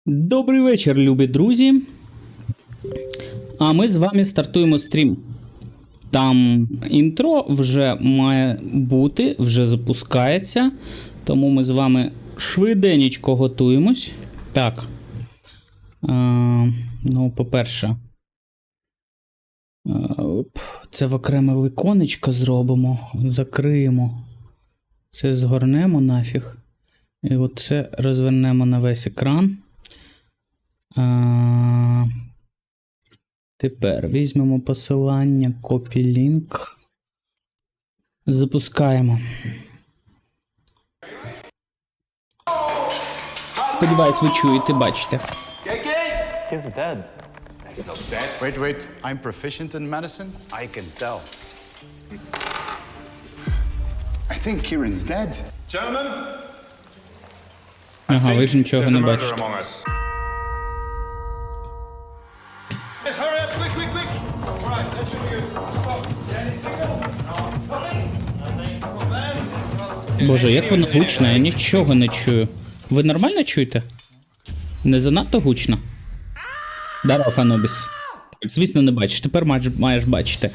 Добрий вечір, любі друзі. А ми з вами стартуємо стрім. Там інтро вже має бути, вже запускається. Тому ми з вами швиденечко готуємось. Так. Ну, по-перше, це в окреме віконечко зробимо. Закриємо. Це згорнемо нафіг. І оце розвернемо на весь екран. Тепер візьмемо посилання, копі-лінк. Запускаємо. Сподіваюсь, ви чуєте, бачите. He's dead. He's not dead. Wait. I'm proficient in medicine. I can tell. I think Kieran's dead. Gentlemen, Ага, ви ж нічого there's a не murderer бачите. among us. Yes, hurry up, quick. All right, that should be good. Any signal? Nothing. Боже, як воно гучно, я нічого не чую. Ви нормально чуєте? Не занадто гучно? Даров, Анубіс. Так, звісно, не бачиш. Тепер маєш бачити.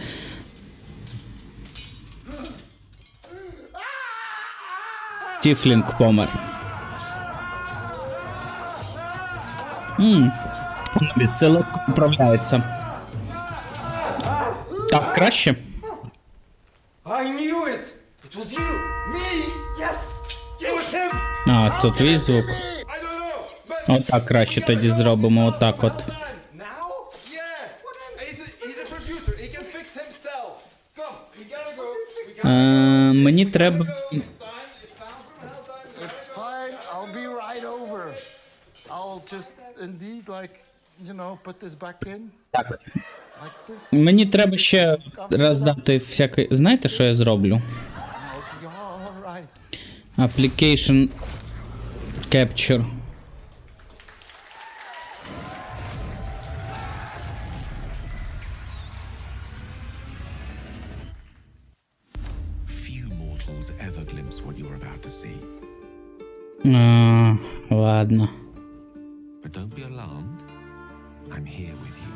Тіфлінг помер. Анубіс, це легко управляється. Так, краще? I knew it! It was you! Me! Yes! It was him! А, це твій звук. I don't know, but Отак краще тоді зробимо, отак от. now? Yeah! He's a producer, he can fix himself. Come, we gotta go. Мені треба... It's time, it's bound from hell time. It's fine. I'll be right over. I'll just indeed, put this back in. Так. Like this. Мені треба ще роздати всякий... Знаєте, що я зроблю? I'll be all right. Application Capture. Few mortals ever glimpse what you're about to see. Ладно. But don't be alarmed. I'm here with you.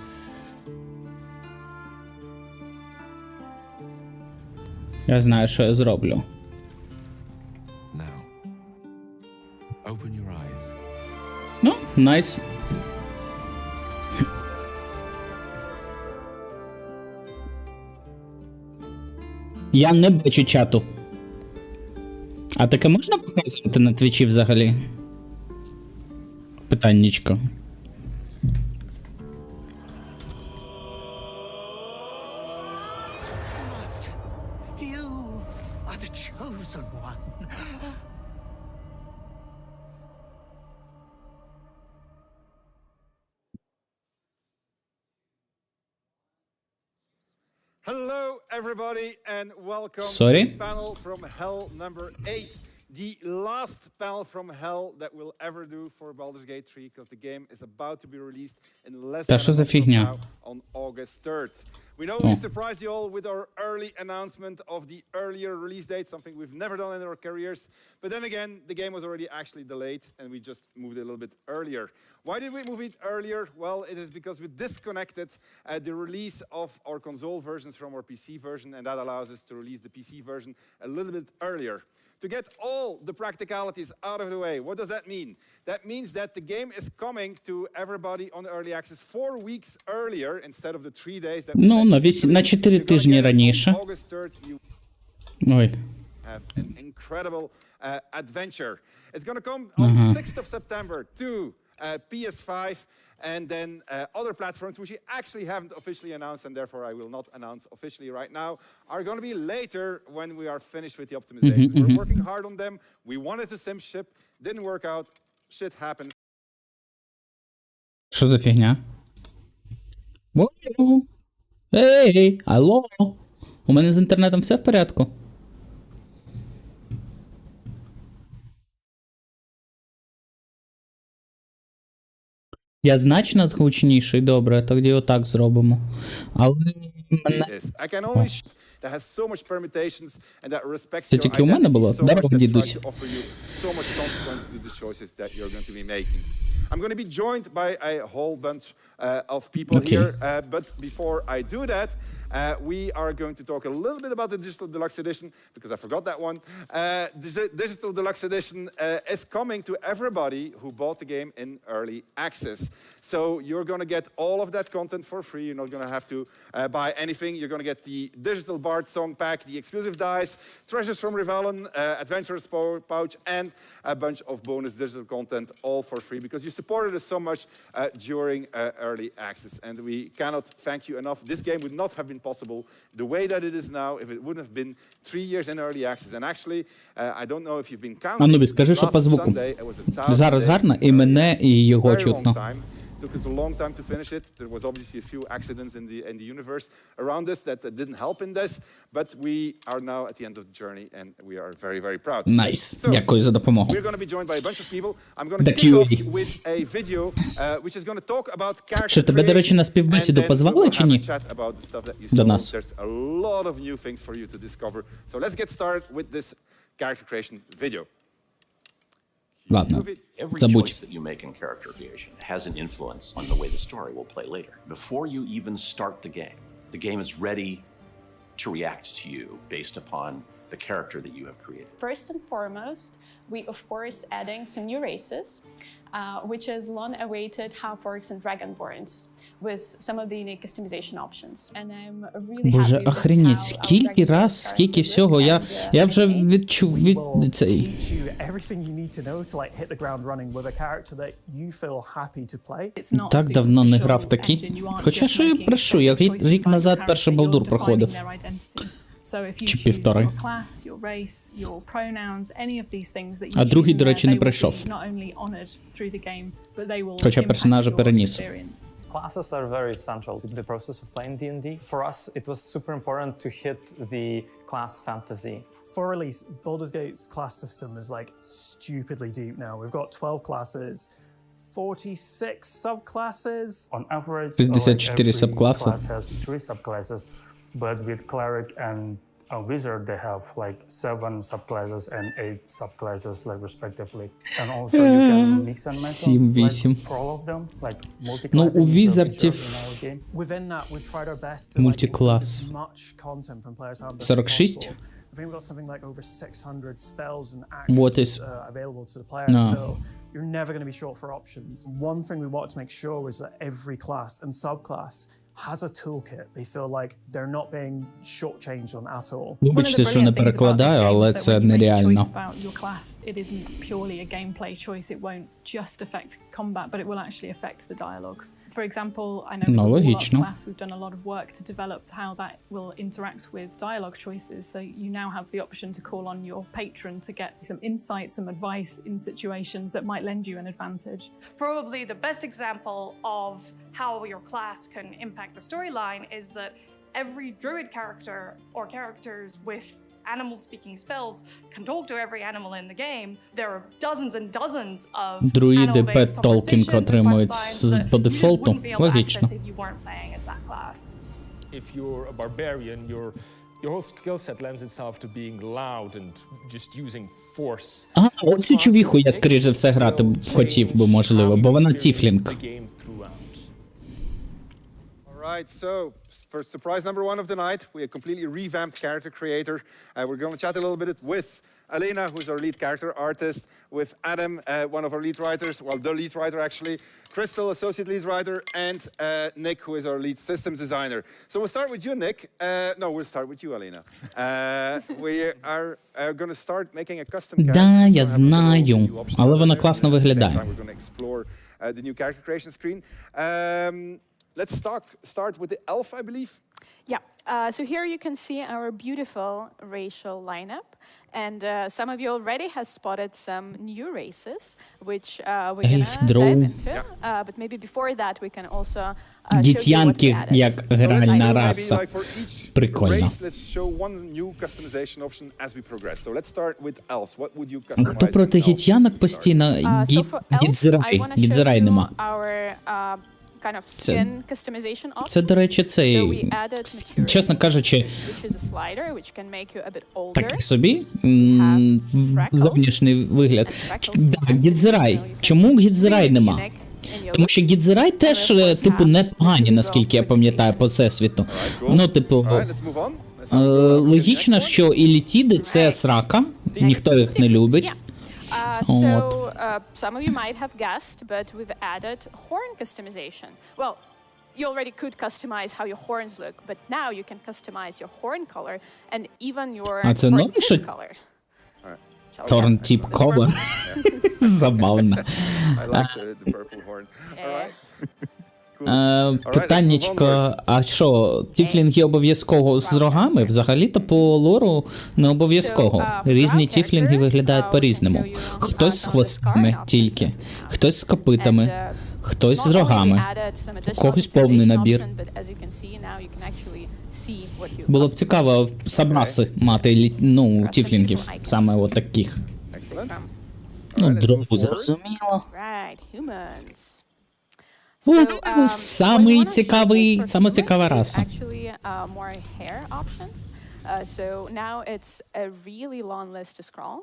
Я знаю, що я зроблю. Now, open your eyes. Ну, найс. Я не бачу чату. А таке можна показувати на твічі взагалі? Питаннячко. You are the chosen one. Hello, everybody, and welcome Sorry? to panel from hell number 8. The last panel from hell that we'll ever do for Baldur's Gate 3, because the game is about to be released in less Та than що a за month from фігня? now on August 3rd. We know we surprised you all with our early announcement of the earlier release date, something we've never done in our careers. But then again, the game was already actually delayed, and we just moved it a little bit earlier. Why did we move it earlier? Well, it is because we disconnected the release of our console versions from our PC version, and that allows us to release the PC version a little bit earlier. To get all the practicalities out of the way, what does that mean? That means that the game is coming to everybody on early access 4 weeks earlier instead of the 3 days that we Ну, said. на 4 тижні раніше. On August 3rd, you Ой. have an incredible adventure. It's going to come on 6th of September to PS5 and then other platforms, which we actually haven't officially announced, and therefore I will not announce officially right now, are going to be later when we are finished with the optimization. We're working hard on them. We wanted to sim ship, didn't work out. Shit happens. Що за фігня? Воу. Ей, алло. У мене з інтернетом все в порядку? Я значно гучніший, добре, тоді отак зробимо. Але мене... I can only that has so much permutations and that respects Це your тільки у мене identity було? so much Даром, that tries дідусь. to offer you so much consequence to the choices that you're going to be making. I'm going to be joined by a whole bunch of people here. But before I do that, we are going to talk a little bit about the Digital Deluxe Edition, because I forgot that one. The Digital Deluxe Edition is coming to everybody who bought the game in early access. So you're going to get all of that content for free. You're not going to have to buy anything. You're going to get the Digital Bard Song Pack, the exclusive dice, Treasures from Rivalen, Adventurer's Pouch, and a bunch of bonus digital content, all for free, because you supported us so much during early access. And we cannot thank you enough. This game would not have been possible the way that it is now if it wouldn't have been 3 years in early access. And actually, I don't know if you've been counting. Анубі, скажи, що по звуку. Зараз гарно, і мене, і його чутно. It took us a long time to finish it. There was obviously a few accidents in the universe around us that didn't help in this, but we are now at the end of the journey and we are very, very proud. Nice. Дякую за допомогу. We're going to be joined by a bunch of people. I'm going to kick off with a video which is going to talk about character Що, тебе, до речі, на співбесіду позвали чи ні? До нас. There's a lot of new things for you to discover. So let's get started with this character creation video. Ладно, Every забудь. choice that you make in character creation has an influence on the way the story will play later. Before you even start the game is ready to react to you based upon the character that you have created. First and foremost, we of course adding some new races, which is long-awaited half-orcs and dragonborns, with some of the unique customization options. And I'm really Боже, happy with охренеть, how скільки раз, скільки всього, я вже відчув від цей. Everything you need to know to like hit the ground running with a character that you feel happy to play. Так давно не грав в такі. Хоча що я брешу, я рік назад перший Балдур проходив. Чи півтори. А другий, до речі, не пройшов. Хоча персонажа переніс. Classes are very central to the process of playing D&D. For us, it was super important to hit the class fantasy. For release, Baldur's Gate's class system is like stupidly deep now. We've got 12 classes, 46 subclasses. On average, 64 subclasses. Class has 3 subclasses, but with cleric and a wizard, they have like 7 subclasses and 8 subclasses, like respectively. And also you can mix and match like, for all of them, like multi-class. У візардів Within that, we've tried our best to мультиклас. as much content from players handbook as 46? possible. I think we've got something like over 600 spells and actions What is available to the players. So you're never going to be short for options. One thing we wanted to make sure was that every class and subclass has a toolkit. They feel like they're not being shortchanged on at all. Вибачте, що не перекладаю, але це нереально. It isn't purely a gameplay choice. It won't just affect combat, but it will actually affect the dialogues. For example, I know with the Warlock class, we've done a lot of work to develop how that will interact with dialogue choices. So you now have the option to call on your patron to get some insight, some advice in situations that might lend you an advantage. Probably the best example of how your class can impact the storyline is that every druid character or characters with animal-speaking spells can talk to every animal in the game. There are dozens and dozens of animal-based conversations отримують по дефолту. wouldn't be able to Логічно. access if you weren't playing as that class. If you're a barbarian, your whole skill set lends itself to being loud and just using force. Оцю чувіху я, скоріш за все, грати хотів би, можливо, бо вона тіфлінг. Right, so for surprise number 1 of the night, we have completely revamped character creator. We're going to chat a little bit with Elena, who's our lead character artist, with Adam, one of our lead writers, well, the lead writer actually, Crystal, associate lead writer, and Nick, who is our lead systems designer. So we'll start with you, Nick. No, we'll start with you, Elena. We are going to start making a custom character. Да, я знаю, але вона класно виглядає. We're going to explore the new character creation screen. Let's start with the elf, I believe. Yeah, so here you can see our beautiful racial lineup. And some of you already has spotted some new races, which we're gonna dive into. But maybe before that, we can also Дітянки як гральна раса. Прикольно. Let's show one new customization option as we progress. So let's start with elves. What would you customize? Хто проти гітянок постійно? Гідзирай нема. kind of skin customization options. Це, до речі, So цей, we added material, чесно кажучи, which is a slider, which can make you a bit older. такий собі зовнішній вигляд. Да, гідзерай. Чому гідзерай нема? Тому що гідзерай теж, типу, непогані, наскільки я пам'ятаю, по всесвіту. Ну, типу, логічно, що ілітіди – це срака, ніхто їх не любить. So some of you might have guessed, but we've added horn customization. Well, you already could customize how your horns look, but now you can customize your horn color and even your horn tip color. Horn tip color. Забавно. I like the purple horn. All right. Питаннячко, а що, тіфлінги обов'язково з рогами? Взагалі-то по лору не обов'язково. Різні тіфлінги виглядають по-різному. Хтось з хвостами тільки, хтось з копитами, хтось з рогами, у когось повний набір. Було б цікаво сабраси мати, ну, тіфлінгів, саме от таких. Ну, дрову зрозуміло. Самий цікавий, сама цікава раса. So now it's a really long list to scroll,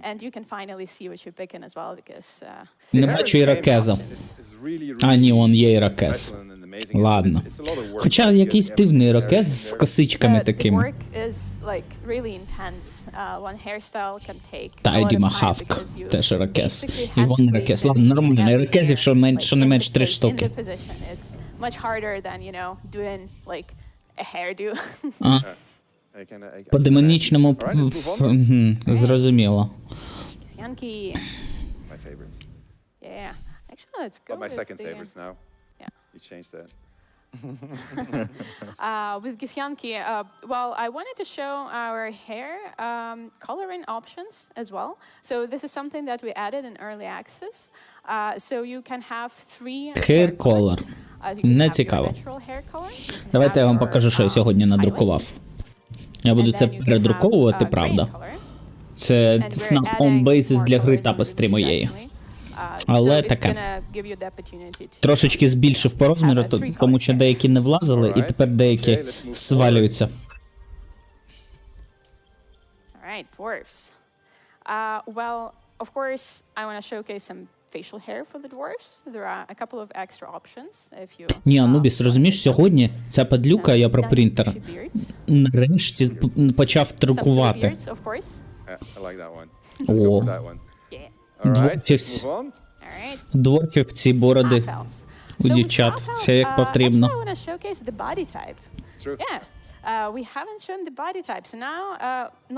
and you can finally see what you're picking as well, because Не бачу ірокеза. А, ні, он є ірокез. Ладно. Хоча якийсь дивний ірокез з косичками такими. Та Еді Махавк, теж ірокез. І вон ірокез. Ладно, нормально. Ірокезів, що не менш 3 штуки. По демонічному... Зрозуміло. My second favorites now. You changed that. With Gisyanki, well, I wanted to show our hair coloring options as well. So this is something that we added in early access. So you can have 3 hair color. Не цікаво. Давайте я вам покажу, що я сьогодні надрукував. Я буду це передруковувати, правда. Це snap-on basis для гри Tapestry моєї. Але таке. Трошечки збільшив по розміру, тому що деякі не влазили, і тепер деякі свалюються. Alright, dwarfs. Well, of course, I want to showcase some facial hair for the dwarfs. There are a couple of extra options if you... Ні, Анубіс, розумієш, сьогодні ця падлюка, я про принтер, нарешті почав друкувати. О. Дворфівці, бороди у дівчат. Це як потрібно. We haven't shown the body type, so now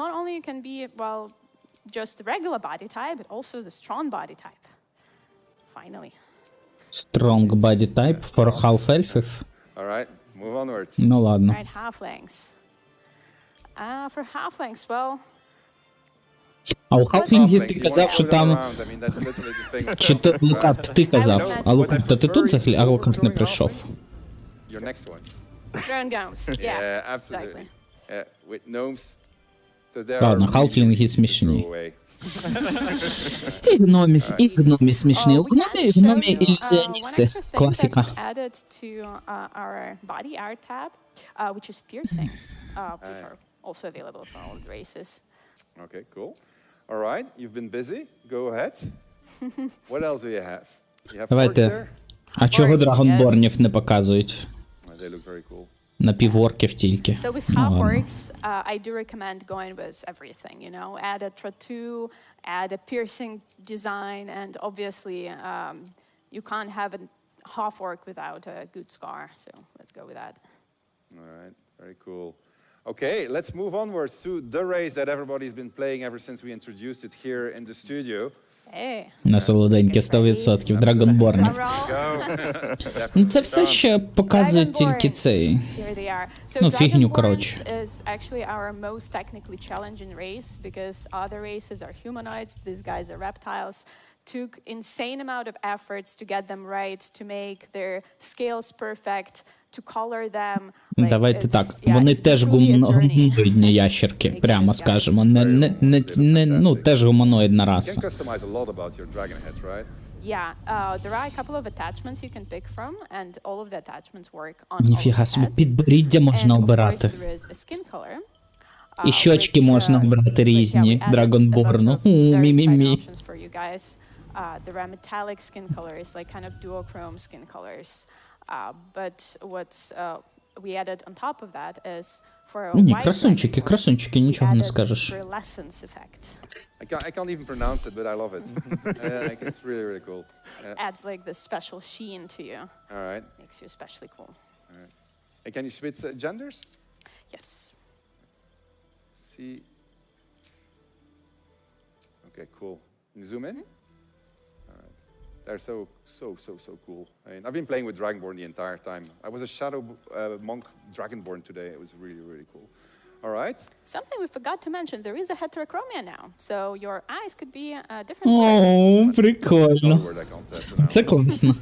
not only you can be, well, just the regular body type, but also the strong body type. Finally. Strong body type for half-elfів. All right, move onwards. Ну ладно. Right, halflings. For halflings, well... А у халфлінгів ти казав, що там... Чи то Лукард ти казав? А Лукард, то ти тут взагалі? А Лукард не прийшов. Your next one. Drone gnomes, yeah, absolutely. With gnomes. Ладно, халфлінги смішні. І гномі смішні. Гномі ілюзіоністи. Класика. Which is piercings, which are also available for all the races. Okay, cool. All right, you've been busy. Go ahead. What else do you have? You have Давайте. А чого драгонборнів не показують? They look very cool. Напіворків тільки. So with half orcs, I do recommend going with everything, you know, add a tattoo, add a piercing design, and obviously you can't have a half orc without a good scar, so let's go with that. All right, very cool. Okay, let's move onwards to the race that everybody's been playing ever since we introduced it here in the studio. На солоденьке 100% драгонборнів. Ну це все ще показує тільки цей. Ну фігню, коротше. Took insane amount of efforts to get them right, to make their scales perfect, to color them. Давайте так, вони теж гуманоїдні ящерки, прямо скажемо. Ну, теж гуманоїдна раса. Yeah, there are a couple of attachments you can pick from, and all of the attachments work on all Ніфіга собі, pets. підборіддя можна And of обирати. course there is a skin color. І щочки можна обрати різні, Драгонборну. Мі-мі-мі. There are metallic skin colors, like kind of duochrome skin colors. But what we added on top of that is for a Ні, white красунчики, dragonborn, красунчики, we нічого не added скажеш. pearlescence effect. I can't even pronounce it, but I love it. Like, it's really, really cool. Adds like this special sheen to you. All right. Makes you especially cool. All right. And can you switch genders? Yes. See. Okay, cool. Can you zoom in? All right. They're so cool. I mean, I've been playing with Dragonborn the entire time. I was a shadow monk Dragonborn today. It was really, really cool. All right. Something we forgot to mention, there is a heterochromia now. So your eyes could be different colors. О, прикольно. Це класно.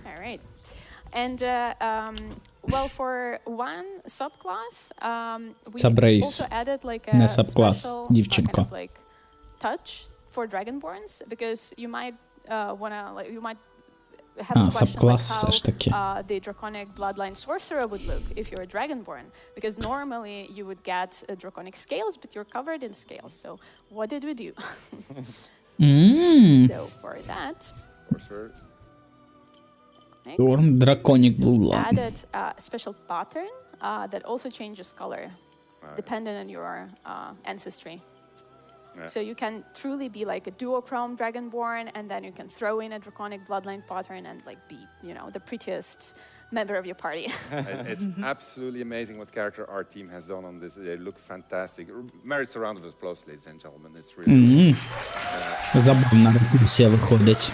All right. And well, for one subclass, we also added like a special kind of like touch for Dragonborns, because you might wanna like you might have a question like how the draconic bloodline sorcerer would look if you're a Dragonborn, because normally you would get draconic scales, but you're covered in scales. So what did we do? So for that, Draconic we added a special pattern that also changes color depending on your ancestry. So you can truly be like a duochrome Dragonborn, and then you can throw in a draconic bloodline pattern and like be, you know, the prettiest member of your party. It's absolutely amazing what character our team has done on this. They look fantastic. Marriage surround of applause, ladies and gentlemen. It's really Забавна рекурсія виходить.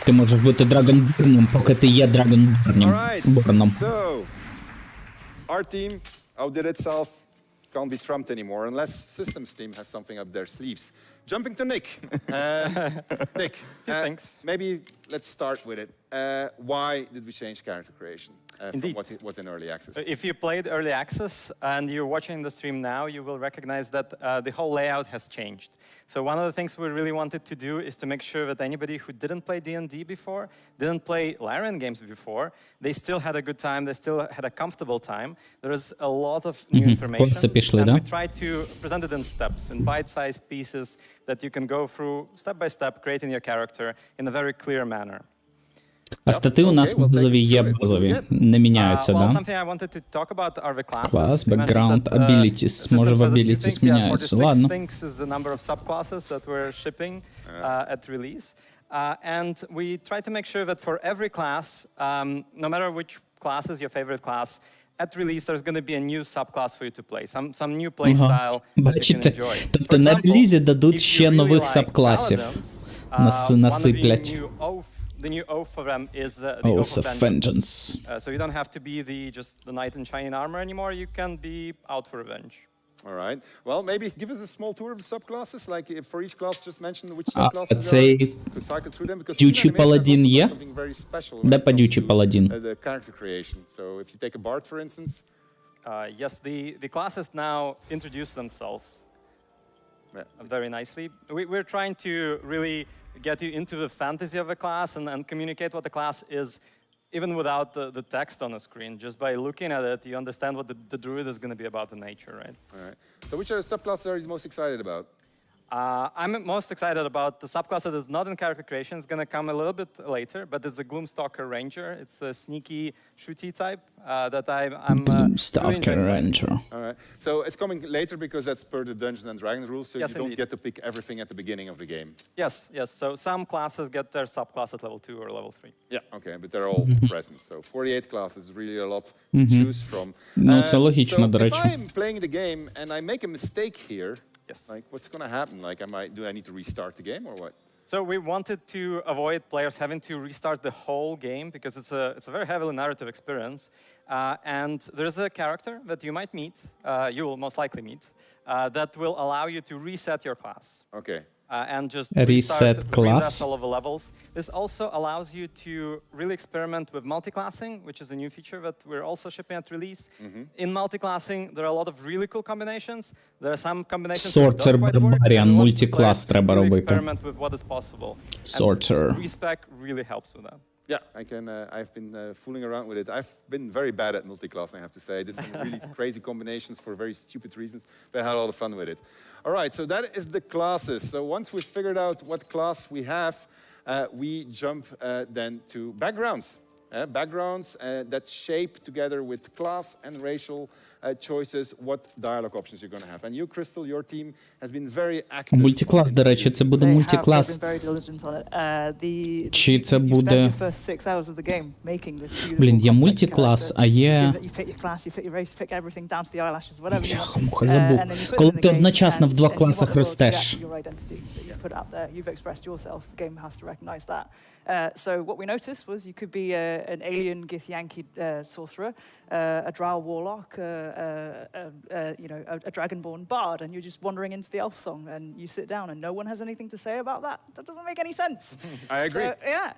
Ти можеш бути Драгонборном, поки ти є Драгонборном. So, our team outdid itself. Can't be trumped anymore unless Systems team has something up their sleeves. Jumping to Nick. Nick, thanks. Maybe let's start with it. Why did we change character creation from what was in early access? If you played early access and you're watching the stream now, you will recognize that the whole layout has changed. So one of the things we really wanted to do is to make sure that anybody who didn't play D&D before, didn't play Larian games before, they still had a good time, they still had a comfortable time. There is a lot of new information, and we tried to present it in steps, in bite-sized pieces that you can go through step by step, creating your character in a very clear manner. А стати у нас базові є базові, не міняються, да? Клас, background, abilities, може в abilities міняються, ладно. And we try to make sure that for every class, no matter which class is your favorite class, at release there's going to be a new subclass for you to play, some new play style that you can enjoy. Тобто на релізі дадуть ще нових сабкласів, насиплять. The new oath for them is the Oath of Vengeance. So you don't have to be just the knight in shining armor anymore. You can be out for revenge. All right. Well, maybe give us a small tour of the subclasses. Like for each class, just mention which subclasses are. To cycle through them, because Дючий паладін є? Де падючий паладін? The character creation. So if you take a bard, for instance. Yes, the classes now introduce themselves very nicely. We're trying to really get you into the fantasy of a class and communicate what the class is, even without the text on the screen. Just by looking at it, you understand what the druid is going to be about in nature, right? All right. So which subclasses are you most excited about? I'm most excited about the subclass that is not in character creation. It's going to come a little bit later, but it's a Gloomstalker Ranger. It's a sneaky, shooty type that I'm Gloomstalker Ranger. All right. So it's coming later because that's per the Dungeons and Dragons rules, so you don't get to pick everything at the beginning of the game. Yes. So some classes get their subclass at level 2 or level 3. Yeah, okay, but they're all present. So 48 classes is really a lot to choose from. Ну, це логічно, до речі. If I'm playing the game and I make a mistake here, like, what's going to happen? Like, do I need to restart the game or what? So we wanted to avoid players having to restart the whole game because it's a very heavily narrative experience. And there's a character that you might meet, you will most likely meet, that will allow you to reset your class. Okay. and just Reset class. reset all of the levels. This also allows you to really experiment with multiclassing, which is a new feature that we're also shipping at release. In multiclassing, there are a lot of really cool combinations. There are some combinations that Sorcerer don't quite work. Barbarian, and we want multiclass players to треба really робити. experiment with what is possible. Sorcerer. And respec really helps with that. Yeah, I've been fooling around with it. I've been very bad at multiclassing, I have to say. I did some really crazy combinations for very stupid reasons, but I had a lot of fun with it. All right, so that is the classes. So once we've figured out what class we have, we jump then to backgrounds. Backgrounds that shape together with class and racial choices what dialogue options you're going to have. And you, Crystal, your team has been very active. Мультиклас, до речі, це буде мультиклас. Чи це буде... Блін, є мультиклас, а є... Бляха-муха, забув. Коли ти одночасно в два класах ростеш. So what we noticed was you could be an alien Githyanki sorcerer, a drow warlock, a dragonborn bard, and you're just wandering into the elf song, and you sit down, and no one has anything to say about that. That doesn't make any sense. I agree.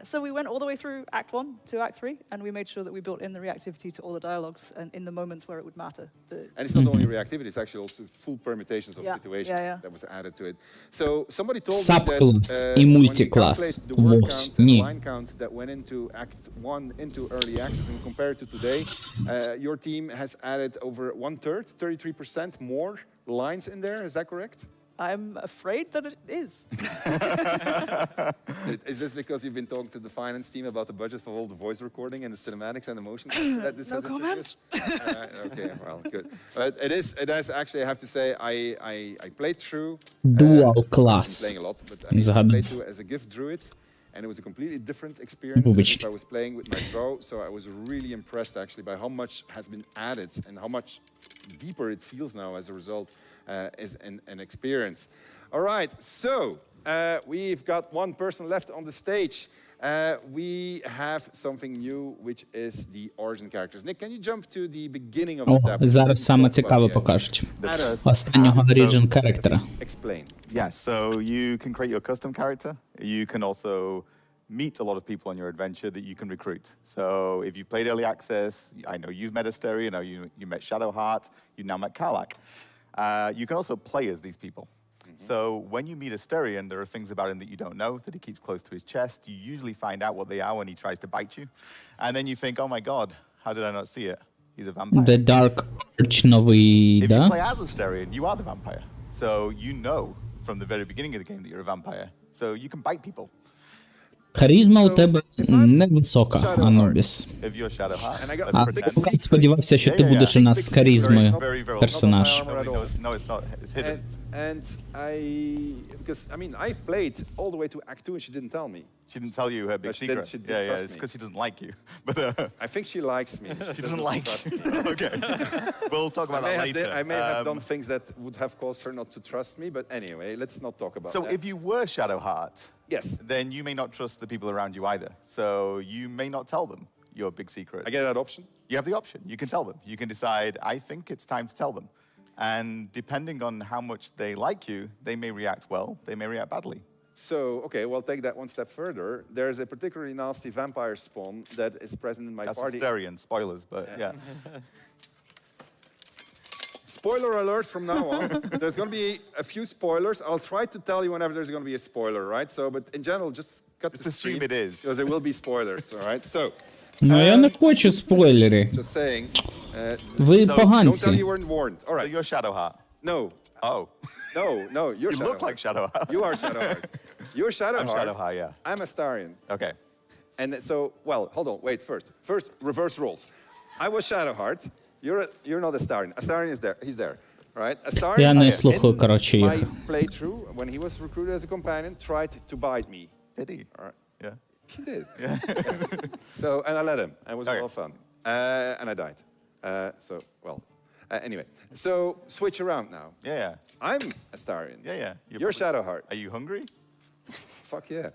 So we went all the way through Act 1 to Act 3, and we made sure that we built in the reactivity to all the dialogues and in the moments where it would matter. And it's not only reactivity; it's actually also full permutations of situations that was added to it. So somebody told me that when you calculate the word count and line count that went into Act 1 into early access and compare it to today, your team has added over 1/3, 33% more lines in there. Is that correct? I'm afraid that it is. Is this because you've been talking to the finance team about the budget for all the voice recording and the cinematics and the motion? No comment. Okay, well, good. But it is actually, I have to say, I played through. Dual class. Playing a lot, but I played through as a gift druid. And it was a completely different experience than if I was playing with my drow. So I was really impressed actually by how much has been added and how much deeper it feels now as a result as an experience. All right, so we've got one person left on the stage. We have something new, which is the origin characters. Nick, can you jump to the beginning of the tab? Зараз саме цікаве покажуть. Останнього origin character. Explain. Yeah, so you can create your custom character. You can also meet a lot of people on your adventure that you can recruit. So if you played early access, I know you've met Asteri, I know you met Shadowheart, you now met Karlach. You can also play as these people. So when you meet Asterion, there are things about him that you don't know, that he keeps close to his chest. You usually find out what they are when he tries to bite you. And then you think, oh my god, how did I not see it? He's a vampire. The Dark Arch новий, If да? you play as Asterion, you are the vampire. So you know from the very beginning of the game that you're a vampire. So you can bite people. Харизма у тебе невисока, Анубіс. А я сподівався, що ти будеш у нас з харизмою персонаж. And because I mean, I've played all the way to Act 2 and she didn't tell me. She didn't tell you her big secret. Yeah, it's because she doesn't like you. But I think she likes me. She doesn't like you. Okay. We'll talk about that later. I may have done things that would have caused her not to trust me, but anyway, let's not talk about that. So if you were Shadowheart, yes, then you may not trust the people around you either. So you may not tell them your big secret. I get that option? You have the option. You can tell them. You can decide, I think it's time to tell them. And depending on how much they like you, they may react well, they may react badly. So, okay, well, take that one step further. There's a particularly nasty vampire spawn that is present in my That's party. That's Asterion, spoilers, but yeah. Spoiler alert from now on. There's going to be a few spoilers. I'll try to tell you whenever there's going to be a spoiler, right? So, but in general, just cut the assume it is. Because there will be spoilers, all right? So, Ну, я не хочу спойлери. Just saying. Ви поганці. Don't tell you weren't warned. All right. So you're Shadowheart? No. Oh. No, you're You look like Shadowheart. You are Shadowheart. You're Shadowheart. I'm Shadowheart, yeah. I'm Astarion. Okay. And so, well, hold on, wait, first, reverse roles. I was Shadowheart. You're not Astarion. Astarion is there. He's there. Right? Astarion, Я не слухаю, коротше, їх. my playthrough, when he was recruited as a companion, tried to bite me. Did he? All right. Yeah. He did. Yeah. So, and I let him. It was a lot of fun. And I died. Anyway. So, switch around now. Yeah. I'm Astarion. Yeah. You're Shadowheart. Are you hungry? Fuck yeah.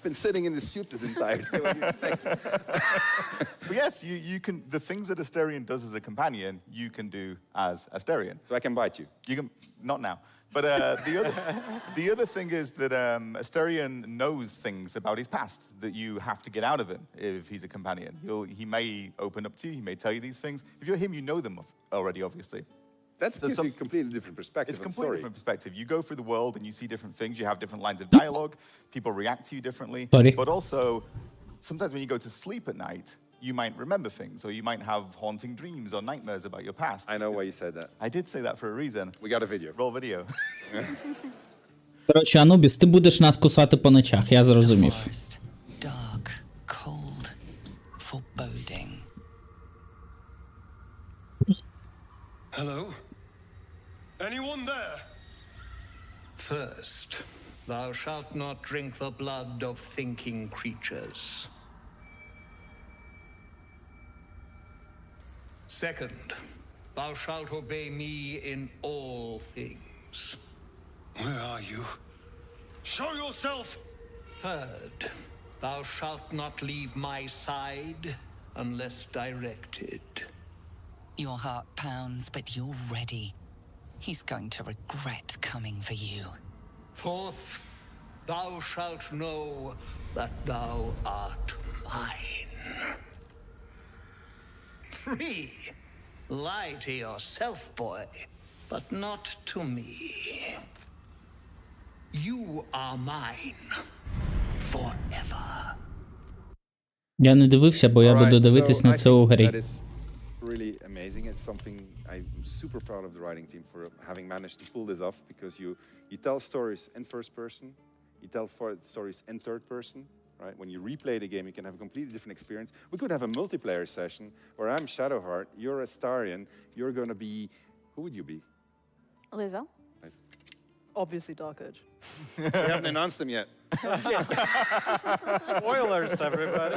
Been sitting in the suit this entire day. What do you expect? But yes, you can. The things that Asterion does as a companion, you can do as Asterion. So I can bite you. You can not now. But the other thing is that Asterion knows things about his past that you have to get out of him if he's a companion. He may open up to you. He may tell you these things. If you're him, you know them already, obviously. That's a completely different perspective. It's a completely different perspective. You go through the world and you see different things. You have different lines of dialogue. People react to you differently. Sorry. But also, sometimes when you go to sleep at night, you might remember things, or you might have haunting dreams or nightmares about your past. I know why you said that. I did say that for a reason. We got a video. Roll video. Коротше, Анубіс, ти будеш нас кусати по ночах, я зрозумів. Dark, cold, foreboding. Hello? Anyone there? First, thou shalt not drink the blood of thinking creatures. Second, thou shalt obey me in all things. Where are you? Show yourself! Third, thou shalt not leave my side unless directed. Your heart pounds, but you're ready. He's going to regret coming for you. Fourth, thou shalt know that thou art mine. 3, lie to yourself, boy, but not to me. You are mine forever. Я не дивився, бо я буду дивитись на це у грі. That is really amazing. It's something I'm super proud of the writing team for having managed to pull this off, because you tell stories in first person, you tell stories in third person, right? When you replay the game, you can have a completely different experience. We could have a multiplayer session where I'm Shadowheart, you're Astarion, you're going to be... Who would you be? Lizzo. Nice. Obviously Dark Urge. We haven't announced them yet. Spoilers, everybody.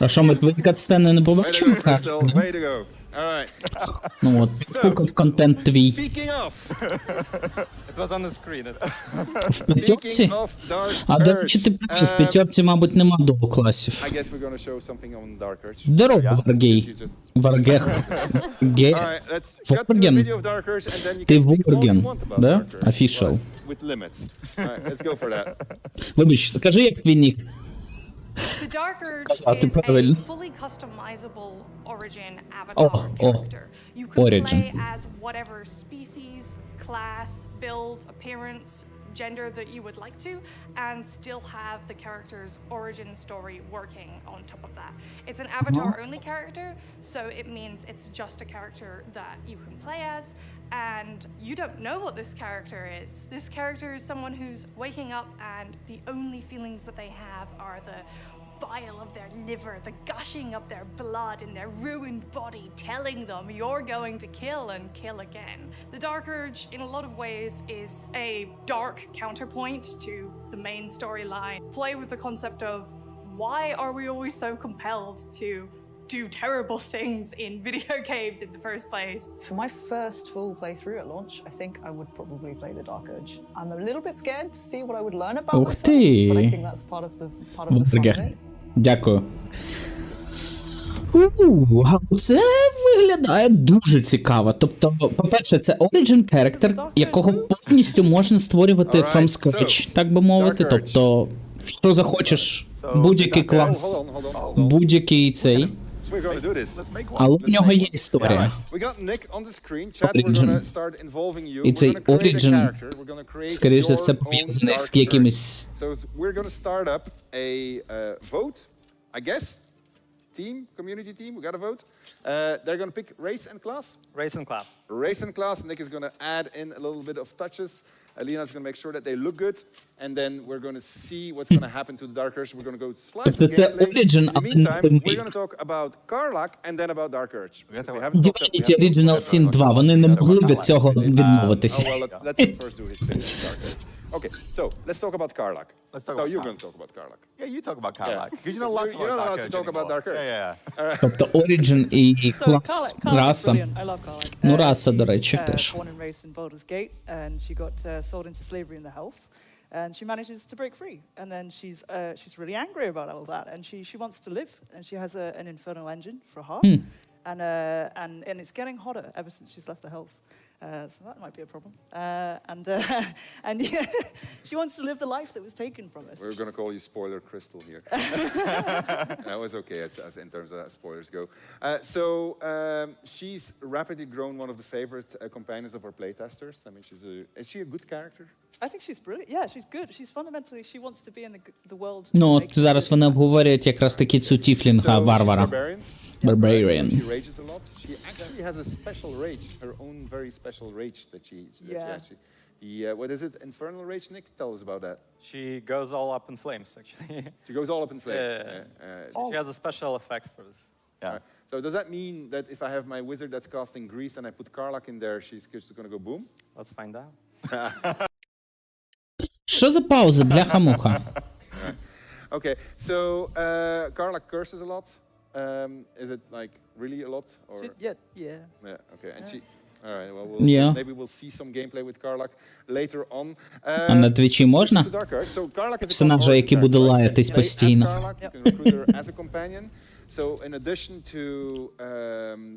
А що, ми твої катсцени не побачимо? Way to go. All right. Ну от, підкукав контент твій. Speaking of. It was on the screen. В п'ятьорці? А, до речі, ти правий, в п'ятьорці, мабуть, нема класів. I guess we're going to show something on Dark Urge. Здорово, Варгей. Варгех. Alright, let's cut to a video of Dark Urge and then you Ти can speak all you Ворген, want about да? Dark Urge. Official. With limits. Alright, let's go for that. Вибач, скажи, як твій нік. The Dark Urge Казати is a правильно. fully customizable origin avatar character. You can origin. play as whatever species, class, build, appearance, gender that you would like to, and still have the character's origin story working on top of that. It's an avatar-only character, so it means it's just a character that you can play as, and you don't know what this character is. This character is someone who's waking up and the only feelings that they have are the bile of their liver, the gushing of their blood in their ruined body, telling them you're going to kill and kill again. The Dark Urge, in a lot of ways, is a dark counterpoint to the main storyline. Play with the concept of why are we always so compelled to do terrible things in video games in the first place? For my first full playthrough at launch, I think I would probably play the Dark Urge. I'm a little bit scared to see what I would learn about myself, but I think that's part of the fun of it. Дякую. Це виглядає дуже цікаво. Тобто, по-перше, це origin character, якого повністю можна створювати from scratch, так би мовити. Тобто, що захочеш, будь-який клас, будь-який цей. Але в нього є історія. І цей origin, скоріш за все, пов'язаний з якимось... I guess, community team, we got a vote. They're going to pick race and class. Race and class. Race and class. Nick is going to add in a little bit of touches. Alina's going to make sure that they look good. And then we're going to see what's going to happen to the Dark Urge. We're going to go slice the gameplay. In the meantime, we're going to talk about Karlach and then about Dark Urge. Divinity Original Sin 2. Вони не могли від цього відмовитися. Well, let him first do his finish with Dark Urge. Okay, so let's talk about Karlach. You're going to talk about Karlach. Yeah, you talk about Karlach. Because you're not allowed You're not allowed to talk about Dark Urge. Yeah. Тобто Origin і клас, раса. I love Karlach. Ну, раса, до речі, теж. Born and raised in Baldur's Gate, and she got sold into slavery in the Health. And she manages to break free. And then she's really angry about all that. And she wants to live. And she has an infernal engine for a heart. And it's getting hotter ever since she's left the house. So that might be a problem. And she wants to live the life that was taken from us. We're going to call you Spoiler Crystal here. That was okay as in terms of spoilers go. She's rapidly grown one of the favorite companions of our playtesters. I mean, is she a good character? I think she's brilliant. Yeah, she's good. She's fundamentally, she wants to be in the world. Ну, от зараз вони обговорюють якраз таки цю тіфлінга варвара. Barbarian. She rages a lot. She actually has a special rage, her own very special rage that she actually. What is it? Infernal rage, Nick? Tell us about that. She goes all up in flames, actually. She goes all up in flames. She has a special effects for this. Yeah. So does that mean that if I have my wizard that's casting grease and I put Karlach in there, she's just going to go boom? Let's find out. Що за пауза, бляха-муха? Okay, so Karlach curses a lot. Is it like really a lot? Or? Yeah. Okay, and she. All right. Well, maybe we'll see some gameplay with Karlach later on. А на Твічі можна? Персонажа, який буде лаятись постійно. You can recruit her as a companion. So in addition to,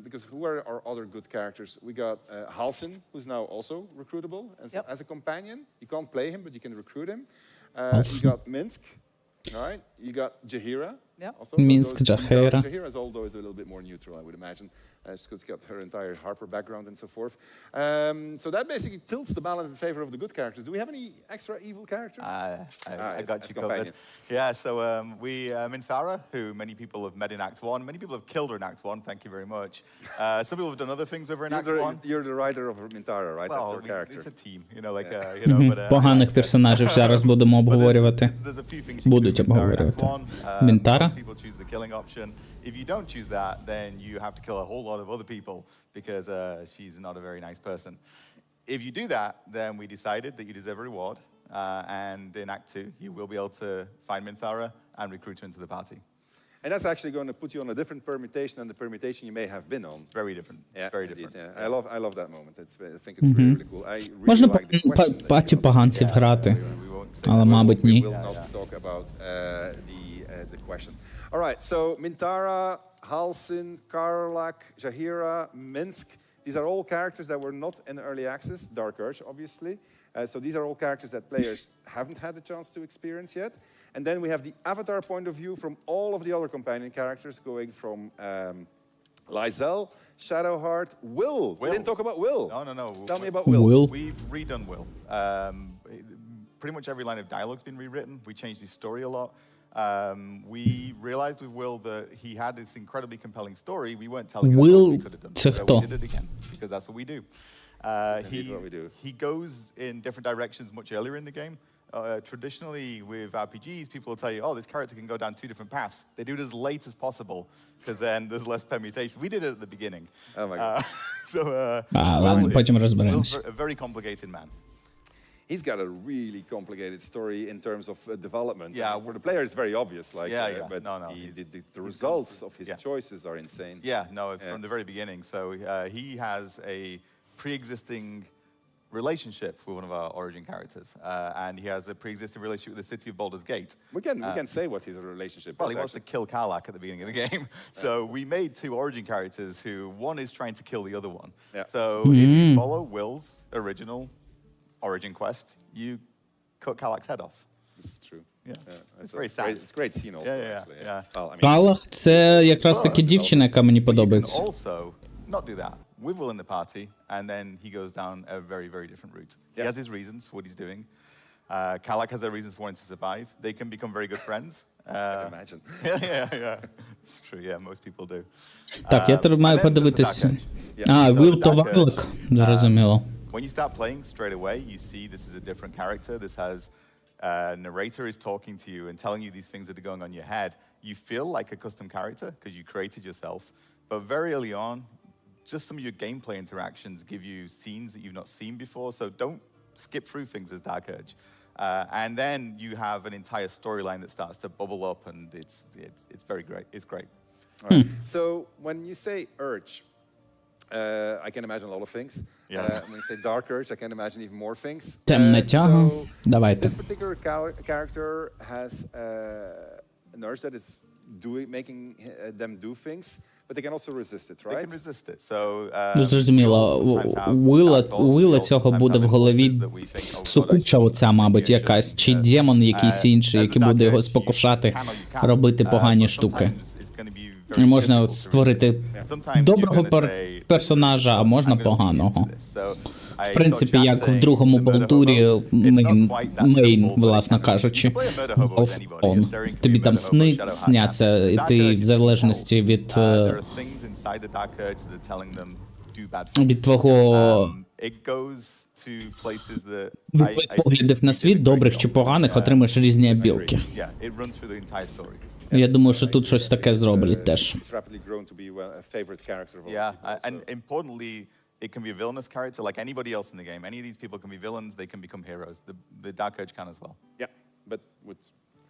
because who are our other good characters? We got Halsin, who's now also recruitable as a companion. You can't play him, but you can recruit him. You got Minsk. All right. You got Jaheira. Also, Minsk, Jaheira. Jaheira's although is a little bit more neutral, I would imagine. She's got her entire Harper background and so forth. So that basically tilts the balance in favor of the good characters. Do we have any extra evil characters? I got you covered. Yeah, so we Minthara, who many people have met in Act 1. Many people have killed her in Act 1, thank you very much. Some people have done other things with her in Act 1. You're the writer of Minthara, right? Well, that's her character. It's a team, you know, like, you know, but... Поганих персонажів зараз будемо обговорювати. Будуть обговорювати. Мінтара. People choose the killing option. If you don't choose that, then you have to kill a whole lot of other people because she's not a very nice person. If you do that, then we decided that you deserve a reward. And in Act 2, you will be able to find Minthara and recruit her into the party. And that's actually going to put you on a different permutation than the permutation you may have been on. Very different. Yeah, very different. Yeah. I love that moment. I think it's really, really cool. I really Можна like the question. паті поганців грати, але, мабуть, ні. We will not talk about the question. All right, so Minthara, Halsin, Karlach, Jaheira, Minsk. These are all characters that were not in early access. Dark Urge, obviously. So these are all characters that players haven't had the chance to experience yet. And then we have the avatar point of view from all of the other companion characters, going from Lysel, Shadowheart, Will. We didn't talk about Will. No. Tell me about Will. We've redone Will. Pretty much every line of dialogue's been rewritten. We changed his story a lot. We realized with Will that he had this incredibly compelling story. We weren't telling him what we could have done. So we did it again, because that's what we do. He goes in different directions much earlier in the game. Traditionally, with RPGs, people will tell you, oh, this character can go down 2 different paths. They do it as late as possible, because then there's less permutation. We did it at the beginning. Oh my God. Ладно, потім розберемось. A very complicated man. He's got a really complicated story in terms of development. Yeah, for the player, it's very obvious. Like, but the results of his choices are insane. Yeah, from the very beginning. So he has a pre-existing relationship with one of our origin characters, and he has a pre-existing relationship with the city of Baldur's Gate. We can say what his relationship is. Well, he wants to kill Karlach at the beginning of the game. So we made 2 origin characters who one is trying to kill the other one. So if you follow Will's original origin quest, you cut Karlach's head off. This is true. It's very sad. It's a great scene also, actually. Well, I mean, Karlach — це якраз таки дівчина, яка мені подобається. Also, not do that. With Will in the party, and then he goes down a very, very different route. He has his reasons for what he's doing. Karlach has their reasons for wanting to survive. They can become very good friends. I can imagine. It's true, most people do. Так, я тепер маю подивитися. Will то Варлок, зрозуміло. When you start playing straight away, you see this is a different character. This has narrator is talking to you and telling you these things that are going on in your head. You feel like a custom character because you created yourself. But very early on, just some of your gameplay interactions give you scenes that you've not seen before. So don't skip through things as Dark Urge. And then you have an entire storyline that starts to bubble up, and it's very great. It's great. All right. So when you say Urge, I can imagine a lot of things. When you say dark urge, I can imagine even more things. Темна тяга. Давайте. This particular character has an urge that is making them do things, but they can also resist it, right? They can resist it. So, Зрозуміло. Вила цього буде в голові сукупча оця, мабуть, якась, чи демон якийсь інший, який буде його спокушати, робити погані штуки. І можна створити доброго персонажа, а можна поганого. В принципі, як в другому болтурі мейн, власне кажучи. Тобі там сни сняться, і ти в залежності від твого поглядів на світ, добрих чи поганих, отримаєш різні абілки. Я думаю, що тут щось таке зроблять теж. It can be a villainous character like anybody else in the game. Any of these people can be villains, they can become heroes. The Dark Urge can as well. Yeah, but with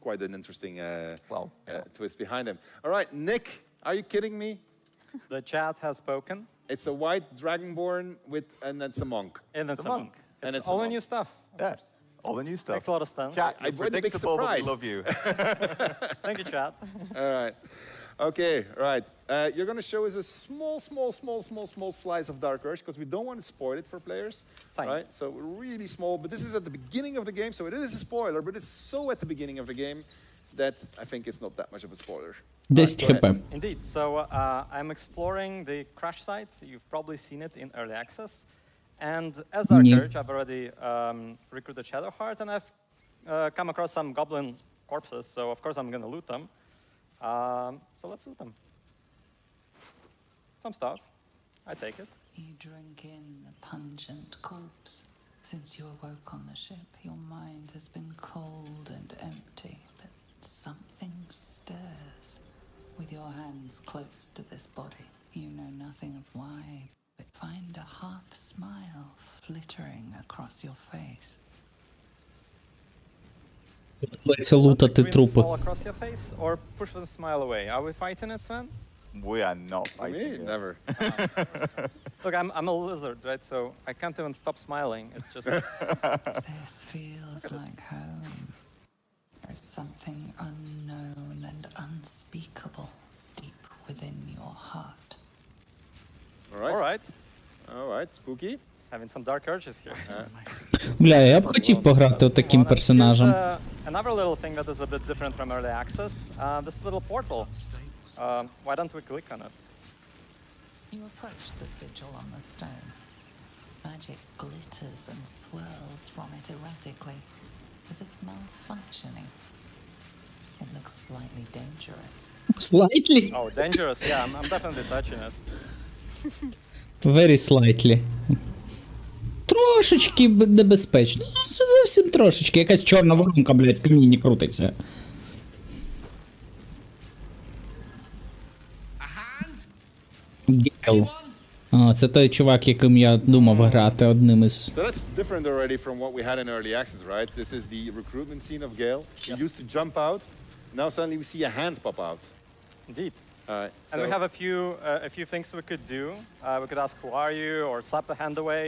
quite an interesting twist behind him. All right, Nick, are you kidding me? The chat has spoken. It's a white dragonborn and it's a monk. And it's a monk. It's all the new stuff. Yes, all the new stuff. Makes a lot of sense. Chat, you're predictable, but we love you. Thank you, chat. All right. Okay, right. You're going to show us a small slice of Dark Urge because we don't want to spoil it for players. Right? So really small, but this is at the beginning of the game, so it is a spoiler, but it's so at the beginning of the game that I think it's not that much of a spoiler. 10 хп. Indeed. So I'm exploring the crash site. You've probably seen it in early access. And as Dark Urge, I've already recruited Shadowheart, and I've come across some goblin corpses, so of course I'm going to loot them. So let's loot them. Some stuff. I take it. You drink in the pungent corpse. Since you awoke on the ship, your mind has been cold and empty, but something stirs. With your hands close to this body, you know nothing of why, but find a half smile flittering across your face. Це лутати трупи. Fall across your face or push them smile away. Are we fighting it, Sven? We are not fighting it. Never. Look, I'm a lizard, right? So I can't even stop smiling. It's just... This feels like home. There's something unknown and unspeakable deep within your heart. All right, spooky. Having some dark urges here. Бля, я б хотів пограти таким персонажем. Another little thing that is a bit different from early access. This little portal. Why don't we click on it? You approach the sigil on the stone. Magic glitters and swirls from it erratically, as if malfunctioning. It looks slightly dangerous. Slightly? Oh, dangerous. Yeah, I'm definitely touching it. Very slightly. Трошечки небезпечно. Зовсім трошечки. Якась чорна воронка, блядь, в камінні крутиться. Гейл. А, це той чувак, яким я думав грати одним із... So that's different already from what we had in early access, right? This is the recruitment scene of Gale. He used to jump out. Now suddenly we see a hand pop out. Indeed. Alright, And we have a few things we could do. We could ask, who are you? Or slap the hand away.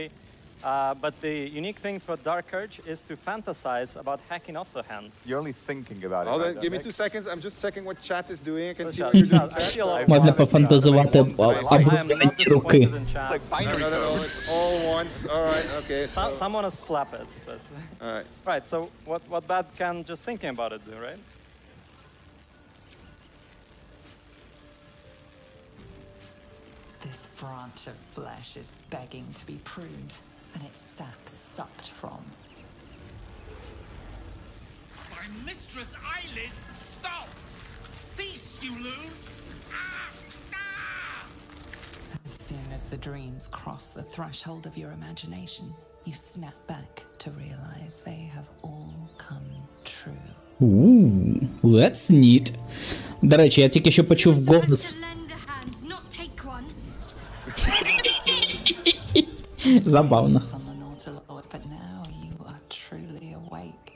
But the unique thing for Dark Urge is to fantasize about hacking off the hand. You're only thinking about it. Hold on, give me 2 seconds. I'm just checking what chat is doing. I can see what you're doing. Можна пофантазувати обрубані руки. No, it's all once. Alright, okay. Someone will slap it. But... Alright. Right, so what bad can just thinking about it do, right? This branch of flesh is begging to be pruned, and its sap sucked from. My mistress' eyelids, stop! Cease, you loon! As soon as the dreams cross the threshold of your imagination, you snap back to realize they have all come true. Ooh, that's neat. До речі, я тільки що почув голос. Забавно. But now you are truly awake.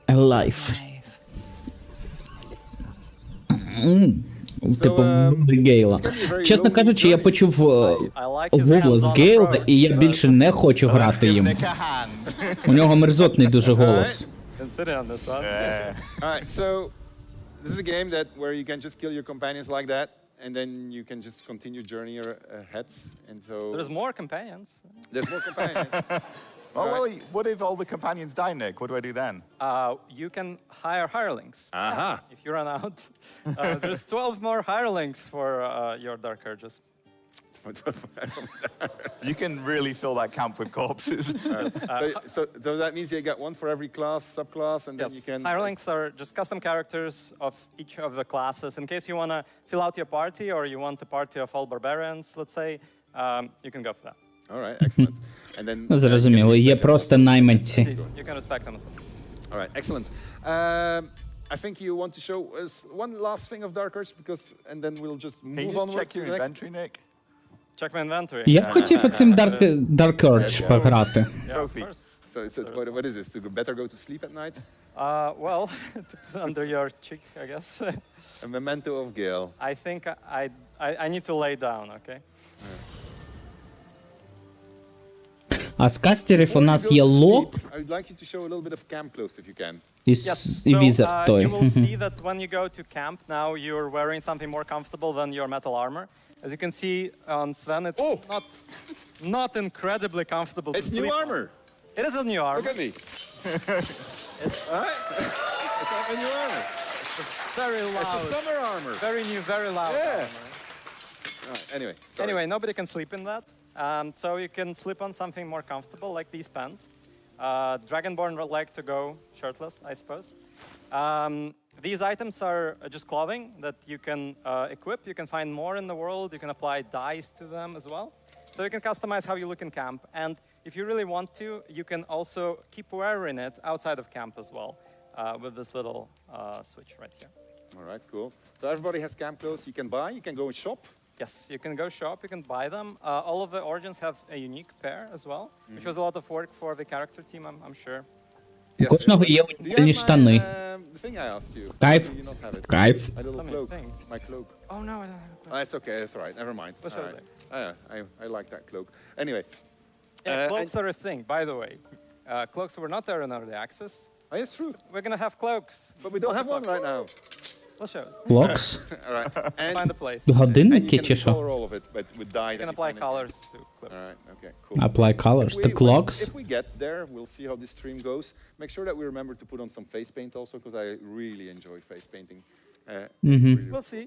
Alive. типу, Гейла. Чесно кажучи, я почув голос Гейла, і я більше не хочу грати їм. У нього мерзотний дуже голос. Alright, so this is a game where you can just kill your companions like that, and then you can just continue journey ahead. And so There's more companions. There's more companions. Well, what if all the companions die, Nick? What do I do then? You can hire hirelings. If you run out. There's 12 more hirelings for your Dark Urges. You can really fill that camp with corpses. So that means you get one for every class, subclass, and then you can... Hirelings are just custom characters of each of the classes. In case you want to fill out your party, or you want a party of all barbarians, let's say, you can go for that. All right, excellent. And then... Зрозуміло, є просто найманці. You can respect them as well. All right, excellent. I think you want to show us one last thing of Dark Urge, and then we'll just move on. Check your inventory, Nick. Check my inventory. Я б хотів оцим Dark Urge пограти. Trophy. So what is this? To better go to sleep at night? Well, to put under your cheek, I guess. A memento of Gale. I think I need to lay down, okay? А з кастерів у нас є лок I would like you to show a little bit of camp close if you can. і візер той. You will see that when you go to camp now, you're wearing something more comfortable than your metal armor. As you can see on Sven, it's not incredibly comfortable to sleep. It's new armor. It is a new armor. Look at me. All right. It's not a new armor. It's very loud. It's a summer armor. Very new, very loud armor. Anyway, Anyway, nobody can sleep in that. So you can slip on something more comfortable, like these pants. Dragonborn would like to go shirtless, I suppose. These items are just clothing that you can equip. You can find more in the world. You can apply dyes to them as well. So you can customize how you look in camp. And if you really want to, you can also keep wearing it outside of camp as well with this little switch right here. All right, cool. So everybody has camp clothes you can buy. You can go and shop. Yes, you can go shop, you can buy them. All of the origins have a unique pair as well, which was a lot of work for the character team, I'm sure. У кожного є унікальні штани. Кайф. Кайф. My little cloak. My cloak. Oh no, I don't have a cloak. It's okay, it's all right, never mind. We'll show it. I like that cloak. Anyway. Cloaks are a thing, by the way. Cloaks were not there in early access. Oh, it's true. We're gonna have cloaks. But we don't have one right now. We'll show it. Clocks? All right. And find the place. Годинники чи що? color all of it, but with dye. You can apply colors to clip. All right, okay, cool. Apply colors to clocks? If we get there, we'll see how this stream goes. Make sure that we remember to put on some face paint also, because I really enjoy face painting. We'll see.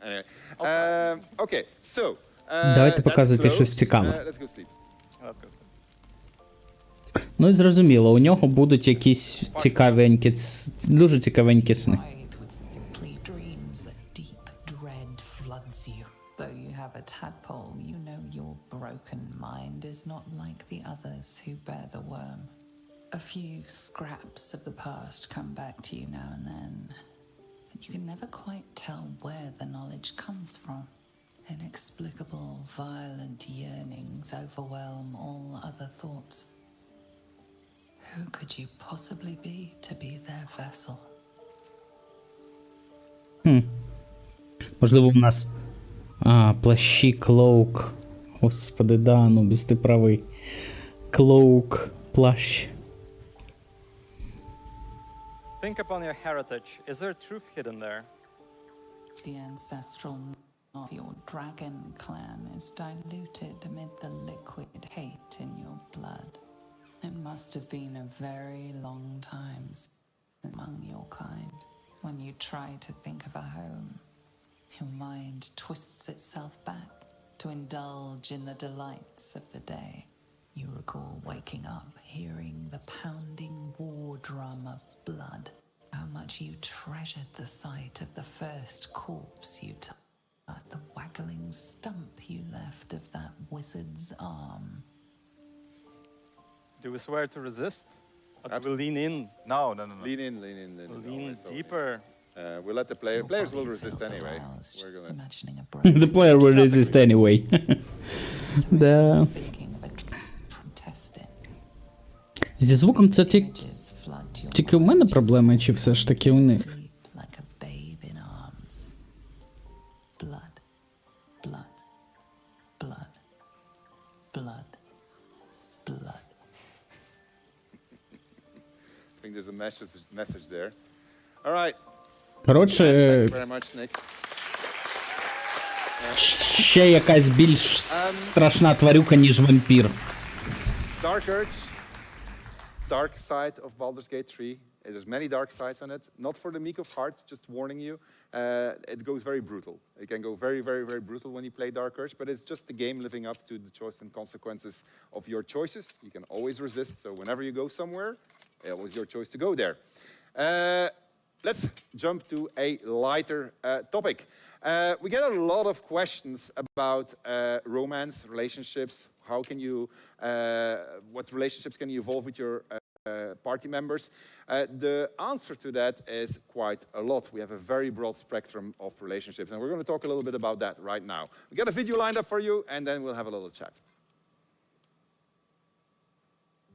Anyway. Okay, so. Давайте показуйте щось цікаве. Let's go sleep. Let's go sleep. Ну і зрозуміло, у нього будуть якісь цікавенькі, дуже цікавенькі сни. Though you have a tadpole, you know your broken mind is not like the others who bear the worm. A few scraps of the past come back to you now and then, but you can never quite tell where the knowledge comes from. Inexplicable, violent yearnings overwhelm all other thoughts. Who could you possibly be to be their vessel? Можливо, у нас плащі, клоук. Господи, да, ну, без ти правий. Клоук, плащ. Think upon your heritage. Is there truth hidden there? The ancestral of your dragon clan is diluted amid the liquid hate in your blood. It must have been a very long time among your kind. When you try to think of a home, your mind twists itself back to indulge in the delights of the day. You recall waking up, hearing the pounding war drum of blood. How much you treasured the sight of the first corpse you took, the waggling stump you left of that wizard's arm. Do we swear to resist? Or do we lean in? No. Lean in. Lean deeper. We'll let the players will resist anyway. We're gonna... The player will resist anyway. Да. Зі звуком це тільки у мене проблеми, чи все ж таки у них? think there's a message there. All right. Коротше, Thank you very much, Nick. ще якась більш страшна тварюка, ніж вампір. Dark Urge, dark side of Baldur's Gate 3. There's many dark sides on it. Not for the meek of heart, just warning you. It goes very brutal. It can go very, very, very brutal when you play Dark Urge, but it's just the game living up to the choice and consequences of your choices. You can always resist, so whenever you go somewhere, it was your choice to go there. Let's jump to a lighter topic. We get a lot of questions about romance, relationships. How can you, what relationships can you evolve with your party members? The answer to that is quite a lot. We have a very broad spectrum of relationships, and we're going to talk a little bit about that right now. We got a video lined up for you, and then we'll have a little chat.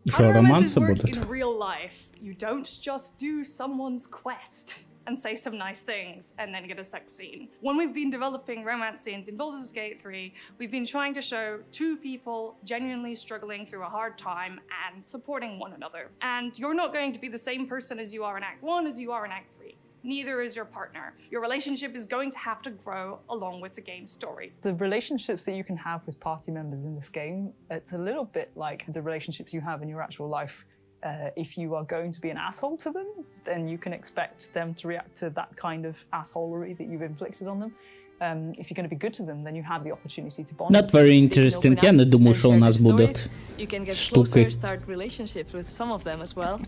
Що, романси work будуть? in real life. You don't just do someone's quest and say some nice things and then get a sex scene. When we've been developing romance scenes in Baldur's Gate 3, we've been trying to show two people genuinely struggling through a hard time and supporting one another. And you're not going to be the same person as you are in Act 1 as you are in Act 3. Neither is your partner. Your relationship is going to have to grow along with the game's story. The relationships that you can have with party members in this game, it's a little bit like the relationships you have in your actual life. If you are going to be an asshole to them, then you can expect them to react to that kind of assholery that you've inflicted on them. If you're going to be good to them, then you have the opportunity to bond. Not very interesting. Я не думаю, що у нас будуть You can get штуки. closer, start relationships with some of them as well.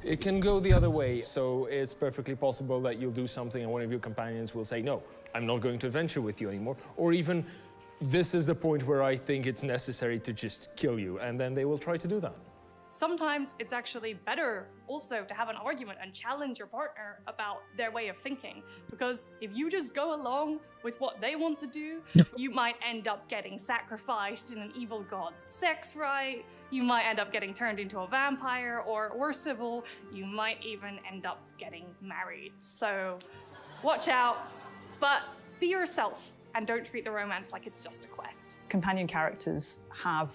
It can go the other way, so it's perfectly possible that you'll do something and one of your companions will say, no, I'm not going to adventure with you anymore. Or even, this is the point where I think it's necessary to just kill you, and then they will try to do that. Sometimes it's actually better also to have an argument and challenge your partner about their way of thinking. Because if you just go along with what they want to do, you might end up getting sacrificed in an evil god's sex rite. You might end up getting turned into a vampire, or worst of all, you might even end up getting married. So watch out, but be yourself and don't treat the romance like it's just a quest. Companion characters have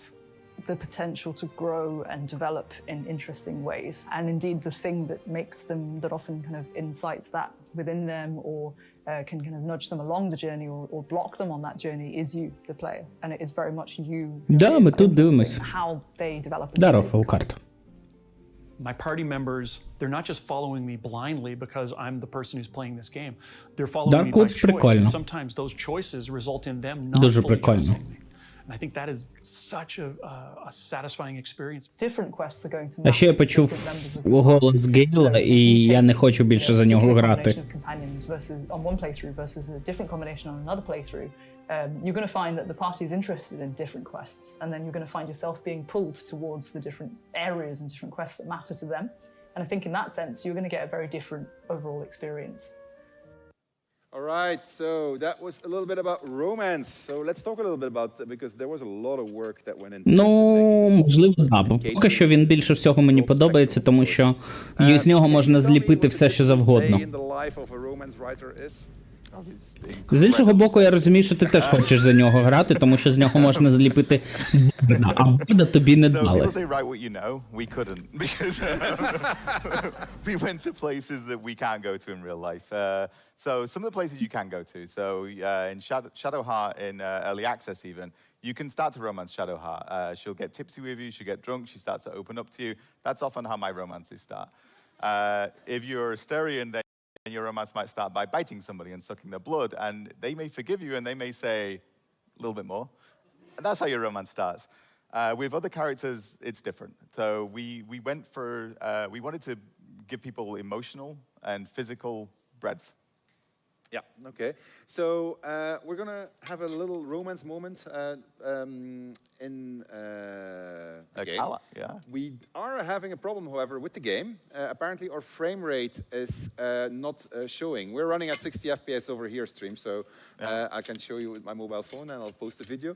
the potential to grow and develop in interesting ways. And indeed, the thing that makes them, that often kind of incites that within them or can kind of nudge them along the journey or block them on that journey is you, the player. And it is very much you Да, ми тут дивимось. how they develop. Даро, фулкарт. My party members, they're not just following me blindly because I'm the person who's playing this game. They're following me by Dark Woods choice. прикольно. And sometimes those choices result in them not Дуже fully прикольно. trusting me. And I think that is such a satisfying experience. Different quests are going to А ще я почув голос Гейла, і я не хочу більше за нього грати. Companions versus on one playthrough versus a different combination on another playthrough, you're going to find that the party is interested in different quests, and then you're going to find yourself being pulled towards the different areas and different quests that matter to them. And I think in that sense, you're going to get a very different overall experience. All right, so that was a little bit about romance. So let's talk a little bit about, because there was a lot of work that went into Ну, можливо, да. Бо поки що він більше всього мені подобається, тому що з нього можна зліпити все, що завгодно. З іншого боку, я розумію, що ти теж хочеш за нього грати, тому що з нього можна зліпити Борда, а Борда тобі не So дали. people say, write what you know. We couldn't because we went to places that we can't go to in real life. So some of the places you can go to. So in Shadowheart, in early access even, you can start to romance Shadowheart. She'll get tipsy with you, she'll get drunk, she starts to open up to you. That's often how my romances start. If you're Asterian, then your romance might start by biting somebody and sucking their blood, and they may forgive you and they may say a little bit more. And that's how your romance starts. With other characters, it's different. So we went for, we wanted to give people emotional and physical breadth. Yeah, okay. So we're going to have a little romance moment in the game. Yeah. We are having a problem, however, with the game. Apparently, our frame rate is not showing. We're running at 60 FPS over here stream, so I can show you with my mobile phone and I'll post a video.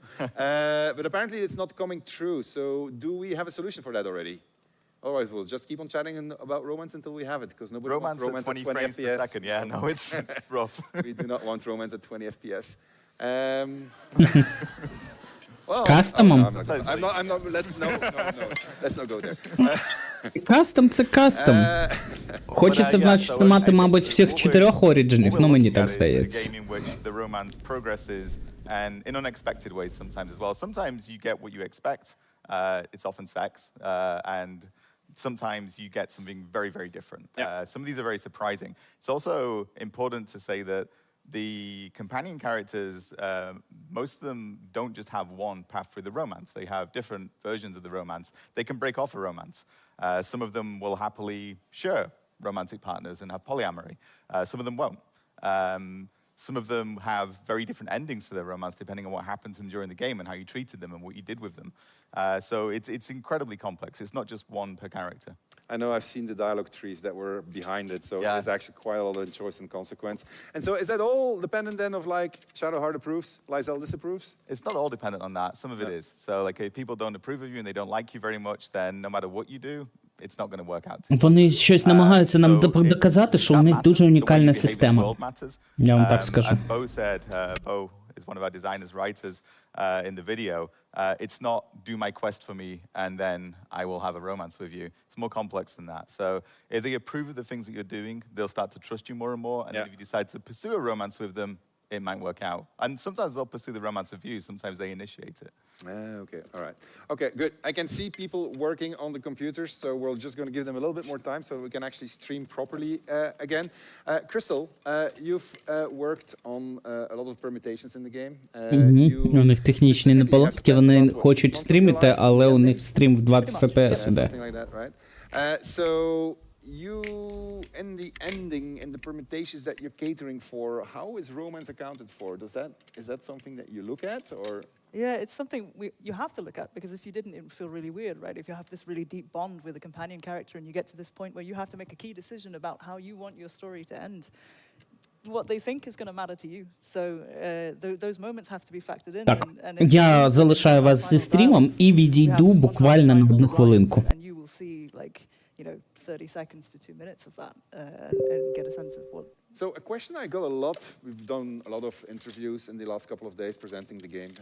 But apparently, it's not coming through. So do we have a solution for that already? Otherwise, we'll just keep on chatting about romance until we have it, because nobody wants romance at 20 frames FPS. per second. Yeah, no, it's rough. We do not want romance at 20 FPS. Well, Custom. I'm not. No. Let's not go there. Кастом — це кастом. Хочеться, значить, мати, мабуть, всіх 4 оріджинів, ну мені так здається. And in unexpected ways sometimes as well. Sometimes you get what you expect. It's often sex. And sometimes you get something very, very different. Some of these are very surprising. It's also important to say that the companion characters, most of them don't just have one path through the romance. They have different versions of the romance. They can break off a romance. Some of them will happily share romantic partners and have polyamory. Some of them won't. Some of them have very different endings to their romance depending on what happened to them during the game and how you treated them and what you did with them. So it's incredibly complex. It's not just one per character. I know I've seen the dialogue trees that were behind it, so there's actually quite a lot of choice and consequence. And so is that all dependent then of like Shadowheart approves, Lysel disapproves? It's not all dependent on that. Some of it is. So like if people don't approve of you and they don't like you very much, then no matter what you do, it's not going to work out. Вони щось намагаються нам доказати, що у них дуже унікальна система. Я вам так скажу. As Bo said, Bo is one of our designers, writers in the video. It's not do my quest for me and then I will have a romance with you. It's more complex than that. So if they approve of the things that you're doing, they'll start to trust you more and more. And then if you decide to pursue a romance with them, it might work out. And sometimes they'll pursue the romance with you. Sometimes they initiate it. Okay, all right. Okay, good. I can see people working on the computers, so we're just going to give them a little bit more time so we can actually stream properly again. Crystal, you've worked on a lot of permutations in the game. У них технічні неполадки, вони хочуть стрімити, але у них стрім в 20 FPS іде. So you, in the ending, in the permutations that you're catering for, how is romance accounted for? Is that something that you look at, or? Yeah, it's something you have to look at, because if you didn't, it would feel really weird, right? If you have this really deep bond with a companion character and you get to this point where you have to make a key decision about how you want your story to end, what they think is going to matter to you. So those moments have to be factored in. Так, я залишаю вас зі стрімом і відійду буквально на 1 хвилинку. And you will see, like, 30 seconds to 2 minutes of that and get a sense of what. So a question I got a lot, we've done a lot of interviews in the last couple of days presenting the game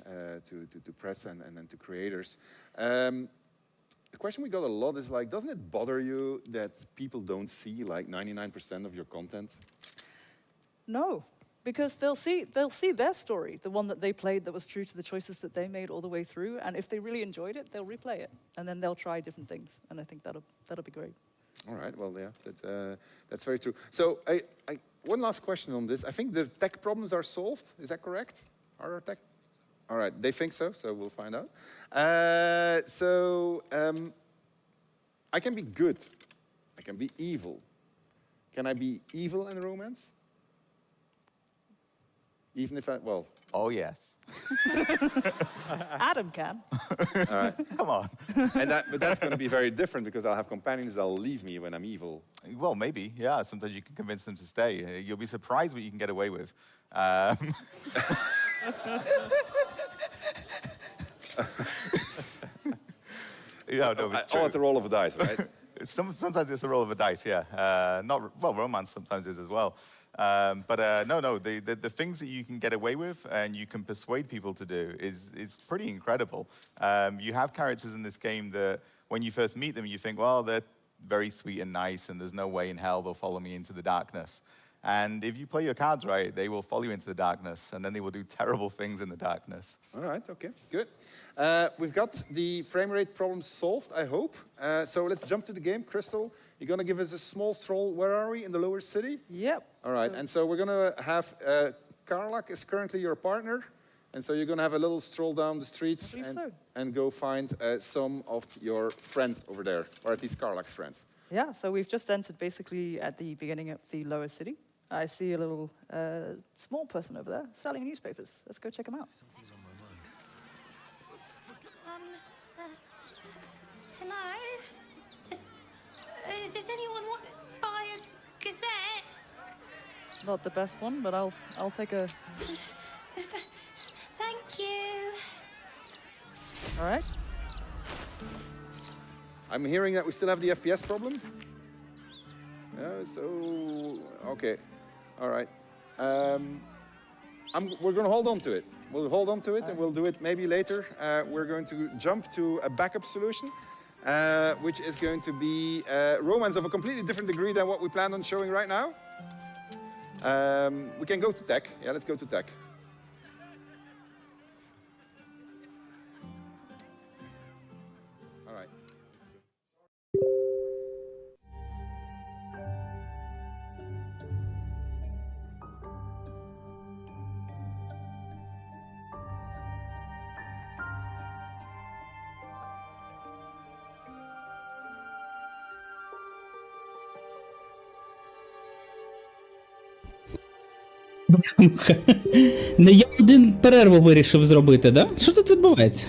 to press and then to creators. The question we got a lot is like, doesn't it bother you that people don't see like 99% of your content? No, because they'll see their story, the one that they played that was true to the choices that they made all the way through, and if they really enjoyed it, they'll replay it, and then they'll try different things, and I think that'll be great. All right, well, yeah, that's very true. So one last question on this. I think the tech problems are solved. Is that correct? Are our tech? All right, they think so, so we'll find out. I can be good. I can be evil. Can I be evil in romance? Even if well... Oh, yes. Adam can. All right. Come on. But that's going to be very different because I'll have companions that'll leave me when I'm evil. Well, maybe, yeah. Sometimes you can convince them to stay. You'll be surprised what you can get away with. All at the roll of a dice, right? Sometimes it's the roll of a dice, yeah. Romance sometimes is as well. The things that you can get away with and you can persuade people to do is pretty incredible. You have characters in this game that when you first meet them, you think, well, they're very sweet and nice and there's no way in hell they'll follow me into the darkness. And if you play your cards right, they will follow you into the darkness and then they will do terrible things in the darkness. All right, okay, good. We've got the frame rate problem solved, I hope. So let's jump to the game. Crystal, you're going to give us a small stroll. Where are we? In the lower city? Yep. All right, and so we're going to have Karlak is currently your partner. And so you're going to have a little stroll down the streets and go find some of your friends over there, or at least Karlak's friends. Yeah, so we've just entered basically at the beginning of the lower city. I see a little small person over there selling newspapers. Let's go check him out. Hello? Does anyone want to buy a gazette? Not the best one, but I'll take a... Thank you. All right. I'm hearing that we still have the FPS problem. Okay. All right. We're going to hold on to it. We'll hold on to it and we'll do it maybe later. We're going to jump to a backup solution. which is going to be romance of a completely different degree than what we planned on showing right now. We can go to tech. Yeah, let's go to tech. All right. Не я один перерву вирішив зробити, да? Що тут відбувається?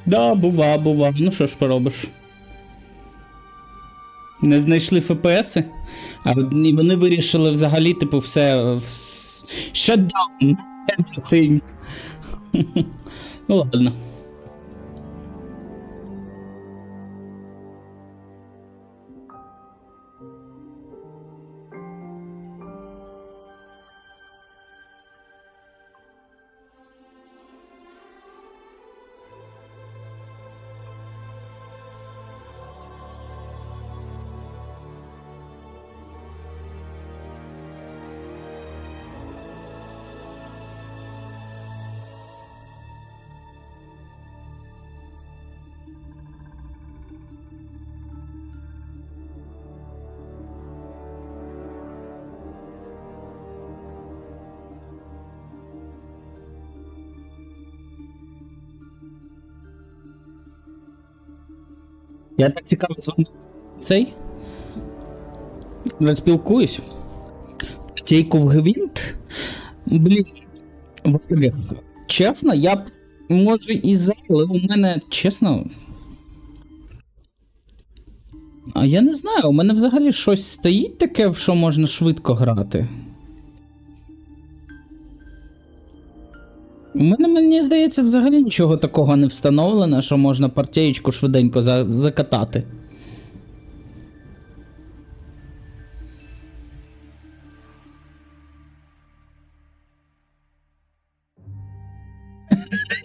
Да, бува. Ну що ж поробиш. Не знайшли ФПСи, а вони вирішили взагалі, типу, все... Shutdown. Everything. Ну ладно. Я так цікаво з вами цей розпілкуюсь. Стійку в гвинт. Блін. Чесно, я б може і за, але у мене, чесно. А я не знаю, у мене взагалі щось стоїть таке, в що можна швидко грати. У мене, мені здається, взагалі нічого такого не встановлено, що можна партієчку швиденько закатати.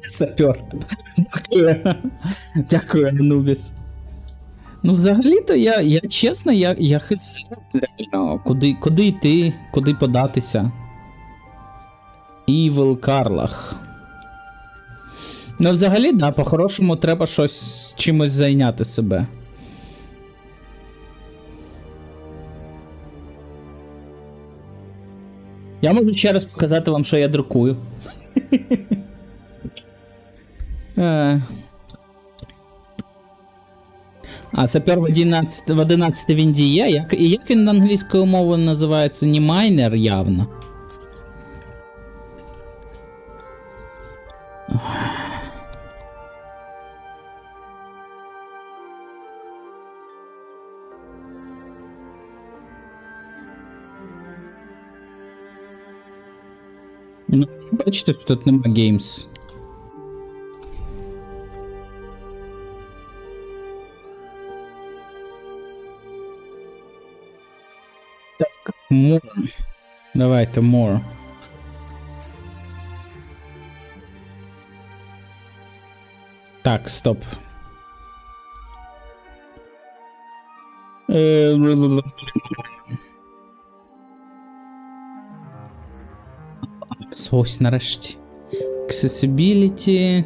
Сапер. Дякую, Анубіс. Ну, взагалі-то я чесно, я хиз... Куди йти, куди податися. Evil Карлах. Ну, взагалі, да, по-хорошому треба щось чимось зайняти себе. Я можу ще раз показати вам, що я друкую. А сапер в 11 він діє. Як він англійською мовою називається? Не майнер явно. Ну, бачите, що тут нема геймс. Так, more. Давайте, more. Так, стоп. Ось нарешті. Accessibility.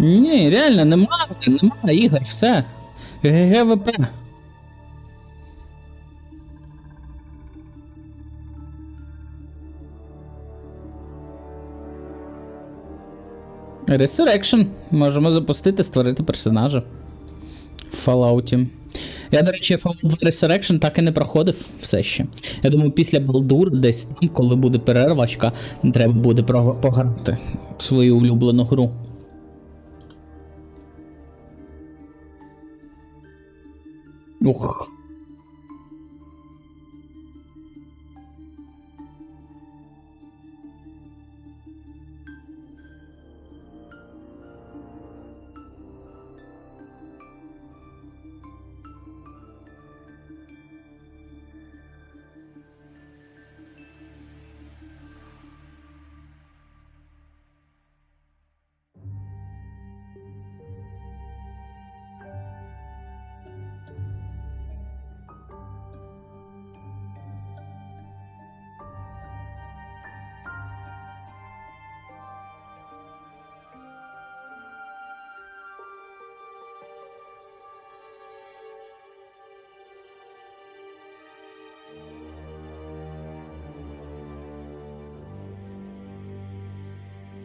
Ні, реально, немає ігор, все. ГГВП. Resurrection. Можемо запустити, створити персонажа. В Fallout. Я, до речі, Fallout 2 Resurrection так і не проходив все ще. Я думаю, після Балдур, десь там, коли буде перервачка, треба буде пограти в свою улюблену гру. Ух.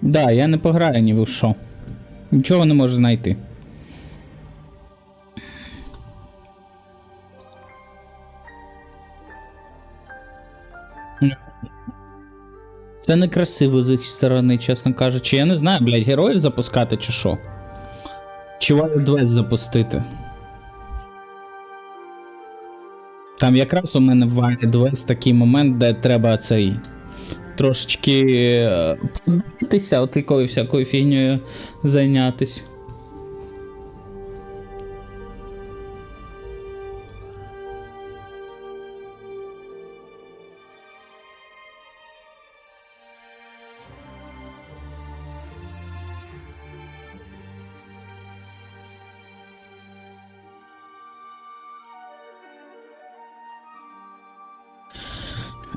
Да, я не пограю ні в що. Нічого не можу знайти. Це некрасиво з їх сторони, чесно кажучи. Я не знаю, блядь, героїв запускати чи що? Чи Wild West запустити? Там якраз у мене в Wild West такий момент, де треба цей... трошечки подивитися, от якою всякою фігнею зайнятись.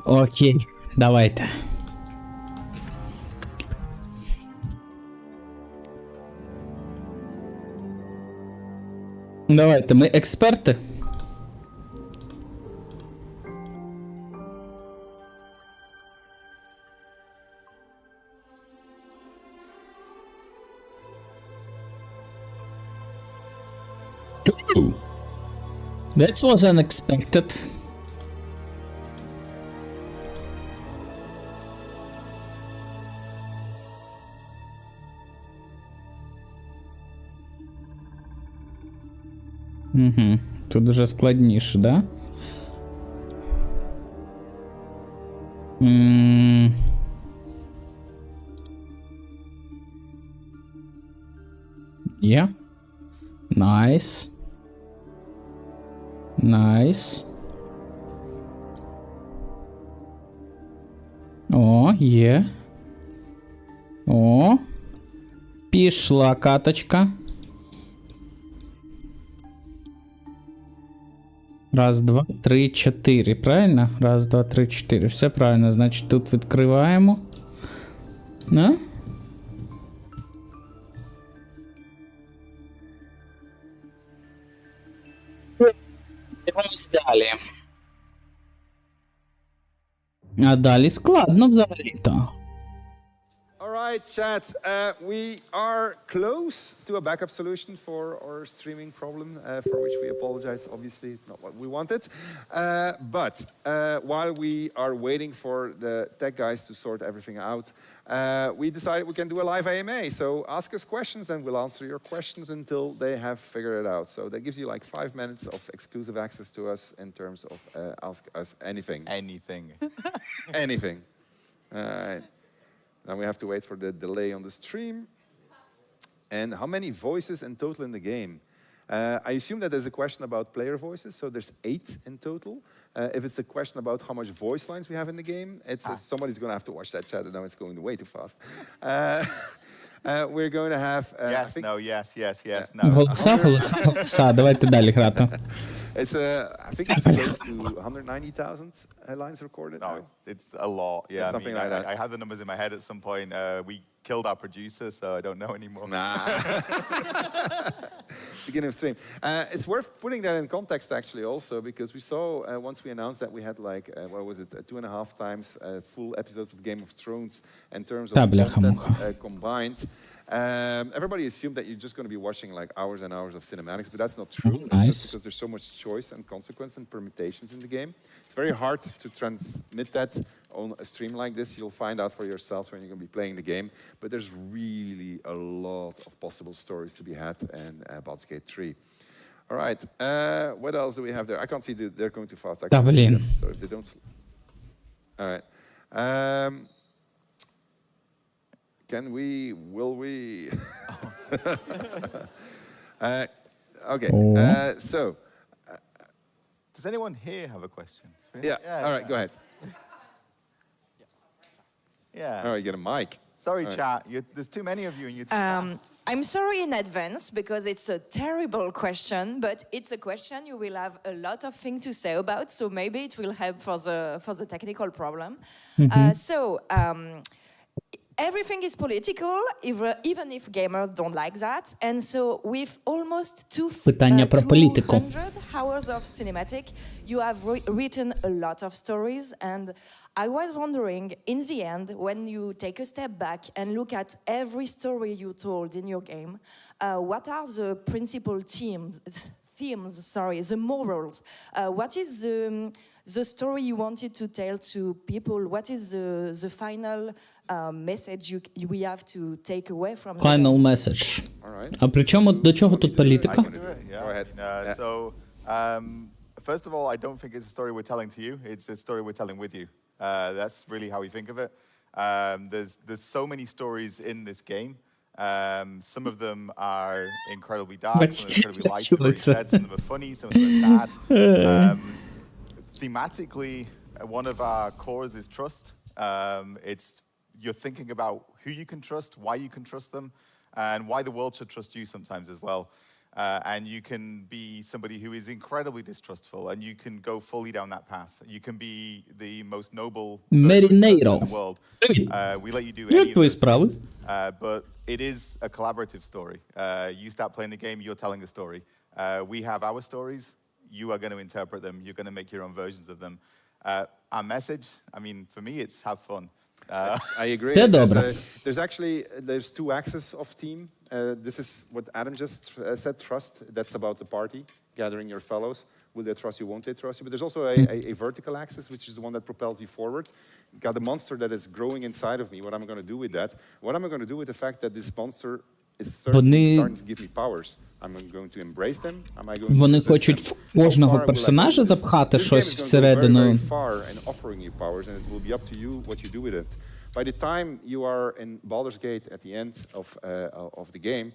Окей, давайте. Давайте, ми експерти. That was unexpected. Угу. Тут вже складніше, да? Є. Найс. Найс. О, є. О. Пішла каточка. Раз, два, три, чотири. Правильно? Раз, два, три, чотири. Все правильно. Значить, тут відкриваємо. На? Дивимось далі. А далі складно взагалі-то. All right, chat. We are close to a backup solution for our streaming problem, for which we apologize. Obviously, not what we wanted. But while we are waiting for the tech guys to sort everything out, we decided we can do a live AMA. So ask us questions and we'll answer your questions until they have figured it out. So that gives you like 5 minutes of exclusive access to us in terms of ask us anything. Anything. Anything. Now we have to wait for the delay on the stream. And how many voices in total in the game? I assume that there's a question about player voices, so there's 8 in total. If it's a question about how much voice lines we have in the game, it's somebody's going to have to watch that chat, and now it's going way too fast. We're going to have... yes, no, yes, no. Голоса, давайте далі грати. It's I think it's close to 190,000 lines recorded. No, it's a lot. Yeah, something like that. I have the numbers in my head at some point. We killed our producer, so I don't know anymore. Beginning of stream. It's worth putting that in context actually also, because we saw once we announced that we had like, what was it, 2.5 times full episodes of Game of Thrones in terms of content combined. Everybody assumed that you're just going to be watching like hours and hours of cinematics, but that's not true. It's just because there's so much choice and consequence and permutations in the game. It's very hard to transmit that on a stream like this. You'll find out for yourselves when you're going to be playing the game. But there's really a lot of possible stories to be had in Baldur's Gate 3. All right. What else do we have there? I can't see. They're going too fast. I can't see them, so if they don't. All right. Can we? Will we? Okay. So. Does anyone here have a question? Yeah. All right. Go ahead. Yeah. All right. Get a mic. Sorry, chat. There's too many of you, and you're too fast. I'm sorry in advance because it's a terrible question, but it's a question you will have a lot of things to say about, so maybe it will help for the technical problem. Everything is political, even if gamers don't like that. And so with almost 200 hours of cinematic, you have written a lot of stories. And I was wondering, in the end, when you take a step back and look at every story you told in your game, what are the principal themes, the morals? What is the story you wanted to tell to people? What is the final message we have to take away from the Final game? message. А при чому, до чого тут політика? Go ahead. First of all, I don't think it's a story we're telling to you. It's a story we're telling with you. That's really how we think of it. There's so many stories in this game. Some of them are incredibly dark, some are incredibly light, some are sad, some of them are funny, some of them are sad. Thematically, one of our cores is trust. You're thinking about who you can trust, why you can trust them, and why the world should trust you sometimes as well. And you can be somebody who is incredibly distrustful, and you can go fully down that path. You can be the most noble person in the world. We let you do any of those, but it is a collaborative story. You start playing the game, you're telling a story. We have our stories. You are going to interpret them. You're going to make your own versions of them. Our message, I mean, for me, it's have fun. I agree. There's two axes of team. This is what Adam just said, trust. That's about the party, gathering your fellows. Will they trust you, won't they trust you? But there's also a vertical axis, which is the one that propels you forward. You've got the monster that is growing inside of me. What am I going to do with that? What am I going to do with the fact that this monster is certainly starting to give me powers? Am I going to embrace them? Am I going Вони хочуть в кожного персонажа запхати щось всередину. By the time you are in Baldur's Gate at the end of the game,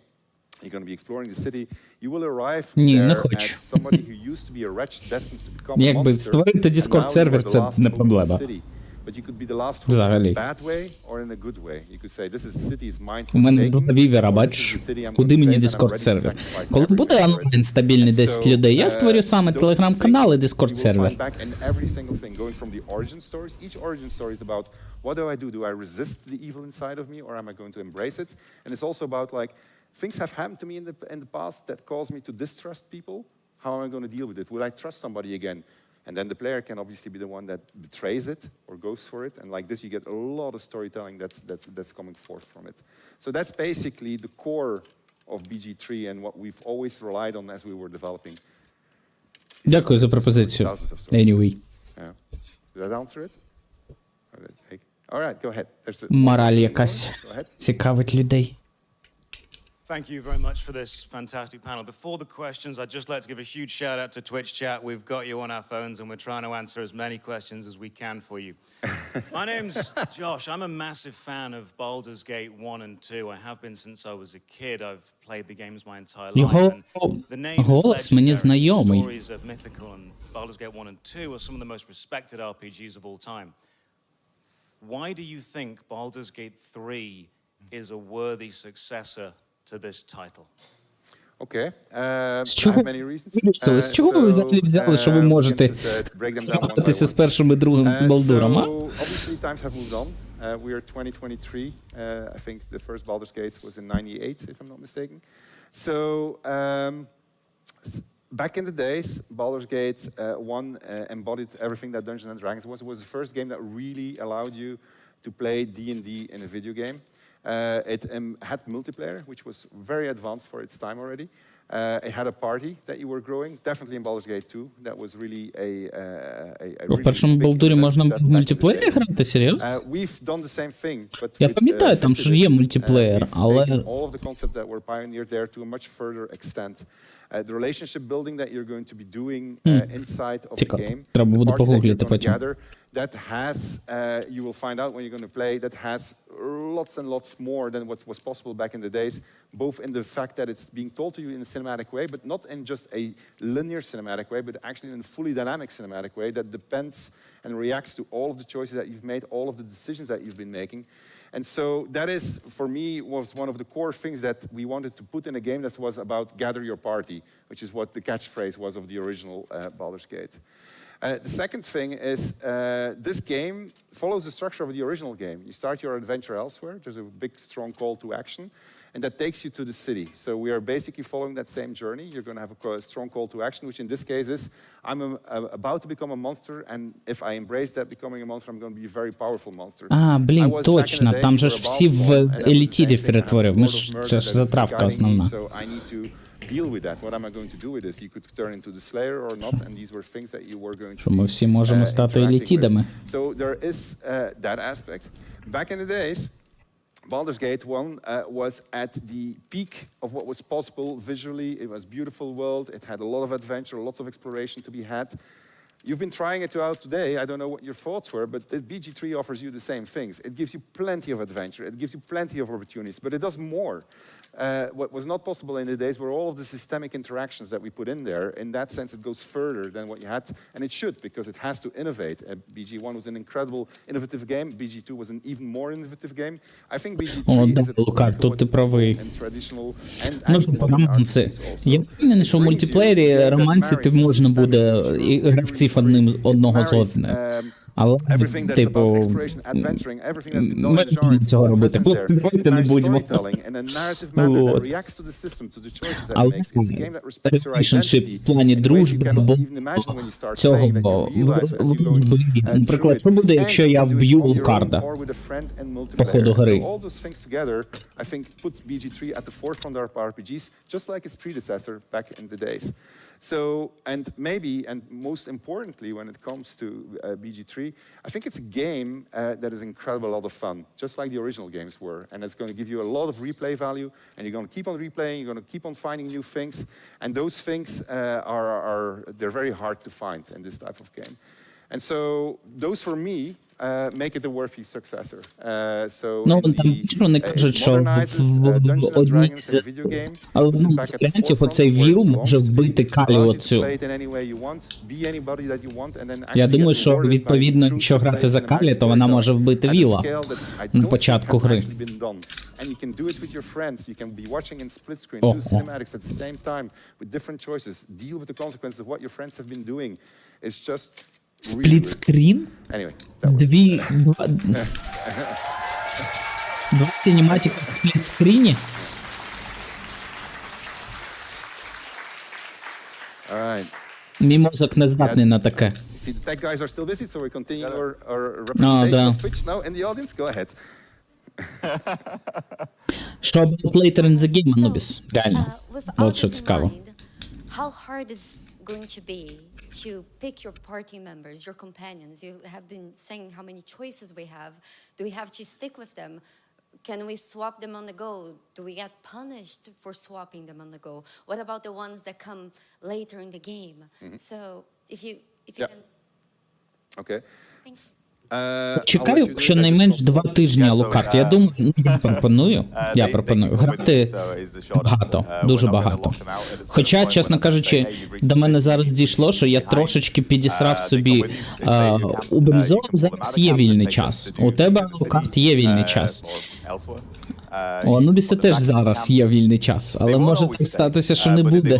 you're going to be exploring the city. You will arrive there as somebody who used to be a wretch destined to become a monster. Створити Discord-сервер – це не проблема. But you could be the last one in a bad way or in a good way. You could say, this is the city is mine for У мене taking. була вівера, бач, куди мені Discord-сервер. Коли буде онлайн стабільний 10 людей, я створю саме телеграм-канал і Discord-сервер. What do I do? Do I resist the evil inside of me, or am I going to embrace it? And it's also about like, things have happened to me in the past that caused me to distrust people. How am I going to deal with it? Will I trust somebody again? And then the player can obviously be the one that betrays it or goes for it. And like this, you get a lot of storytelling that's coming forth from it. So that's basically the core of BG3 and what we've always relied on as we were developing. Дякую за пропозицію. Anyway. Yeah. Did that answer it? All right, go ahead. Мораль якась цікавить людей. Thank you very much for this fantastic panel. Before the questions, I'd just like to give a huge shout out to Twitch chat. We've got you on our phones and we're trying to answer as many questions as we can for you. My name's Josh. I'm a massive fan of Baldur's Gate 1 and 2. I have been since I was a kid. I've played the games my entire life. The голос мені знайомий. Stories of Mythical and Baldur's Gate 1 and 2 are some of the most respected RPGs of all time. Why do you think Baldur's Gate 3 is a worthy successor to this title? Okay. З чого ви взагалі взяли, що ви можете справитися з першим і другим Балдуром, а? Obviously times have moved on. We are 2023. I think the first Baldur's Gate was in '98, if I'm not mistaken. So back in the days, Baldur's Gate 1 embodied everything that Dungeons and Dragons was. It was the first game that really allowed you to play D&D in a video game. It had multiplayer, which was very advanced for its time already. It had a party that you were growing, definitely in Baldur's Gate 2. That was really В першому Балдурі можна в мультиплеєрі грати, серйозно? We've done the same thing, but Я пам'ятаю, там ж є мультиплеєр, але... all of the concepts that were pioneered there to a much further extent. The relationship building that you're going to be doing inside of the game, Треба буде погуглити потім. that has, you will find out when you're going to play, that has lots and lots more than what was possible back in the days, both in the fact that it's being told to you in a cinematic way, but not in just a linear cinematic way, but actually in a fully dynamic cinematic way that depends and reacts to all of the choices that you've made, all of the decisions that you've been making. And so that is, for me, was one of the core things that we wanted to put in a game that was about gather your party, which is what the catchphrase was of the original Baldur's Gate. The second thing is this game follows the structure of the original game. You start your adventure elsewhere. There's a big, strong call to action, and that takes you to the city. So we are basically following that same journey. You're going to have a strong call to action, which in this case is, I'm about to become a monster, and if I embrace that becoming a monster, I'm going to be a very powerful monster. Блін, точно, там же ж всі в елітідів перетворив. Ми ж, це ж затравка основна. So I need to deal with that. What am I going to do with this? You could turn into the Slayer or not, and these were things that you were going to. Що ми всі можемо стати елітідами. So there is that aspect. Back in the days, Baldur's Gate 1 was at the peak of what was possible visually. It was a beautiful world. It had a lot of adventure, lots of exploration to be had. You've been trying it out today. I don't know what your thoughts were, but the BG3 offers you the same things. It gives you plenty of adventure. It gives you plenty of opportunities, but it does more. What was not possible in the days were all of the systemic interactions that we put in there. In that sense, it goes further than what you had, and it should, because it has to innovate. BG1 was an incredible, innovative game. BG2 was an even more innovative game. I think BG3 is a and traditional and романси. Я впевнений, що в мультиплеєрі романсити можна буде і гравців одного з одним. Але, типу, ми будемо цього робити. Хлопці, давайте не будемо. Але relationship в плані дружби або цього, наприклад, що буде, якщо я вб'ю Лукарда по ходу гри? So, and maybe, and most importantly, when it comes to BG3, I think it's a game that is incredible, a lot of fun, just like the original games were. And it's going to give you a lot of replay value, and you're going to keep on replaying, you're going to keep on finding new things. And those things they're very hard to find in this type of game. And so, those for me, make it a worthy successor. Ну, там нічого не кажуть, що в одній з клієнтів оцей віл може вбити Калі оцю. Я думаю, що відповідно, якщо грати за Калі, то вона може вбити віла на початку гри. And you can do it with your friends. You can be watching in split screen, do cinematics at the same time with different choices. Deal with the consequences of what your friends have been doing. It's just Сплітскрін? Два синематика в сплітскріні? Мій мозок не здатний на таке. Що about later in the game, Anubis? Реально. От що цікаво. How hard is going to be to pick your party members, your companions? You have been saying how many choices we have. Do we have to stick with them? Can we swap them on the go? Do we get punished for swapping them on the go? What about the ones that come later in the game? So if you can... Okay. Thanks. Чекаю щонайменш 2 тижні Алукард. Я думаю, я пропоную грати багато, дуже багато. Хоча, чесно кажучи, до мене зараз дійшло, що я трошечки підісрав собі. У Бензо зараз є вільний час. У тебе, Алукард, є вільний час. У Анубіса теж зараз є вільний час, але може так статися, що не буде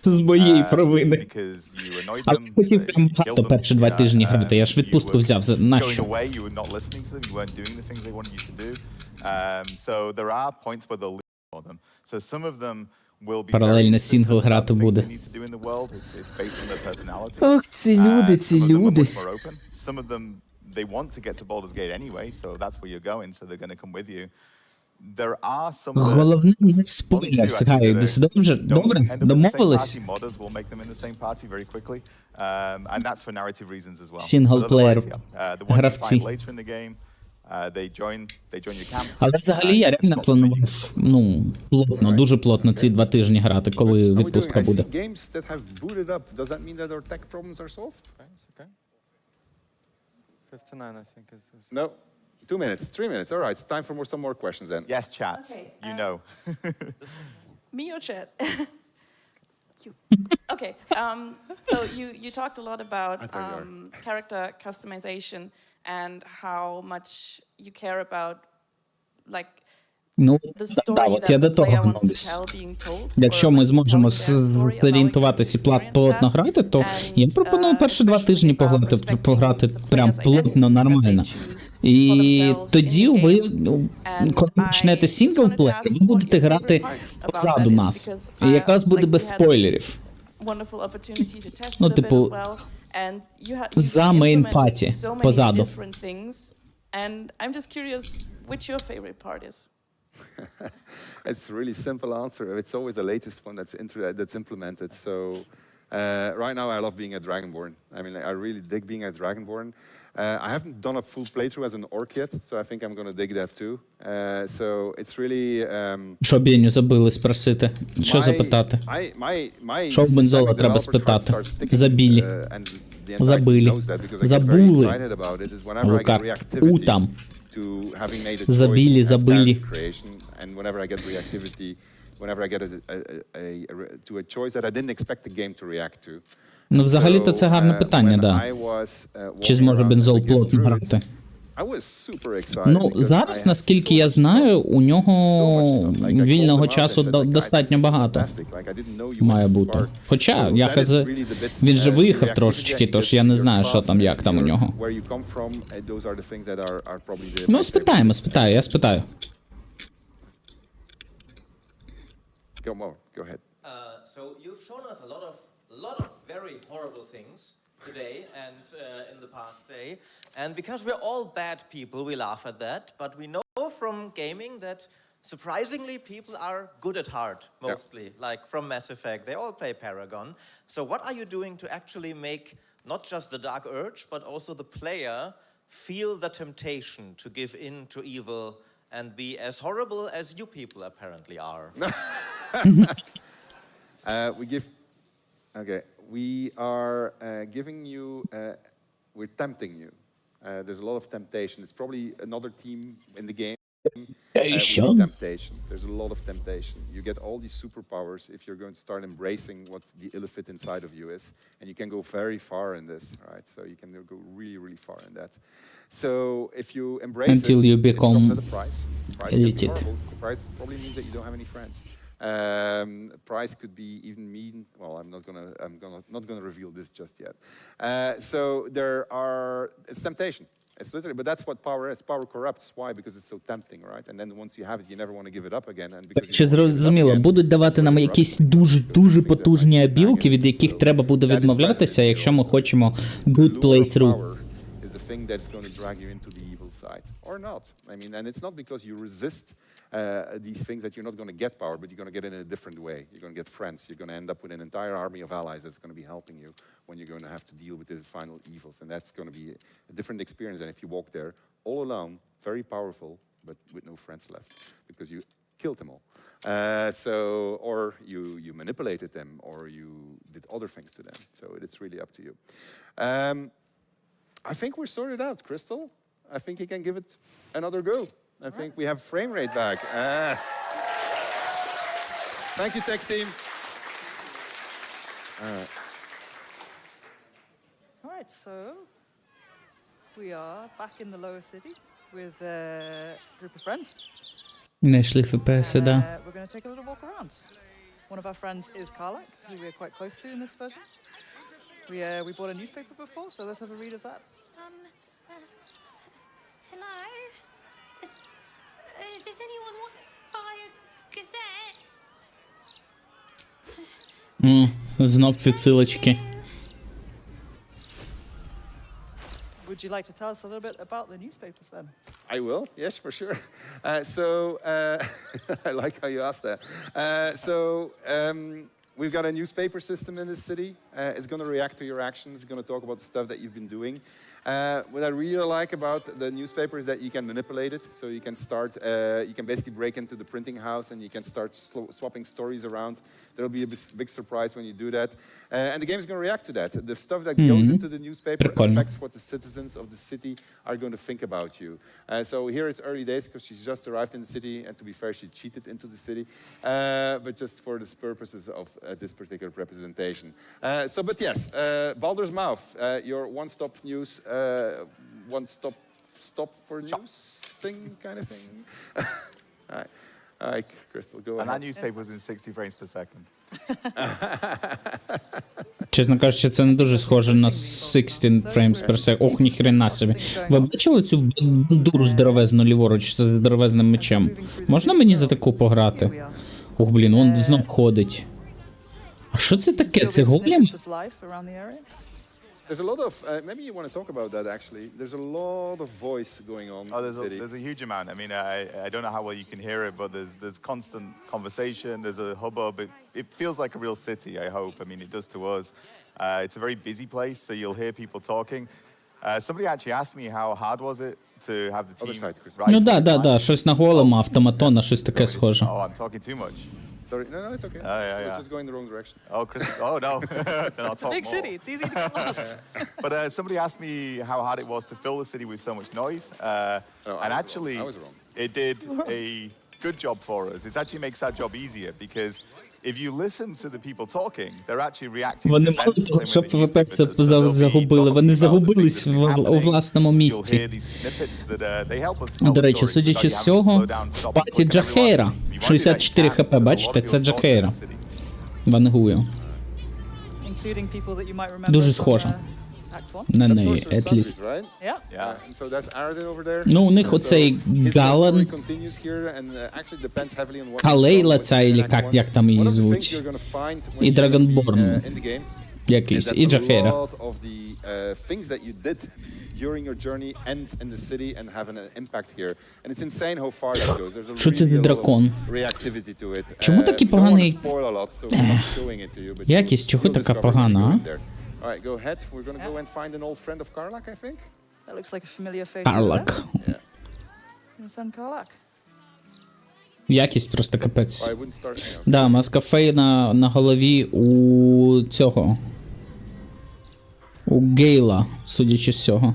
з моєї провини. Але я хотів прям багато перші 2 тижні грати, я ж відпустку взяв, нащо? Паралельно сингл грати буде. Ох, ці люди, ці люди. They want to get to Baldur's Gate anyway, so that's where you're going, so they're going to come with you. There are some Головне, не спойлерс, гайдись. Добре, домовились? modders will make them in the same party very quickly, and that's for narrative reasons as well. Сінглплеєр, гравці. Later in the game, they join your camp. Але взагалі я реально планував, плотно, дуже плотно ці 2 тижні грати, коли відпустка буде. Games that have booted up, does that mean that our tech problems are solved? Okay. 59, I think is... No. 2 minutes, 3 minutes. All right, it's time for some more questions then. Yes, chat. Okay, You know. Me or chat? You. Okay. So you talked a lot about character customization and how much you care about, like, от я до того гнусь. Якщо ми зможемо зорієнтуватися і плотно грати, то я пропоную перші 2 тижні пограти прям плотно, нормально. І тоді ви, коли почнете синглплеєр, ви будете грати позаду нас. І якраз буде без спойлерів. Типу, за мейн-паті, позаду. It's a really simple answer. It's always the latest one that's implemented. So right now I love being a Dragonborn. I mean, I really dig being a Dragonborn. I haven't done a full playthrough as an orc yet, so I think I'm going to dig that too. So it's really... Що Беню забили спросити? Що запитати? Що в Бензола треба спитати? Забілі. Забили. Забули. Лукард. Там. Забили, забили. And whenever I get reactivity, whenever I get to a choice that I didn't expect the game to react to. Взагалі-то це гарне питання, да. Чи зможе Бензол плотно грати? Зараз, наскільки я знаю, у нього вільного часу достатньо багато має бути. Хоча, він же виїхав трошечки, тож я не знаю, що там, як там у нього. Спитаю, я спитаю. Go ahead. So you've shown us a lot of very horrible things today and in the past day, and because we're all bad people, we laugh at that. But we know from gaming that surprisingly people are good at heart mostly. Like from Mass Effect, they all play Paragon. So what are you doing to actually make not just the dark urge, but also the player feel the temptation to give in to evil and be as horrible as you people apparently are? We are giving you, we're tempting you. There's a lot of temptation. It's probably another team in the game. Temptation. There's a lot of temptation. You get all these superpowers if you're going to start embracing what the illithid inside of you is. And you can go very far in this, right? So you can go really, really far in that. So if you embrace until you become it comes at a price. Price can be horrible. The price probably means that you don't have any friends. Price could be even mean. Well, I'm not gonna reveal this just yet. So it's temptation. It's literally, but that's what power is. Power corrupts. Why? Because it's so tempting, right? And then once you have it, you never want to give it up again. And because Чи зрозуміло, будуть давати нам якісь дуже потужні абілки, від яких треба буде відмовлятися, якщо ми хочемо good playthrough. Is a thing that's going to drag you into the evil side or not. I mean, and it's not because you resist these things that you're not going to get power, but you're going to get it in a different way. You're going to get friends. You're going to end up with an entire army of allies that's going to be helping you when you're going to have to deal with the final evils. And that's going to be a different experience than if you walk there all alone, very powerful, but with no friends left because you killed them all. Or you manipulated them, or you did other things to them. So it's really up to you. I think we're sorted out, Crystal. I think you can give it another go. I think we have frame rate back. Thank you, tech team. All right, so we are back in the lower city with a group of friends. Не йшли ФПС, да. We're going to take a little walk around. One of our friends is Karlak, who we're quite close to in this version. We bought a newspaper before, so let's have a read of that. Hello? Does anyone want to buy a gazette? Знов відсилочки. Would you like to tell us a little bit about the newspapers then? I will, yes, for sure. I like how you asked that. We've got a newspaper system in this city. It's going to react to your actions. It's going to talk about the stuff that you've been doing. What I really like about the newspaper is that you can manipulate it. So you can start, you can basically break into the printing house and you can start swapping stories around. There'll be a big surprise when you do that. And the game is going to react to that. The stuff that goes into the newspaper affects what the citizens of the city are going to think about you. So here it's early days because she's just arrived in the city. And to be fair, she cheated into the city. But just for the purposes of this particular representation. But yes, Baldur's Mouth, your one-stop news, stop for news thing kind of thing. All right, Crystal, go ahead. And that newspaper was in 60 frames per second. Чесно кажучи, це не дуже схоже на 16 frames per second. Ох, ніхрена собі. Ви бачили цю бандуру здоровезну ліворуч з здоровезним мечем? Можна мені за таку пограти? Ох, блін, он знов ходить. А що це таке? Це голем? There's a lot of, maybe you want to talk about that actually. There's a lot of voice going on in the city. There's a huge amount. I mean, I don't know how well you can hear it, but there's constant conversation. There's a hubbub. It feels like a real city, I hope. I mean, it does to us. It's a very busy place, so you'll hear people talking. Somebody actually asked me how hard was it to have the team right. Ну да, щось на голема, автоматона, щось таке схоже. Oh, I'm talking too much. Sorry, no, it's okay. We're just going the wrong direction. Oh, Chris, oh no. Then I'll talk Big more. city, it's easy to get lost. But somebody asked me how hard it was to fill the city with so much noise. And actually, it did a good job for us. It actually makes our job easier because if you listen to the people talking, they're actually reacting to Вони events мало the того, same щоб way the newspapers ВП do. So загубили, вони загубились у власному You'll місці. hear these snippets that they help us tell До the речі, story судячи without з you having to цього, slow down, в stop, паті look at everyone. Джахейра. If you wanna do that, 64 you can. хп, бачите? Це Джахейра. Вангую. Including people that you might remember Дуже from, схожа. Act 1. На неї, at least. Right? Yeah. And so that's Aradin over there. Ну, у них оцей Гален, Калейла ця, і як там її звуть, і Драгонборн якийсь, і Джахейра. During your journey and in the city and have an impact here. And it's insane how far that goes. There's a Що це за дракон? reactivity to it. Чому такий поганий? Якість чого така погана, а? All right, go ahead. We're going to go and find an old friend of Karlak, I think. That looks like a familiar face. Карлак. Your son Karlak. Якість просто капець. Да, маскафей на голові у цього. У Гейла, судячи з цього.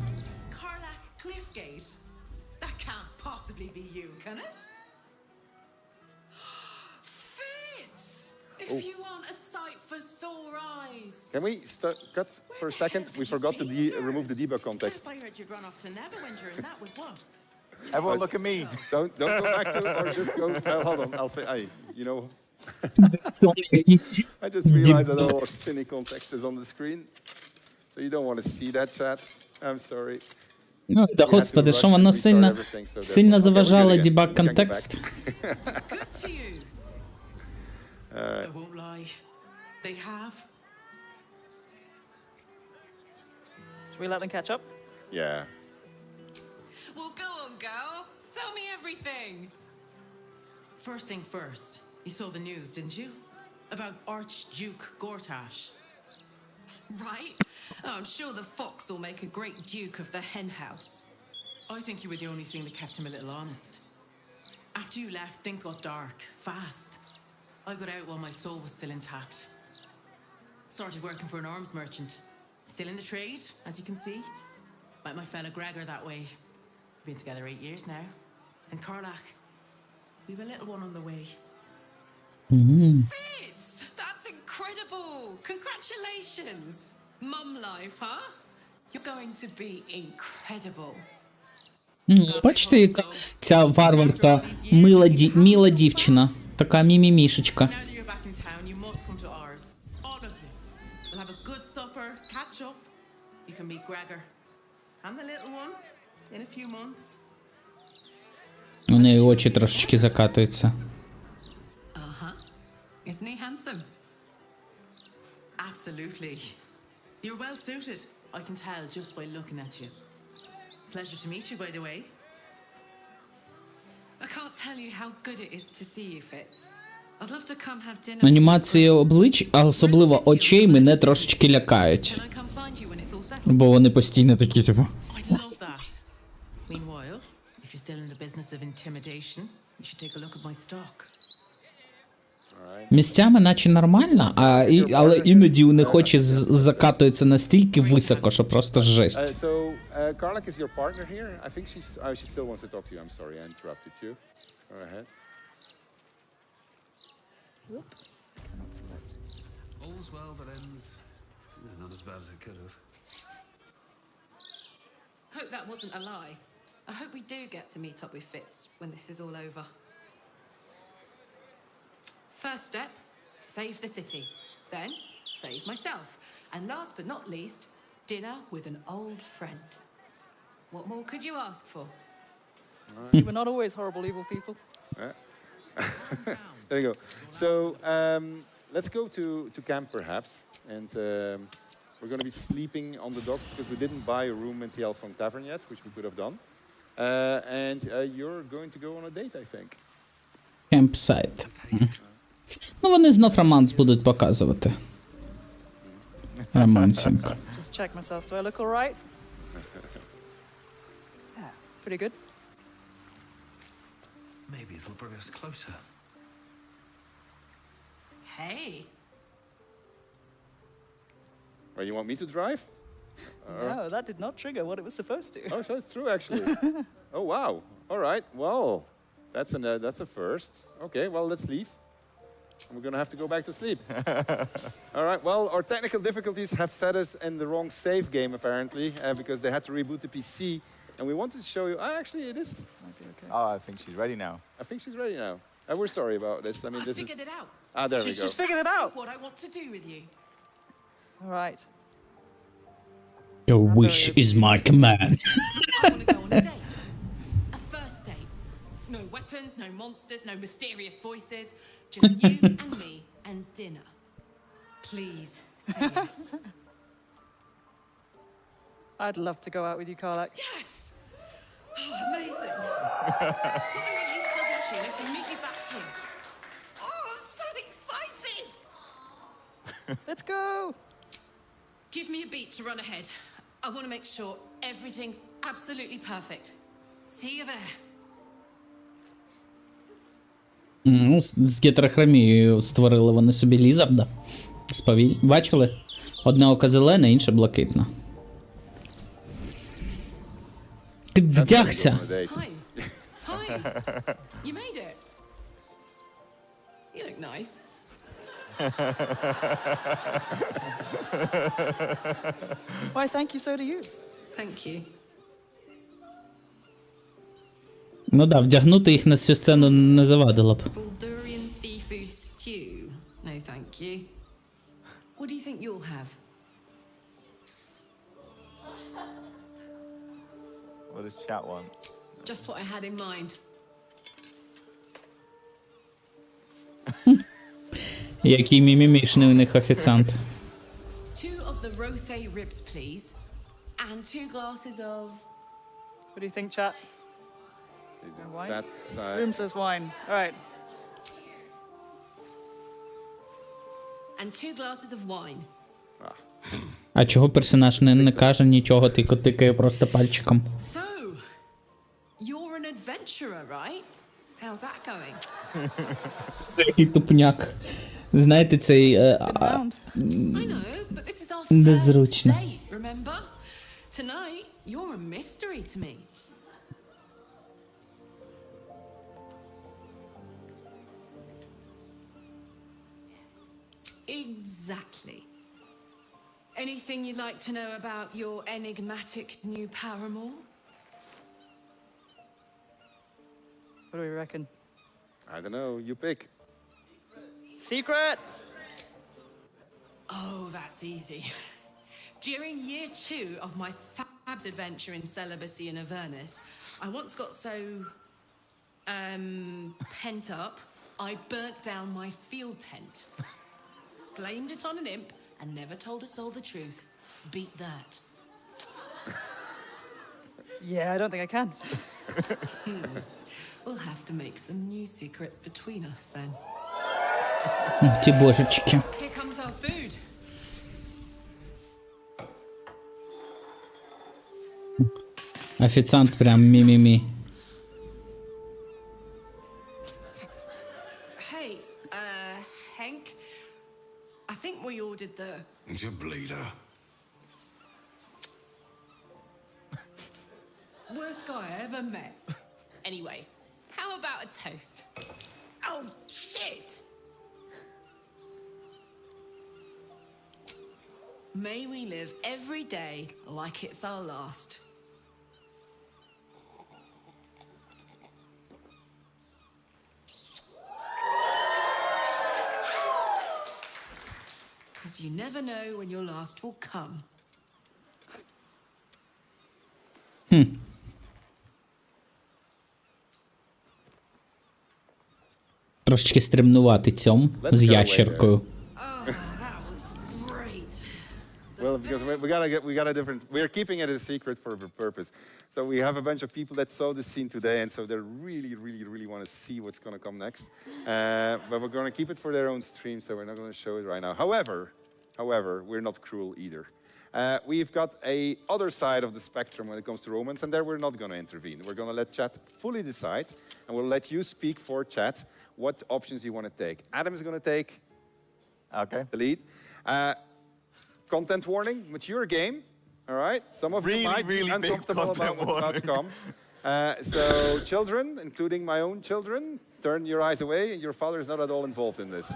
Can we cut for a second? We forgot to remove the debug context. Everyone look at me. Don't go back to it or just go. Hold on, I'll say, you know. I just realized that all our cine context is on the screen. So you don't want to see that chat. I'm sorry. Ну, да господи, що воно сильно заважало дебаг контекст. I won't lie. They have. Should we let them catch up? Yeah. Well, go on, girl. Tell me everything. First thing first, you saw the news, didn't you? About Archduke Gortash. Right? Oh, I'm sure the fox will make a great duke of the hen house. I think you were the only thing that kept him a little honest. After you left, things got dark, fast. I got out while my soul was still intact. Started working for an arms merchant. Still in the trade, as you can see. Met my fella Gregor that way. Been together 8 years now. And Karlak, we've a little one on the way. Fitz! That's incredible! Congratulations! Mum life, huh? You're going to be incredible. Бачите, яка ця варварка міла дівчина. Така мімімішечка. Now that you're back in town, you must come to ours. All of you. We'll have a good supper, catch up. You can meet Gregor and the little one in a few months. У неї очі трошечки закатуються. Uh-huh. Isn't he handsome? Absolutely. You're well suited. I can tell just by looking at you. Pleasure to meet you, by the way. I can't tell you how good it is to see you, Fitz. I'd love to come have dinner. Анімації облич, а особливо очей, мене трошечки лякають. Can I come find you when it's all settled? Бо вони постійно такі, типу. I'd love that. Meanwhile, if you're still in the business of intimidation, you should take a look at my stock. Місцями наче нормально, але іноді у них очі закатуються настільки високо, що просто жесть. So, Karlak is your partner here? I think she still wants to talk to you. I'm sorry, I interrupted you. Go ahead. All's well that ends not as bad as it could have. Hope that wasn't a lie. I hope we do get to meet up with Fitz when this is all over. First step, save the city. Then, save myself. And last but not least, dinner with an old friend. What more could you ask for? See, we're not always horrible, evil people. There you go. So, let's go to camp, perhaps. And we're going to be sleeping on the docks because we didn't buy a room in the Elfsong Tavern yet, which we could have done. And you're going to go on a date, I think. Campsite. Ну, вони знов романс будуть показувати. Романсинг. Just check myself. Do I look all right? Yeah, pretty good. Maybe it'll bring us closer. Hey. Well, you want me to drive? No, that did not trigger what it was supposed to. Oh, so it's true, actually. Oh, wow. All right. Well, that's a first. Okay, well, let's leave. We're going to have to go back to sleep. All right, well, our technical difficulties have set us in the wrong save game, apparently, because they had to reboot the PC. And we wanted to show you... actually, it is... Might be okay. Oh, I think she's ready now. I think she's ready now. We're sorry about this. I mean, this figured it out. There we go. She's figured it out. What I want to do with you. All right. Your wish is my command. I want to go on a date. A first date. No weapons, no monsters, no mysterious voices. Just you and me and dinner. Please say yes. I'd love to go out with you, Karlak. Yes! Oh, amazing. Put me in his club machine. I can meet you back here. Oh, I'm so excited! Let's go! Give me a beat to run ahead. I want to make sure everything's absolutely perfect. See you there. Ну, з гетерохромією створили вони собі лізарда. Бачили? Одне око зелене, інше блакитне. Ти вдягся! Hi. Hi. You made it. You look nice. Why, thank you, so do you. Thank you. Ну да, вдягнути їх на цю сцену не завадило б. Bulgarian seafood stew. No, thank you. What do you think you'll have? What does chat want? Just what I had in mind. Який мімімішний у них офіціант. 2 of the rothe ribs, please. And 2 glasses of... What do you think, chat? Wine? That's, Room says wine. All right. And 2 glasses of wine. А чого персонаж не каже нічого, тикає просто пальчиком? So, you're an adventurer, right? How's that going? Який тупняк. Знаєте, цей... I know, but this is our first Незручно. date, remember? Tonight, you're a mystery to me. Exactly. Anything you'd like to know about your enigmatic new paramour? What do we reckon? I don't know. You pick. Secret! Oh, that's easy. During year 2 of my fabs adventure in celibacy in Avernus, I once got so, pent up, I burnt down my field tent. Blamed it on an imp and never told a soul the truth. Beat that. Yeah, I don't think I can. We'll have to make some new secrets between us then. Ті божечки. Here comes our food. Офіціант прям мі-мі-мі. Hey, Hank, I think we ordered the... It's a bleeder. worst guy I ever met. Anyway, how about a toast? Oh, shit! May we live every day like it's our last. Because you never know when your last will come. Трошечки стримнувати цьому з ящеркою. Well, because we got a different. We're keeping it a secret for a purpose. So we have a bunch of people that saw this scene today, and so they really want to see what's going to come next. But we're going to keep it for their own stream, so we're not going to show it right now. However, we're not cruel either. We've got a other side of the spectrum when it comes to romance, and there we're not going to intervene. We're going to let chat fully decide, and we'll let you speak for chat what options you want to take. Adam is going to take the lead. Content warning, mature game, all right? Some of you might be uncomfortable about what's about to come. So children, including my own children, turn your eyes away. Your father is not at all involved in this.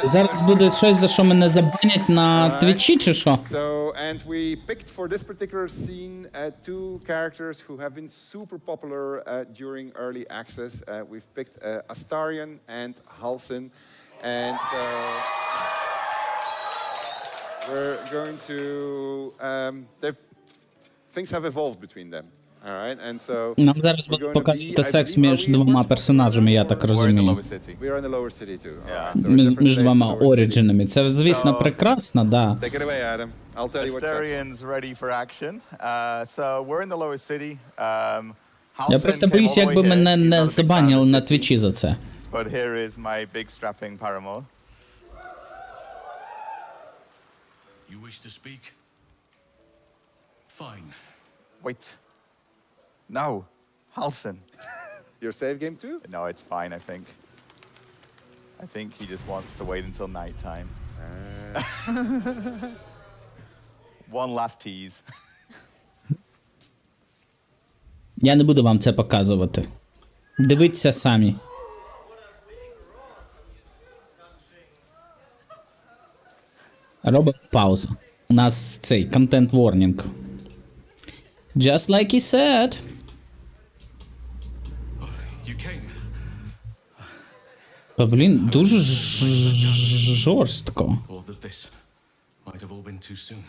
Зараз буде щось, за що мене забанять на Твічі, чи що? So, and we picked for this particular scene 2 characters who have been super popular during early access. We've picked Astarion and Halsin. And so... we're going to, things have evolved between them, all right? And so нам зараз будуть показувати секс між двома персонажами, я так розумію. We are in the lower city too. Між двома оріджинами. Це, звісно, прекрасно, да. Take it away, Adam. I'll tell you what. Astarion's ready for action. So we're in the lower city. Я просто боюсь, якби мене не забанили на Твічі за це. But here is my big strapping paramour. You wish to speak? Fine. Wait. No. Halsin. Your save game too? No, it's fine, I think. I think he just wants to wait until nighttime. One last tease. Я не буду вам це показувати. Дивіться самі. Робимо паузу. У нас цей контент warning. Just like he said. You came. Блін, дуже жорстко. Or that this might have all been too soon.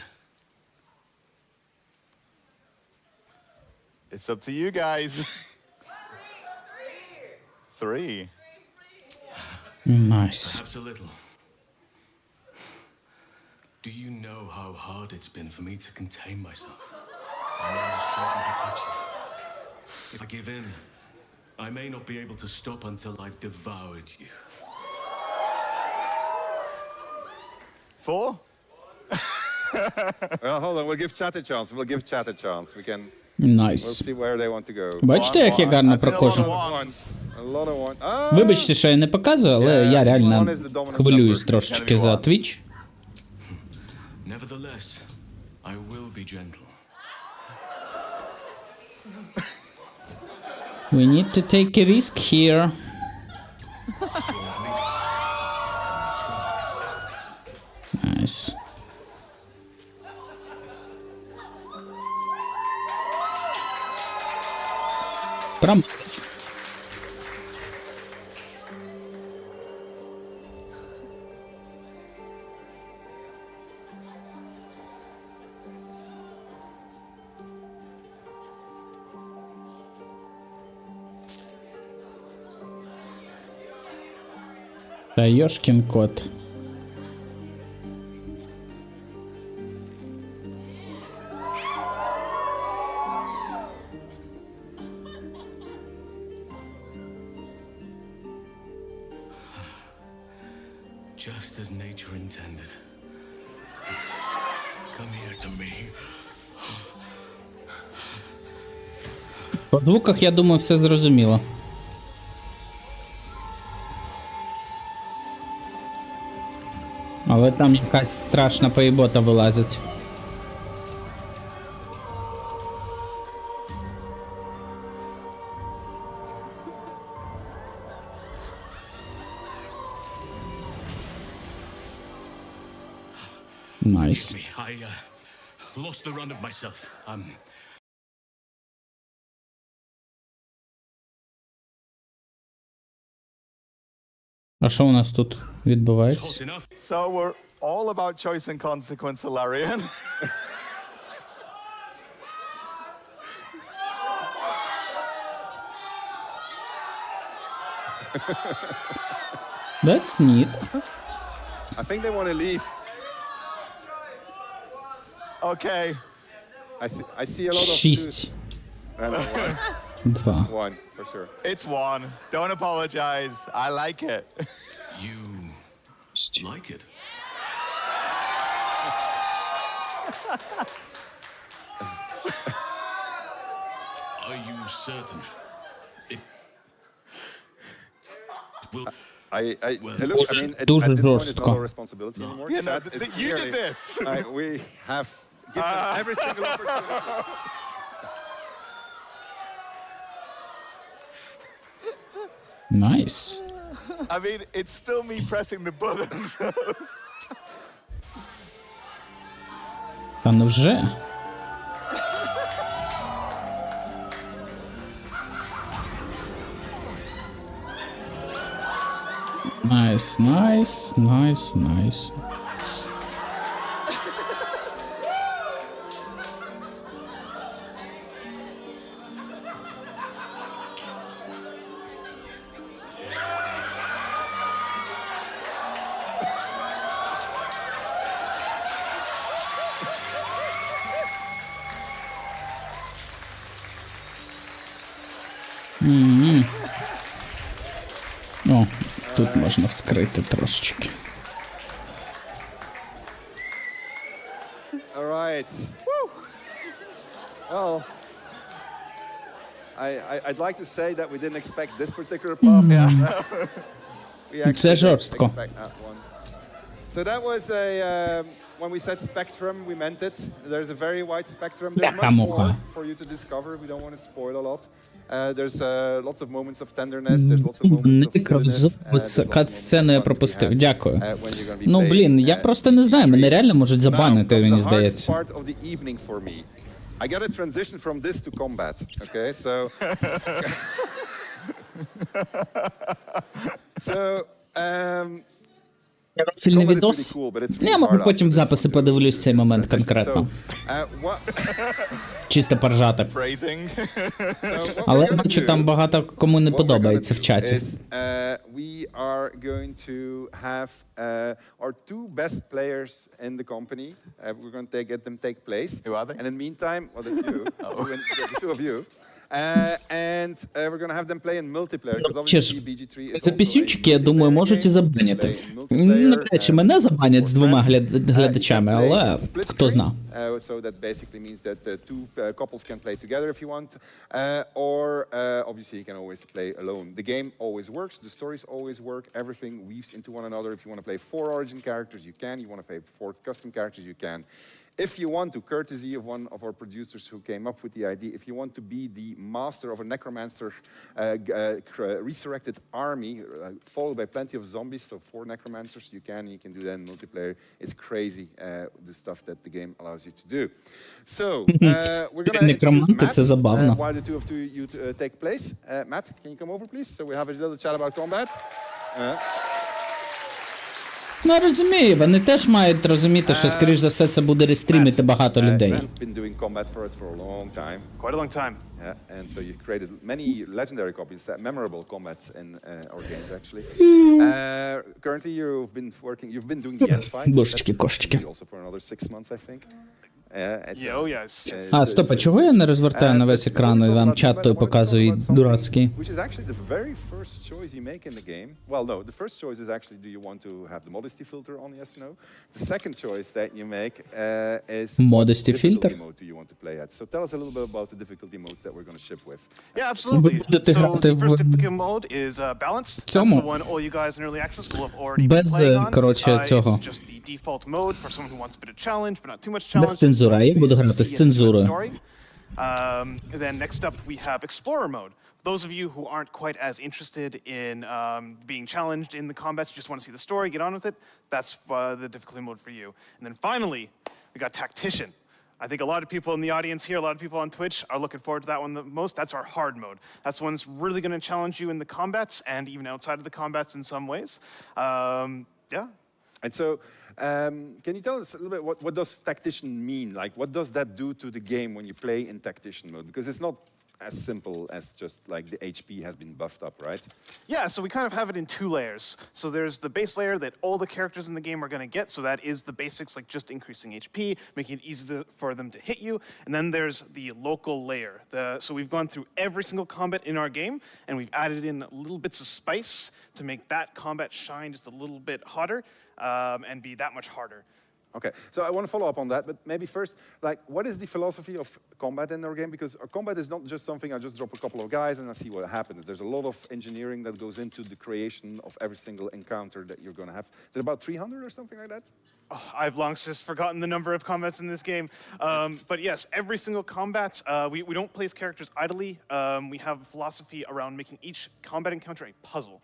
It's up to you guys. 3. Nice. Perhaps a little. Do you know how hard it's been for me to contain myself? I'm almost threatening to touch you. If I give in, I may not be able to stop until I've devoured you. 4? Well, hold on. We'll give chat a chance. We can. Nice. We'll see where they want to go. Бачите, як я гарно проходжу? A lot of one. Вибачте, що я не показую, але я реально хвилююсь трошечки за Twitch. Nevertheless, I will be gentle. We need to take a risk here. Nice. Промацав. Та йошкін кот. Just as nature intended. Come here to me. По звуках, я думаю, все зрозуміло. Але там якась страшна поїбота вилазить. Найс. I lost the run of myself. А що у нас тут відбувається? So we're all about choice and consequence, Hilarion. That's neat. I think they want to leave. Okay. I see a lot of 6. And 2. one, for sure. It's one. Don't apologize. I like it. You like it? Are you certain? It will. Look, I mean, at this point, it's not our responsibility anymore. Yeah, no, That is you did clearly- this. We have given every single opportunity. Nice. I mean, it's still me pressing the buttons. Та ну вже. Найс, найс, найс, найс. О, тут можна вскрити трошечки. All right. Woo. Well, I'd like to say that we didn't expect this particular path. We actually Це жорстко. didn't expect that one. So that was a when we said spectrum, we meant it. There's a very wide spectrum. There's much more for you to discover. We don't want to spoil a lot. There's lots of moments of tenderness. There's lots of moments of silliness. Кат-сцену я пропустив. Дякую. Ну, блін, я просто не знаю, мене реально можуть забанити, мені здається. Part of the evening for me. I got to transition from this to combat. Okay, so Фільний відос? Я можу потім в записи подивлюсь цей момент конкретно. Чисто поржати. Але я бачу, там багато кому не подобається в чаті. We are going to have our two best players in the company. We're going to get them take place. Who are they? And in the meantime, well, it's you, the two of you. And we're going to have them play in multiplayer. Чи ж, за пісюнчики, я думаю, можуть і забаняти. Навряд чи мене забанять з двома глядачами, але хто зна. So that basically means that two couples can play together if you want, or obviously you can always play alone. The game always works, the stories always work, everything weaves into one another. If you want to play 4 origin characters, you can. You want to play 4 custom characters, you can. If you want to, courtesy of one of our producers who came up with the idea, if you want to be the master of a necromancer resurrected army, followed by plenty of zombies, so 4 necromancers, you can do that in multiplayer. It's crazy, the stuff that the game allows you to do. So, we're going to introduce Matt, while the two of you take place. Matt, can you come over, please? So we have a little chat about combat. Ну, розумію, вони теж мають розуміти, що, скоріш за все, це буде рестрімити багато людей. You've been doing combat for us for a long time. Quite a long time. Yeah, and so you've created many legendary copies, memorable combats in our games, actually. Currently, you've been doing the end fight. Божечки, кошечки. Also for another 6 months, I think. А, стоп, а чого я не розвертаю на весь екран, і вам чат той показує дурацький? Which is actually the very first choice you make in the game. Well, no, the first choice is actually, do you want to have the modesty filter on, yes or no? The second choice that you make is Modesty what filter? difficulty mode do you want to play at? So tell us a little bit about the difficulty modes that we're going to ship with. Yeah, absolutely. будете So грати the first в difficulty mode is balanced. That's цьому. the one all you guys in early access will have already been Без, playing on. коротше, цього. It's just the default mode for someone who wants a bit of challenge, but not too much challenge. Без цензури, я буду грати з цензурою. Then next up we have Explorer mode. Those of you who aren't quite as interested in being challenged in the combats, you just want to see the story, get on with it, that's the difficulty mode for you. And then finally, we got Tactician. I think a lot of people in the audience here, a lot of people on Twitch are looking forward to that one the most. That's our hard mode. That's the one that's really going to challenge you in the combats and even outside of the combats in some ways. Yeah. And so, can you tell us a little bit what does Tactician mean? Like, what does that do to the game when you play in Tactician mode? Because it's not as simple as just like the HP has been buffed up, right? Yeah, so we kind of have it in two layers. So there's the base layer that all the characters in the game are going to get. So that is the basics, like just increasing HP, making it easy for them to hit you. And then there's the local layer. So we've gone through every single combat in our game, and we've added in little bits of spice to make that combat shine just a little bit hotter and be that much harder. Okay, so I want to follow up on that, but maybe first, like, what is the philosophy of combat in our game? Because our combat is not just something I just drop a couple of guys and I see what happens. There's a lot of engineering that goes into the creation of every single encounter that you're going to have. Is it about 300 or something like that? Oh, I've long since forgotten the number of combats in this game. But yes, every single combat, we don't place characters idly. We have a philosophy around making each combat encounter a puzzle.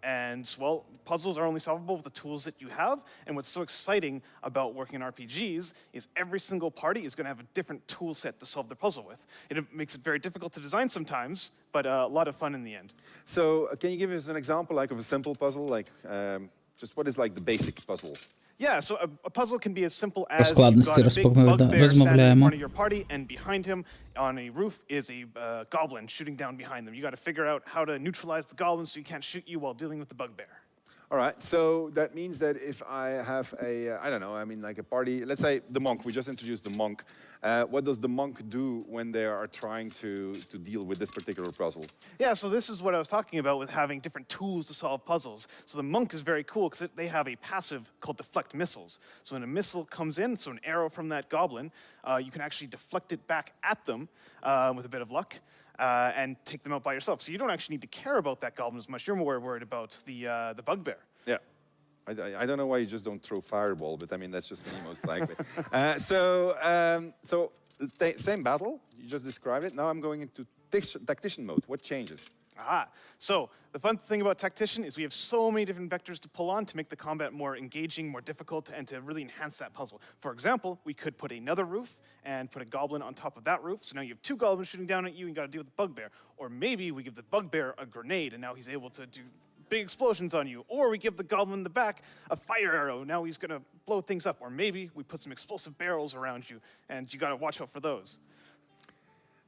And, well, puzzles are only solvable with the tools that you have. And what's so exciting about working in RPGs is every single party is going to have a different tool set to solve the puzzle with. It makes it very difficult to design sometimes, but a lot of fun in the end. So can you give us an example, like, of a simple puzzle? Like, just what is, like, the basic puzzle? Yeah, so a puzzle can be as simple as you've складності got a big bugbear standing in розмовляємо. front of your party, and behind him on a roof is a goblin shooting down behind them. You got to figure out how to neutralize the goblin so he can't shoot you while dealing with the bugbear. All right, so that means that if I have I don't know, I mean, like a party, let's say the monk, we just introduced the monk. What does the monk do when they are trying to deal with this particular puzzle? Yeah, so this is what I was talking about with having different tools to solve puzzles. So the monk is very cool because they have a passive called deflect missiles. So when a missile comes in, so an arrow from that goblin, you can actually deflect it back at them with a bit of luck. And take them out by yourself. So you don't actually need to care about that goblin as much. You're more worried about the bugbear. Yeah. I don't know why you just don't throw fireball, but I mean, that's just me most likely. So same battle, you just described it. Now I'm going into tactician mode. What changes? Aha. So the fun thing about Tactician is we have so many different vectors to pull on to make the combat more engaging, more difficult, and to really enhance that puzzle. For example, we could put another roof and put a goblin on top of that roof. So now you have two goblins shooting down at you and you got to deal with the bugbear. Or maybe we give the bugbear a grenade and now he's able to do big explosions on you. Or we give the goblin in the back a fire arrow. Now he's going to blow things up. Or maybe we put some explosive barrels around you and you got to watch out for those.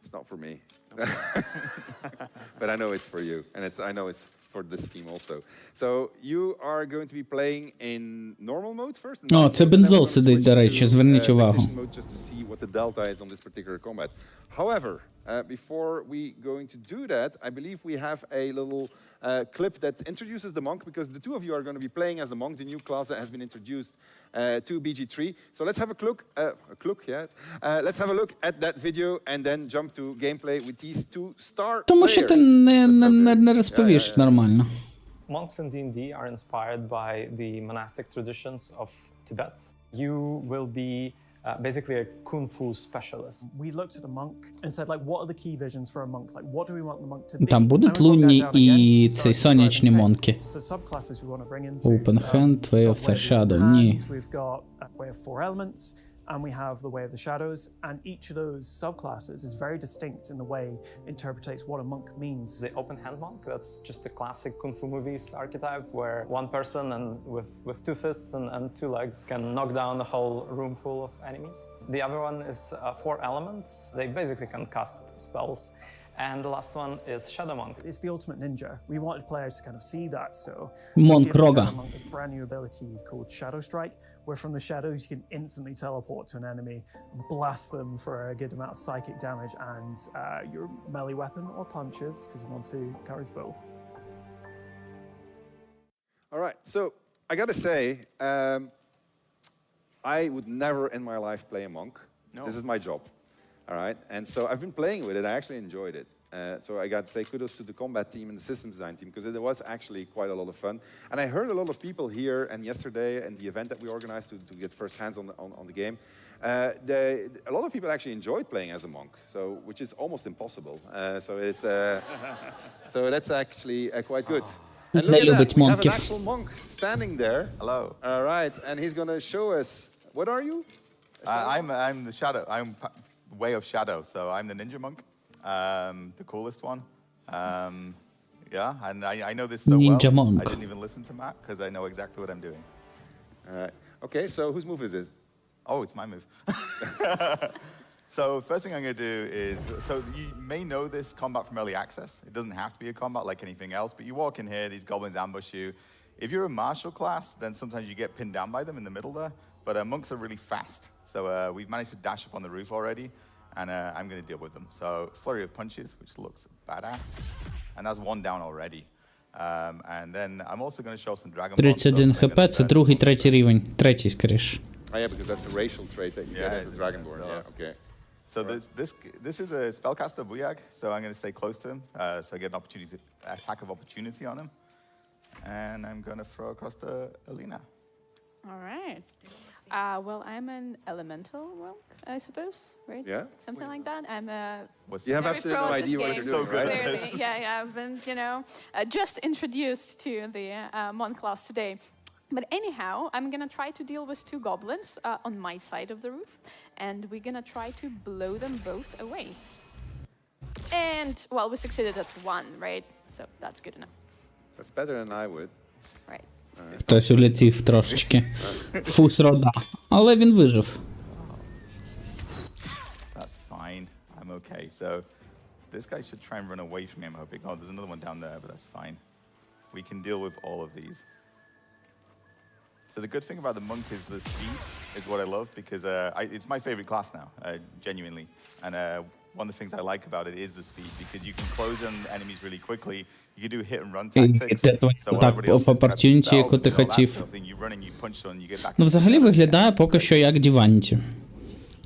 It's not for me. But I know it's for you, and I know it's for this team also. So you are going to be playing in normal mode first? О, це бензол сидить, до речі, зверніть увагу. Just to see what the delta is on this particular combat. However, before we going to do that, I believe we have a little clip that introduces the monk, because the two of you are going to be playing as a monk, the new class that has been introduced to BG3. So let's have a look at that video and then jump to gameplay with these two star players. Тому що ти не розповіш нормально. Monks in D&D are inspired by the monastic traditions of Tibet. You will be basically a kung fu specialist. We looked at a monk and said, like, what are the key visions for a monk? Like, what do we want the monk to be? Там будуть лунні і ці сонячні монки. So subclasses we want to bring into. Open hand, Way of the Shadow. Ні. We've got a way of 4 elements. and we have the Way of the Shadows, and each of those subclasses is very distinct in the way it interprets what a monk means. The open hand monk, that's just the classic Kung Fu movies archetype, where one person and with two fists and two legs can knock down the whole room full of enemies. The other one is 4 elements. They basically can cast spells. And the last one is Shadow Monk. It's the ultimate ninja. We wanted players to kind of see that, so Monk we gave Roga. Shadow Monk this brand new ability called Shadow Strike, where from the shadows you can instantly teleport to an enemy, blast them for a good amount of psychic damage, and your melee weapon or punches, because you want to encourage both. All right, so I gotta say, I would never in my life play a monk. No. This is my job. All right, and so I've been playing with it. I actually enjoyed it. So I got to say kudos to the combat team and the systems design team, because it was actually quite a lot of fun. And I heard a lot of people here and yesterday and the event that we organized to get first hands on the game. A lot of people actually enjoyed playing as a monk, so which is almost impossible. So it's so that's actually quite good. And look at that, we have an actual monk standing there. Hello. All right, and he's going to show us. What are you? I'm the shadow. I'm Way of Shadow, so I'm the ninja monk, the coolest one. Yeah, and I know this so Ninja well. monk. I didn't even listen to Matt because I know exactly what I'm doing. All right. Okay, so whose move is it? Oh, it's my move. So first thing I'm going to do is, so you may know this combat from early access. It doesn't have to be a combat like anything else, but you walk in here, these goblins ambush you. If you're a martial class, then sometimes you get pinned down by them in the middle there, but monks are really fast. So we've managed to dash up on the roof already, and I'm going to deal with them. So flurry of punches, which looks badass, and that's 1 down already. And then I'm also going to show some dragon. 31 хп, це другий, третій рівень. Третій, скоріш. Oh yeah, because that's a racial trait that you get as a dragonborn. So, Yeah, okay. So this is a spellcaster, Buyag, so I'm going to stay close to him, so I get an opportunity, attack of opportunity on him. And I'm going to throw across to Alina. All right. Well, I'm an elemental monk, I suppose, right? Yeah. Something like that. I'm a. You have absolutely no idea what you're doing, right? Clearly. Yeah, I've been, just introduced to the monk class today. But anyhow, I'm gonna try to deal with 2 goblins on my side of the roof, and we're gonna try to blow them both away. And, well, we succeeded at 1, right? So that's good enough. That's better than I would. Right. Хтось улетів трошечки. Фус рода. Але він вижив. That's fine. I'm okay. So this guy should try and run away from me, I'm hoping. Oh, there's another one down there, but that's fine. We can deal with all of these. So the good thing about the monk is the speed is what I love, because it's my favorite class now, genuinely. And one of the things I like about it is the speed, because you can close on enemies really quickly. You can do hit and run tactics. So Так, в opportunity, яку ти хотів. Ну, взагалі виглядає поки що як Divinity.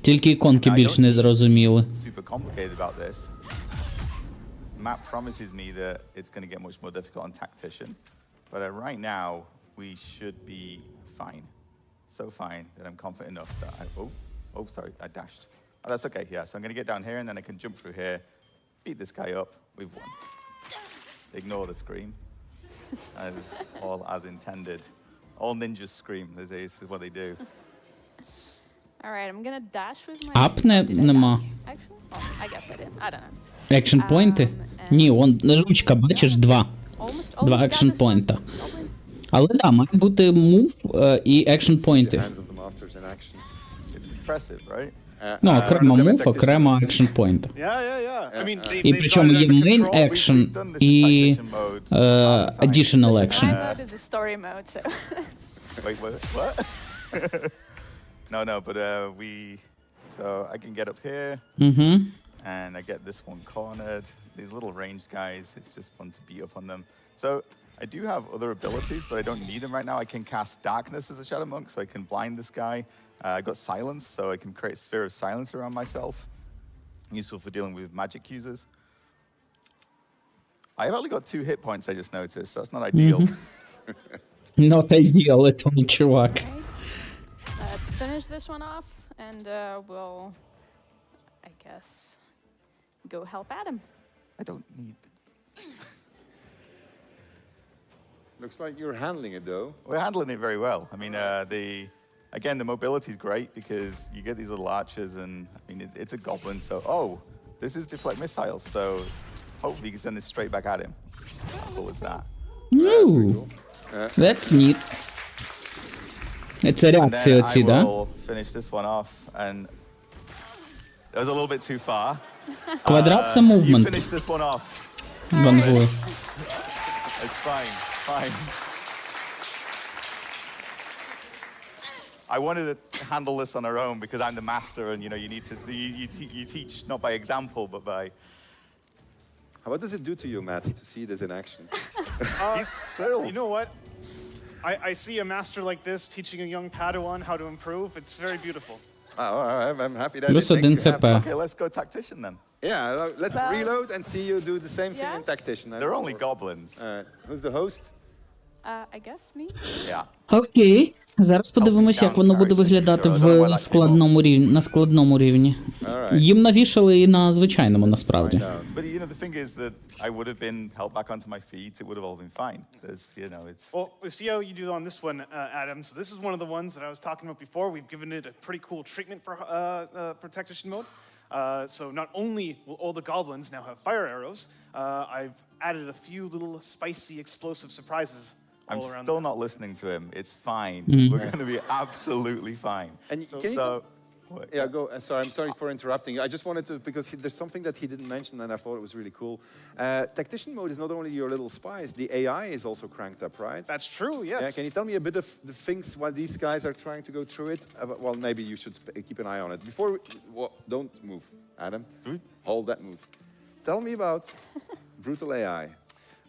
Тільки іконки більш не зрозуміли. Super complicated about this. Matt promises me that it's going to get much more difficult on Tactician. But right now, we should be fine. So fine that I'm confident enough that oh, sorry, I dashed. Oh, that's okay, yeah. So I'm going to get down here, and then I can jump through here, beat this guy up. We've won. Ignore the scream. That is all as intended. All ninjas scream. This is what they do. All right, I'm gonna dash with my. Ап нема. Actually, oh, I guess I did. I don't know. Екшн пойнти? Ні, вон ручка, бачиш, 2. 2 екшн пойнта. Але да, має бути мув і екшн пойнти. Ну, окремо мув, окремо екшн пойнт. І причому є main action і additional action. My mode is a story mode, so. Wait, what? No, but so I can get up here, and I get this one cornered. These little ranged guys, it's just fun to beat up on them. So I do have other abilities, but I don't need them right now. I can cast darkness as a shadow monk, so I can blind this guy. I got silence, so I can create a sphere of silence around myself. Useful for dealing with magic users. I've only got 2 hit points, I just noticed. That's not ideal. Not ideal, it's only чувак. Let's finish this one off, and we'll, I guess, go help Adam. I don't need. Looks like you're handling it, though. We're handling it very well. I mean, Again, the mobility is great because you get these little archers, and I mean, it's a goblin, so, oh, this is deflect missiles, so hopefully you can send this straight back at him. How cool is that? Ooh, that's neat. Це реакції оці, да? I will finish this one off, and that was a little bit too far. Квадрат це movement. You finish this one off. Вангує. It's fine, fine. I wanted to handle this on our own because I'm the master, and you know, you need to you teach not by example but by. What does it do to you, Matt, to see this in action? He's thrilled. You know what? I see a master like this teaching a young Padawan how to improve. It's very beautiful. Oh, I'm happy that Плюс it makes один you happy. хп. Okay, let's go tactician then. Yeah, let's Well- reload and see you do the same thing in tactician. They're only goblins. Who's the host? I guess me. Yeah. Окей. Зараз подивимося, як воно буде виглядати в складному рівні, на складному рівні. Їм навішали і на звичайному, насправді. But you know, the thing is that I would have been held back onto my feet. It would have all been fine. There's, you know, it's. Well, we see how you do on this one, Adam. So this is one of the ones that I was talking about before. We've given it a pretty cool treatment for tactician mode. So not only will all the goblins now have fire arrows, I've added a few little spicy explosive surprises. I'm still not listening to him. It's fine. We're going to be absolutely fine. And can you? Yeah, go. Sorry, I'm sorry for interrupting you. I just wanted to, because there's something that he didn't mention, and I thought it was really cool. Tactician mode is not only your little spies. The AI is also cranked up, right? That's true. Yes. Yeah. Can you tell me a bit of the things while these guys are trying to go through it? Well, maybe you should keep an eye on it. Before, don't move, Adam. Hold that move. Tell me about brutal AI.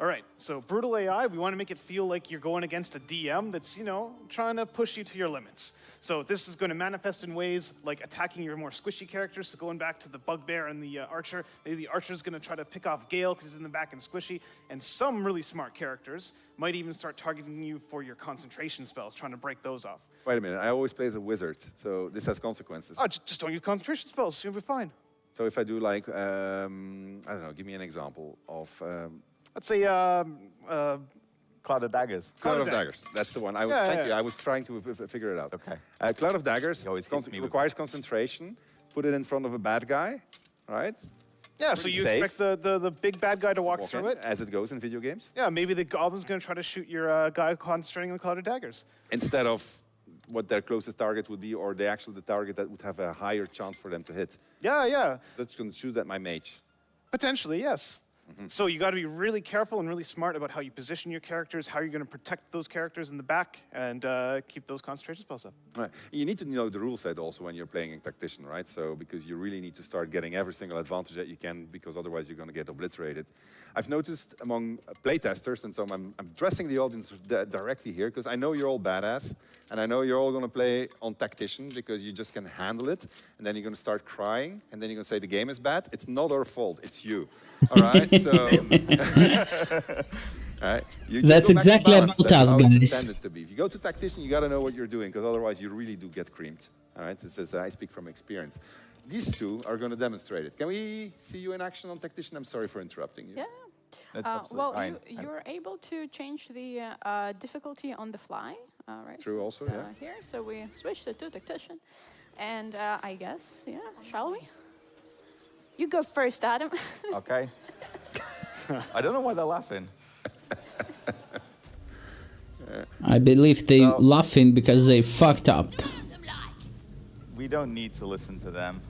All right, so brutal AI, we want to make it feel like you're going against a DM that's, you know, trying to push you to your limits. So this is going to manifest in ways like attacking your more squishy characters. So going back to the bugbear and the archer, maybe the archer's going to try to pick off Gale because he's in the back and squishy. And some really smart characters might even start targeting you for your concentration spells, trying to break those off. Wait a minute, I always play as a wizard, so this has consequences. Oh, just don't use concentration spells, you'll be fine. So if I do like, I don't know, give me an example of... Let's say, Cloud of Daggers. Cloud of Daggers. That's the one. Thank you. I was trying to figure it out. Okay. Cloud of Daggers requires concentration. Put it in front of a bad guy, right? Yeah, so you expect the big bad guy to walk through it. As it goes in video games. Yeah, maybe the goblin's going to try to shoot your guy concentrating on the Cloud of Daggers. Instead of what their closest target would be, or the target that would have a higher chance for them to hit. Yeah. That's going to choose that my mage. Potentially, yes. So you got to be really careful and really smart about how you position your characters, how you're going to protect those characters in the back, and keep those concentration spells up. Right. You need to know the rule set also when you're playing a tactician, right? So because you really need to start getting every single advantage that you can, because otherwise you're going to get obliterated. I've noticed among playtesters, and so I'm addressing the audience directly here, because I know you're all badass, and I know you're all going to play on tactician because you just can handle it, and then you're going to start crying, and then you're going to say the game is bad. It's not our fault. It's you. All right? So... Right. That's exactly about us, guys. If you go to tactician, you got to know what you're doing, because otherwise you really do get creamed. All right? This is, I speak from experience. These two are going to demonstrate it. Can we see you in action on tactician? I'm sorry for interrupting you. Yeah. That's Well, fine. you're able to change the difficulty on the fly, right? True, also, yeah. Here, so we switched it to tactician, and I guess, shall we? You go first, Adam. Okay. I don't know why they're laughing. I believe they laughing because they fucked up. We don't need to listen to them.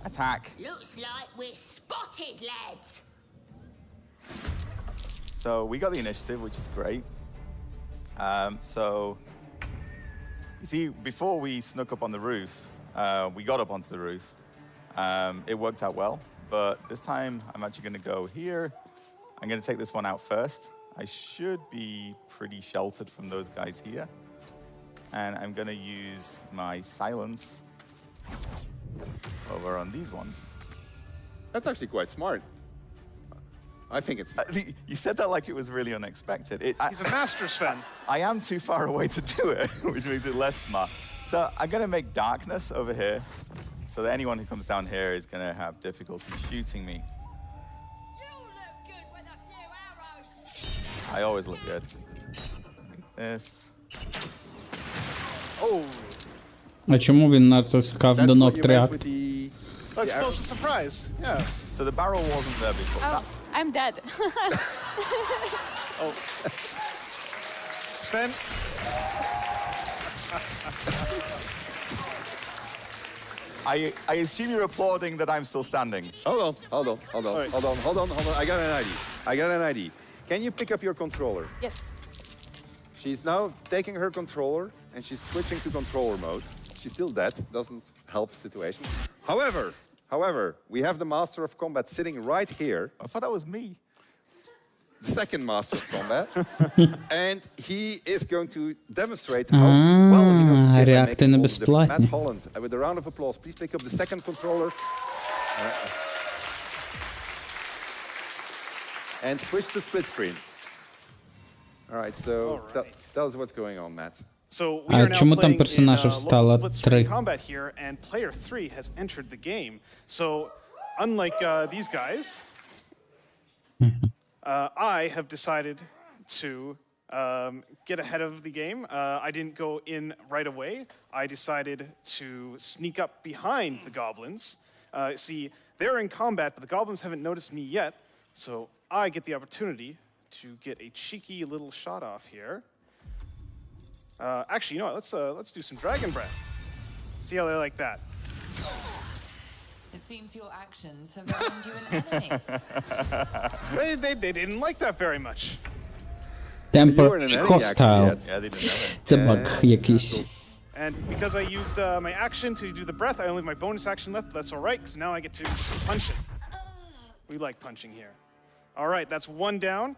Attack. Looks like we're spotted, lads. So we got the initiative, which is great. So you see, before we snuck up on the roof, we got up onto the roof. It worked out well, but this time I'm actually going to go here. I'm going to take this one out first. I should be pretty sheltered from those guys here. And I'm going to use my silence over on these ones. That's actually quite smart. I think it's... You said that like it was really unexpected. He's a master, Sven. I am too far away to do it, which makes it less smart. So I'm going to make darkness over here, so that anyone who comes down here is going to have difficulty shooting me. I always look good. Like this. Oh. А чому він натискав That's до what ног you meant 3 with акти? the... That's supposed to surprise. Yeah. So the barrel wasn't there before. Oh, I'm dead. Oh. Sven? I assume you're applauding that I'm still standing. Hold on. Right. Hold on. I got an ID. Can you pick up your controller? Yes. She's now taking her controller and she's switching to controller mode. She's still dead, doesn't help the situation. However, we have the Master of Combat sitting right here. I thought that was me. The second Master of Combat. And he is going to demonstrate how well he knows this game by реакти не making all the difference. безплатні. Matt Holland, with a round of applause, please pick up the second controller. And switch to split screen. All right, so tell us what's going on, Matt. So we are now чому там playing in персонажів local стало split-screen 3? combat here, and player 3 has entered the game. So unlike these guys, I have decided to get ahead of the game. I didn't go in right away. I decided to sneak up behind the goblins. See, they're in combat, but the goblins haven't noticed me yet, so I get the opportunity to get a cheeky little shot off here. Actually, you know what? Let's do some dragon breath. See how they like that. It seems your actions have earned you an enemy. They didn't like that very much. Temper hostile. Yeah, they didn't know it. Це баг якийсь. And because I used my action to do the breath, I only have my bonus action left, but that's all right, because now I get to punch it. We like punching here. All right, that's one down.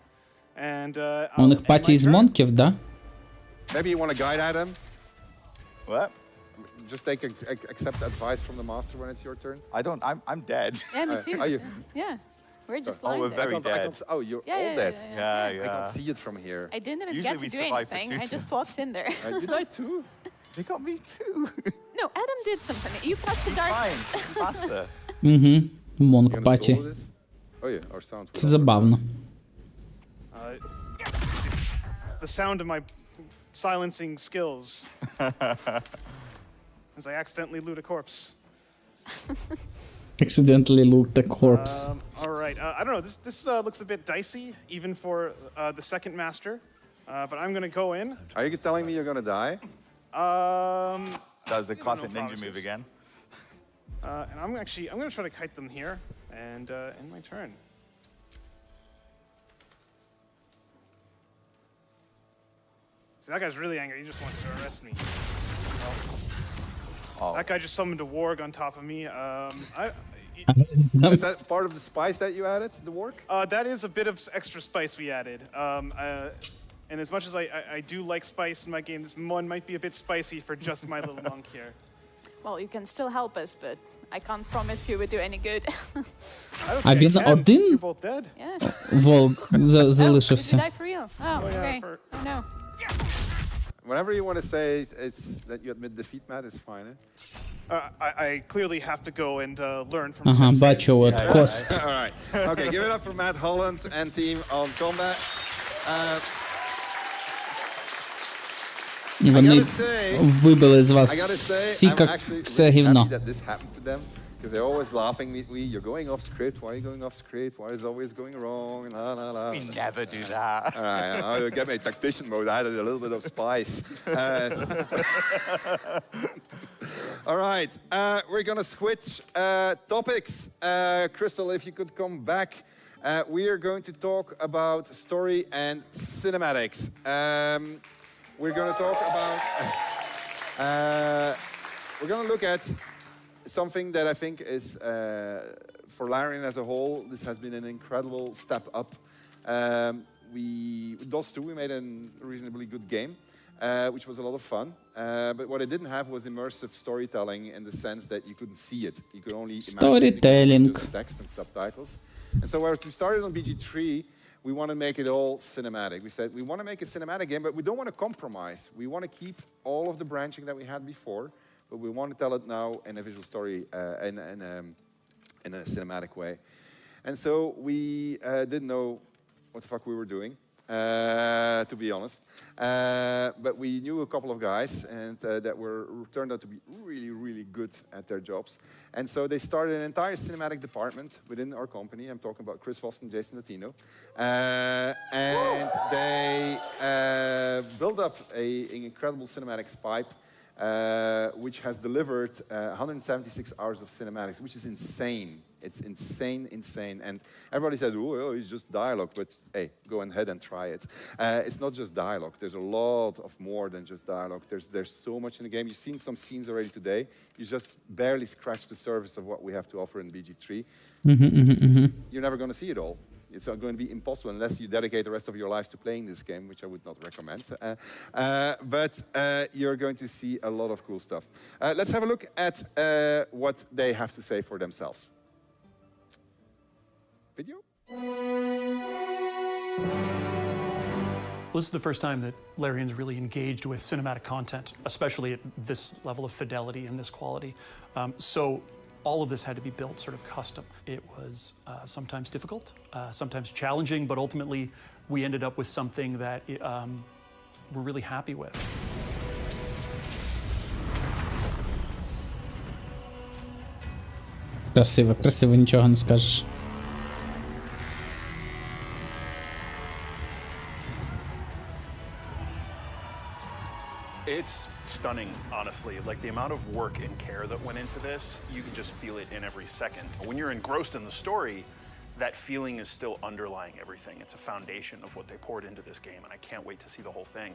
And У них паті з монків, да? Maybe you want to guide Adam? What? Just accept advice from the master when it's your turn. I don't. I'm dead. Yeah, me too. Are you? Yeah. We're just Oh, lying we're there. very dead. Oh, you're Yeah, all yeah, dead. Yeah. I can't see it from here. I didn't even Usually get to we do survive for anything. 2 I just walked in there. Did I too? They got me too. No, Adam did something. You pressed the Fine. darkness. He's faster. Угу. You Монк gonna паті. solo this? Oh yeah, our sound. Це забавно. the sound of my silencing skills. As I accidentally loot a corpse. Accidentally loot the corpse. All right. I don't know. This looks a bit dicey, even for the second master. But I'm going to go in. Are you telling me you're going to die? That's the classic ninja move again. And I'm going to try to kite them here and end my turn. See, that guy's really angry. He just wants to arrest me. Oh. That guy just summoned a warg on top of me. Is that part of the spice that you added, the warg? That is a bit of extra spice we added. And as much as I do like spice in my game, this one might be a bit spicy for just my little monk here. Well, you can still help us, but I can't promise you would do any good. А він один You're both dead. Yeah. волк Oh, did you залишився? die for real? Oh, okay. Oh no. Whenever you want to say it's that you admit defeat, Matt, it's fine. I clearly have to go and learn from Ага, Sensei. бачу, от кост. All right. Okay, give it up for Matt Holland and team on combat. І вони вибили з вас всі, I'm як actually все really гівно. happy that this happened to them because they're always laughing at me. You're going off script. Why are you going off script? Why is it always going wrong? La, la, la. We never do that. All right, I'll get my tactician mode. I added a little bit of spice. All right, we're gonna switch topics. Crystal, if you could come back. We are going to talk about story and cinematics. We're going to talk about. We're going to look at something that I think is, for Larian as a whole, this has been an incredible step up. With DOS 2, we made a reasonably good game, which was a lot of fun. But what it didn't have was immersive storytelling in the sense that you couldn't see it. You could only Storytelling. imagine the text and subtitles. And so as we started on BG3, we want to make it all cinematic. We said we want to make a cinematic game, but we don't want to compromise. We want to keep all of the branching that we had before, but we want to tell it now in a visual story, in a cinematic way. And so we didn't know what the fuck we were doing. to be honest. But we knew a couple of guys and that turned out to be really, really good at their jobs. And so they started an entire cinematic department within our company. I'm talking about Chris Voss and Jason Latino. And they built up an incredible cinematics pipe, which has delivered 176 hours of cinematics, which is insane. It's insane. And everybody said, oh, it's just dialogue. But hey, go ahead and try it. It's not just dialogue. There's a lot of more than just dialogue. There's so much in the game. You've seen some scenes already today. You just barely scratched the surface of what we have to offer in BG3. You're never going to see it all. It's going to be impossible unless you dedicate the rest of your lives to playing this game, which I would not recommend. But you're going to see a lot of cool stuff. Let's have a look at what they have to say for themselves. Video? This is the first time that Larian's really engaged with cinematic content, especially at this level of fidelity and this quality. So all of this had to be built sort of custom. It was sometimes difficult, sometimes challenging, but ultimately we ended up with something that we're really happy with. Красиво, красиво, нічого не скажеш. It's stunning, honestly. Like the amount of work and care that went into this, you can just feel it in every second. When you're engrossed in the story, that feeling is still underlying everything. It's a foundation of what they poured into this game, and I can't wait to see the whole thing.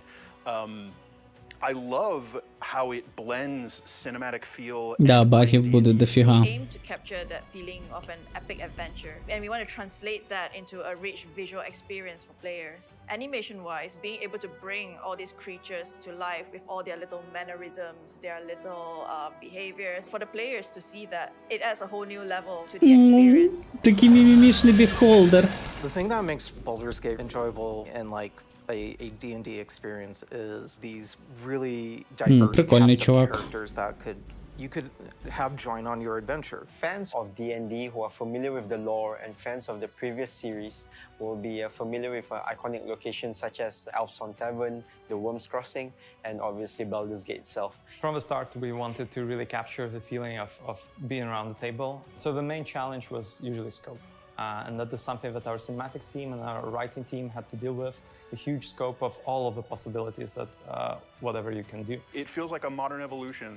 I love how it blends cinematic feel. Да, багів буде дофіга. Aim to capture that feeling of an epic adventure, and we want to translate that into a rich visual experience for players. Animation-wise, being able to bring all these creatures to life with all their little mannerisms, their little behaviors, for the players to see that, it adds a whole new level to the experience. Такий мімімішний біхолдер. The thing that makes Baldur's Gate enjoyable and like a D&D experience is these really diverse cast of characters that you could have join on your adventure. Fans of D&D who are familiar with the lore and fans of the previous series will be familiar with iconic locations such as Elfson Tavern, the Worms Crossing, and obviously Baldur's Gate itself. From the start, we wanted to really capture the feeling of being around the table. So the main challenge was usually scope. And that is something that our cinematics team and our writing team had to deal with, the huge scope of all of the possibilities that whatever you can do. It feels like a modern evolution,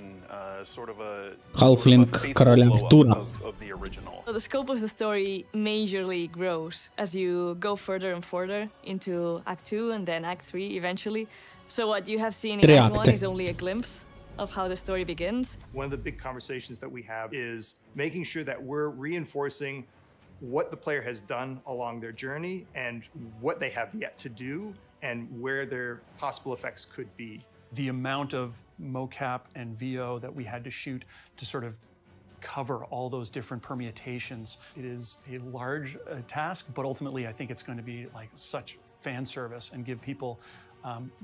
sort of a Halfling короля Артура. of the original. So the scope of the story majorly grows as you go further and further into Act 2 and then Act 3 eventually. So what you have seen in Act 1 is only a glimpse of how the story begins. One of the big conversations that we have is making sure that we're reinforcing what the player has done along their journey and what they have yet to do and where their possible effects could be. The amount of mocap and VO that we had to shoot to sort of cover all those different permutations. It is a large task, but ultimately I think it's going to be like such fan service and give people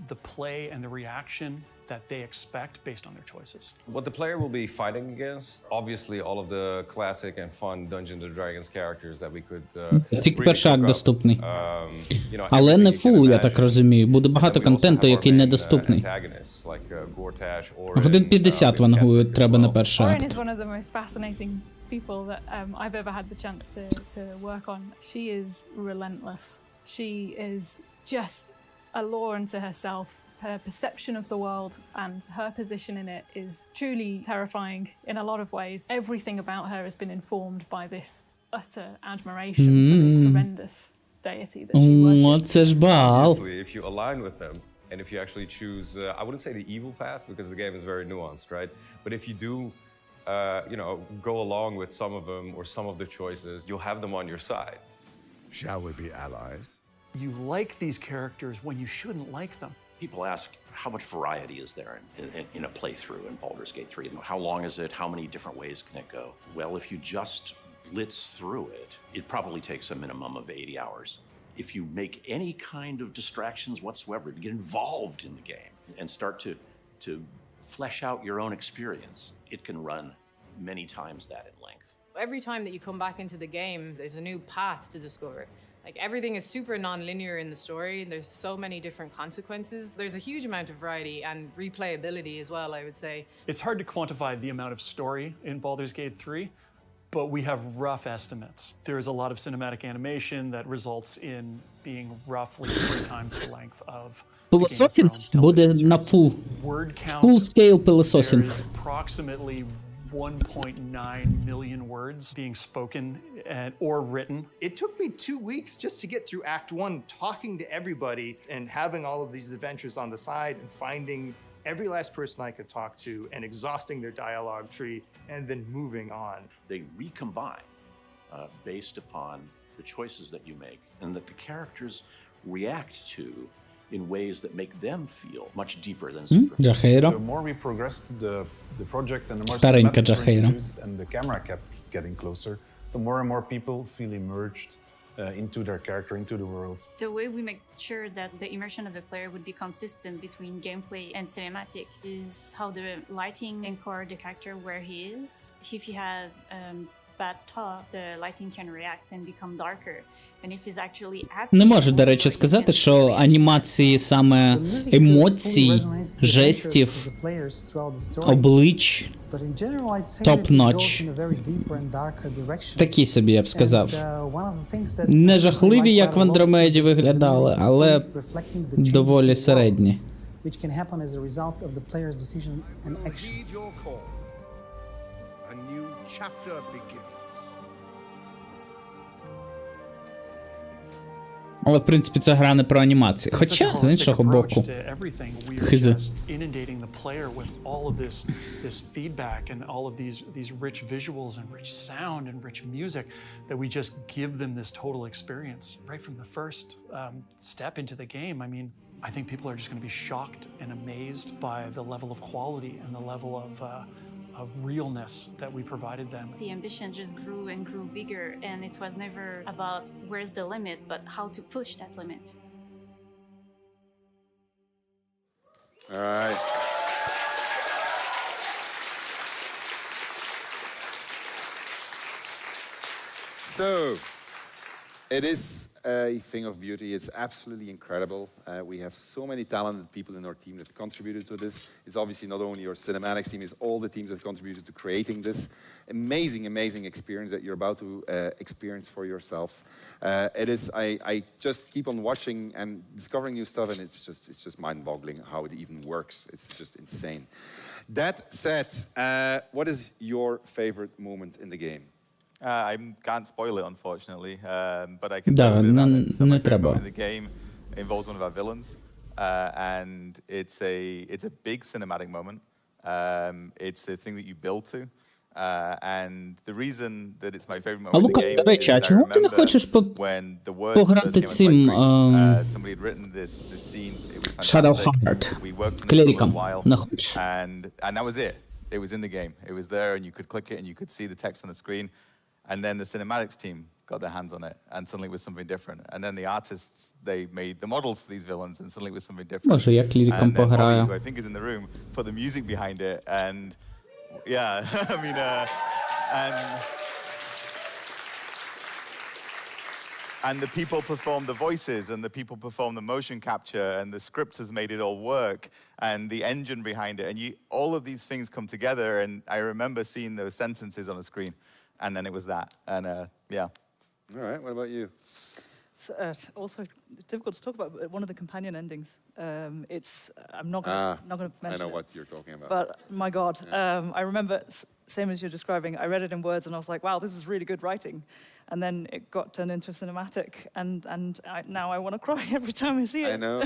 the play and the reaction that they expect based on their choices. What the player will be fighting against, obviously all of the classic and fun Dungeons & Dragons characters that we could Тільки перший акт доступний. Але не фул, я так розумію. Буде багато контенту, який недоступний. Годин 50 вангую треба на перший акт. Oren is one of the most fascinating people that I've ever had the chance to work on. She is relentless. She is just a law unto herself. Her perception of the world and her position in it is truly terrifying in a lot of ways. Everything about her has been informed by this utter admiration for this horrendous deity that she worships. Це ж бал. If you align with them, and if you actually choose, I wouldn't say the evil path because the game is very nuanced, right? But if you do, go along with some of them or some of the choices, you'll have them on your side. Shall we be allies? You like these characters when you shouldn't like them. People ask, how much variety is there in a playthrough in Baldur's Gate 3? How long is it? How many different ways can it go? Well, if you just blitz through it, it probably takes a minimum of 80 hours. If you make any kind of distractions whatsoever, to get involved in the game and start to flesh out your own experience, it can run many times that in length. Every time that you come back into the game, there's a new path to discover. Like everything is super non-linear in the story. There's so many different consequences. There's a huge amount of variety and replayability as well, I would say. It's hard to quantify the amount of story in Baldur's Gate 3, but we have rough estimates. There is a lot of cinematic animation that results in being roughly 3 times the length of Пилососінг буде на full scale пилососінг. There is approximately 1.9 million words being spoken or written. It took me 2 weeks just to get through Act 1, talking to everybody and having all of these adventures on the side and finding every last person I could talk to and exhausting their dialogue tree and then moving on. They recombine based upon the choices that you make and that the characters react to in ways that make them feel much deeper than Джахейро. The more we progressed the project and the more Старенька cinematics were Джахейро. introduced and the camera kept getting closer, the more and more people feel immersed into their character, into the world. The way we make sure that the immersion of the player would be consistent between gameplay and cinematic is how the lighting encodes the character where he is. If he has bad thought, the lighting can react and become darker. And if he's actually happy, Не можу, до речі, сказати, що анімації саме емоцій, жестів, облич, топ-ноч. Такі собі, я б сказав. Не жахливі, як в Андромеді виглядали, але доволі середні. Which can happen as a result of the player's decision and actions. A new chapter begins. Але, в принципі, це гра не про анімацію. Хоча, з іншого боку, хизи. Inundating the player with all of this feedback and all of these rich visuals and rich sound and rich music that we just give them this total experience right from the first step into the game. I mean, I think people are just going to be shocked and amazed by the level of quality and the level of realness that we provided them. the ambition just grew and grew bigger, and it was never about where's the limit, but how to push that limit. All right. So, it is a thing of beauty. It's absolutely incredible. We have so many talented people in our team that contributed to this. It's obviously not only our cinematics team, it's all the teams that contributed to creating this amazing, amazing experience that you're about to experience for yourselves. It is, I just keep on watching and discovering new stuff, and it's just mind-boggling how it even works. It's just insane. That said, what is your favorite moment in the game? I can't spoil it, unfortunately, but I can tell you that so my favorite moment in the game involves one of our villains, and it's a big cinematic moment. It's a thing that you build to, and the reason that it's my favorite moment in the game is that I remember when the words first came on my screen, somebody had written this scene. It was fantastic. We worked on it for a little while, and that was it. It was in the game. It was there, and you could click it, and you could see the text on the screen. And then the cinematics team got their hands on it, and suddenly it was something different. And then the artists, they made the models for these villains, and suddenly it was something different. Може, я кліриком пограю. Who I think is in the room, put the music behind it, and yeah, I mean, and the people performed the voices, and the people performed the motion capture, and the scripters made it all work, and the engine behind it, and all of these things come together. And I remember seeing those sentences on the screen. And then it was that, and yeah. All right, what about you? It's also difficult to talk about, but one of the companion endings. I'm not going to mention it. I know what you're talking about. But my God, I remember, same as you're describing, I read it in words and I was like, wow, this is really good writing. And then it got turned into a cinematic, and now I want to cry every time I see it. I know.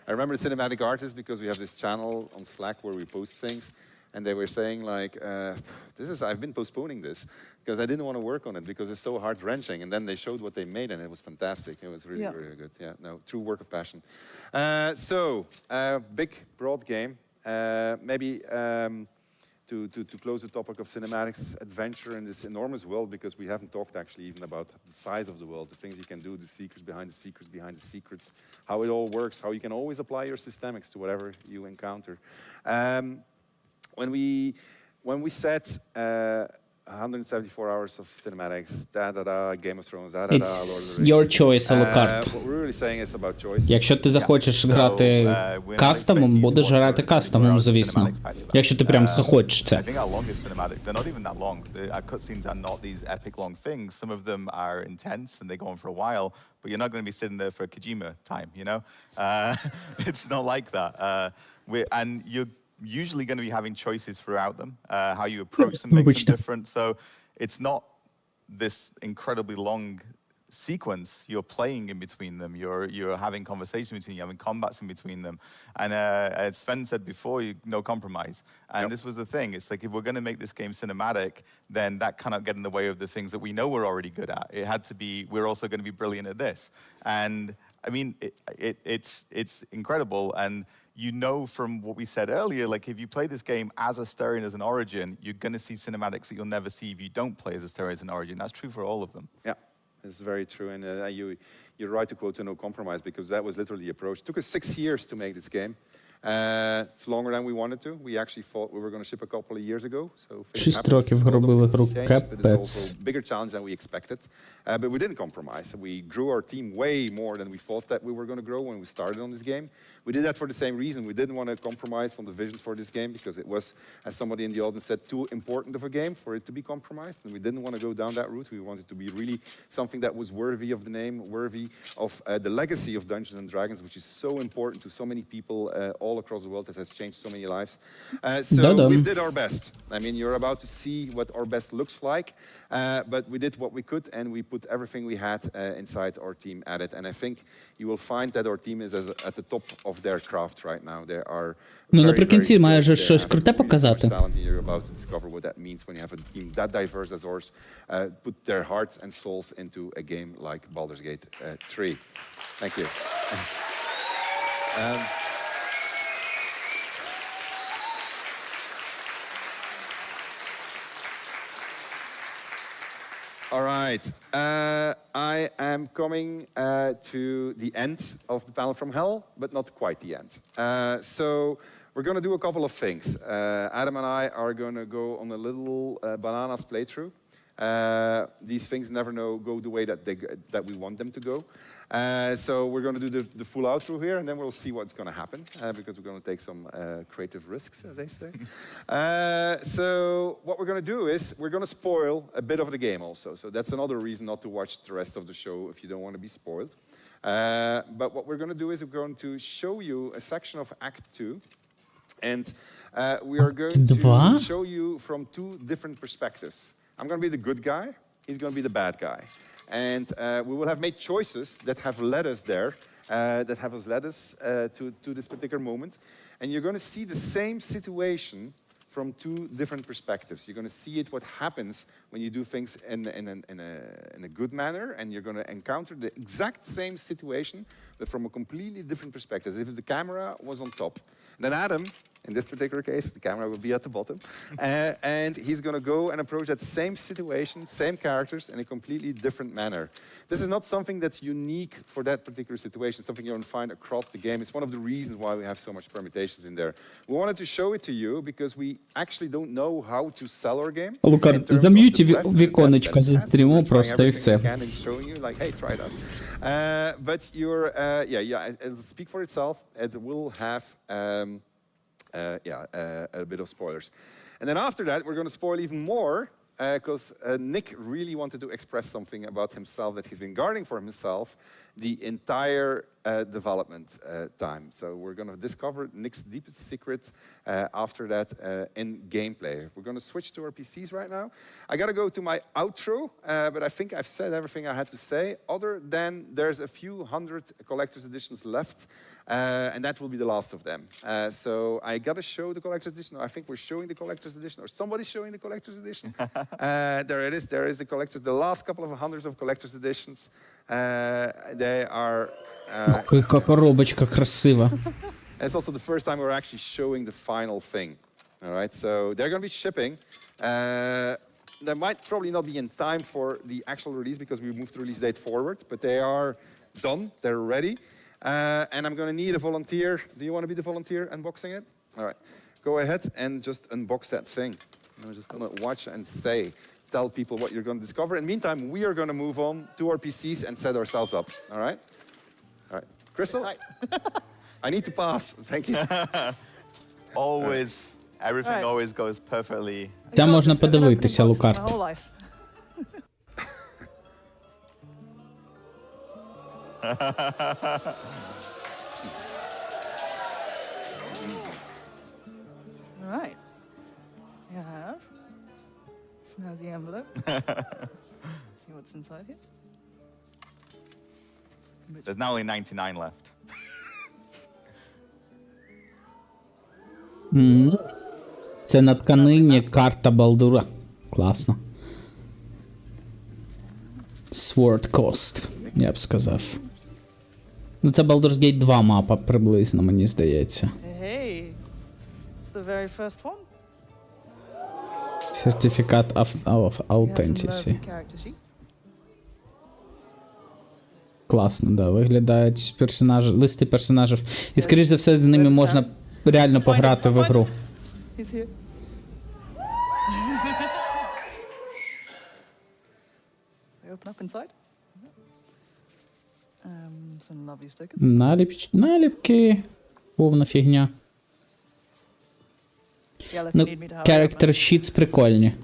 I remember the cinematic artists because we have this channel on Slack where we post things. And they were saying like, I've been postponing this because I didn't want to work on it because it's so heart-wrenching. And then they showed what they made and it was fantastic. It was really, really good. Yeah, no, true work of passion. Big, broad game. Maybe to close the topic of cinematics, adventure in this enormous world, because we haven't talked actually even about the size of the world, the things you can do, the secrets behind the secrets behind the secrets, how it all works, how you can always apply your systemics to whatever you encounter. When we set 174 hours of cinematics, Game of Thrones, Lord of the It's Rings. your choice, а la carte. What we're really saying is about choice. Якщо ти захочеш грати кастомом, будеш грати кастомом, звісно. Якщо ти прям захочеш I це. think our longest cinematic, they're not even that long. Our cutscenes are not these epic long things. Some of them are intense and they go on for a while, but you're not going to be sitting there for Kojima time, you know? It's not like that. And you're usually going to be having choices throughout them. How you approach them makes them different. So it's not this incredibly long sequence. You're playing in between them. You're having conversation between you, having combats in between them. And as Sven said before, no compromise. And this was the thing. It's like if we're going to make this game cinematic, then that cannot get in the way of the things that we know we're already good at. It had to be, we're also going to be brilliant at this. And I mean, it's incredible. And you know from what we said earlier, like if you play this game as Asterion as an origin, you're going to see cinematics that you'll never see if you don't play as Asterion as an origin. That's true for all of them. Yeah, it's very true. And you're right to quote to no compromise, because that was literally the approach. It took us 6 years to make this game. It's longer than we wanted to. We actually thought we were going to ship a couple of years ago. So 6 років робили гру, капець. Bigger challenge than we expected. But we didn't compromise. We grew our team way more than we thought that we were going to grow when we started on this game. We did that for the same reason. We didn't want to compromise on the vision for this game, because it was, as somebody in the audience said, too important of a game for it to be compromised. And we didn't want to go down that route. We wanted to be really something that was worthy of the name, worthy of the legacy of Dungeons and Dragons, which is so important to so many people all across the world, that has changed so many lives. So we did our best. I mean, you're about to see what our best looks like, but we did what we could, and we put everything we had inside our team at it. And I think you will find that our team is at the top of their craft right now. They are Ну, наприкінці має же щось круте показати. You're about to discover what that means when you have a team that diverse as ours, put their hearts and souls into a game like Baldur's Gate 3. Thank you. All right, I am coming to the end of the panel from hell, but not quite the end. So we're going to do a couple of things. Adam and I are going to go on a little bananas playthrough. These things never go the way that we want them to go. So we're going to do the full outro here, and then we'll see what's going to happen, because we're going to take some creative risks, as they say. So what we're going to do is we're going to spoil a bit of the game also. So that's another reason not to watch the rest of the show if you don't want to be spoiled. But what we're going to do is we're going to show you a section of Act 2. And we are going to show you from 2 different perspectives. I'm going to be the good guy. He's going to be the bad guy. And we will have made choices that have led us there, to this particular moment. And you're going to see the same situation from 2 different perspectives. You're going to see what happens when you do things in a good manner, and you're going to encounter the exact same situation, but from a completely different perspective, as if the camera was on top. And then Adam, in this particular case, the camera will be at the bottom, and he's going to go and approach that same situation, same characters, in a completely different manner. This is not something that's unique for that particular situation, something you're going to find across the game. It's one of the reasons why we have so much permutations in there. We wanted to show it to you because we actually don't know how to sell our game. Лука, зам'юті віконечко зі стріму, просто і все. But it'll speak for itself. It will have a bit of spoilers. And then after that, we're going to spoil even more, because Nick really wanted to express something about himself that he's been guarding for himself the entire development time. So we're going to discover Nick's deepest secret after that in gameplay. We're going to switch to our PCs right now. I got to go to my outro, but I think I've said everything I had to say, other than there's a few hundred collector's editions left, and that will be the last of them. So I got to show the collector's edition. I think we're showing the collector's edition, or somebody's showing the collector's edition. There it is. There is the collector's, the last couple of hundreds of collector's editions. They are... Яка коробочка красива. It's also the first time we're actually showing the final thing. All right, so they're going to be shipping. They might probably not be in time for the actual release because we moved the release date forward, but they are done. They're ready. And I'm going to need a volunteer. Do you want to be the volunteer unboxing it? All right, go ahead and just unbox that thing. I'm just going to watch and say tell people what you're going to discover. In the meantime, we are going to move on to our PCs and set ourselves up. All right? All right. Crystal? I need to pass. Thank you. Always, everything always goes perfectly. Там можна подивитися, Лукард. Right. You have. It's now the envelope. See what's inside here. There's now only 99 left. Це на тканині карта Балдура. Класно. Sword Coast, я б сказав. Ну, це Baldur's Gate 2 мапа приблизно, мені здається. Hey, it's the very first one. Сертифікат of Authenticity. Класно, да, виглядають персонажі, листи персонажів. І, скоріш за все, з ними можна реально пограти в ігру. Open up inside. Some lovely stickers. Наліпки. Повна фігня. Ну, character sheets прикольні.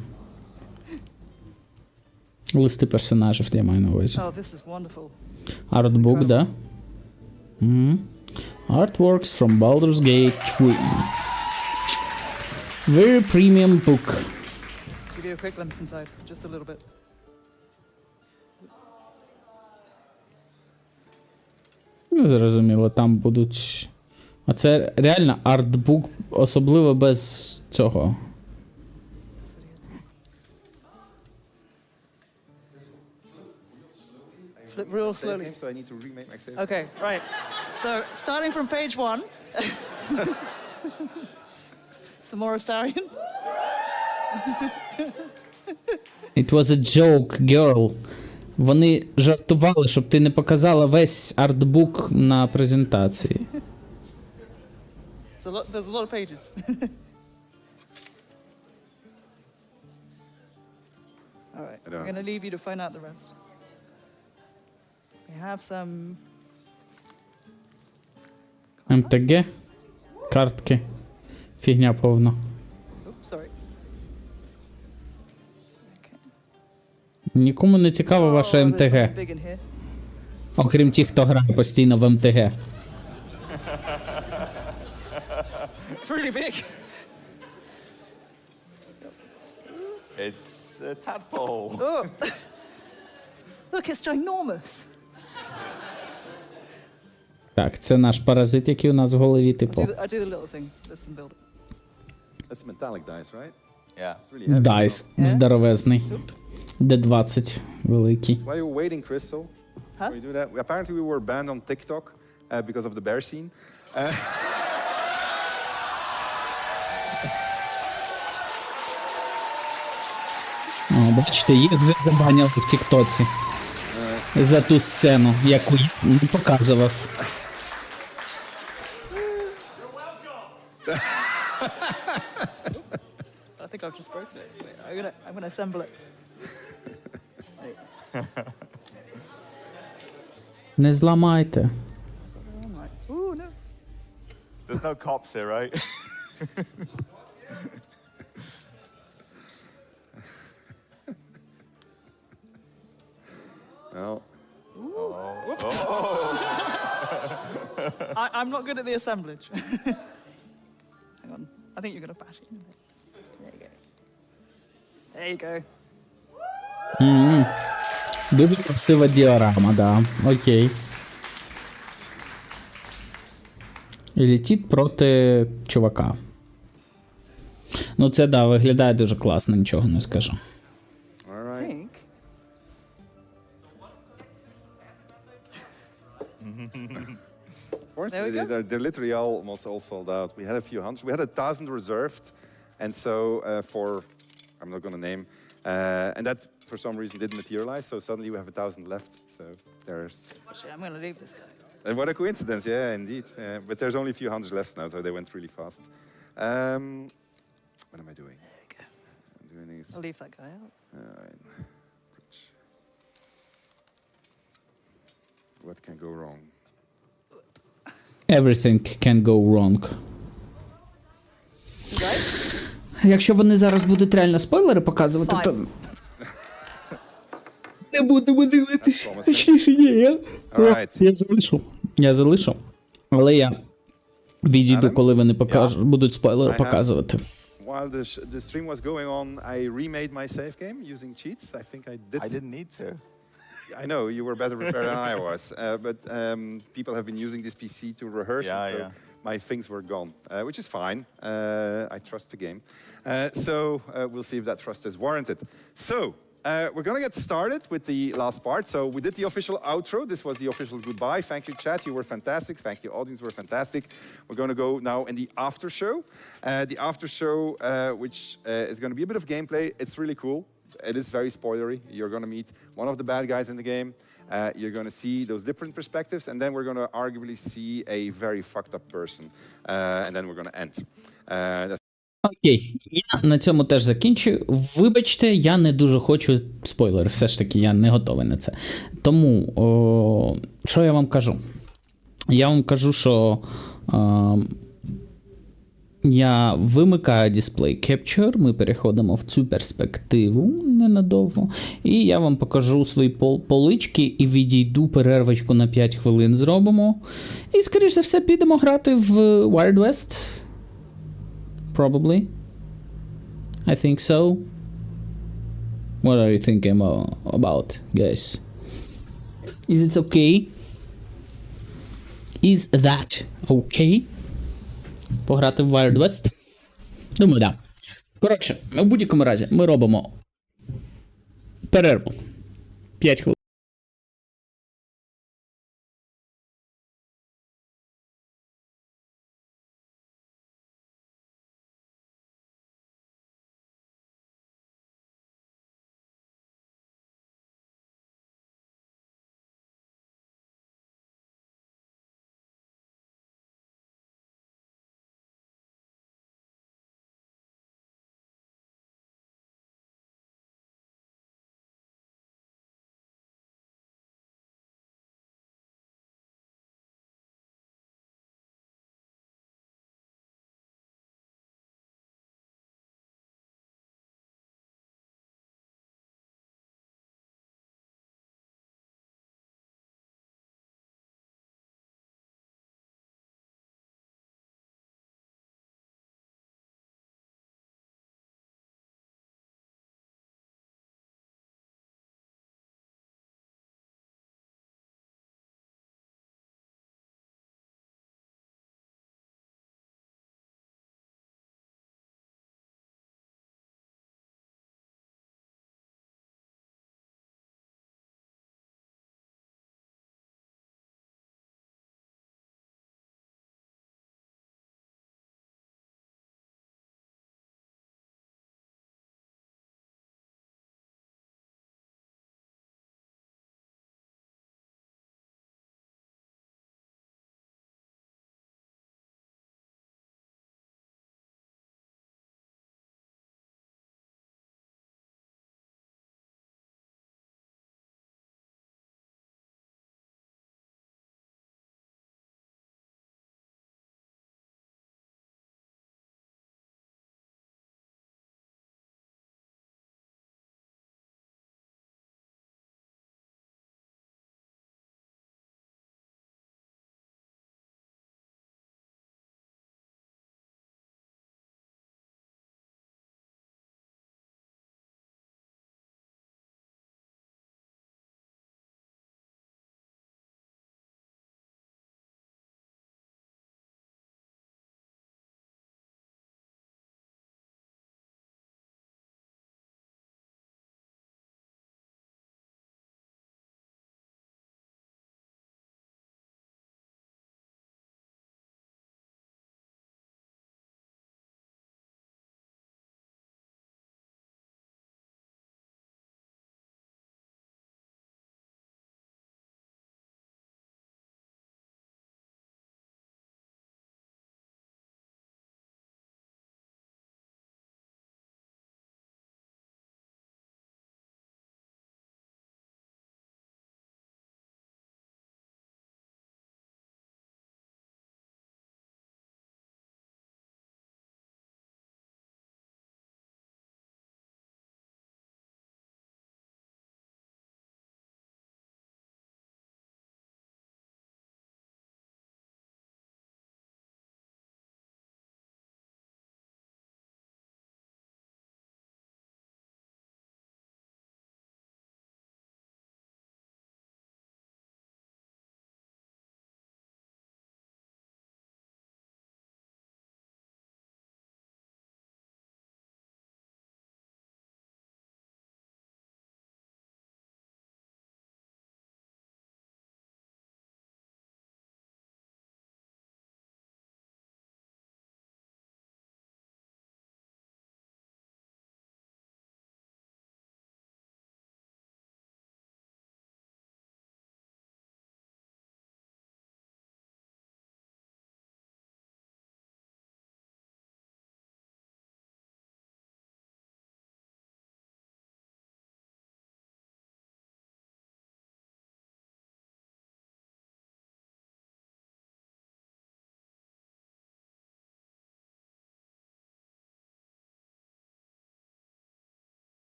Листи персонажів, я маю на увазі. Oh, this is wonderful. Артбук, да? Artworks from Baldur's Gate 3. Very premium book. Give you a quick glimpse inside, just a little bit. Ну, зрозуміло, там будуть... А це реально артбук, особливо без цього. Flip real slowly. So I need to remake my save. Okay, right. So, starting from page 1. Some more Astarion. It was a joke, girl. Вони жартували, щоб ти не показала весь артбук на презентації. There's a lot of pages. All right, I'm going to leave you to find out the rest. We have some... МТГ, картки, фігня повна. Oops, sorry. Нікому не цікаво ваше МТГ. Окрім тих, хто грає постійно в МТГ. It's really big. It's a tadpole. Oh. Look, it's ginormous. Так, це наш паразит, який у нас в голові, типу. I do the little things. Listen, build it. That's metallic dice, right? Yeah. It's really heavy. Дайс здоровезний. Д20 великий. Why are you waiting, Crystal? Huh? We do that. Apparently we were banned on TikTok because of the bear scene. О, бачите, їх вже забаняли в Тіктоці. За ту сцену, яку я не показував. I think I've just broken it. Wait, I'm gonna assemble it. Не зламайте. Ooh, no. There's no cops here, right? Well. I'm not good at the assemblage. Hang on. I think you're gonna bash it in. There you go. Дуже красива діорама, да. Окей. І летить проти чувака. Ну це, да, виглядає дуже класно, нічого не скажу. All right. Unfortunately, they're literally almost all sold out. We had a few hundred. We had 1,000 reserved, and so for, I'm not going to name, and that for some reason didn't materialize. So suddenly we have 1,000 left. So there's. Actually, I'm going to leave this guy. And what a coincidence! Yeah, indeed. But there's only a few hundreds left now, so they went really fast. What am I doing? There you go. I'm doing these. I'll leave that guy out. What can go wrong? Everything can go wrong. Якщо вони зараз будуть реально спойлери показувати, то... Не будемо дивитись. Точніше, ні, я залишу. Але я відійду, коли вони будуть спойлери показувати. While the stream was going on, I remade my save game using cheats. I think I did. I didn't need to. I know, you were better prepared than I was. But people have been using this PC to rehearse it, so my things were gone, which is fine. I trust the game. So we'll see if that trust is warranted. So, we're going to get started with the last part. So we did the official outro. This was the official goodbye. Thank you, chat. You were fantastic. Thank you, audience. Were fantastic. We're going to go now in the after show. The after show, which is going to be a bit of gameplay. It's really cool. It is very spoilery. You're going to meet one of the bad guys in the game. You're going to see those different perspectives. And then we're going to arguably see a very fucked up person. And then we're going to end. Окей, я на цьому теж закінчую. Вибачте, я не дуже хочу спойлер, все ж таки я не готовий на це. Тому, що я вам кажу? Я вам кажу, що я вимикаю Display Capture, ми переходимо в цю перспективу ненадовго, і я вам покажу свої полички і відійду перервочку на 5 хвилин зробимо. І, скоріш за все, підемо грати в Wild West. Probably. I think so. What are you thinking about, guys? Is it okay? Is that okay? Пограти в Wild West? Думаю, да. Коротше, у будь-якому разі ми робимо перерву. 5 хвилин.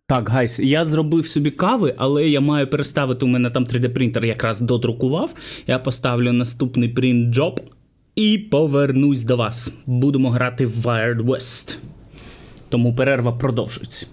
Так, гайс, я зробив собі кави, але я маю переставити, у мене там 3D-принтер якраз додрукував. Я поставлю наступний принт-джоб і повернусь до вас. Будемо грати в Wild West. Тому перерва продовжується.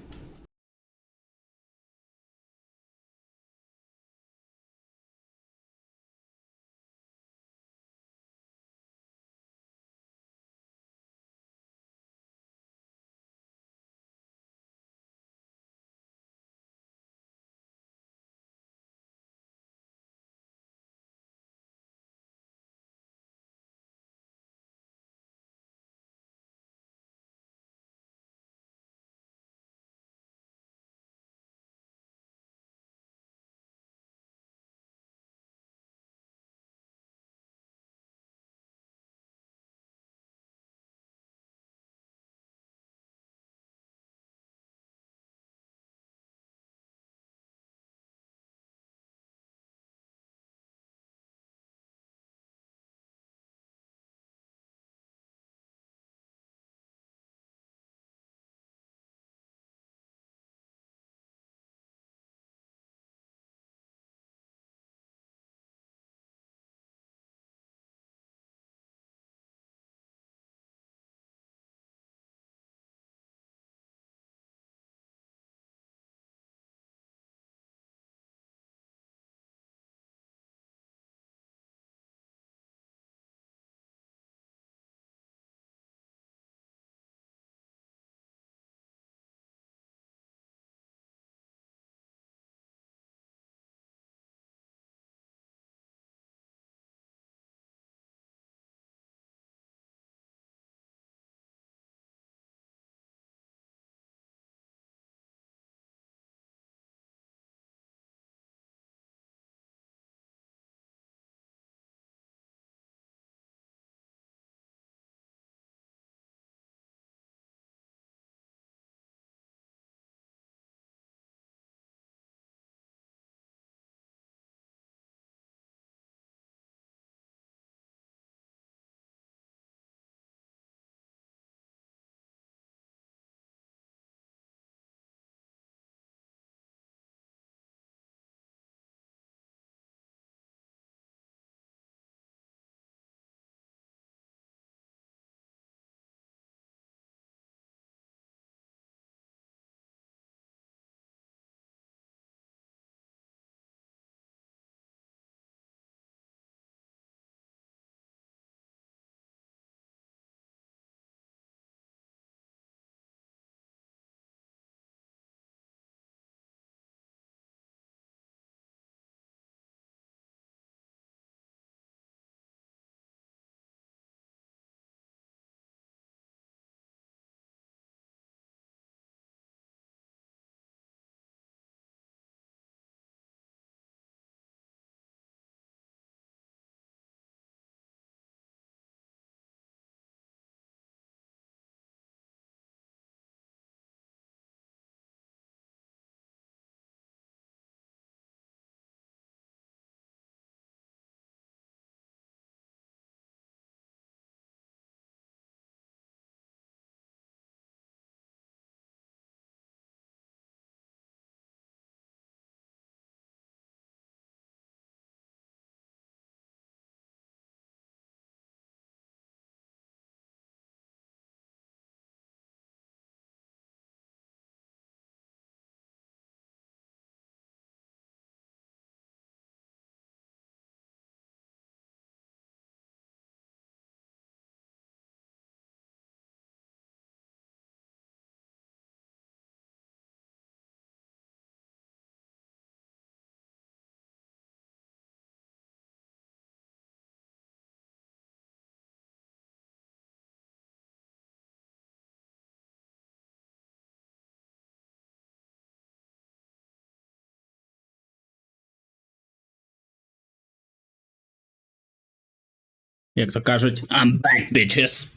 Як то кажуть, I'm back, bitches.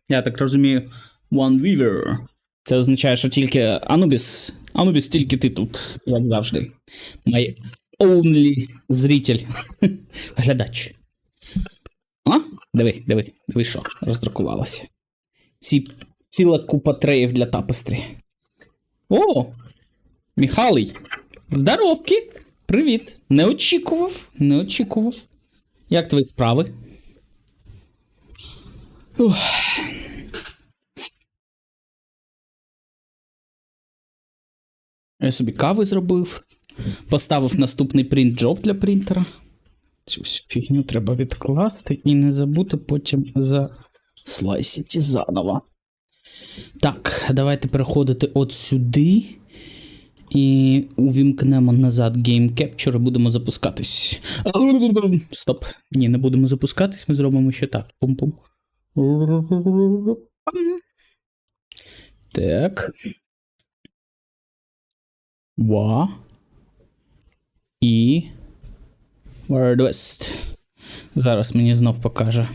Я так розумію, One Weaver. Це означає, що тільки Анубіс, тільки ти тут, як завжди. My only зритель. Глядач. А? Диви, що, роздрукувалося. Ціла купа треїв для тапестрі. О! Михайлий. Здоровки. Привіт. Не очікував. Як твої справи? Ух. Я собі кави зробив. Поставив наступний принт-джоб для принтера. Цю всю фігню треба відкласти і не забути потім заслайсити заново. Так, давайте переходити от сюди. І увімкнемо назад Game Capture і будемо запускатись. Стоп. Ні, не будемо запускатись, ми зробимо ще так. Пум-пум. Так. Ва. І Wild West. Зараз мені знов покаже.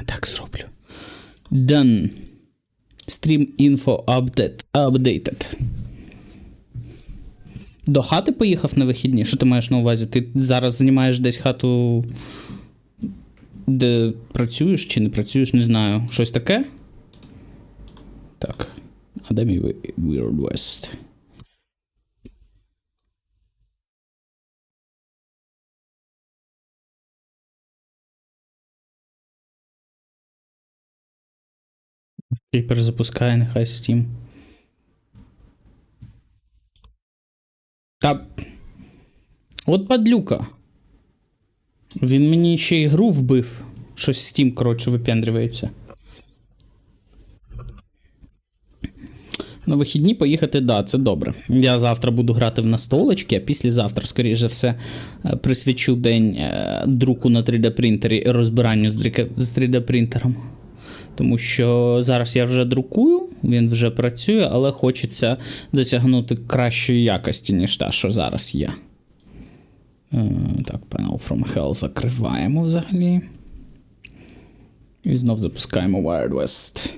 Так зроблю. Done. Stream info updated. До хати поїхав на вихідні? Що ти маєш на увазі? Ти зараз знімаєш десь хату, де працюєш чи не працюєш, не знаю. Щось таке? Так. А де мій Wild West? І перезапускає нехай Steam. Та... От падлюка. Він мені ще ігру вбив. Щось Steam, коротше, випендрюється. На вихідні поїхати, да, це добре. Я завтра буду грати в настолочки, а післязавтра, скоріш за все, присвячу день друку на 3D-принтері, розбиранню з 3D-принтером. Тому що зараз я вже друкую, він вже працює, але хочеться досягнути кращої якості, ніж та, що зараз є. Так, Panel from Hell закриваємо взагалі. І знов запускаємо Wild West.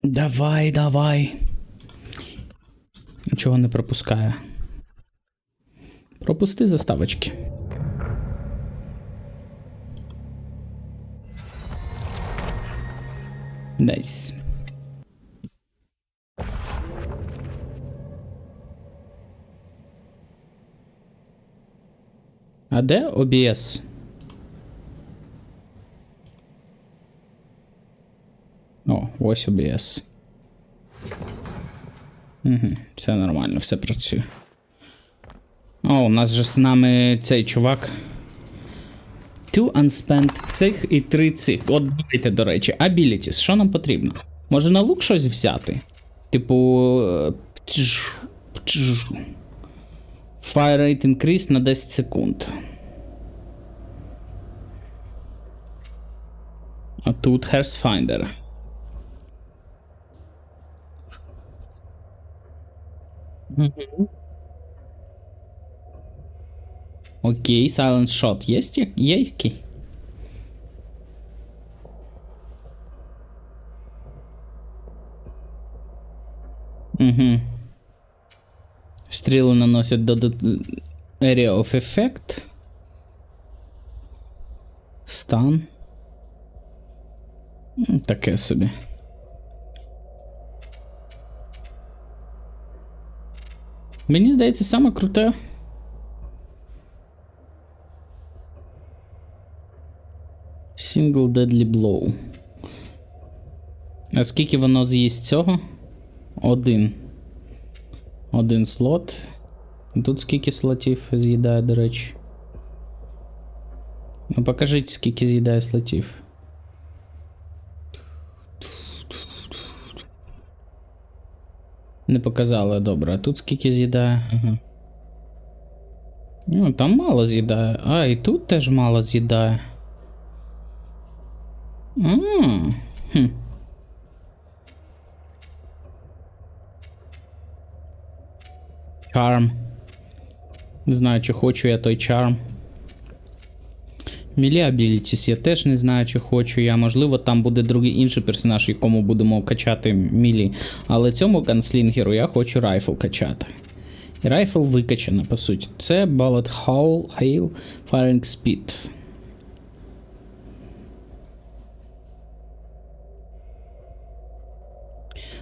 Давай. Нічого не пропускає. Пропусти заставочки. Найс. А де OBS? О, ось OBS. Угу, все нормально, все працює. О, у нас же з нами цей чувак. 2 unspent цих і 3 цих. От дивіться, до речі, abilities. Що нам потрібно? Може на лук щось взяти? Типу... Fire rate increase на 10 секунд. А тут Hearth Finder. Окей, Silent Shot є який? Угу. Стріли наносять до Area of Effect. Стан. Таке собі. Мені здається, саме круте. Single Deadly Blow. А скільки воно з'їсть цього? Один слот. Тут скільки слотів з'їдає, до речі. Ну покажіть, скільки з'їдає слотів. Не показали, добре. А тут скільки з'їдає? Ага. Ну, там мало з'їдає. А, і тут теж мало з'їдає. Charm. Не знаю, чи хочу я той Charm. Melee Abilities я теж не знаю, чи хочу я. Можливо, там буде другий інший персонаж, якому будемо качати мілі. Але цьому ганслінгеру я хочу райфл качати. І райфл викачана, по суті. Це Bullet Hail Firing Speed.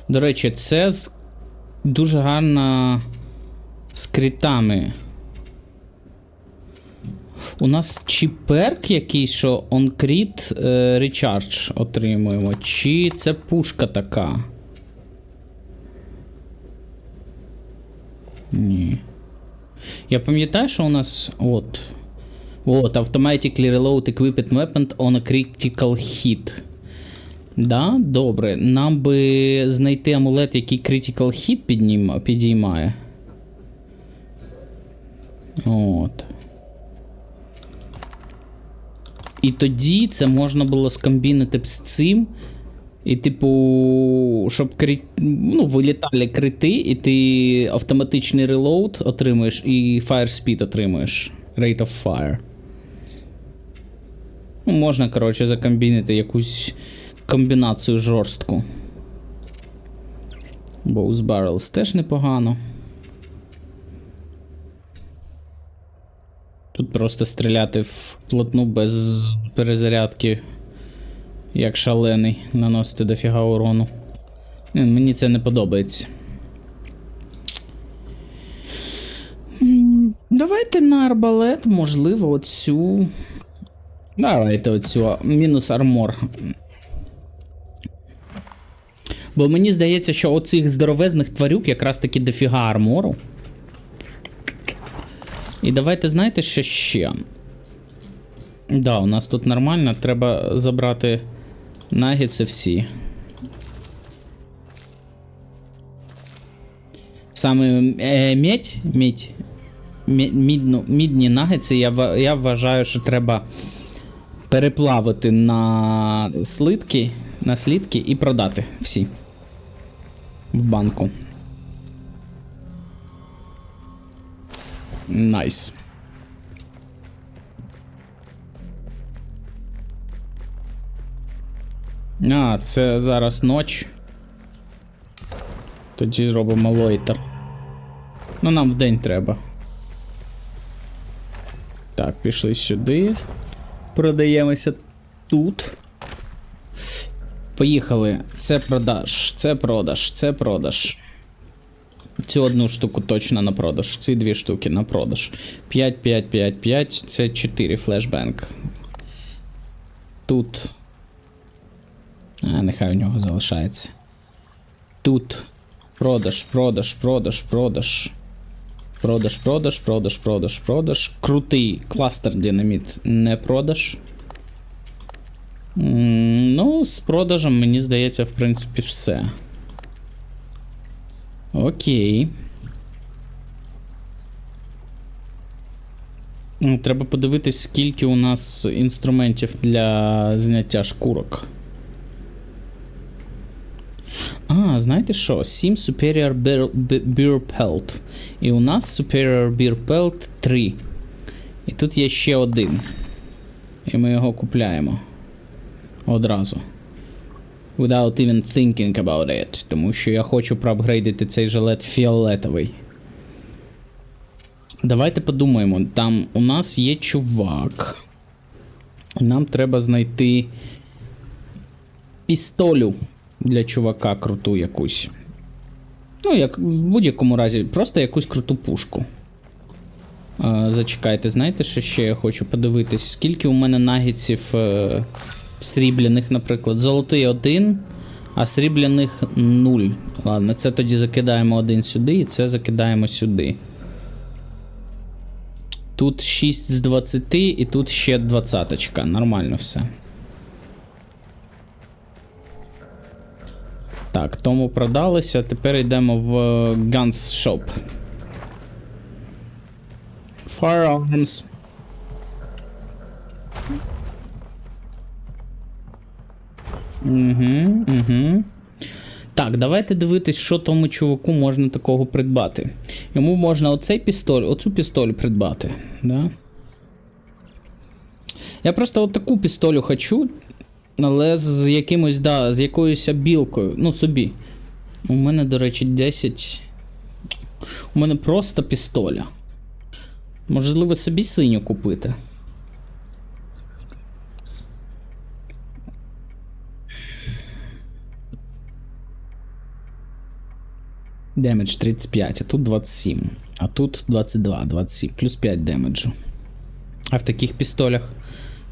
До речі, це дуже гарно з критами. У нас чи перк якийсь, що on crit recharge отримуємо, чи це пушка така? Ні. Я пам'ятаю, що у нас от automatically reload equipped weapon on a critical hit. Да, добре. Нам би знайти амулет, який critical hit підіймає. От. І тоді це можна було скомбінити з цим. І, типу, щоб вилітали крити, і ти автоматичний релоуд отримуєш, і fire speed отримуєш. Rate of fire. Можна, коротше, закомбінити якусь комбінацію жорстку. Both barrels теж непогано. Тут просто стріляти вплотну без перезарядки, як шалений, наносити дофіга урону. Мені це не подобається. Давайте на арбалет, можливо, оцю. Давайте оцю. Мінус армор. Бо мені здається, що оцих здоровезних тварюк якраз таки дофіга армору. І давайте, знаєте, що ще? Да, у нас тут нормально, треба забрати нагетси всі. Саме мідні нагетси я вважаю, що треба переплавити на слитки і продати всі в банку. Найс. А, це зараз ніч. Тоді зробимо лойтер. Ну, нам вдень треба. Так, пішли сюди. Продаємося тут. Поїхали. Це продаж, це продаж, це продаж. Цю одну штуку точно на продаж. Ці дві штуки на продаж. 5, 5, 5, 5. Це 4 флешбенк. Тут. Нехай у нього залишається. Тут. Продаж, продаж, продаж, продаж. Продаж, продаж, продаж, продаж, продаж. Крутий кластер динаміт не продаж. Ну, з продажем, мені здається, в принципі, все. Окей. Треба подивитись, скільки у нас інструментів для зняття шкурок. А, знаєте що? 7 Superior Beer Pelt. І у нас Superior Beer Pelt 3. І тут є ще один. І ми його купляємо. Одразу. Without even thinking about it. Тому що я хочу проапгрейдити цей жилет фіолетовий. Давайте подумаємо. Там у нас є чувак. Нам треба знайти пістолю для чувака круту якусь. Ну, як в будь-якому разі, просто якусь круту пушку. Зачекайте, знаєте, що ще я хочу подивитись? Скільки у мене нагетсів срібляних, наприклад. Золотий 1, а срібляних 0. Ладно, це тоді закидаємо один сюди, і це закидаємо сюди. Тут 6 з 20, і тут ще 20-очка. Нормально все. Так, тому продалися. Тепер йдемо в Guns Shop. Firearms. Угу. Так, давайте дивитись, що тому чуваку можна такого придбати. Йому можна оцю пістоль придбати. Да? Я просто от таку пістолю хочу, але з якимось, да, з якоюсь білкою. Ну, собі. У мене, до речі, 10. У мене просто пістоля. Можливо, собі синю купити. Демедж 35, а тут 27. А тут 22, 27. Плюс 5 демеджу. А в таких пістолях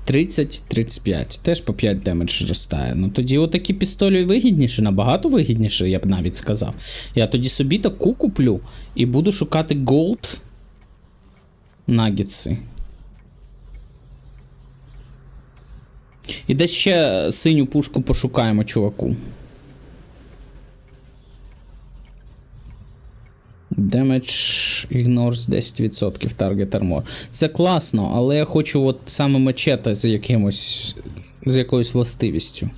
30-35. Теж по 5 демедж зростає. Ну тоді отакі пістолі вигідніше, набагато вигідніше, я б навіть сказав. Я тоді собі таку куплю і буду шукати голд нагетси. І десь ще синю пушку пошукаємо, чуваку. Damage ignores 10% target armor. Це класно, але я хочу от саме мачете з якоюсь властивістю.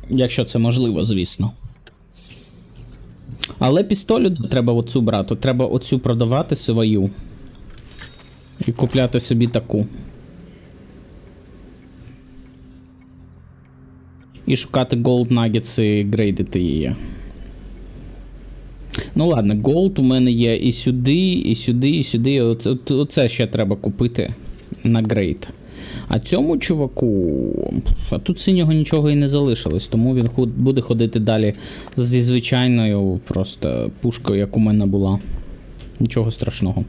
Якщо це можливо, звісно. Але пістолю треба оцю брати. Треба оцю продавати свою. І купляти собі таку. І шукати Gold Nuggets і грейдити її. Ну ладно, Gold у мене є і сюди, і сюди, і сюди. Оце ще треба купити на грейд. А цьому чуваку... А тут синього нічого і не залишилось, тому він буде ходити далі зі звичайною просто пушкою, як у мене була. Нічого страшного.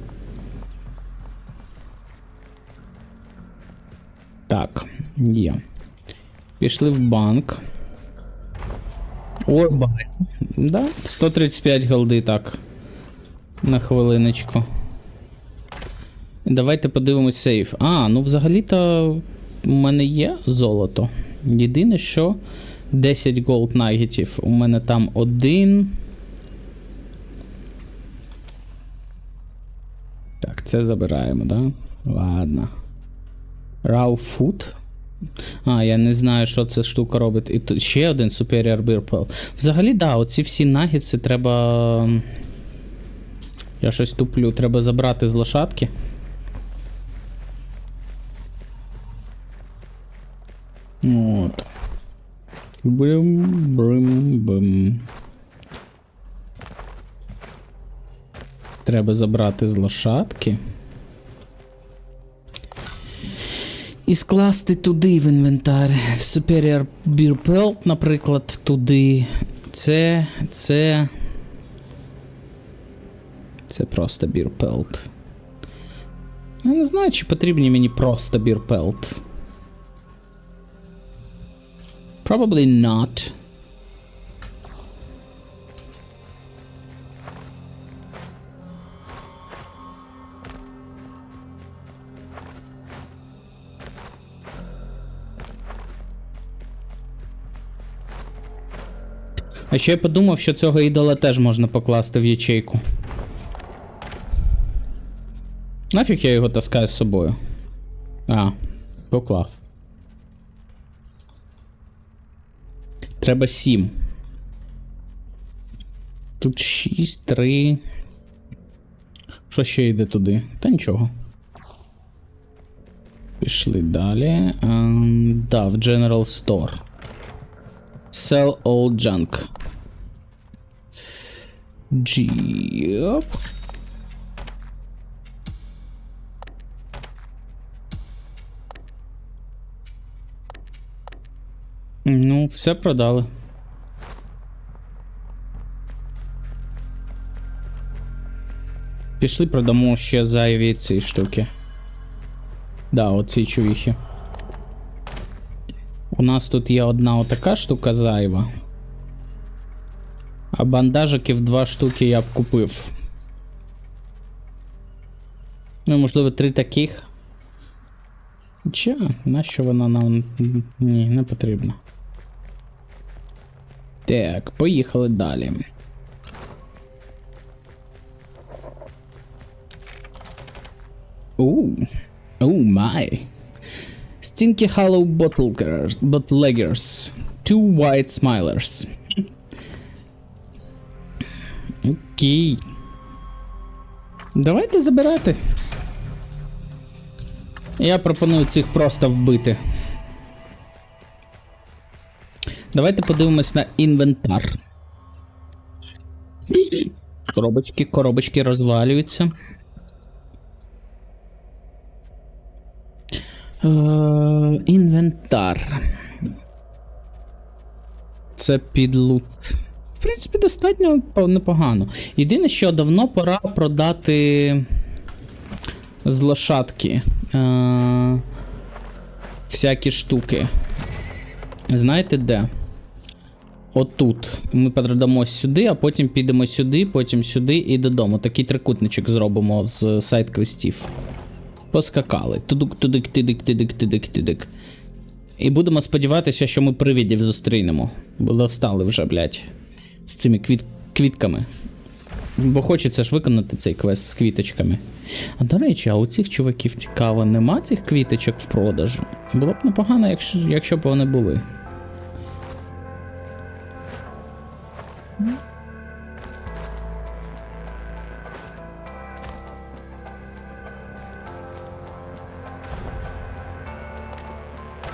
Так, є. Пішли в банк. Ой, бай. Да, 135 голди, так. На хвилиночку. Давайте подивимось сейф. А, ну взагалі-то у мене є золото. Єдине, що 10 голд нагетів. У мене там 1. Так, це забираємо, да? Ладно. Raw food. А, я не знаю, що ця штука робить. І тут ще один Superior Beer Pearl. Взагалі, да, оці всі нагетси треба... Я щось туплю. Треба забрати з лошадки. От. Брим-брим-бим. Треба забрати з лошадки. І скласти туди в інвентар. Superior Beer Pelt, наприклад, туди. Це просто Beer Pelt. Я не знаю, чи потрібні мені просто Beer Pelt. Probably not. А ще я подумав, що цього ідола теж можна покласти в ячейку. Нафіг я його таскаю з собою? А, поклав. Треба 7. Тут 6, 3. Що ще йде туди? Та нічого. Пішли далі. Да, в General Store. Sell all junk. Yep. Ну, все продали. Пішли продамо ще зайві ці штуки. Да, оці чувіхи. У нас тут є одна отака штука зайва. А бандажиків 2 штуки я б купив. Ну, можливо, 3 таких. Чи, нащо вона нам... Ні, не потрібно. Так, поїхали далі. Oh my. Stinky hollow bootleggers. 2 white smilers. Окей. Давайте забирати. Я пропоную цих просто вбити. Давайте подивимось на інвентар. Коробочки розвалюються. Інвентар. Це підлут. В принципі, достатньо непогано. Єдине, що давно пора продати з лошадки всякі штуки. Знаєте де? Отут. Ми продамо сюди, а потім підемо сюди, потім сюди і додому. Такий трикутничок зробимо з сайт-квестів. Поскакали. Тудик-тидик-тидик-тидик-тидик. І будемо сподіватися, що ми привидів зустрінемо. Бо достали вже, блядь, з цими квітками. Бо хочеться ж виконати цей квест з квіточками. А до речі, а у цих чуваків цікаво, нема цих квіточок в продажу? Було б непогано, якщо б вони були.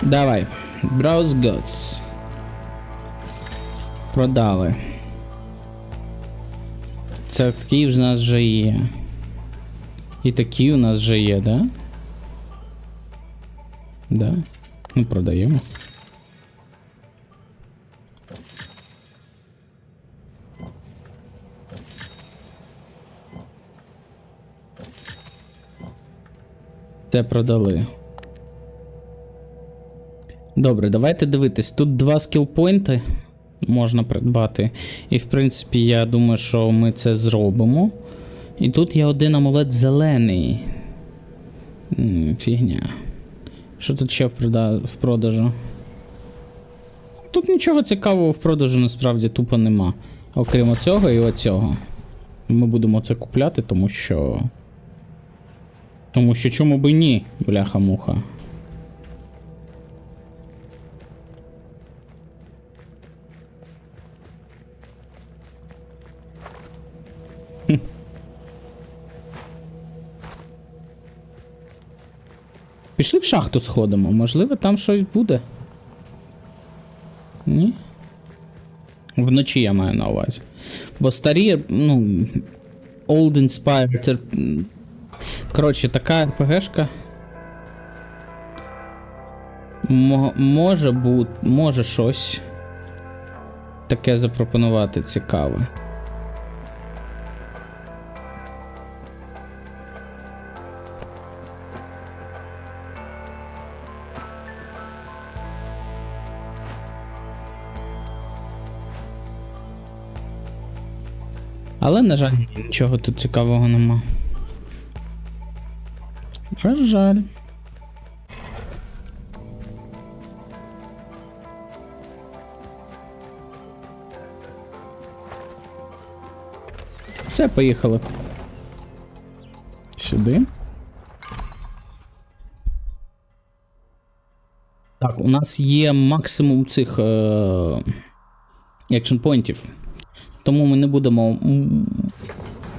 Давай. Browse Gods. Продали. Це такі в нас вже є. І такі у нас вже є, да? Да. Ну, продаємо. Це продали. Добре, давайте дивитись. Тут 2 скілпойнти можна придбати. І в принципі, я думаю, що ми це зробимо. І тут є один амулет зелений. Фігня. Що тут ще в продажу? Тут нічого цікавого в продажу насправді тупо нема. Окрім оцього і оцього. Ми будемо це купляти, тому що... Тому що чому би ні, бляха-муха. Пішли в шахту сходимо, можливо там щось буде. Ні? Вночі я маю на увазі. Бо старі, ну, Old Inspired, коротше, така РПГшка. Може щось таке запропонувати цікаве. Але, на жаль, нічого тут цікавого нема. А жаль. Все, поїхали. Сюди. Так, у нас є максимум цих екшн-поінтів. Тому ми не будемо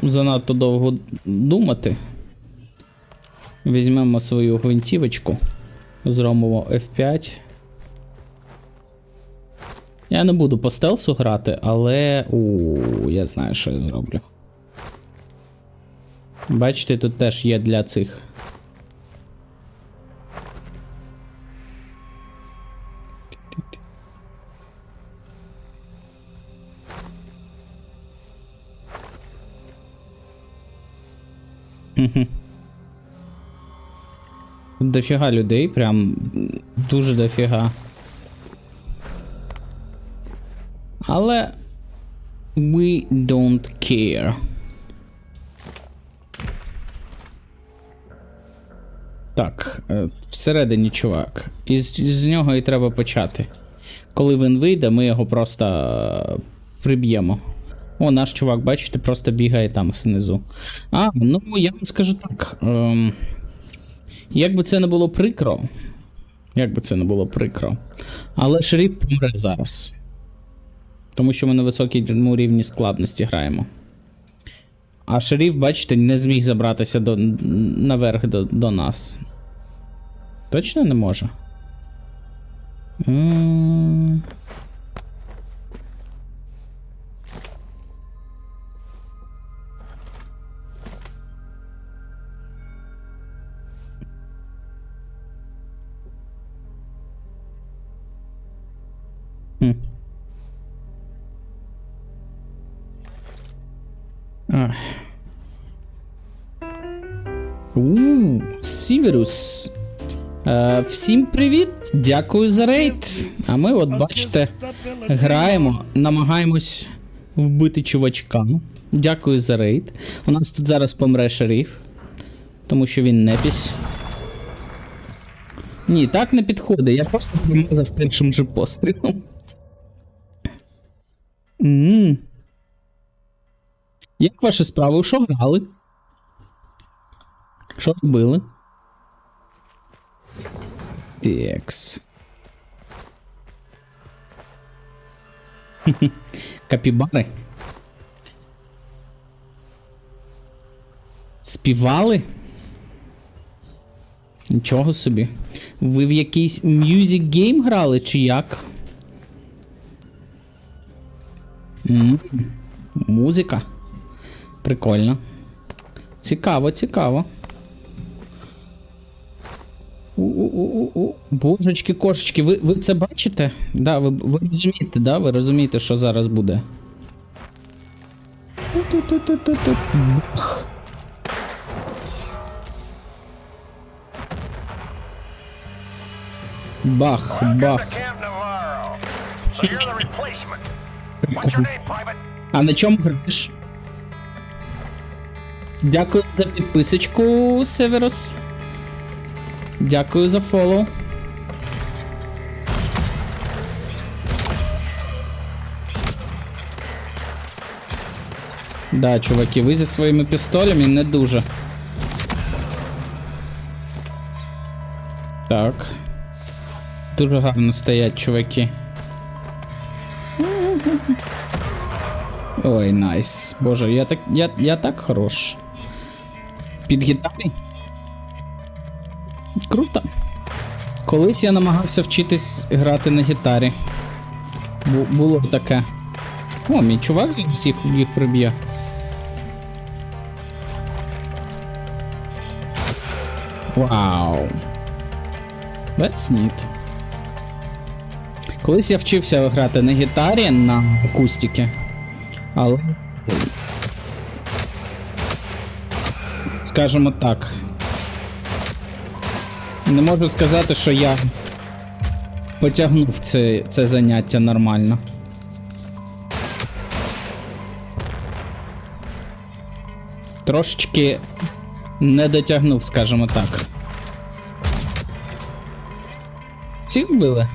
занадто довго думати. Візьмемо свою гвинтівочку. Зробимо F5. Я не буду по стелсу грати, але... я знаю, що я зроблю. Бачите, тут теж є для цих. Тут дофіга людей, прям дуже дофіга. Але we don't care. Так, всередині чувак. З нього і треба почати. Коли він вийде, ми його просто приб'ємо. О, наш чувак, бачите, просто бігає там знизу. Ну, я вам скажу так. Як би це не було прикро. Але шеріф помре зараз. Тому що ми на високому рівні складності граємо. А шеріф, бачите, не зміг забратися наверх до нас. Точно не може? Сіверус. Всім привіт! Дякую за рейд. А ми, от бачите, граємо, намагаємось вбити чувачка. Дякую за рейд. У нас тут зараз помре шеріф, тому що він непісь. Ні, так не підходить. Я просто промазав першим же пострілом. Як ваші справи? Що грали? Що робили? Текс. Капібари. Співали? Нічого собі. Ви в якийсь music game грали, чи як? Музика. Прикольно. Цікаво, цікаво. Божечки, кошечки, ви це бачите? Да, ви розумієте, да? Ви розумієте, що зараз буде? Бах, бах. А на чому граєш? Дякую за підписочку, Северус. Дякую за фоллоу. Да, чуваки, ви зі своїми пістолями не дуже. Так. Дуже гарно стоять, чуваки. Ой, найс. Боже, я так хорош. Під гітарою? Круто. Колись я намагався вчитись грати на гітарі. Було таке. О, мій чувак зараз їх приб'є. Вау. That's neat. Колись я вчився грати на гітарі, на акустики. Але... скажімо так. Не можу сказати, що я потягнув це заняття нормально. Трошечки не дотягнув, скажімо так. Всіх вбили?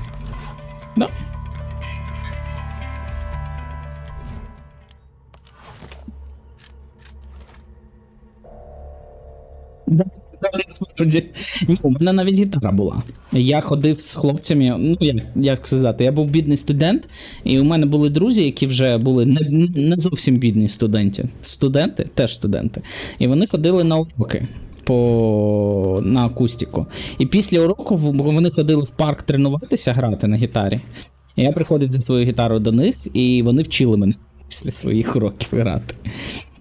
Да. Насправді, у мене навіть гітара була. Я ходив з хлопцями, ну як сказати, я був бідний студент, і у мене були друзі, які вже були не зовсім бідні студенти, теж студенти, і вони ходили на уроки на акустику. І після уроку вони ходили в парк тренуватися, грати на гітарі. І я приходив зі своєю гітарою до них, і вони вчили мене після своїх уроків грати.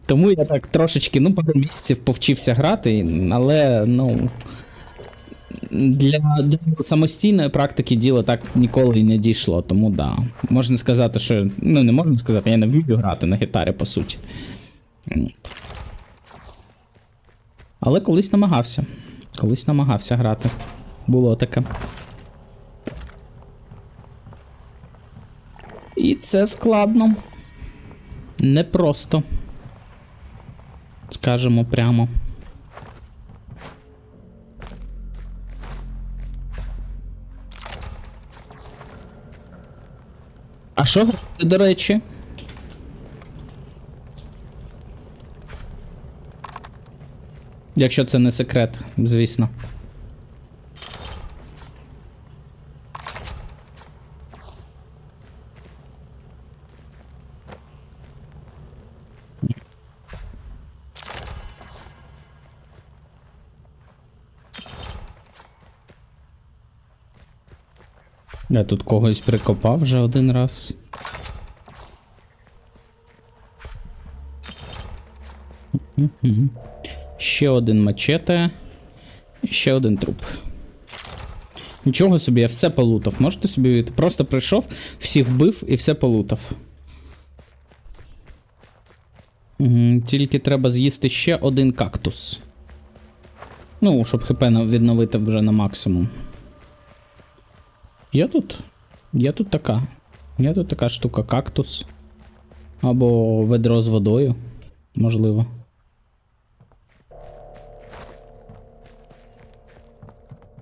Тому я так трошечки, пару місяців повчився грати, але, для самостійної практики діло так ніколи і не дійшло, тому да. Можна сказати, що, не можна сказати, я не вмію грати на гітарі, по суті. Але колись намагався грати. Було таке. І це складно. Непросто. Скажемо прямо. А що грати, до речі? Якщо це не секрет, звісно. Я тут когось прикопав вже один раз. Ще один мачете. Ще один труп. Нічого собі, я все полутав. Можете собі уявити? Просто прийшов, всіх вбив і все полутав. Тільки треба з'їсти ще один кактус. Ну, щоб хп відновити вже на максимум. Є тут така штука, кактус. Або ведро з водою, можливо.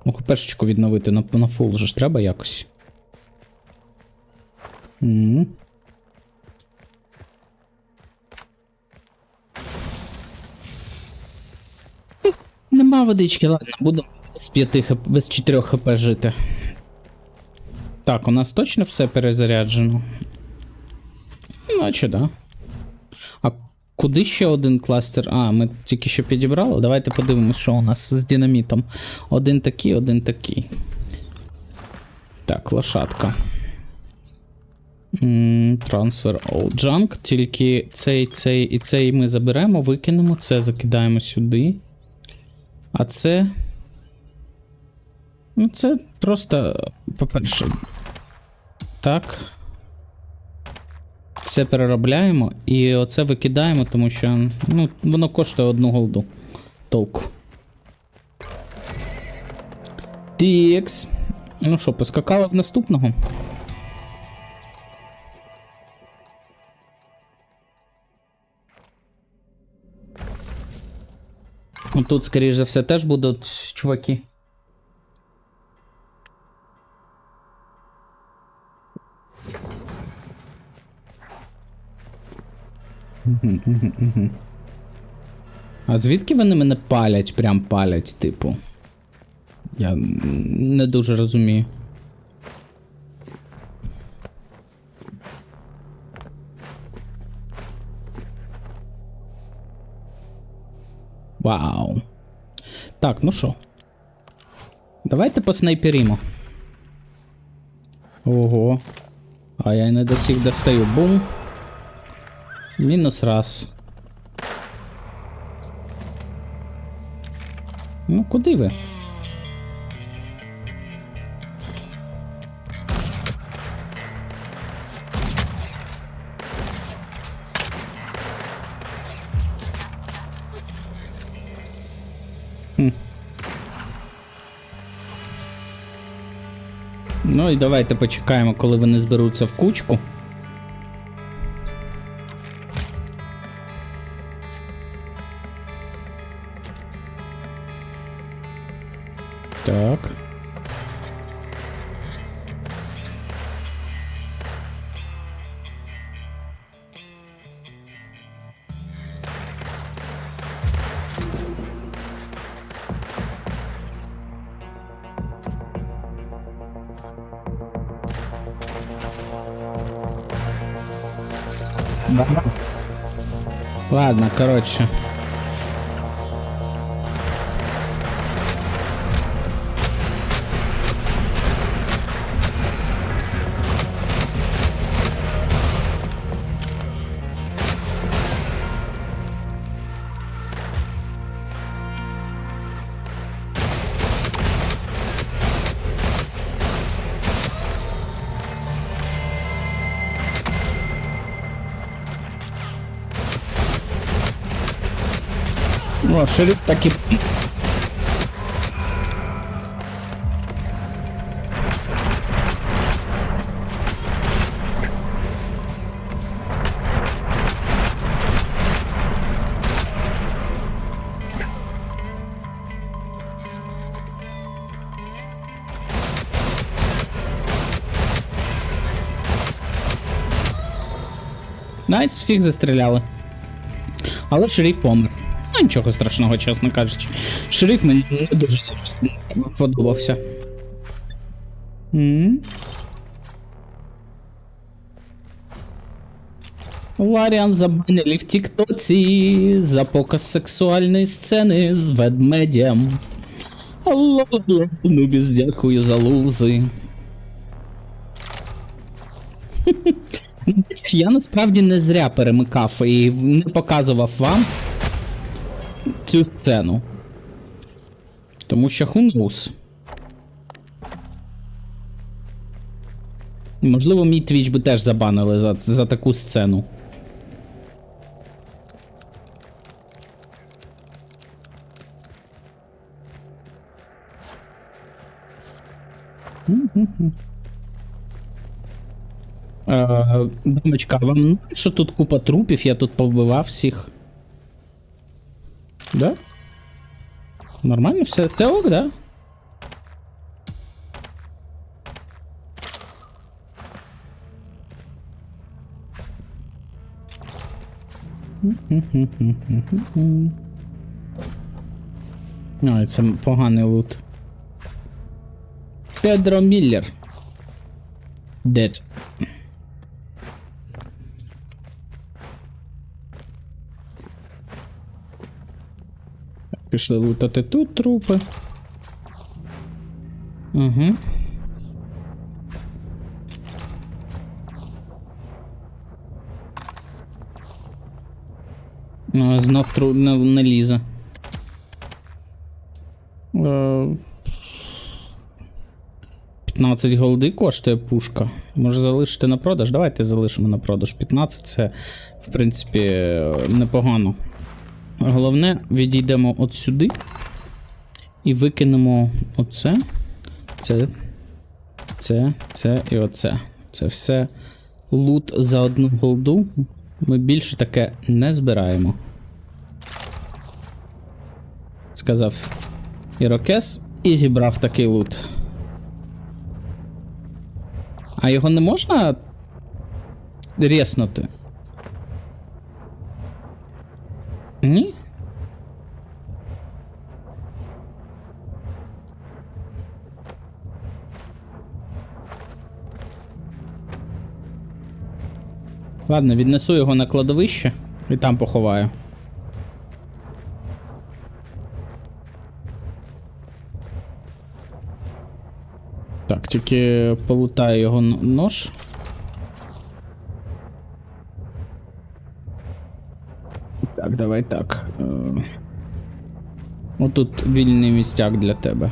Ну, хпшечку відновити на фул же ж треба якось. Нема водички, ладно, буду без 4 хп жити. Так, у нас точно все перезаряджено? Наче, да. А куди ще один кластер? А, ми тільки що підібрали. Давайте подивимось, що у нас з динамітом. Один такий, один такий. Так, лошадка. Transfer all junk. Тільки цей і цей ми заберемо, викинемо. Це закидаємо сюди. А це... Ну, це просто, по-перше, так. Все переробляємо і оце викидаємо, тому що, ну, воно коштує 1 голду. Толку. Тікс. Ну що, поскакали в наступного? Ну, тут, скоріш за все, теж будуть чуваки. А звідки вони мене палять? Прям палять, типу? Я не дуже розумію. Вау. Так, ну що? Давайте поснайперімо. Ого. А я не до всіх достаю. Бум. Мінус раз. Ну, куди ви? Ну і давайте почекаємо, коли вони зберуться в кучку. Так. Ладно, короче. О, шеріф таки... Найс, всіх застріляли. Але шеріф помер. Ну, нічого страшного, чесно кажучи. Шеріф мені не дуже подобався. Ларіан забанили в тіктоці за показ сексуальної сцени з ведмедем. Алло, Нубіс, дякую за лузи. Я насправді не зря перемикав і не показував вам цю сцену. Тому що who knows. Можливо, мій твіч би теж забанили за таку сцену. Дамочка, вам що тут купа трупів, я тут повбивав всіх. Да? Нормально все? Теок, да? Ой, це поганий лут. Педро Міллер. Dead. Пішли лутати тут трупи. Угу. Знов не лізе. 15 голди коштує пушка. Може залишити на продаж? Давайте залишимо на продаж. 15 це, в принципі, непогано. Головне, відійдемо от сюди і викинемо оце, це і оце. Це все лут за одну голду. Ми більше таке не збираємо. Сказав Ірокез і зібрав такий лут. А його не можна резнути? Ні? Ладно, віднесу його на кладовище і там поховаю. Так, тільки полутаю його нож. Так, давай так. Отут вільний містяк для тебе.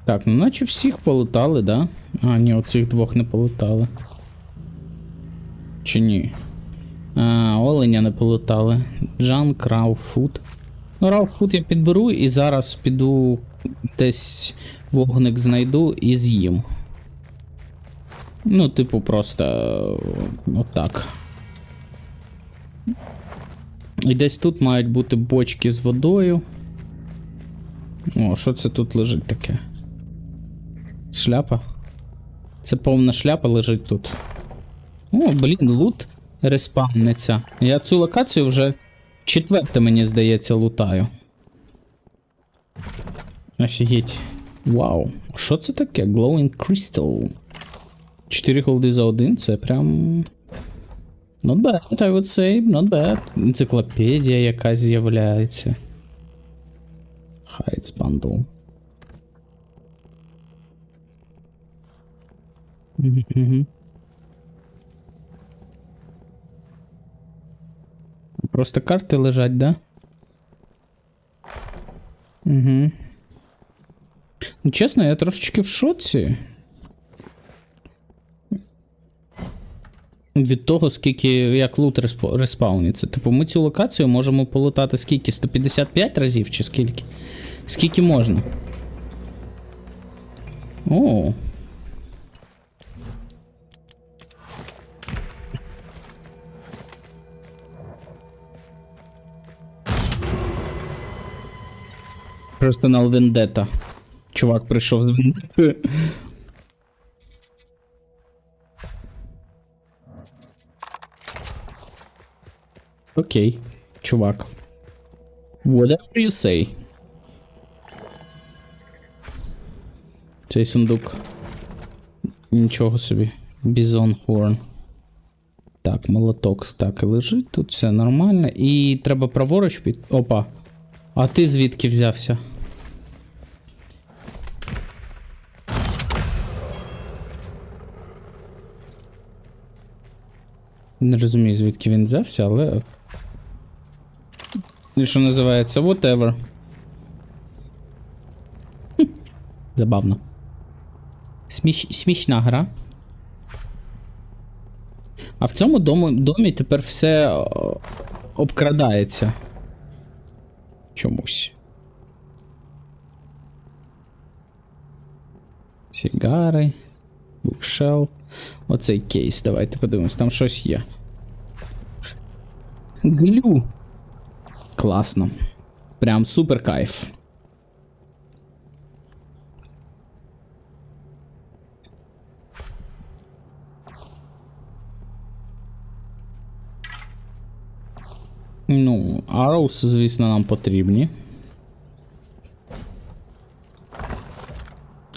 Так, ну наче всіх полутали, да? А, ні, оцих двох не полутали. Чи ні? Оленя не полутали. Джанк, Рауфуд. Ну, Рауфуд я підберу і зараз піду десь вогник знайду і з'їм. Ну, типу, просто отак. І десь тут мають бути бочки з водою. О, що це тут лежить таке? Шляпа? Це повна шляпа лежить тут. О, блін, лут респавниться. Я цю локацію вже четверте, мені здається, лутаю. Офігеть. Вау. Що це таке? Glowing Crystal. 4 голди за один, це прям... Not bad, I would say, not bad. Енциклопедія якась з'являється. Hides bundle. Просто карти лежать, да? Угу. Ну, чесно, я трошечки в шоці. Від того, скільки, як лут респауниться. Типу, ми цю локацію можемо полутати скільки? 155 разів чи скільки? Скільки можна? О. Персонал Вендетта. Чувак прийшов з Вендетти. Окей, чувак. Whatever you say. Цей сундук. Нічого собі. Бізон Хорн. Так, молоток так і лежить, тут все нормально. І треба праворуч під... Опа. А ти звідки взявся? Не розумію, звідки він взявся, але... І що називається, whatever. Забавно. Смішна гра. А в цьому домі тепер все обкрадається. Чомусь. Сігари. Букшелф. Оцей кейс. Давайте подивимось, там щось є. Глю. Класно. Прям супер кайф. Ну, arrows, звісно, нам потрібні.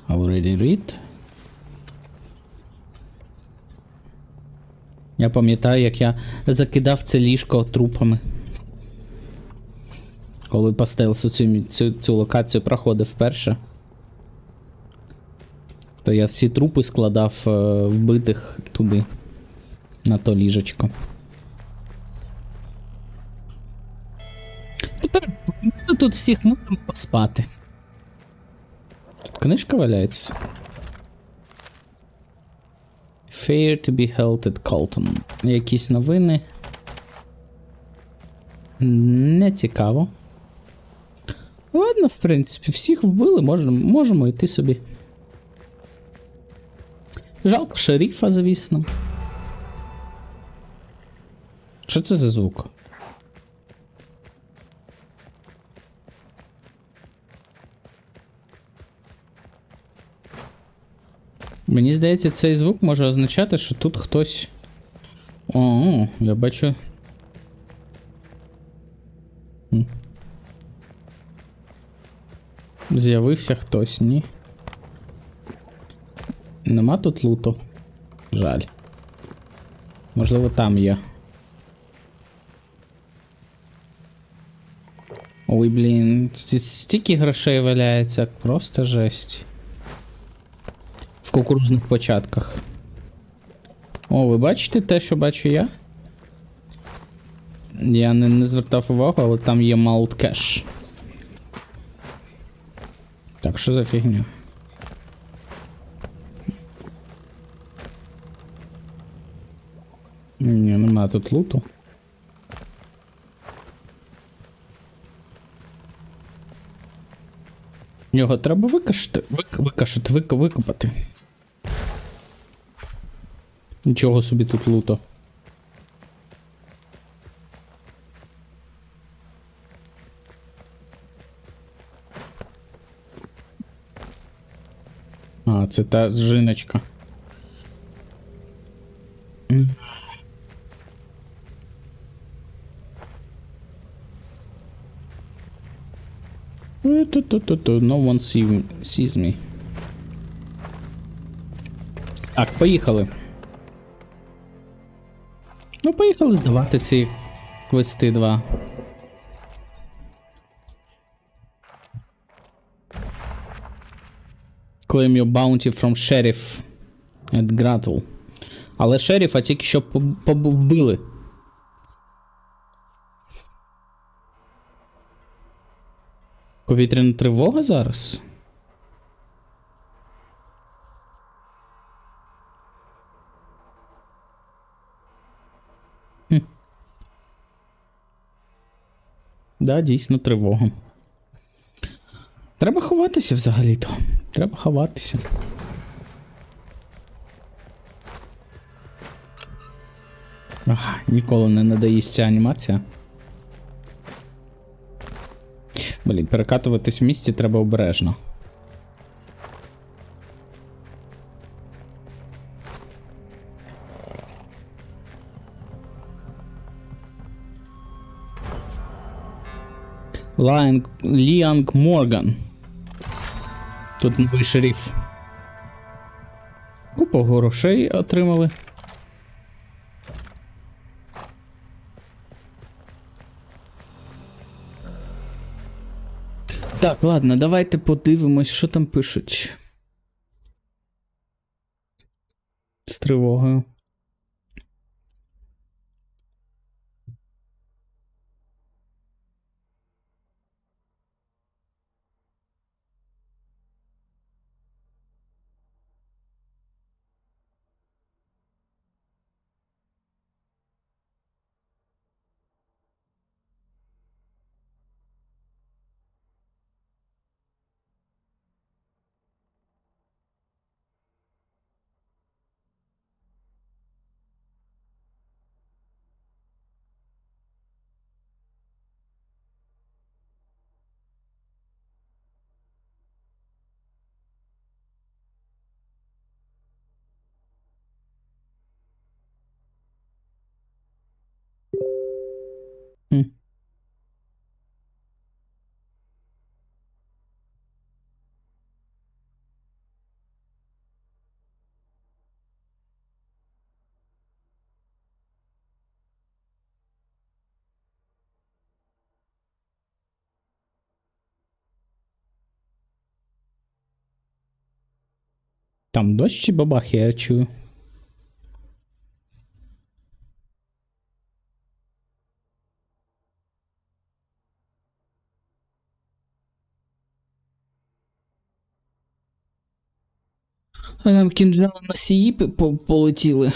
Already read. Я пам'ятаю, як я закидав це ліжко трупами. Коли по стелсу цю локацію проходив вперше. То я всі трупи складав вбитих туди. На то ліжечко. Тепер тут всіх можемо поспати. Тут книжка валяється. Fair to be held at Colton. Якісь новини. Не цікаво. Ладно, в принципі, всіх вбили, можемо йти собі. Жалко шеріфа, звісно. Що це за звук? Мені здається, цей звук може означати, що тут хтось... О, я бачу... З'явився хтось, ні? Нема тут луту? Жаль. Можливо, там є. Ой, блін, стільки грошей валяється, просто жесть. В кукурузних початках. О, ви бачите те, що бачу я? Я не звертав увагу, але там є malt cash. Так, що за фігня? Ні, нема тут луту. Його треба викопати. Нічого собі тут луто. А, це та жіночка. No one sees me. Так, поїхали. Ну, поїхали здавати ці квести 2. Claim your bounty from sheriff at Grattle. Але шеріфа тільки що побили. Повітряна тривога зараз? Да, дійсно тривога. Треба ховатися взагалі-то. Треба ховатися. Ніколи не надоїсть ця анімація. Блін, перекатуватись в місці треба обережно. Ліанг Морган. Тут новий шеріф. Купу грошей отримали. Так, ладно, давайте подивимось, що там пишуть. З тривогою. Там дощ чи бабах, я чую. А там кінжали носії полетіли.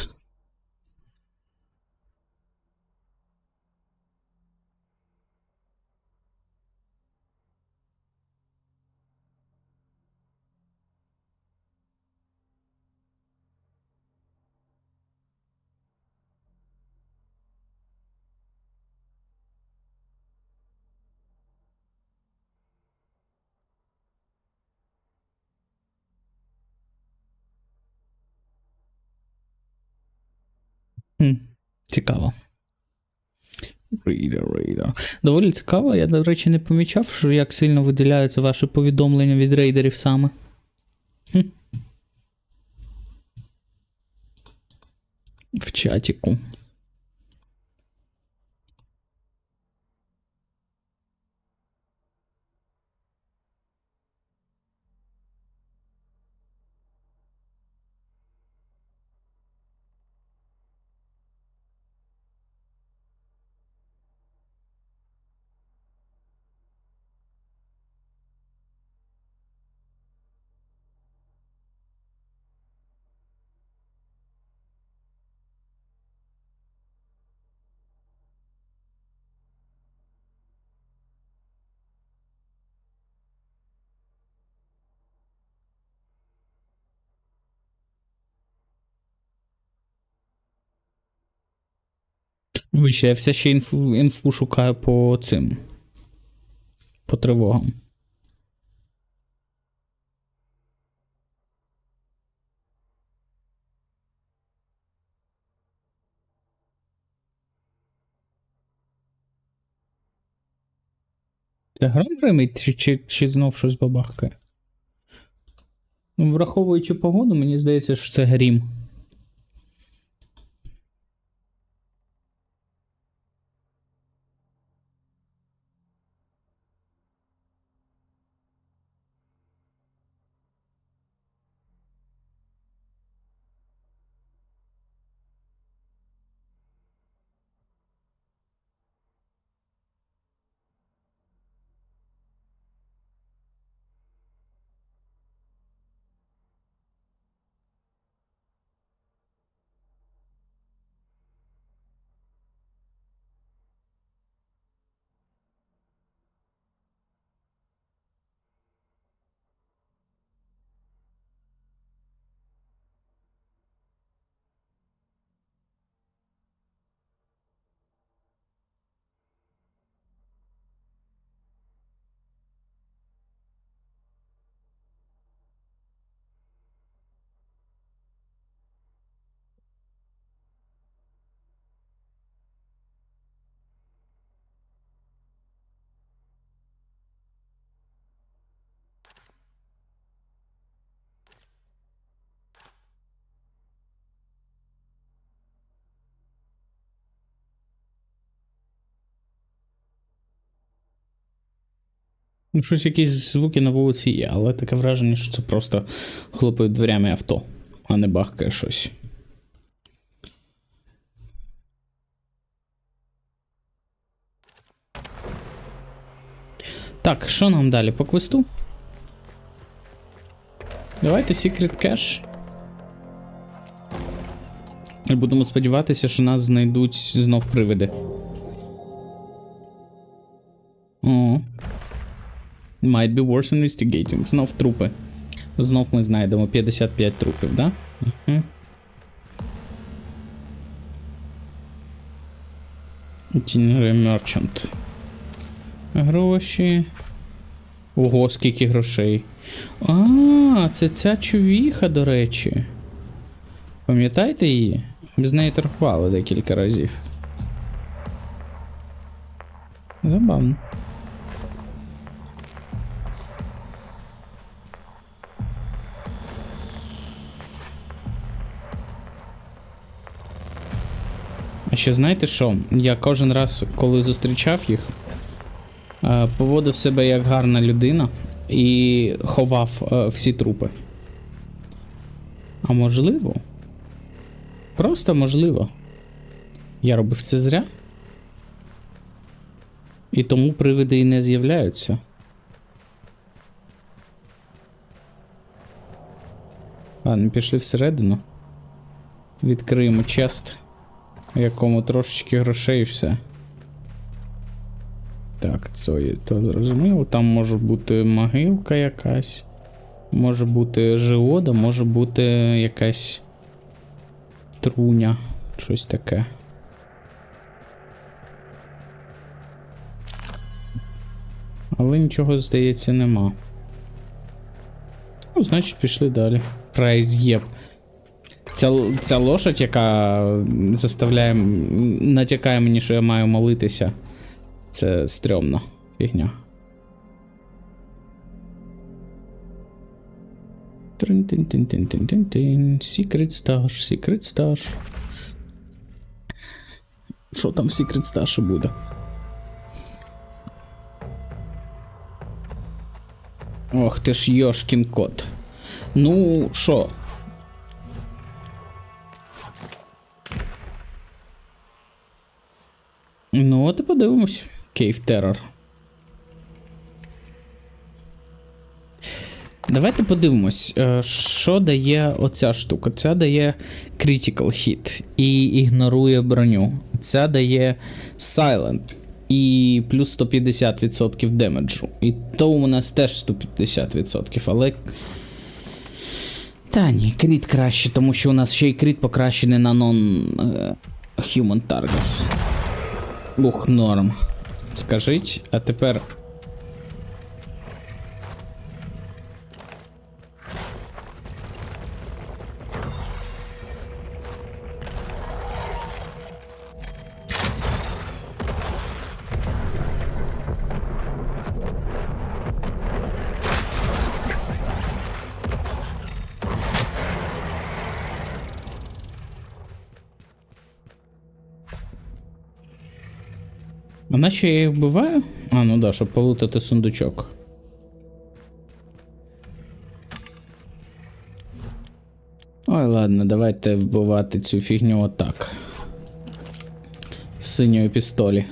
Цікаво. Рейдер. Доволі цікаво. Я, до речі, не помічав, що як сильно виділяються ваші повідомлення від рейдерів саме. В чатіку. Вибачте, я все ще інфу шукаю по цим. По тривогам. Це гром гримить, чи знов щось бабахкає? Ну, враховуючи погоду, мені здається, що це грім. Ну, щось якісь звуки на вулиці є, але таке враження, що це просто хлопають дверями авто, а не бахкає щось. Так, що нам далі по квесту? Давайте Secret Cache. І будемо сподіватися, що нас знайдуть знов привиди. О. Might be worth investigating. Знов трупи. Знов ми знайдемо 55 трупів, да? Угу. Itinerary Merchant. Гроші. Ого, скільки грошей. А, це ця човіха, до речі. Пам'ятаєте її? Ми з нею торгували декілька разів. Забавно. А ще знаєте що? Я кожен раз, коли зустрічав їх, поводив себе як гарна людина і ховав всі трупи. А можливо? Просто можливо. Я робив це зря? І тому привиди і не з'являються. Ладно, пішли всередину. Відкриємо чест, в якому трошечки грошей і все. Так, це то зрозуміло. Там може бути могилка якась. Може бути жиода, може бути якась труня. Щось таке. Але нічого, здається, нема. Ну, значить, пішли далі. Прайс єб. Ця лошадь, яка заставляє, натякає мені, що я маю молитися. Це стрьомно. Фігня. Secret Stash, Secret Stash. Що там в Secret Stash буде? Ох ти ж йошкін кот. Ну, що? Ну, от і подивимось. Cave Terror. Давайте подивимось, що дає оця штука. Ця дає Critical Hit і ігнорує броню. Ця дає Silent і плюс 150% демеджу. І то у нас теж 150%, але... Та ні, кріт краще, тому що у нас ще й кріт покращений на non-human targets. Ух, норм. Скажіть, а тепер... А наче я їх вбиваю? А, ну да, щоб полутати сундучок. Ой, ладно, давайте вбивати цю фігню отак. З синьої пістолі.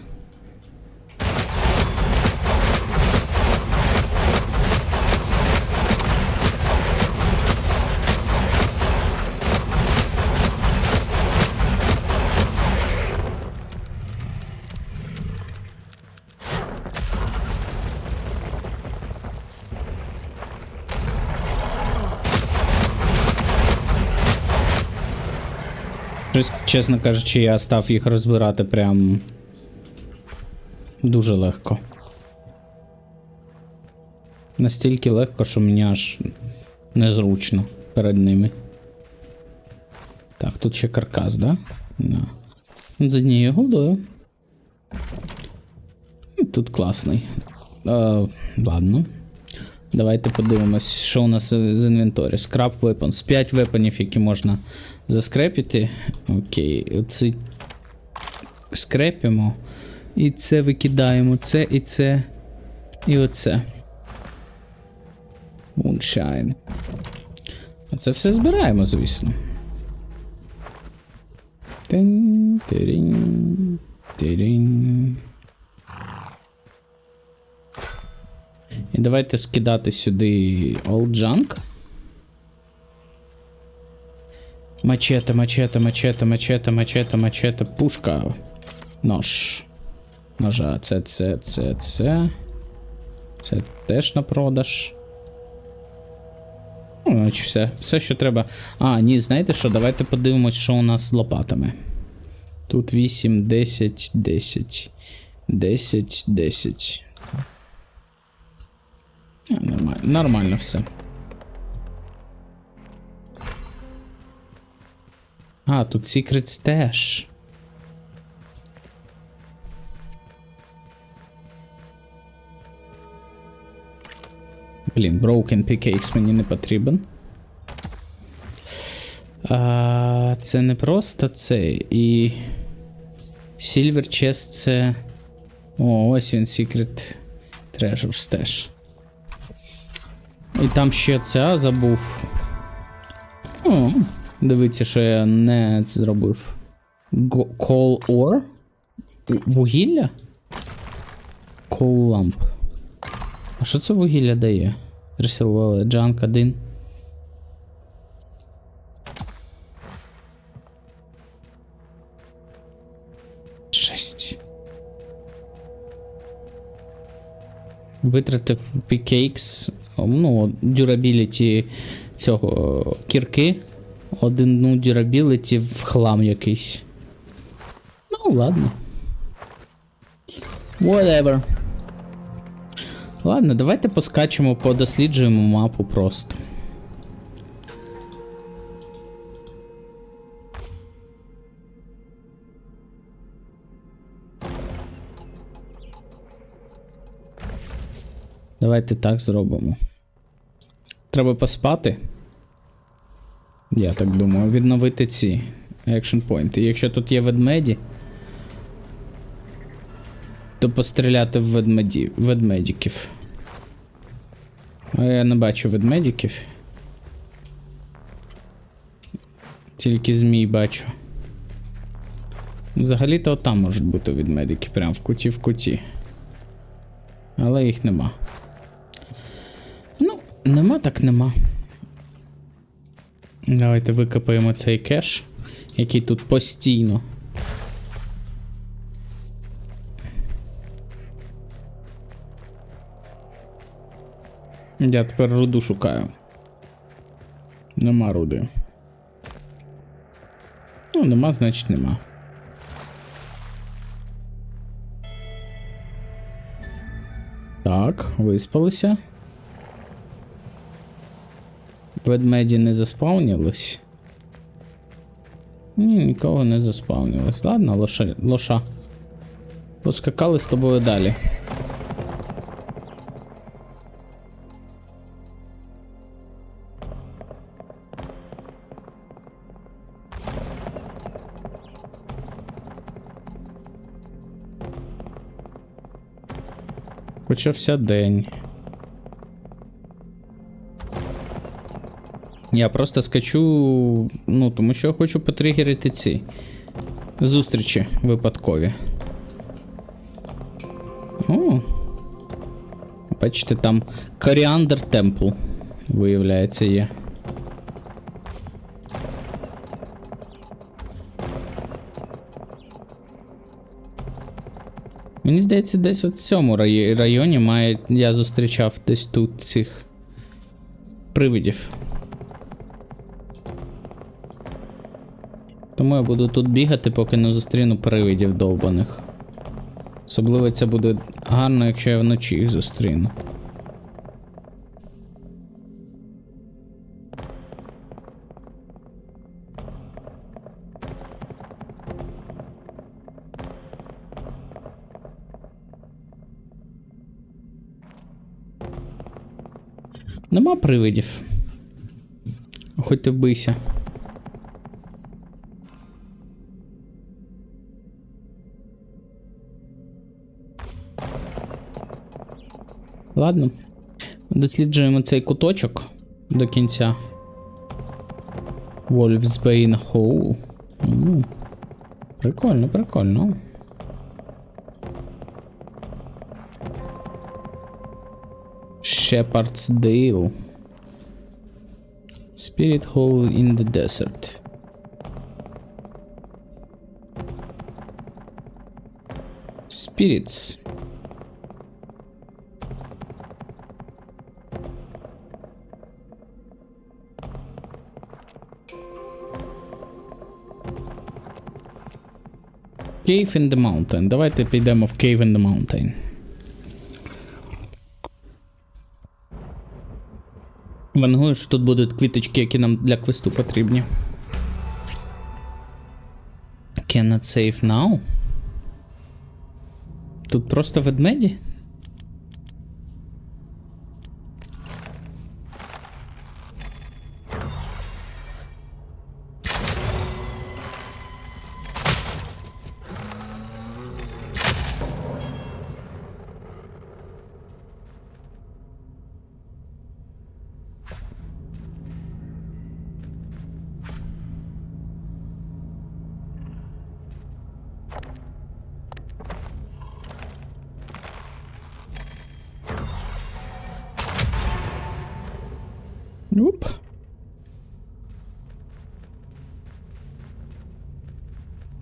Чесно кажучи, я став їх розбирати прям дуже легко. Настільки легко, що мені аж незручно перед ними. Так, тут ще каркас, да? Да. З однією голдою. Тут класний. Ладно. Давайте подивимось, що у нас з інвенторі. Scrap weapons. 5 вепонів, які можна заскрепити. Окей, оце скрепимо. І це викидаємо. Це і це. І оце. Moonshine. А це все збираємо, звісно. Тин, тирін, тирін. І давайте скидати сюди Old Junk. Мачете, мачете, мачете, мачете, мачете, мачете, пушка. Нож. Ножа, це. Це теж на продаж. Ну, значить все, що треба. А, ні, знаєте що, давайте подивимось, що у нас з лопатами. Тут 8, 10, 10. 10, 10. Нормально, нормально все. А, тут Secrets теж. Блін, Broken Pickaxe мені не потрібен. Це не просто це. І Silver Chest це... О, ось він, Secret Treasures теж. І там ще це, забув. О, дивіться, що я не зробив. Coal ore? Вугілля? Coal lamp. А що це вугілля дає? Ресервували Junk 1. Жесть. Витратив pickaxe, ну, durability цього кірки. Одну durability в хлам якийсь. Ну, ладно. Whatever. Ладно, давайте поскачемо, подосліджуємо мапу просто. Давайте так зробимо. Треба поспати. Я так думаю, відновити ці action point. І якщо тут є ведмеді, то постріляти в ведмедиків. А я не бачу ведмедиків. Тільки змій бачу. Взагалі-то там можуть бути ведмедики, прям в куті. Але їх нема. Ну, нема так нема. Давайте викопаємо цей кеш, який тут постійно. Я тепер руду шукаю. Нема руди. Ну, нема, значить нема. Так, виспалися. Ведмеді не заспавнились. Ні, нікого не заспавнилось. Ладно, лоша. Поскакали з тобою далі. Почався день. Я просто скачу, ну, тому що я хочу потригерити ці зустрічі випадкові. О! Бачите, там Коріандр Темпл, виявляється, є. Мені здається, десь от в цьому районі я зустрічав десь тут цих привидів. Тому я буду тут бігати, поки не зустріну привидів довбаних. Особливо це буде гарно, якщо я вночі їх зустріну. Нема привидів. Хоч ти бийся. Ладно. Досліджуємо цей куточок до кінця. Wolf's Bane Hole. Прикольно, прикольно. Shepherd's Dale. Spirit Hole in the Desert. Spirits. Cave in the Mountain. Давайте підемо в Cave in the Mountain. Вангую, що тут будуть квіточки, які нам для квесту потрібні. Cannot save now? Тут просто ведмеді? Оп.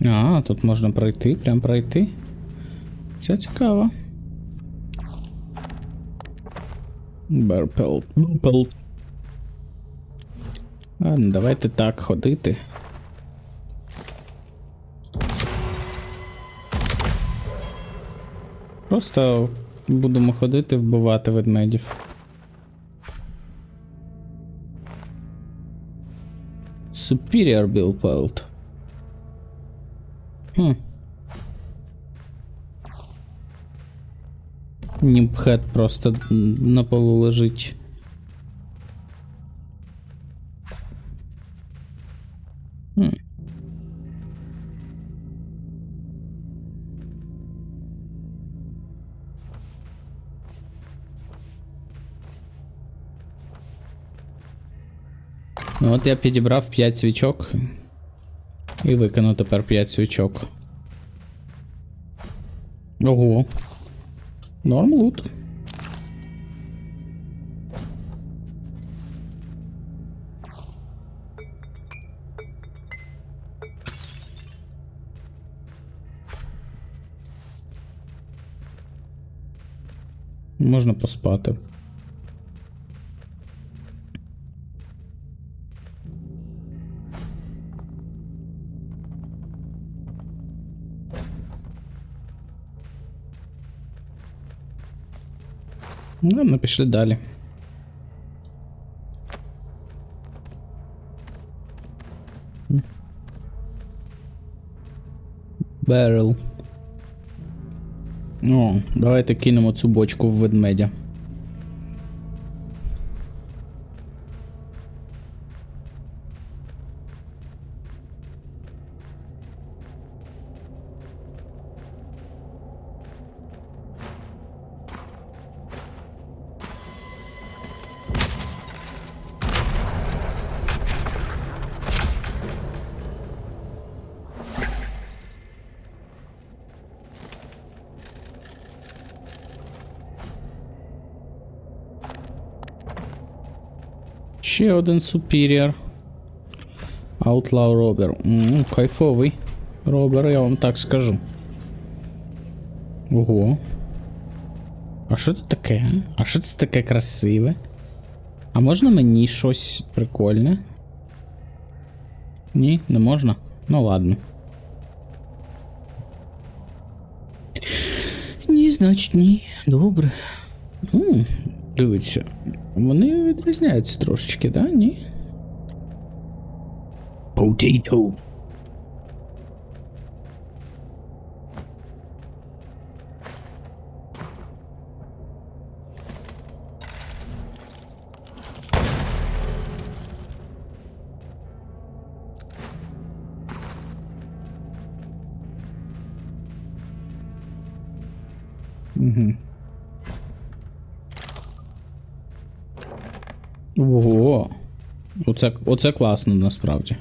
А, тут можна пройти, прям пройти. Це цікаво. Берпелт. Ладно, давайте так ходити. Просто будемо ходити, вбивати ведмедів. Superior Build Pelt. Німпхед просто на полу лежить. Ну от я підібрав 5 свічок і викину тепер 5 свічок. Ого. Норм лут. Можна поспати. Ладно, пішли далі. Баррел. О, давайте кинемо цю бочку в ведмедя. Ще один Superior. Outlaw Robber. Кайфовий робер, я вам так скажу. Ого. А що це таке? А що це таке красиве? А можна мені щось прикольне? Ні, не можна? Ну ладно. Ні, значить ні. Добре. Дивіться. Вони відрізняються трошечки, да? Ні? Potato. Ого. Оце класно насправді.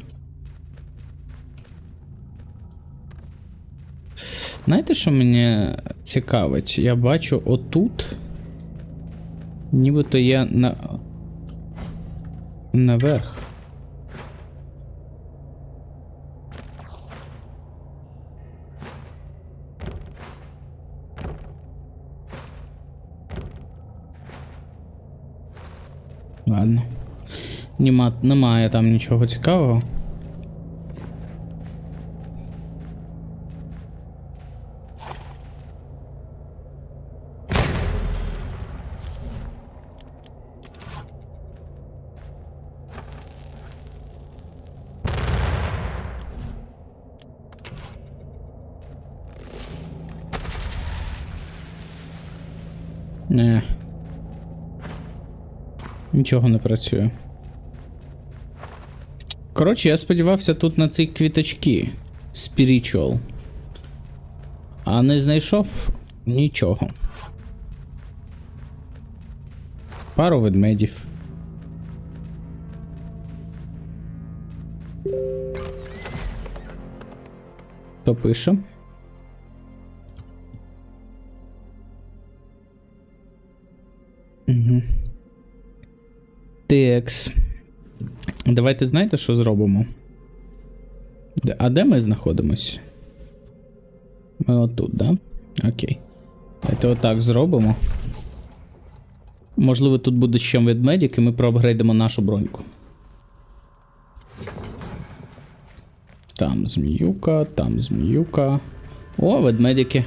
Знаєте, що мене цікавить? Я бачу отут. Нібито є наверх. Ладно. Немає там нічого цікавого. Не. Нічого не працює. Коротше, я сподівався тут на ці квіточки. Spiritual. А не знайшов нічого. Пару ведмедів. Хто пише? Угу. Текс. Давайте знаєте, що зробимо? А де ми знаходимось? Ми отут, да? Окей. Давайте отак зробимо. Можливо, тут буде ще ведмедик, і ми проапгрейдимо нашу броньку. Там зміюка, там зміюка. О, ведмедики.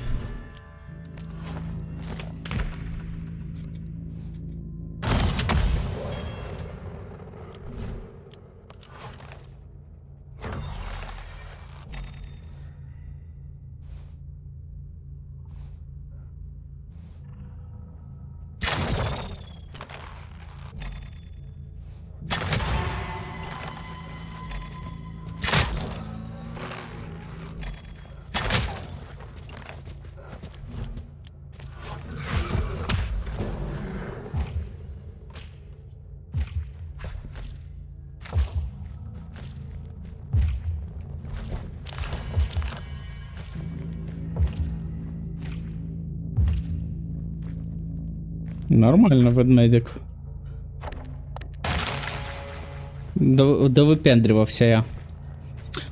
Нормально, ведмедик. Довипендрювався я.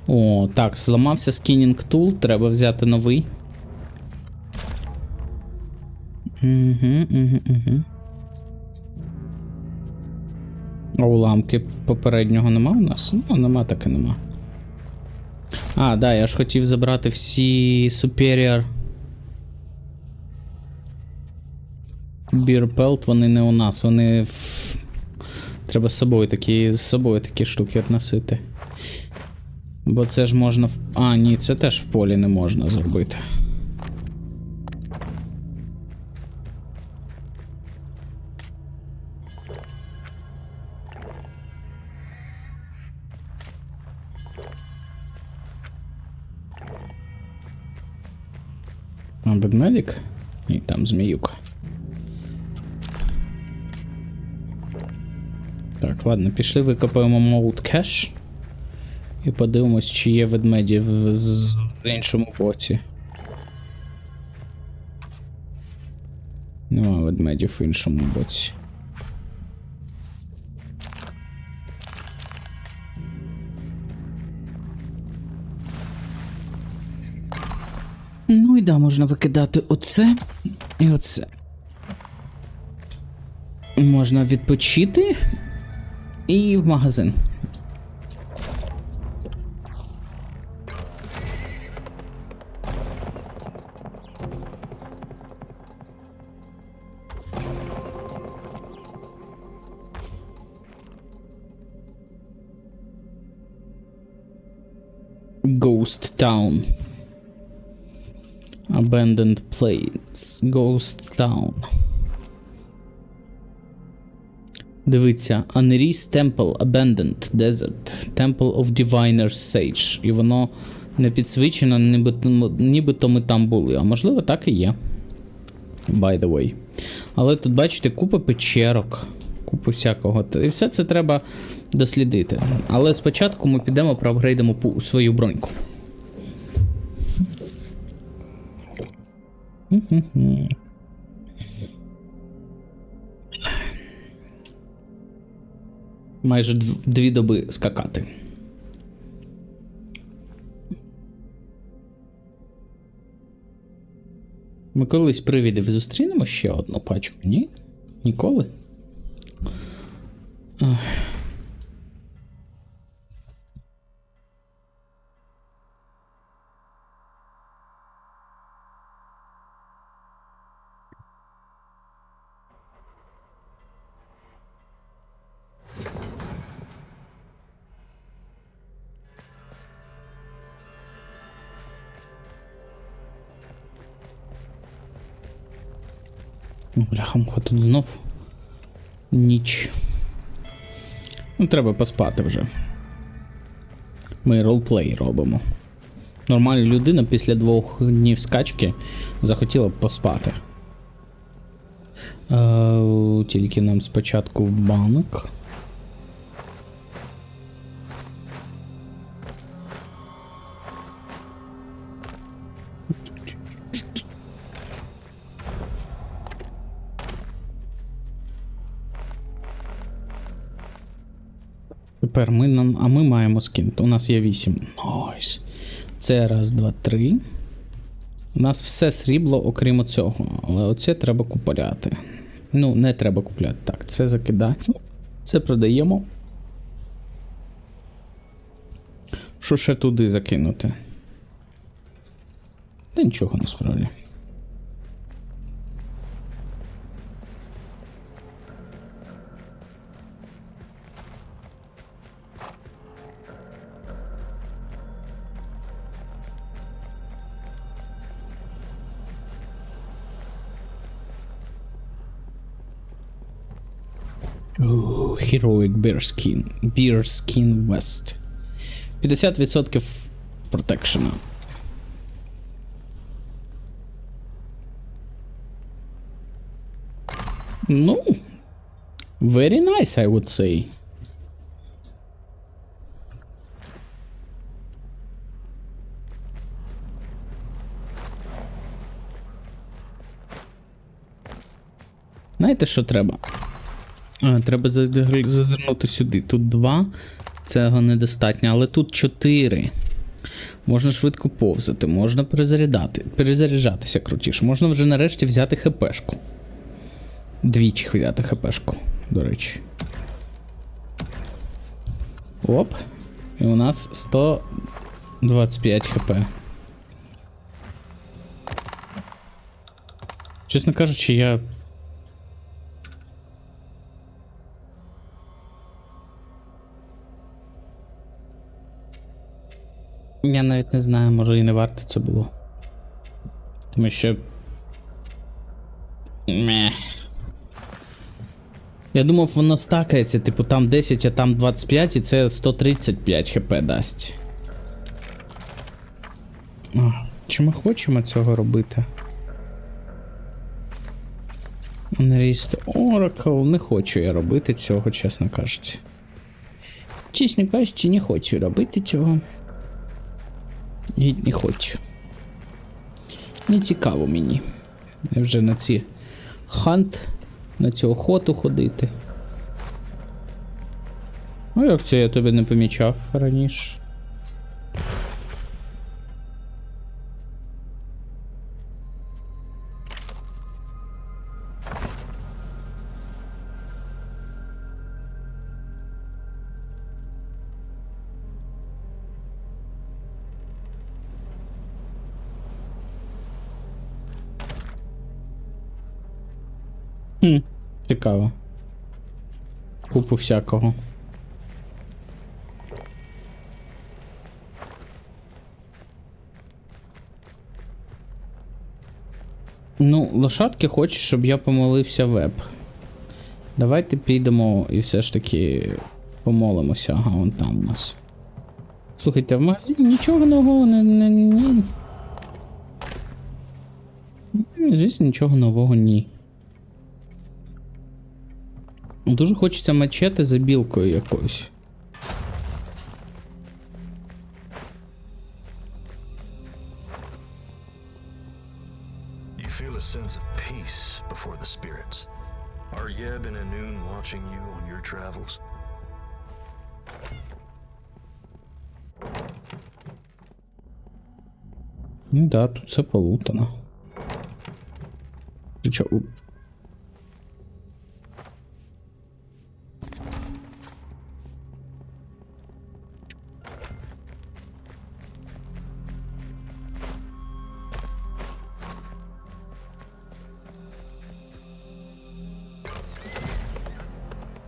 О, так, зламався скінінг тул, треба взяти новий. А уламки попереднього нема у нас? Ну, нема, так і нема. А, да, я ж хотів забрати всі Superior Beer Pelt, вони не у нас, вони треба з собою такі штуки носити. Бо це ж можна А, ні, це теж в полі не можна зробити. А, ведмедик? І там зміюка. Так, ладно, пішли викопаємо Mold Cache. І подивимось, чи є ведмеді в іншому боці. Нема ведмедів в іншому боці. Ну і да, можна викидати оце і оце. Можна відпочити і в магазин. Ghost Town. Abandoned Plains. Ghost Town. Дивиться. Unreased Temple. Abandoned Desert. Temple of Diviner's Sage. І воно не підсвічено, нібито ми там були. А можливо так і є. By the way. Але тут, бачите, купа печерок. купу всякого. І все це треба дослідити. Але спочатку ми підемо проапгрейдимо свою броньку. Майже 2 доби скакати. Ми колись привідів зустрінемо ще одну пачку, ні? Ніколи? Бляхамка, тут знов ніч. Ну, треба поспати вже. Ми ролплей робимо. Нормальна людина після 2 днів скачки захотіла б поспати. Тільки нам спочатку в банк. Тепер ми маємо скін. У нас є 8. Найс. Це 1, 2, 3. У нас все срібло, окрім цього. Але оце треба купляти. Ну, не треба купляти. Так, це закидаємо. Це продаємо. Що ще туди закинути? Та нічого насправді. Heroic Bear Skin Vest. 50% протекшена. Ну, very nice, I would say. Знаєте, що треба? Треба зазирнути сюди. Тут 2, цього недостатньо, але тут 4. Можна швидко повзати, можна перезаряджатися крутіше. Можна вже нарешті взяти хпшку. 2 взяти хпшку, до речі. Оп. І у нас 125 хп. Чесно кажучи, я навіть не знаю, може і не варто це було. Тому що... Я думав, воно стакається, типу там 10, а там 25, і це 135 хп дасть. Чи ми хочемо цього робити? Unrest Oracle, не хочу я робити цього, чесно кажучи. Чесно кажучи, не хочу робити цього. Не хочу. Не цікаво мені. Я вже на ці хант, на цю охоту ходити. Ну як це я тебе не помічав раніше? Цікаво. Купу всякого. Ну, лошадки хочуть, щоб я помолився веб. Давайте підемо і все ж таки помолимося. Ага, вон там у нас. Слухайте, в магазині нічого нового не... Звісно, нічого нового ні. Дуже хочеться мачете за білкою якоюсь. You feel a sense of peace before the spirits. Are Yeb and Anun watching you on your travels? Ну да, тут все полутано. Ти чо?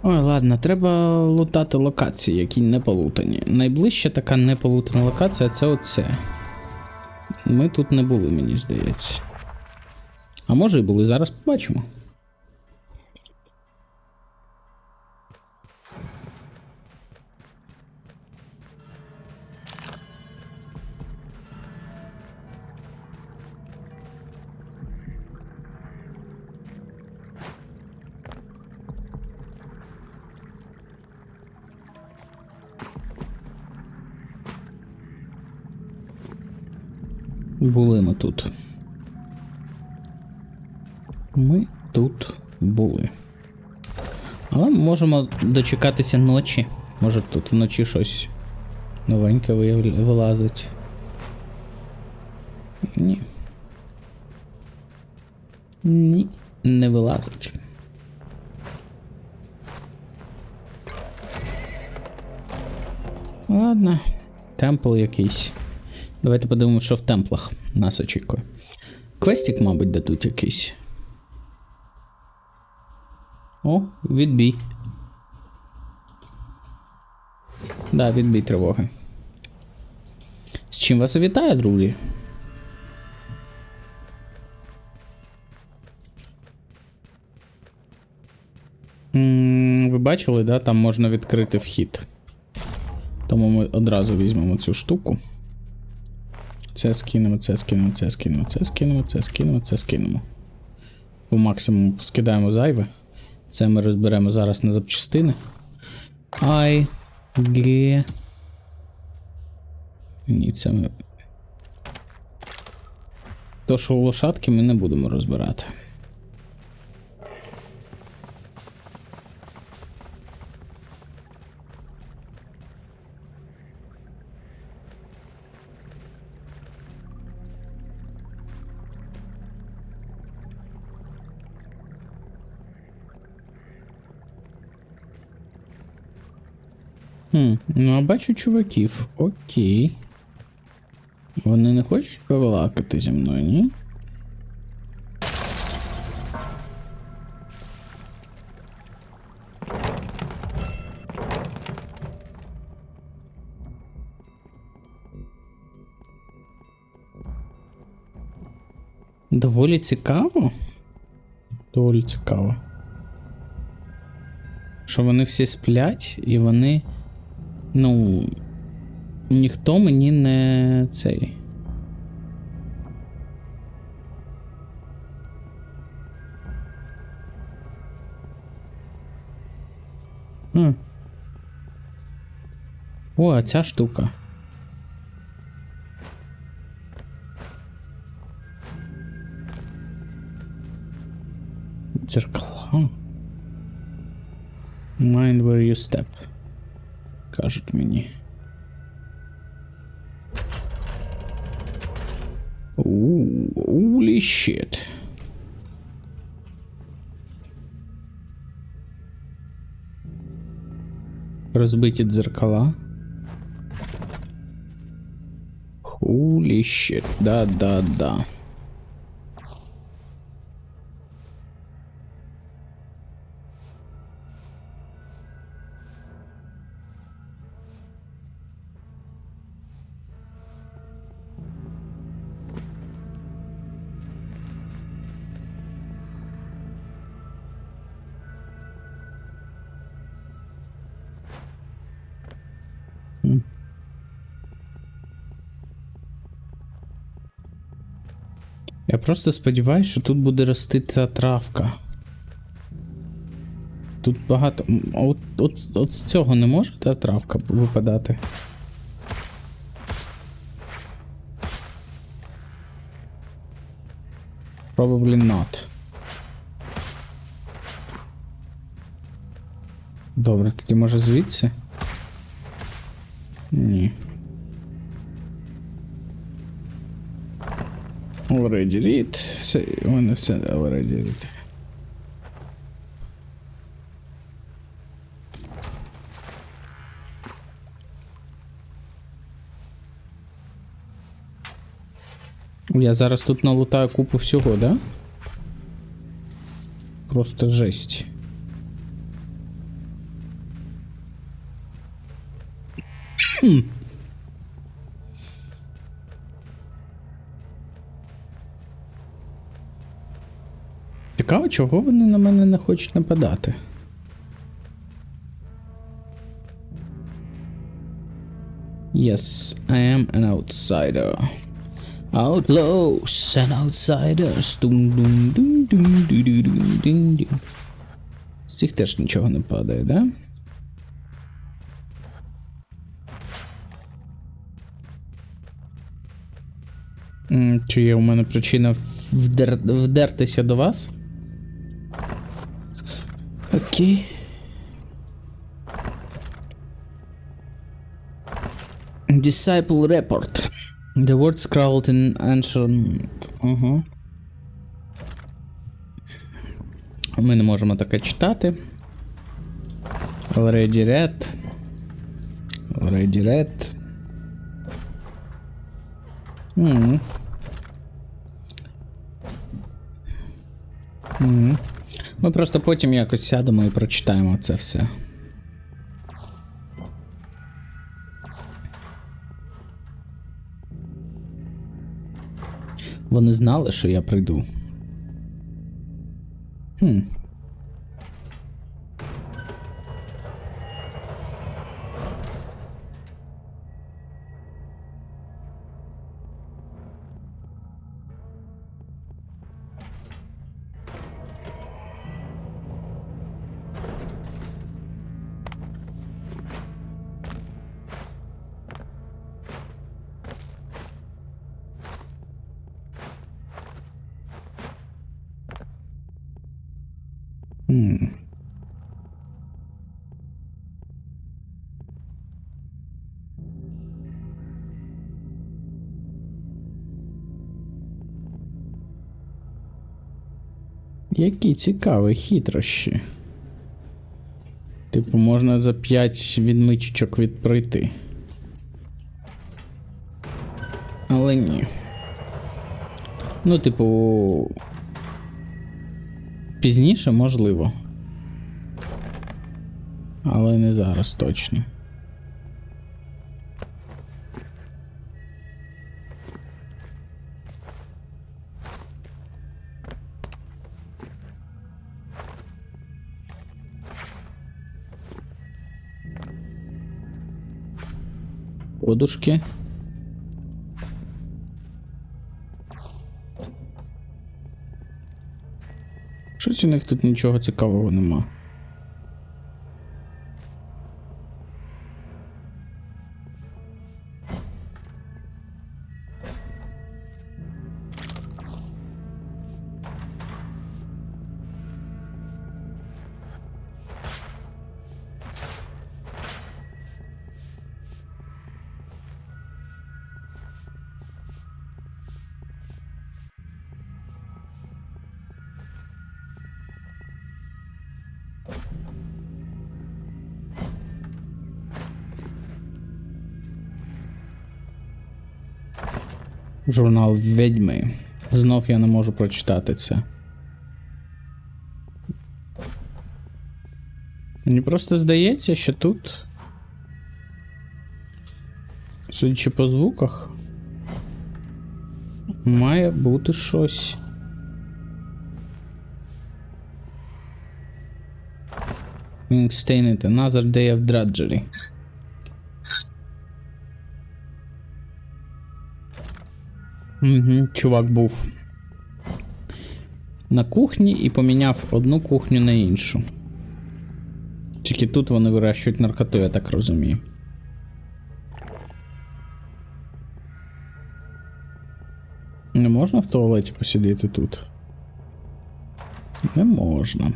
Ой, ладно, треба лутати локації, які не полутані. Найближча така не полутана локація це оце. Ми тут не були, мені здається. А може і були, зараз побачимо. Були ми тут. Ми тут були. Але ми можемо дочекатися ночі. Може тут вночі щось новеньке вилазить. Ні. Ні, не вилазить. Ладно. Темпл якийсь. Давайте подивимося, що в темплах нас очікує. Квестик, мабуть, дадуть якийсь. О, відбій. Да, відбій тривоги. З чим вас вітаю, друзі? Ви бачили, да? Там можна відкрити вхід. Тому ми одразу візьмемо цю штуку. Це скинемо, це скинемо, це скинемо, це скинемо, це скинемо, це скинемо. По максимуму поскидаємо зайве. Це ми розберемо зараз на запчастини. Ай, ге. Ні, це ми... То, що лошадки, ми не будемо розбирати. Ну, а бачу чуваків. Окей. Вони не хочуть повалакати зі мною, ні? Доволі цікаво. Доволі цікаво. Що вони всі сплять і вони... Ну, ніхто мені не цей. О, а ця штука. Дзеркала. Mind where you step. Кажуть мені. Holy shit. Розбиті дзеркала. Holy shit. Да. Я просто сподіваюся, що тут буде рости та травка. тут багато. От з цього не може та травка випадати? Probably not. Добре, тоді може звідси? Ні. Already read. Все, у мене все already read. Я зараз тут налутаю купу всього, да? Просто жесть. Цікаво, чого вони на мене не хочуть нападати? Yes, I am an outsider. Outlaws and outsiders. З цих теж нічого не падає, да? Чи є у мене причина вдертися до вас? Окей. Disciple report. The word scrawled in ancient... Ми не можемо таке читати. Already read. Already read. Ми просто потім якось сядемо і прочитаємо це все. Вони знали, що я прийду. Які цікаві хитрощі. Типу, можна за 5 відмичок відпройти. Але ні. Ну, типу... Пізніше можливо. Але не зараз точно. Подушки. Щось у них тут нічого цікавого нема. Журнал відьми. Знов я не можу прочитати це. Мені просто здається, що тут, судячи по звуках, має бути щось. Stained another day of drudgery. Чувак був на кухні і поміняв одну кухню на іншу. Тільки тут вони вирощують наркоту, я так розумію. Не можна в туалеті посидіти тут? Не можна.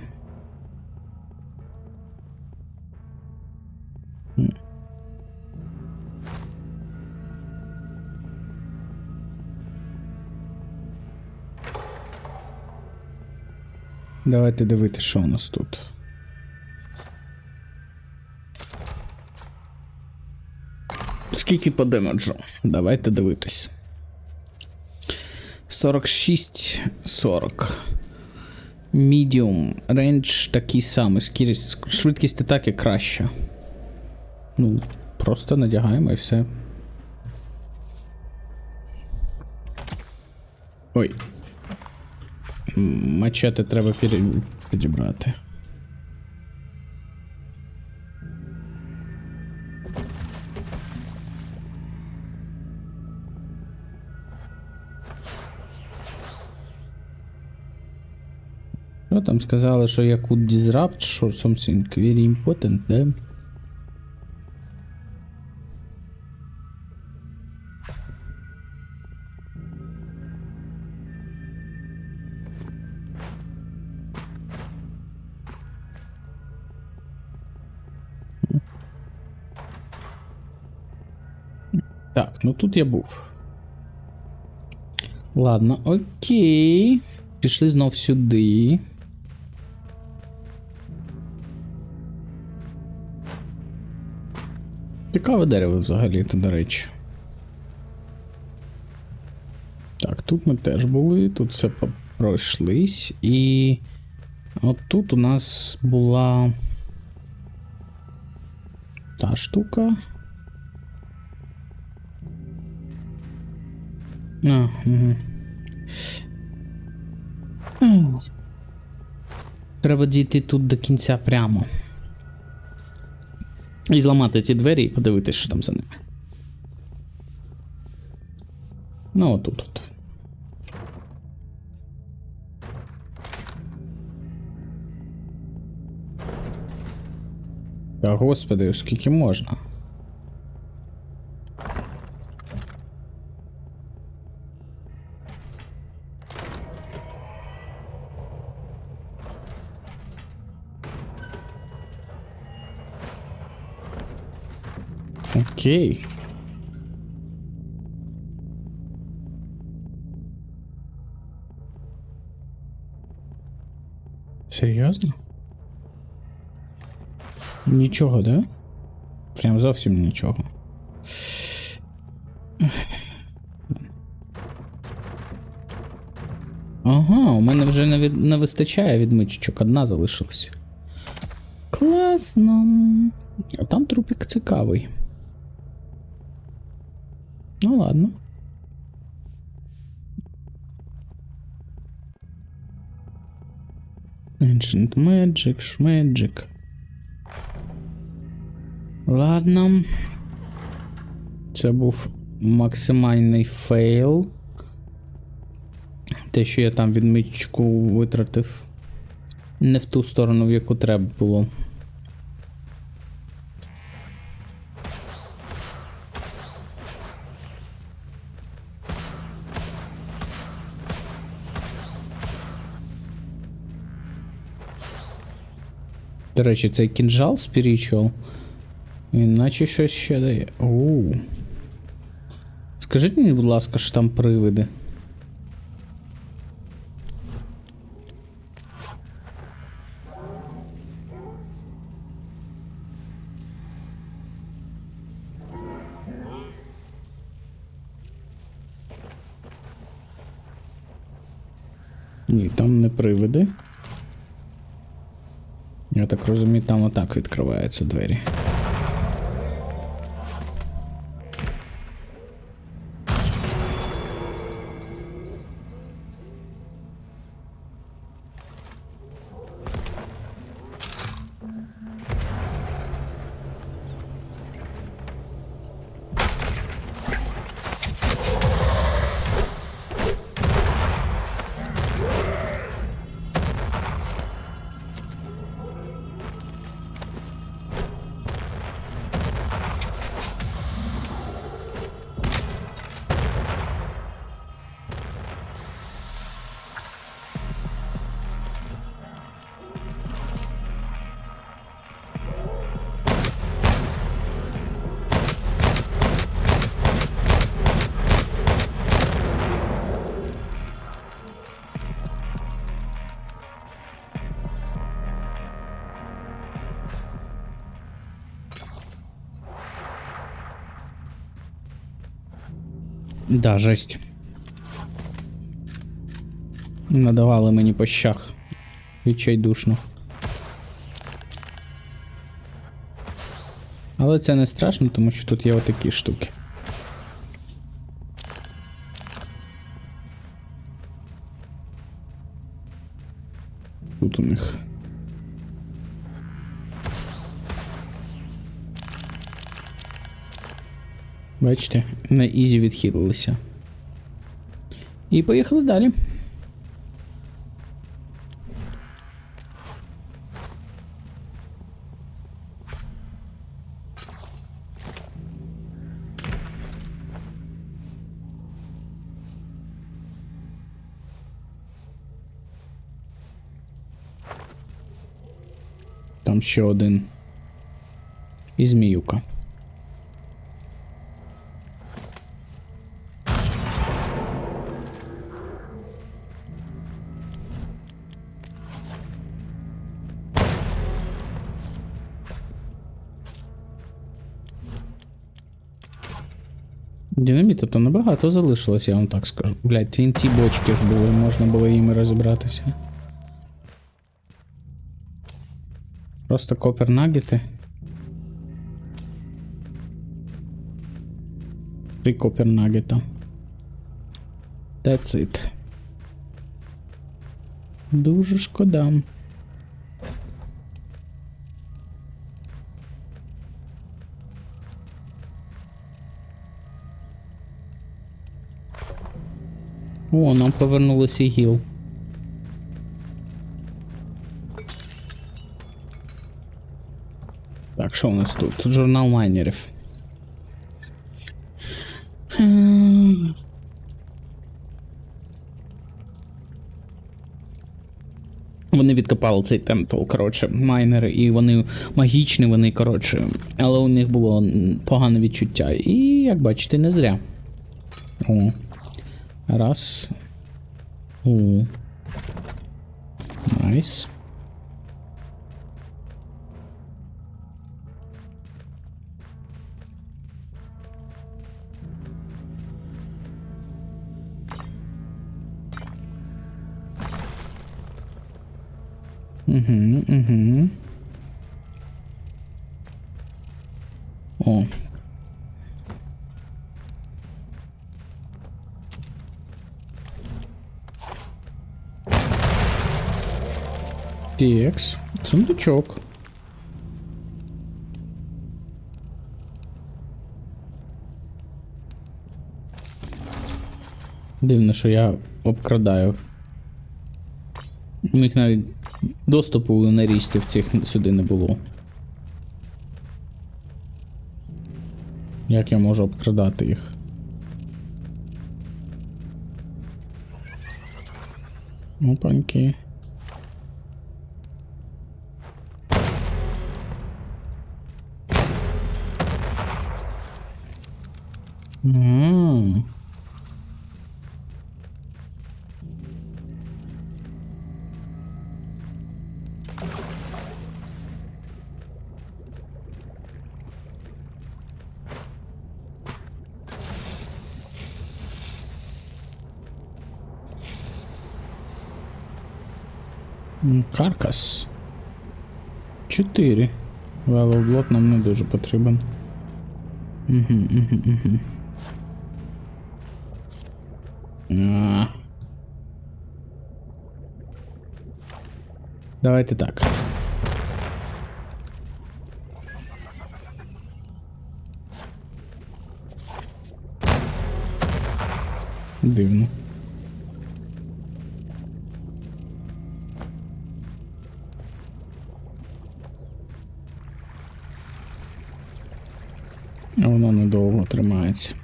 Давайте дивитися, що у нас тут. Скільки по демеджу? Давайте дивитись. 46-40. Medium. Рейндж такий самий. Швидкість атаки краща. Ну, просто надягаємо і все. Ой. Мачете треба підібрати. Що там сказали, що я could disrupt, що something very important, да? Так, ну тут я був. Ладно, окей. Пішли знов сюди. Цікаве дерево взагалі-то, до речі. Так, тут ми теж були, тут все пройшлись. І от тут у нас була та штука. Угу. Треба дійти тут до кінця прямо. І зламати ці двері і подивитися, що там за ними. Ну, отут от. Та господи, скільки можна? Окей. Серйозно? Нічого, да? Прям зовсім нічого. Ага, у мене вже не вистачає відмичок, одна залишилась. Класно. А там трупик цікавий. Ну ладно. Ancient Magic, Шмеджик. Ладно. Це був максимальний фейл. Те, що я там відмичку витратив не в ту сторону, в яку треба було. До речі, цей кінжал Spiritual, він наче щось ще дає. Оу. Скажіть мені, будь ласка, що там привиди. Ні, там не привиди. Я так розумію, там отак відкриваються двері. Да, жесть. Надавали мені по щах. Відчайдушно. Але це не страшно, тому що тут є отакі штуки. Тут у них. Бачите, на ізі відхилилися. І поїхали далі. Там ще один. І зміюка. Динаміта то набагато залишилось, я вам так скажу. Блядь, ті бочки ж були, можна було їми розібратися. Просто копер-нагети. 3 копер-нагета. That's it. Дуже шкода. О, нам повернулося гіл. Так, що у нас тут? Тут журнал майнерів. Вони відкопали цей темпл, коротше, майнери, і вони магічні, вони, коротше, але у них було погане відчуття. І, як бачите, не зря. О. Раз. О. Найс. Угу. О. Текс. Сундучок. Дивно, що я обкрадаю. У них навіть доступу на рістів цих сюди не було. Як я можу обкрадати їх? Опаньки. Каркас. 4. Велоблот нам не дуже потрібен. Давайте так. Дивно. А воно недовго тримається.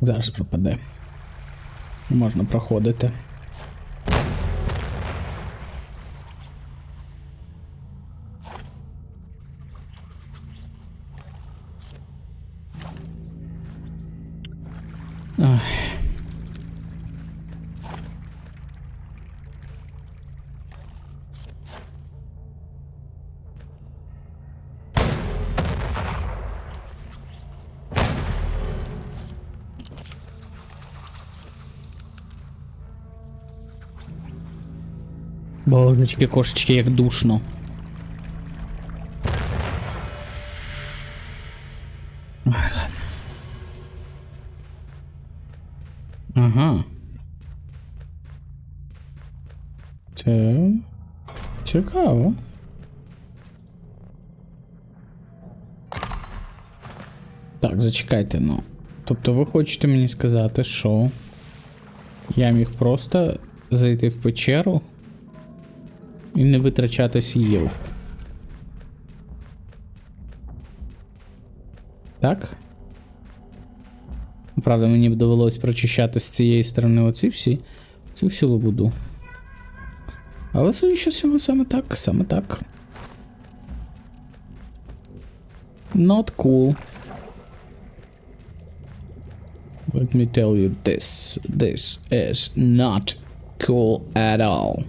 Зараз пропаде. Можна проходити. Ах. Божечки, кошечки, як душно. Ой, ладно. Ага. Це цікаво. Так, зачекайте, ну. Тобто ви хочете мені сказати, що я міг просто зайти в печеру і не витрачати сіл. Так? Правда, мені б довелось прочищати з цієї сторони цю всю лабуду. Але судячи з цього, саме так. Not cool. Let me tell you this. This is not cool at all.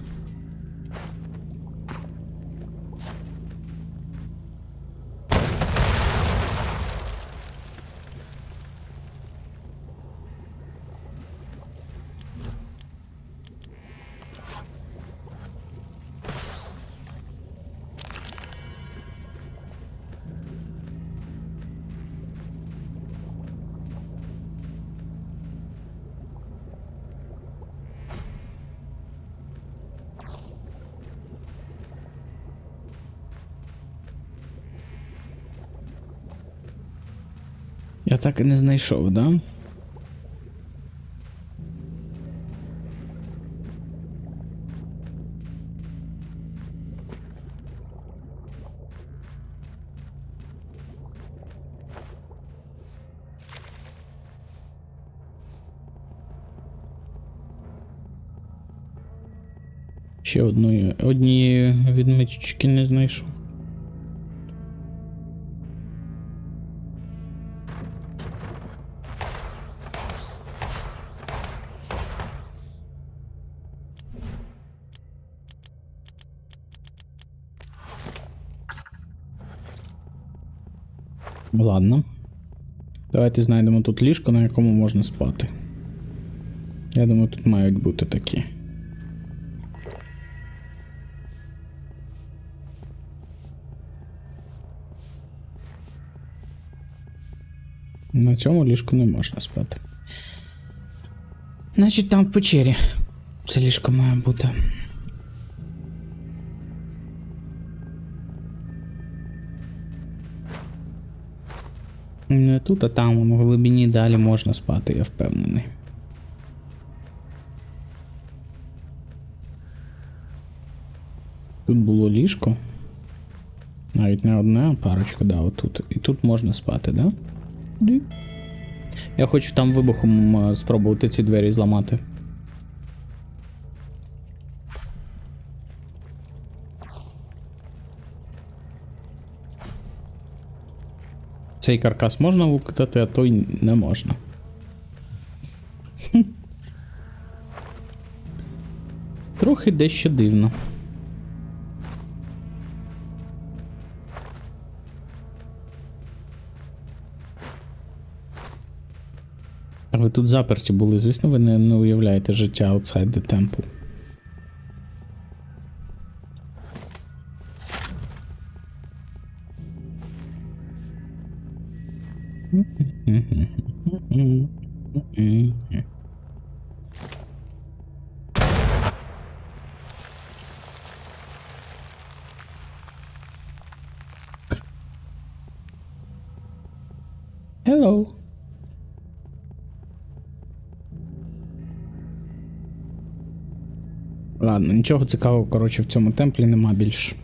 Я так і не знайшов, да? Ще однієї відмички не знайшов. Ладно. Давайте знайдемо тут ліжко, на якому можна спати. Я думаю, тут мають бути такі. На цьому ліжку не можна спати. Значить, там в печері це ліжко має бути. Не тут, а там, в глибині далі можна спати, я впевнений. Тут було ліжко. Навіть не одне, а парочка, да, отут. І тут можна спати, да? Я хочу там вибухом спробувати ці двері зламати. Цей каркас можна викидати, а той не можна. Трохи дещо дивно. А ви тут заперті були, звісно, ви не уявляєте життя outside the temple. Hello. Ладно, нічого цікавого, коротше, в цьому темплі нема більш.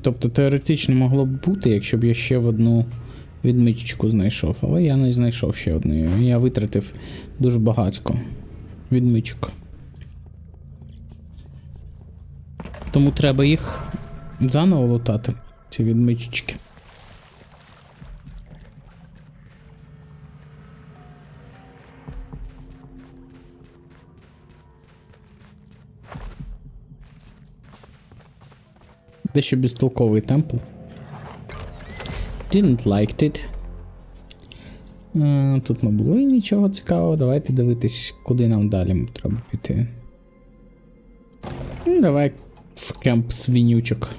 Тобто, теоретично могло б бути, якщо б я ще в одну відмичечку знайшов, але я не знайшов ще одної. Я витратив дуже багатько відмичок. Тому треба їх заново лутати, ці відмичечки. Дещо безтолковий темпл. Didn't liked it. Тут не було нічого цікавого. Давайте дивитись, куди нам далі треба піти. Давай в кемп свинючок.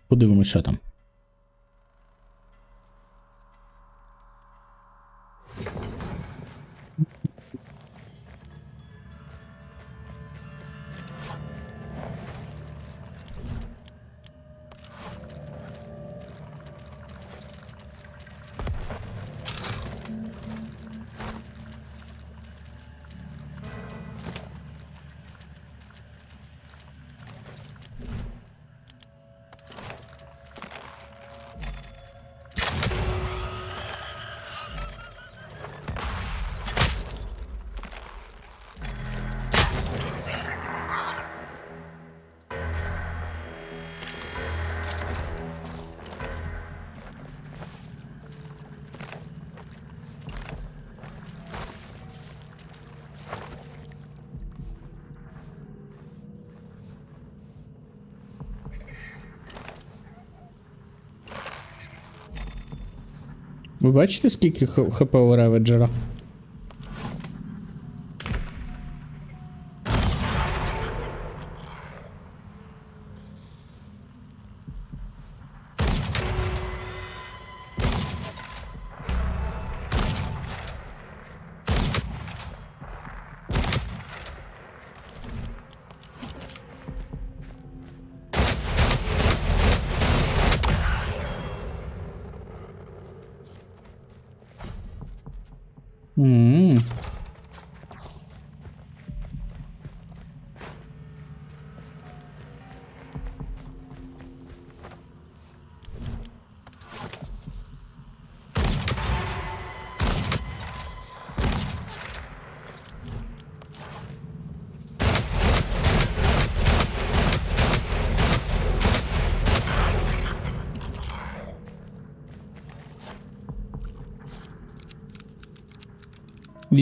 Подивимось, що там. Ви бачите, скільки хп у Реведжера?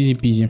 Ізі-пізі.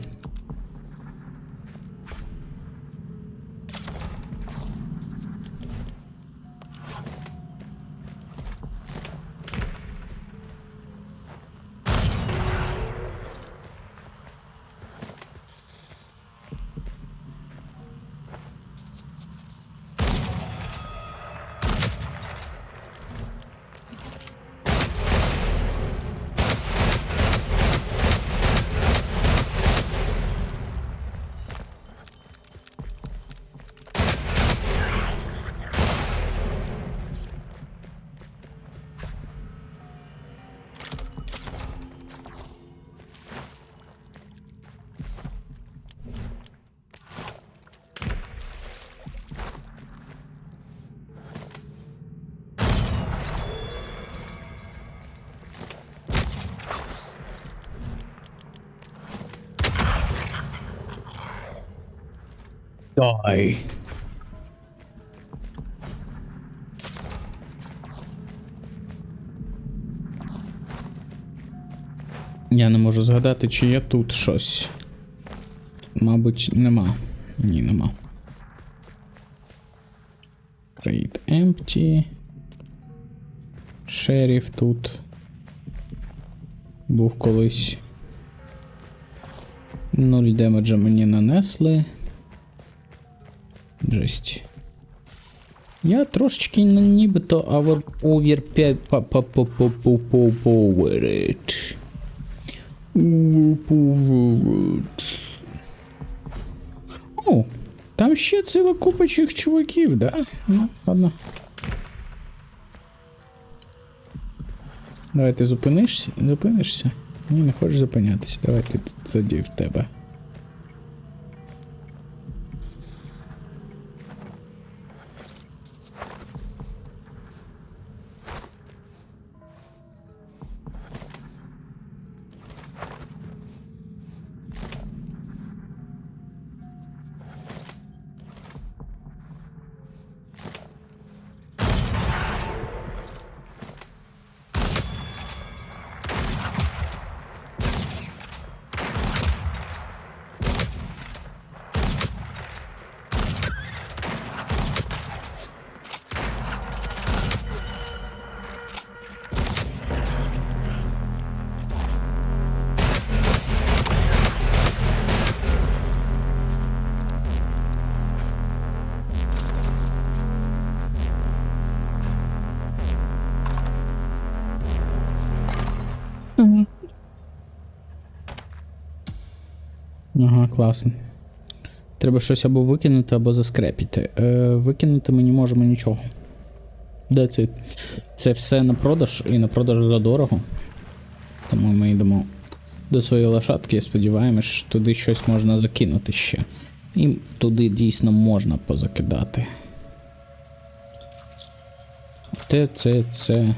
Die. Я не можу згадати, чи є тут щось. Мабуть, нема. Ні, нема. Create empty. Шеріф тут. Був колись. 0 демеджа мені нанесли. Жесть. Я трошечки нібито overpowered. О, там ще ціла купа чих чуваків, да? Ну, ладно. Давай, ти зупинишся? Ні, не хочеш зупинятися. Давай ти тоді в тебе. Ага, класно. Треба щось або викинути, або заскрепіти. Викинути ми не можемо нічого. Де це? Це все на продаж, і на продаж задорого. Тому ми йдемо до своєї лошадки і сподіваємось, що туди щось можна закинути ще. І туди дійсно можна позакидати. Це.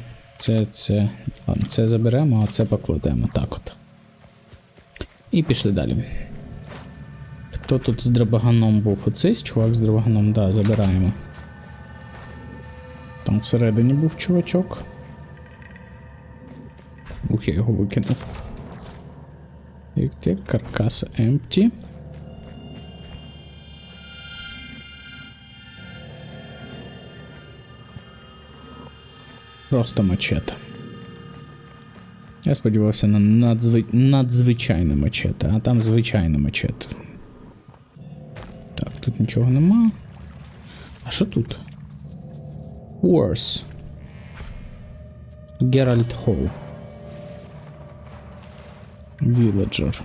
Ладно, це заберемо, а це покладемо. Так от. І пішли далі. Хто тут з драбаганом був? Оцей чувак з драбаганом, да, забираємо. Там всередині був чувачок. Ух, я його викинув. Так, каркас empty. Просто мачете. Я сподівався на надзвичайне мачете, а там звичайне мачете. Так, тут нічого нема. А що тут? Horse. Геральт Холл. Villager.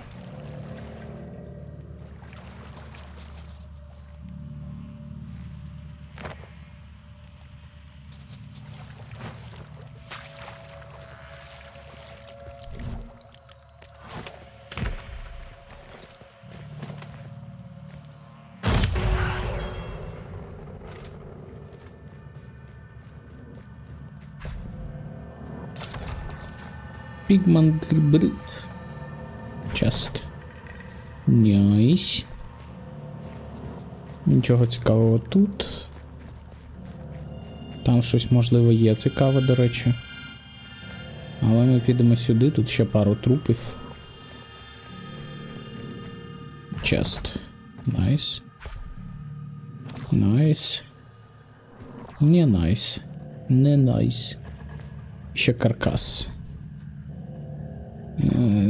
Pigment Breed. Just. Nice. Нічого цікавого тут. Там щось можливо є цікаве, до речі. Але ми підемо сюди, тут ще пару трупів. Chest. Nice. Nice. Не nice. Не nice. Ще каркас.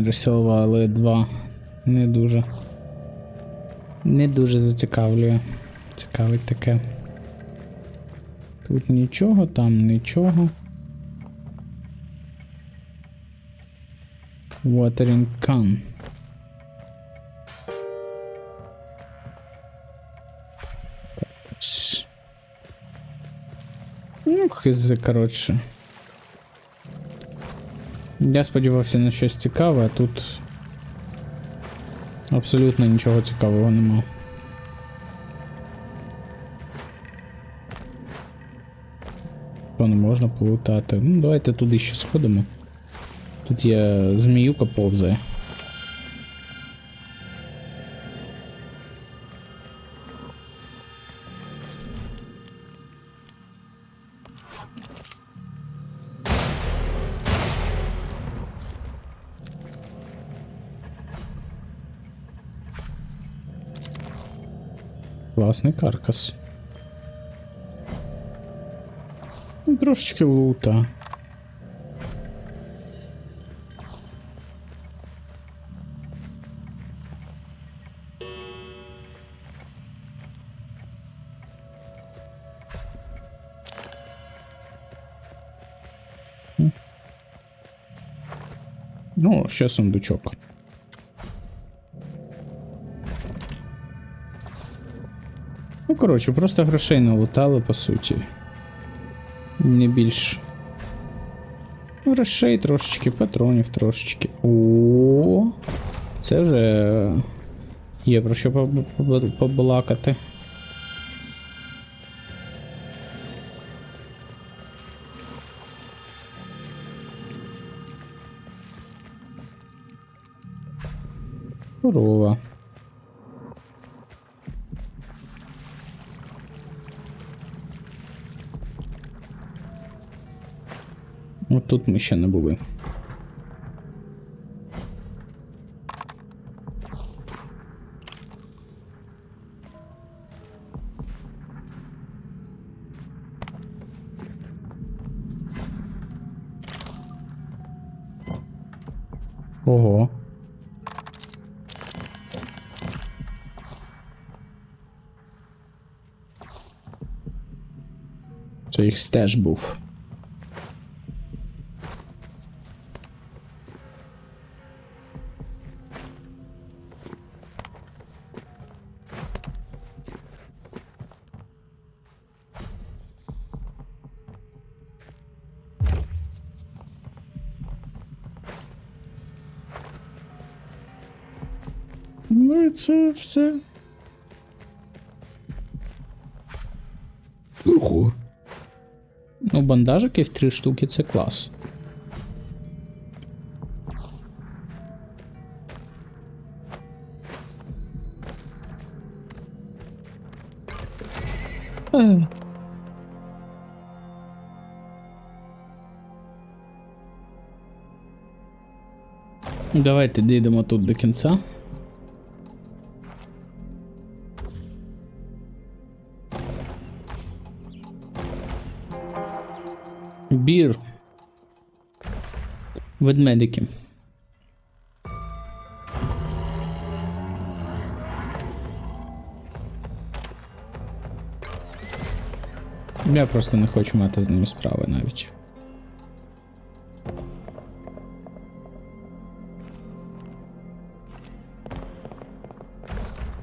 Розсилували 2. Не дуже зацікавлює. Цікавить таке. Тут нічого, там нічого. Watering can. Ну, хизи, коротше. Я сподівався на щось цікаве, а тут абсолютно нічого цікавого нема. Що не можна полутати? Ну, давайте туди ще сходимо. Тут є зміюка повзає. Класний каркас. Трошечки лута. Ну, ще сундучок. Ну, коротше, просто грошей налутали, по суті. Не більш. Грошей трошечки, патронів трошечки. О, це вже є про що побалакати. Корова. От тут ми ще не були. Ого. Це їх стеж був. Ну і це все. Ого. Ну, бандажики в 3 штуки це клас. Давайте дійдемо тут до кінця. Бір. Ведмедики. Я просто не хочу мати з ними справи навіть.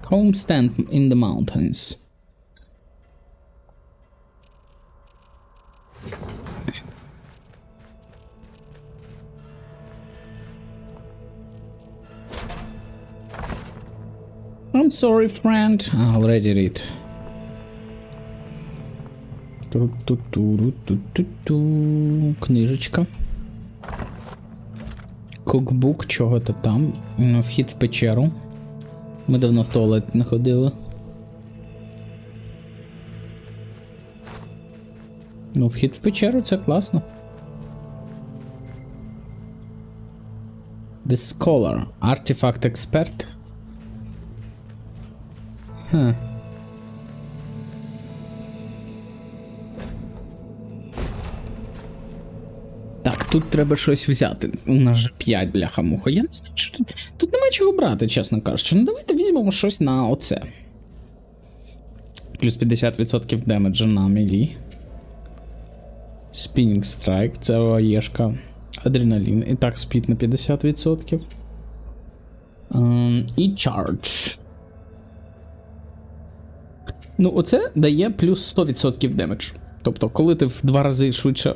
Homestand in the mountains. I'm sorry, friend. I already read. Книжечка. Кукбук чого-то там. Вхід в печеру. Ми давно в туалет не ходили. Ну, вхід в печеру, це класно. The Scholar. Артефакт експерт. Ха. Так, тут треба щось взяти. У нас же 5, бляха-муха. Я не знаю, що тут. Тут немає чого брати, чесно кажучи. Ну давайте візьмемо щось на оце. Плюс 50% демеджа на мілі. Spinning Strike, це ОАЄшка. Адреналін. І так, спід на 50%. І Charge. Ну, оце дає плюс 100% демедж. Тобто, коли ти в 2 рази швидше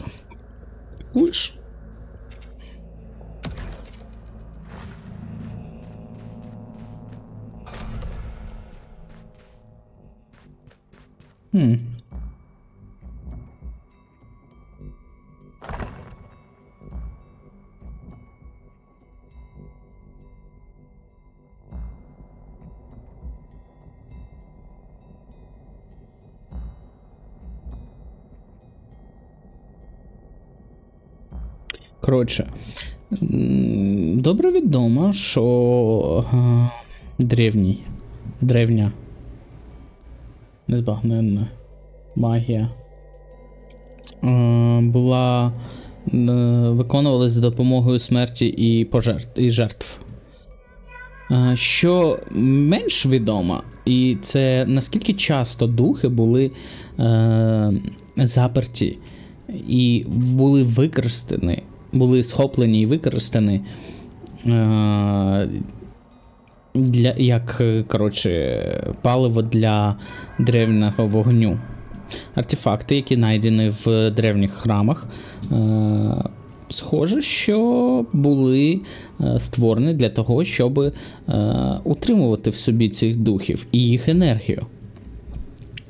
куєш. Коротше, добре відомо, що древня незбагненна магія була виконувалась за допомогою смерті і жертв. Що менш відомо, і це наскільки часто духи були заперті і були використані, були схоплені і використані як, коротше, паливо для древнього вогню. Артефакти, які знайдені в древніх храмах, схоже, що були створені для того, щоб утримувати в собі цих духів і їх енергію.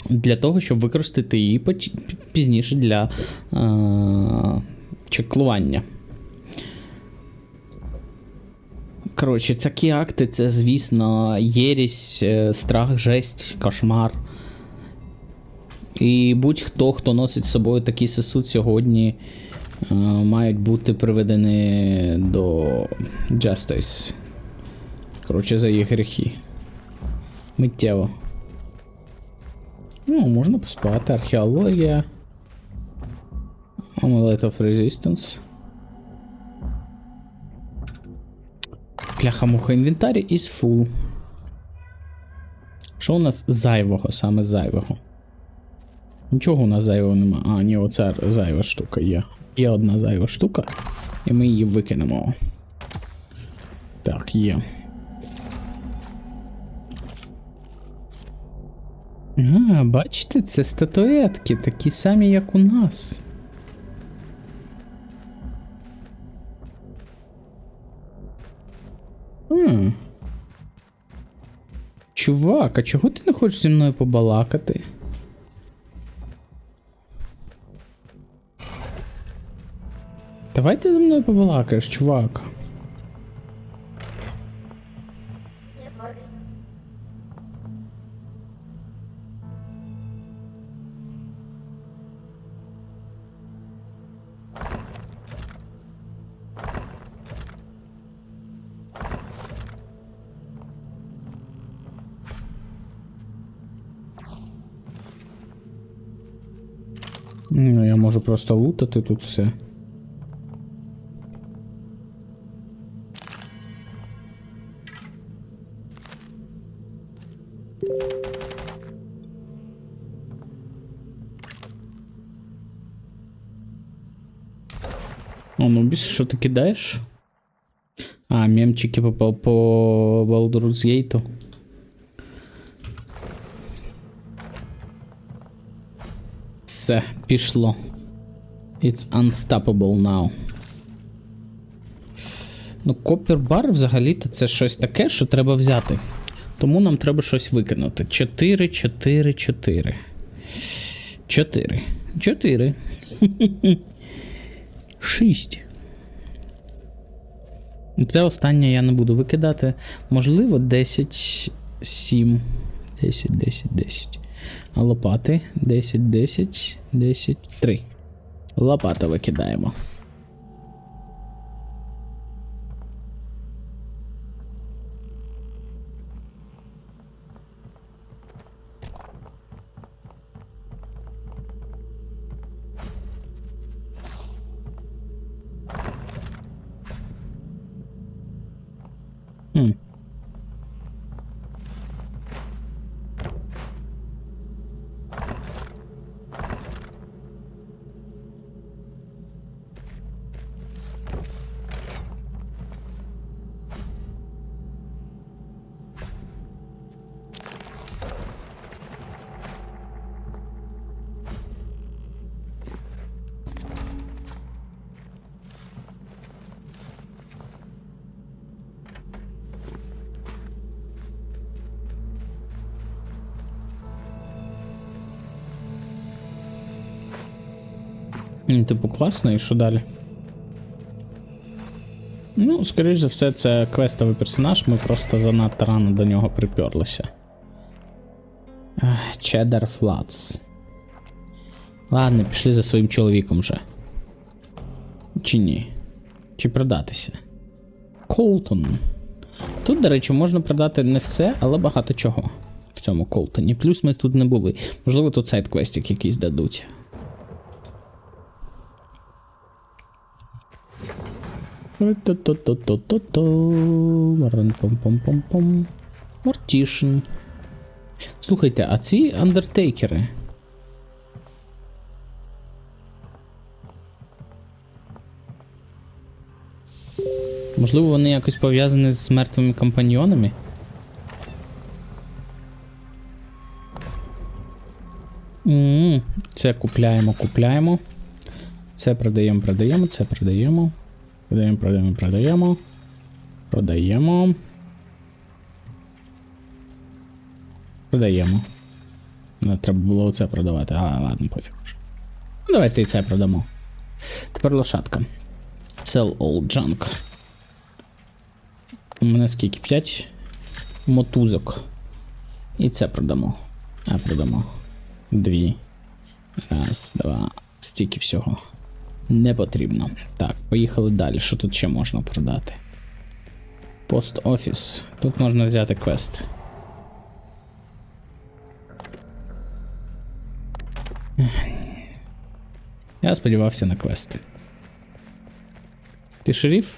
Для того, щоб використати її пізніше для чеклування. Коротше, такі акти, це, звісно, єресь, страх, жесть, кошмар. І будь-хто, хто носить з собою такий сосуд сьогодні, мають бути приведені до Justice. Коротше, за їх гріхи. Миттєво. Ну, можна поспати. Археологія. Amulet of Resistance. Пляха-муха, інвентарі is full. Що у нас зайвого, саме зайвого? Нічого у нас зайвого нема. А, ні, оця зайва штука є. Є одна зайва штука, і ми її викинемо. Так, є. А, бачите, це статуетки, такі самі, як у нас. Чувак, а чого ти не хочеш зі мною побалакати? Давай ти зі мною побалакаєш, чувак. Ну, я можу просто лутати тут все. О, ну більше, що ти кидаєш? А, мемчики попав по Baldur's Gate. Все, пішло. It's unstoppable now. Ну, копір-бар взагалі-то це щось таке, що треба взяти. Тому нам треба щось викинути. 4, 4, 4. 4. 4. 6. Це останнє я не буду викидати. Можливо, 10, 7. 10, 10, 10. А лопати? 10, 10, 10, 3. Лопата викидаємо. Типу класно, і що далі? Ну, скоріш за все, це квестовий персонаж, ми просто занадто рано до нього приперлися. Чеддер Флатс. Ладно, пішли за своїм чоловіком вже. Чи ні? Чи продатися? Колтон. Тут, до речі, можна продати не все, але багато чого в цьому Колтоні. Плюс ми тут не були. Можливо, тут сайд-квестик якийсь дадуть. Мортішн. Слухайте, а ці андертейкери? Можливо, вони якось пов'язані з мертвими компаньйонами? Це купляємо. Це продаємо, це продаємо. Продаємо. Не, треба було оце продавати. Ладно, пофіг. Ну, давайте і це продамо. Тепер лошадка. Sell all junk. У мене скільки? 5 мотузок. І це продамо. Продамо. 2. Раз, 2. Стільки всього. Не потрібно. Так, поїхали далі. Що тут ще можна продати? Пост-офіс. Тут можна взяти квест. Я сподівався на квести. Ти шеріф?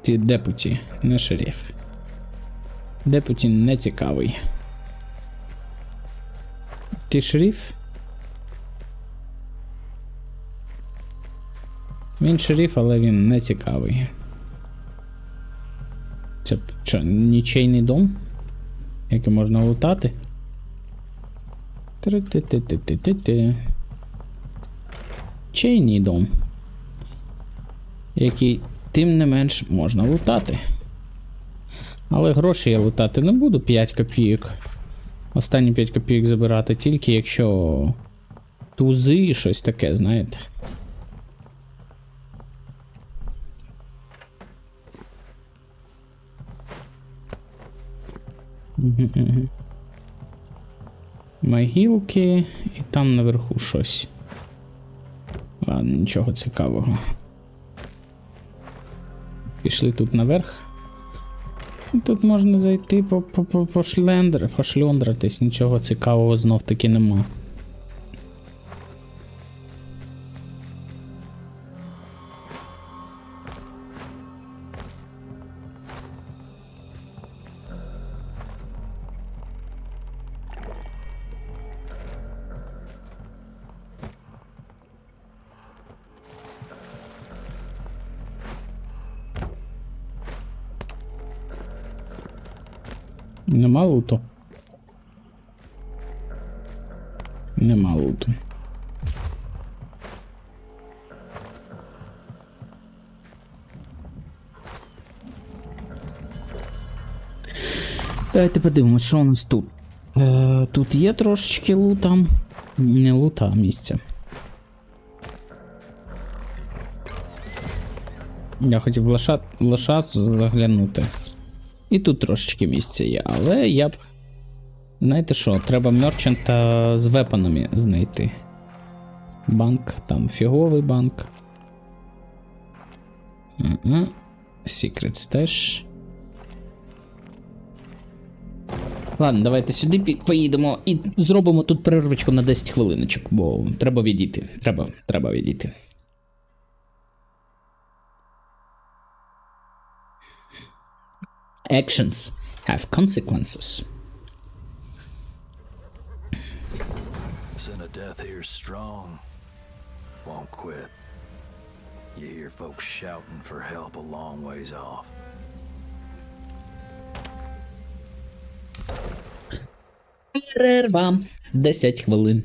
Ти депуті, не шеріф. Депуті не цікавий. Ти шеріф? Він шеріф, але він не цікавий. Це що, нічийний дом? Який можна лутати? Чийний дом. Який, тим не менш, можна лутати. Але гроші я лутати не буду, 5 копійок. Останні 5 копійок забирати, тільки якщо тузи, щось таке, знаєте. Могилки, і там наверху щось. Ладно, нічого цікавого. Пішли тут наверх. Тут можна зайти пошльондратись, нічого цікавого знов таки нема. Нема луту. Нема луту. Давайте подивимось, що у нас тут. Тут є трошечки лута. Не лута, а місця. Я хотів в лоша заглянути. І тут трошечки місця є, але я б... Знаєте що, треба мерчанта з вепанами знайти. Банк, там фіговий банк. Secret Stash. Ладно, давайте сюди поїдемо і зробимо тут перервочку на 10 хвилиночок, бо треба відійти. Треба відійти. Actions have consequences. Sin of death here's strong. Won't quit. You hear folks shouting for help a long ways off. Перерва. 10 хвилин.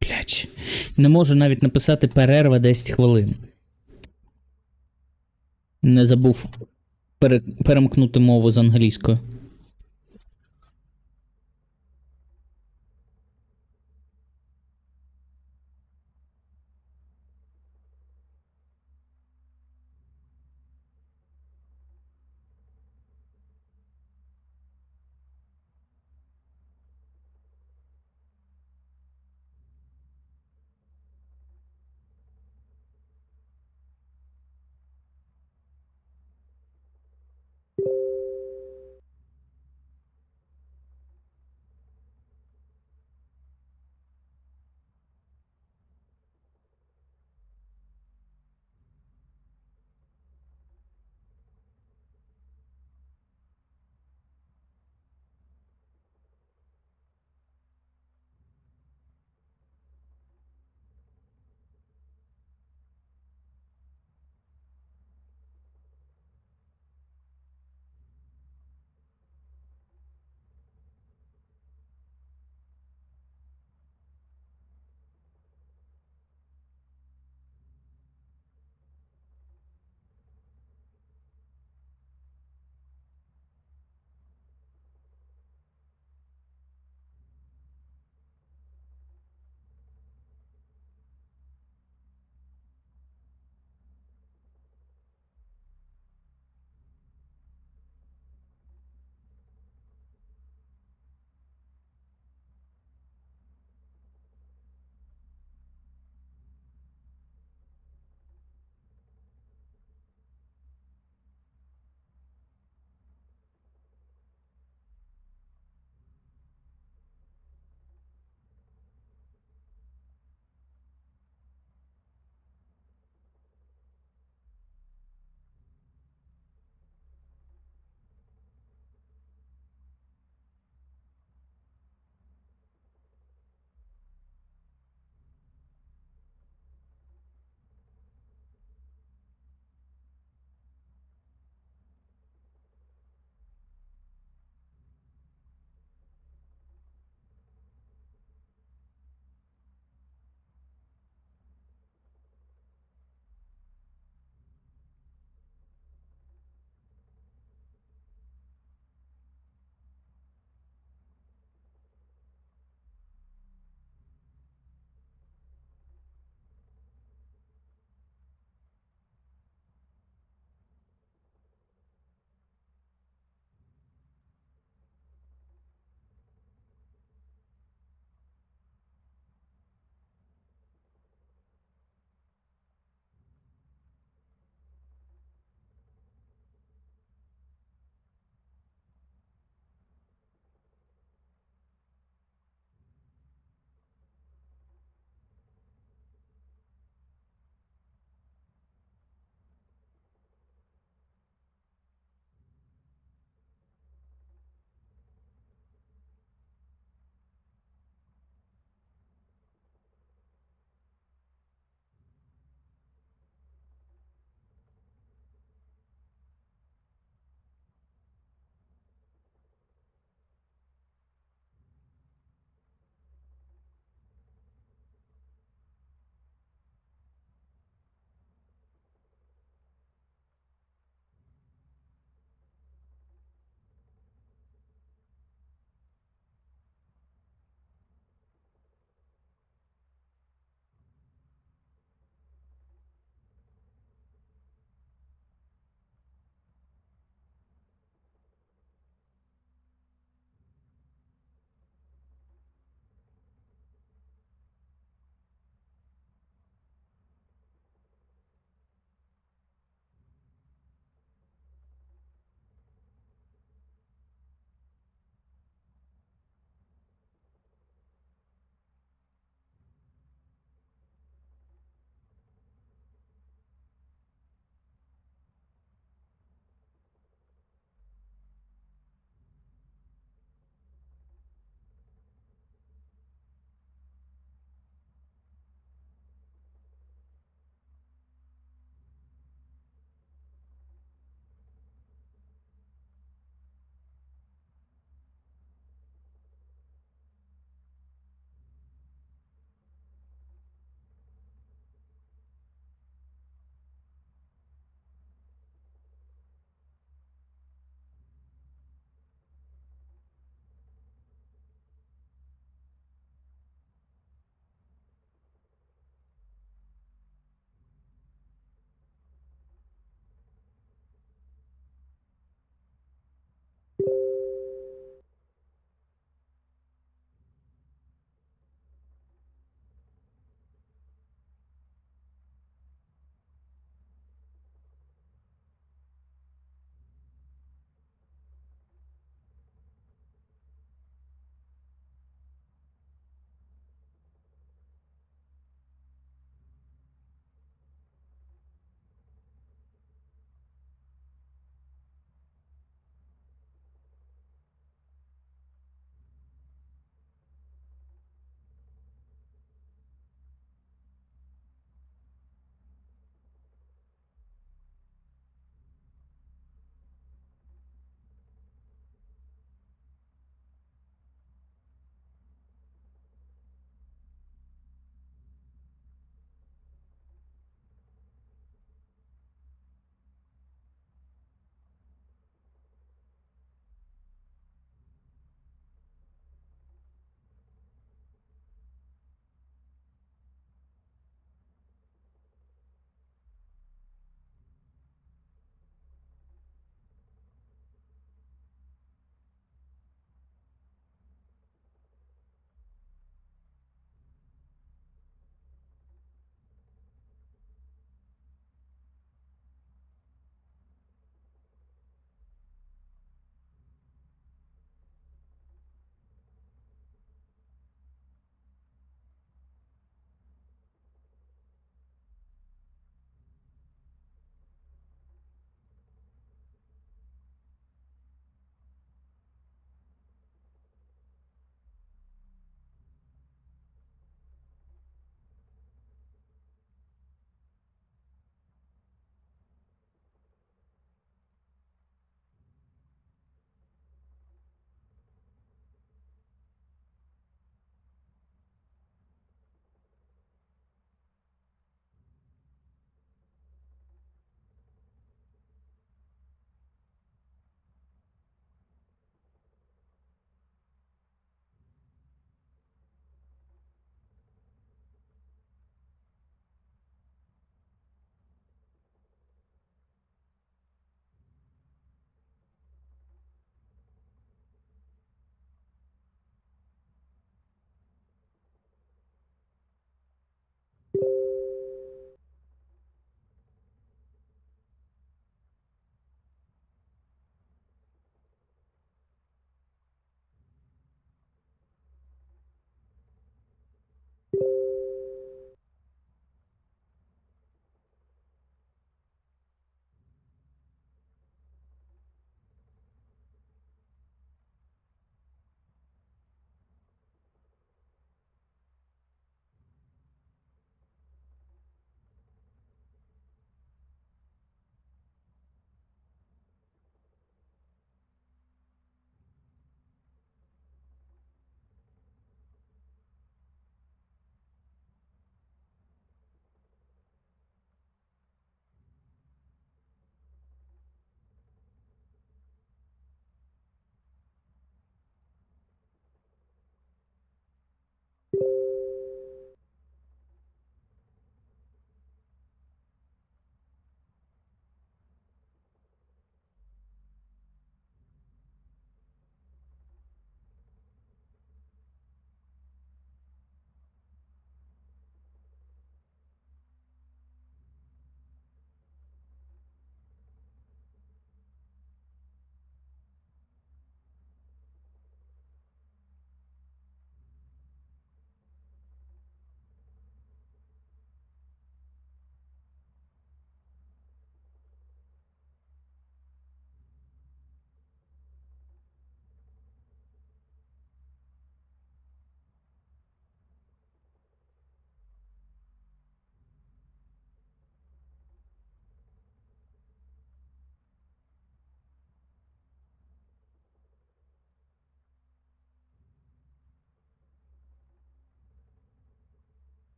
Блять. Не можу навіть написати перерва 10 хвилин. Не забув перемкнути мову з англійською.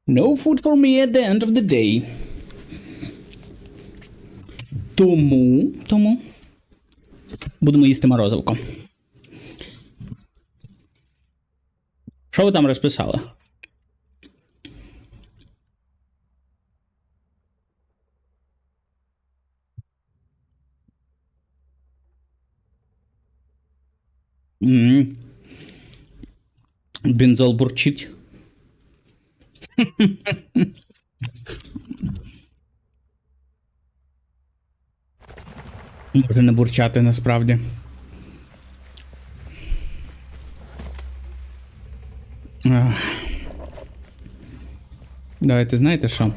No food for me at the end of the day. Тому будемо їсти морозивко. Що ви там розписали? Бензол бурчить. Може не бурчати насправді. Давайте, знаєте що?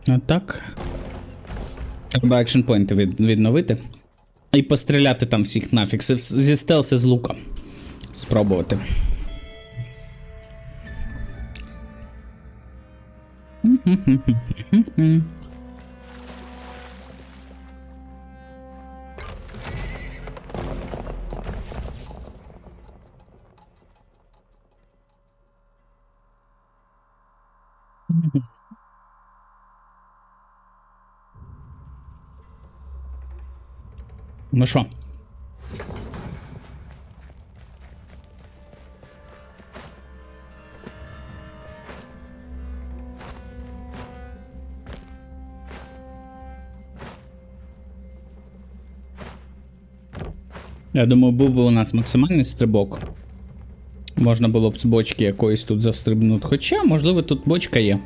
Отак. Треба екшн-пойнти відновити. І постріляти там всіх нафіг. Зі стелси з лука. Спробувати. Ну що? Я думаю, був би у нас максимальний стрибок. Можна було б з бочки якоїсь тут застрибнути. Хоча, можливо, тут бочка є.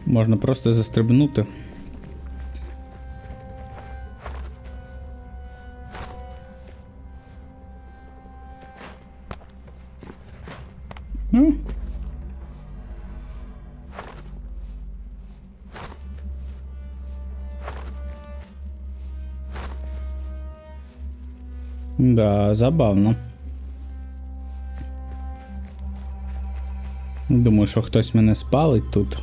Можна просто застрибнути. Ну. Да, забавно. Думаю, що хтось мене спалить тут.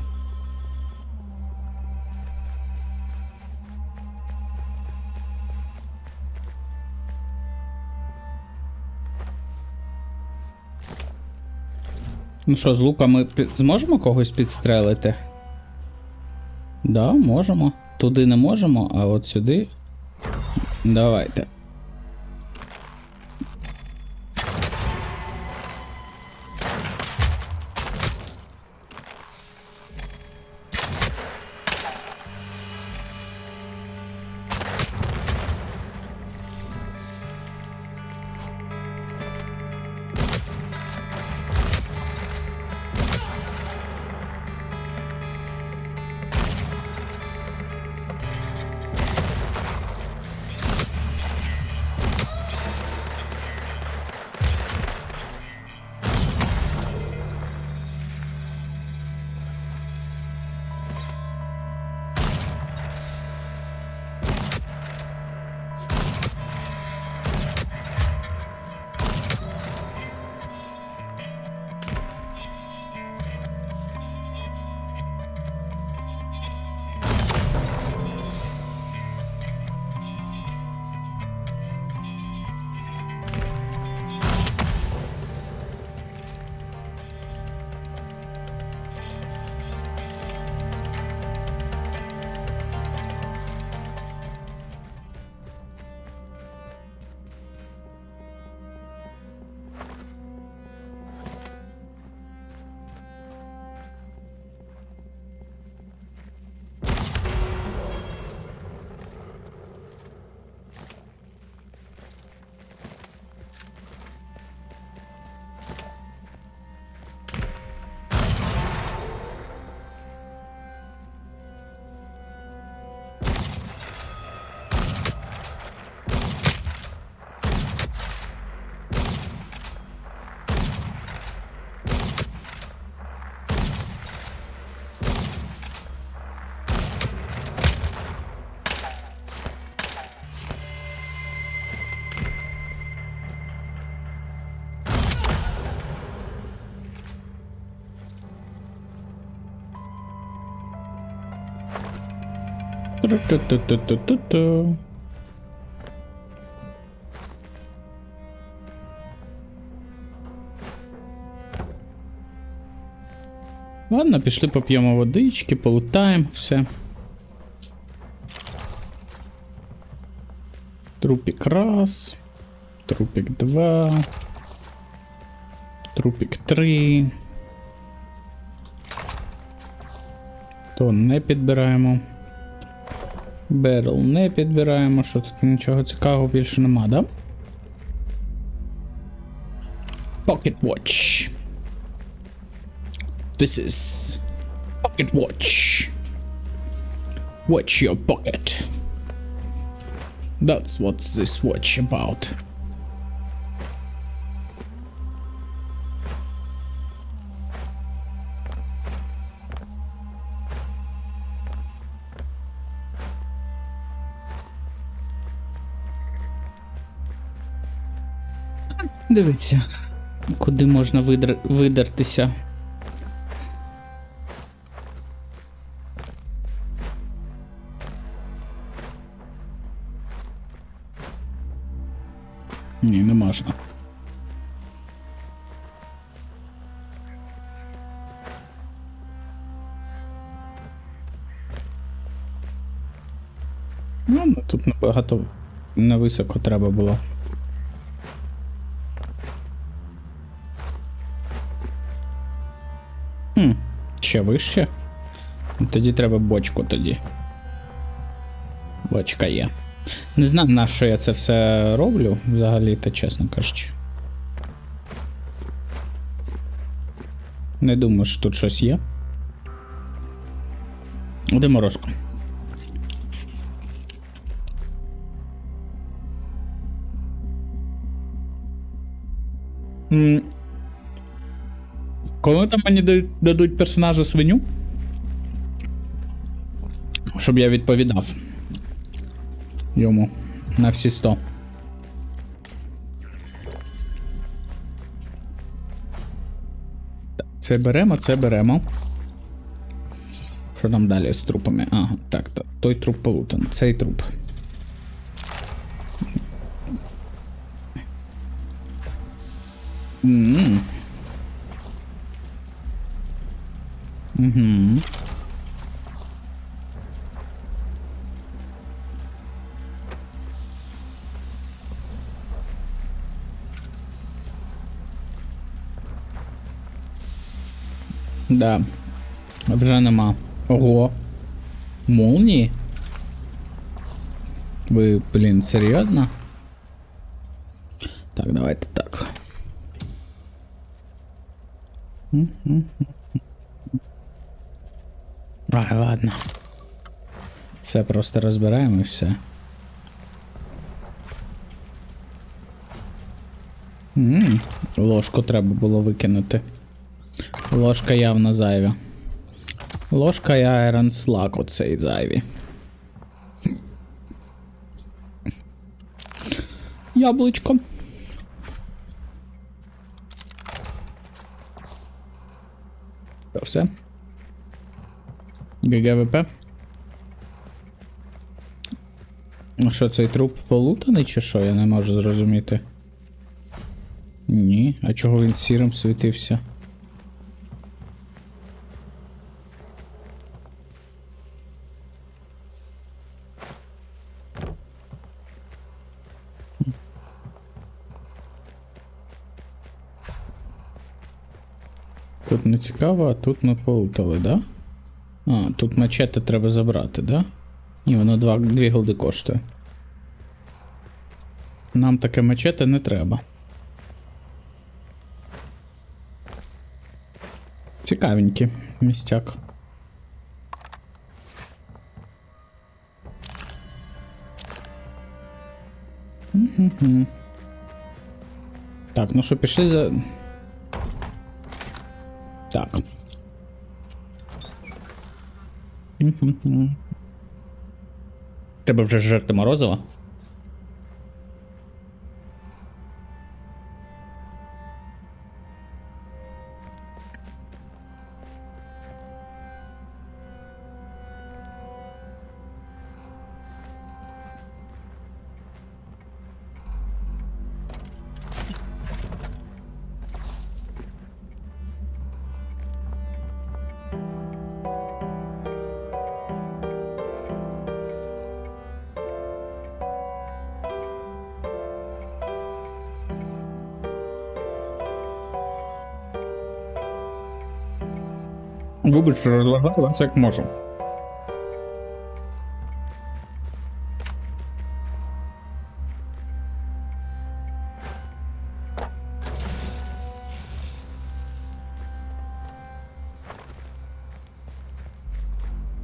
Ну що, з лука ми зможемо когось підстрелити? Да, можемо. Туди не можемо, а от сюди. Давайте. Ту-ту-ту-ту-ту-ту. Ладно, пішли поп'ємо водички, полутаємо, все. Трупик раз. Трупик 2. Трупик 3. То не підбираємо. Берл не підбираємо. Що тут нічого цікавого більше нема, да? Pocket Watch. This is Pocket Watch. Watch your pocket. That's what this watch about. Дивіться, куди можна видертися. Ні, не можна. Ну, тут набагато невисоко треба було. Ще вище? Тоді треба бочку тоді. Бочка є. Не знаю, на що я це все роблю, взагалі-то, чесно кажучи. Не думаю, що тут щось є. Де морозку? Коли там мені дадуть персонажа свиню, щоб я відповідав йому на всі 100. Це беремо, це беремо. Що там далі з трупами? Ага, так, той труп полутаний, цей труп. Угу. Да. Вже нема. Ого. Молнії? Ви, блін, серйозно? Так, давайте так. Ладно. Все просто розбираємо і все. Ложку треба було викинути. Ложка явно зайві. Ложка і Iron Slug оцей зайві. Яблучко. Все. ГГВП. А що, цей труп полутаний чи що? Я не можу зрозуміти. Ні, а чого він сірим світився? Тут не цікаво, а тут ми полутали, да? А, тут мачете треба забрати, да? Ні, воно 2 голди коштує. Нам таке мачете не треба. Цікавенький містяк. Так, ну що, пішли за... Так. Треба вже жерти морозиво. Вибачте, розважаю вас як можу.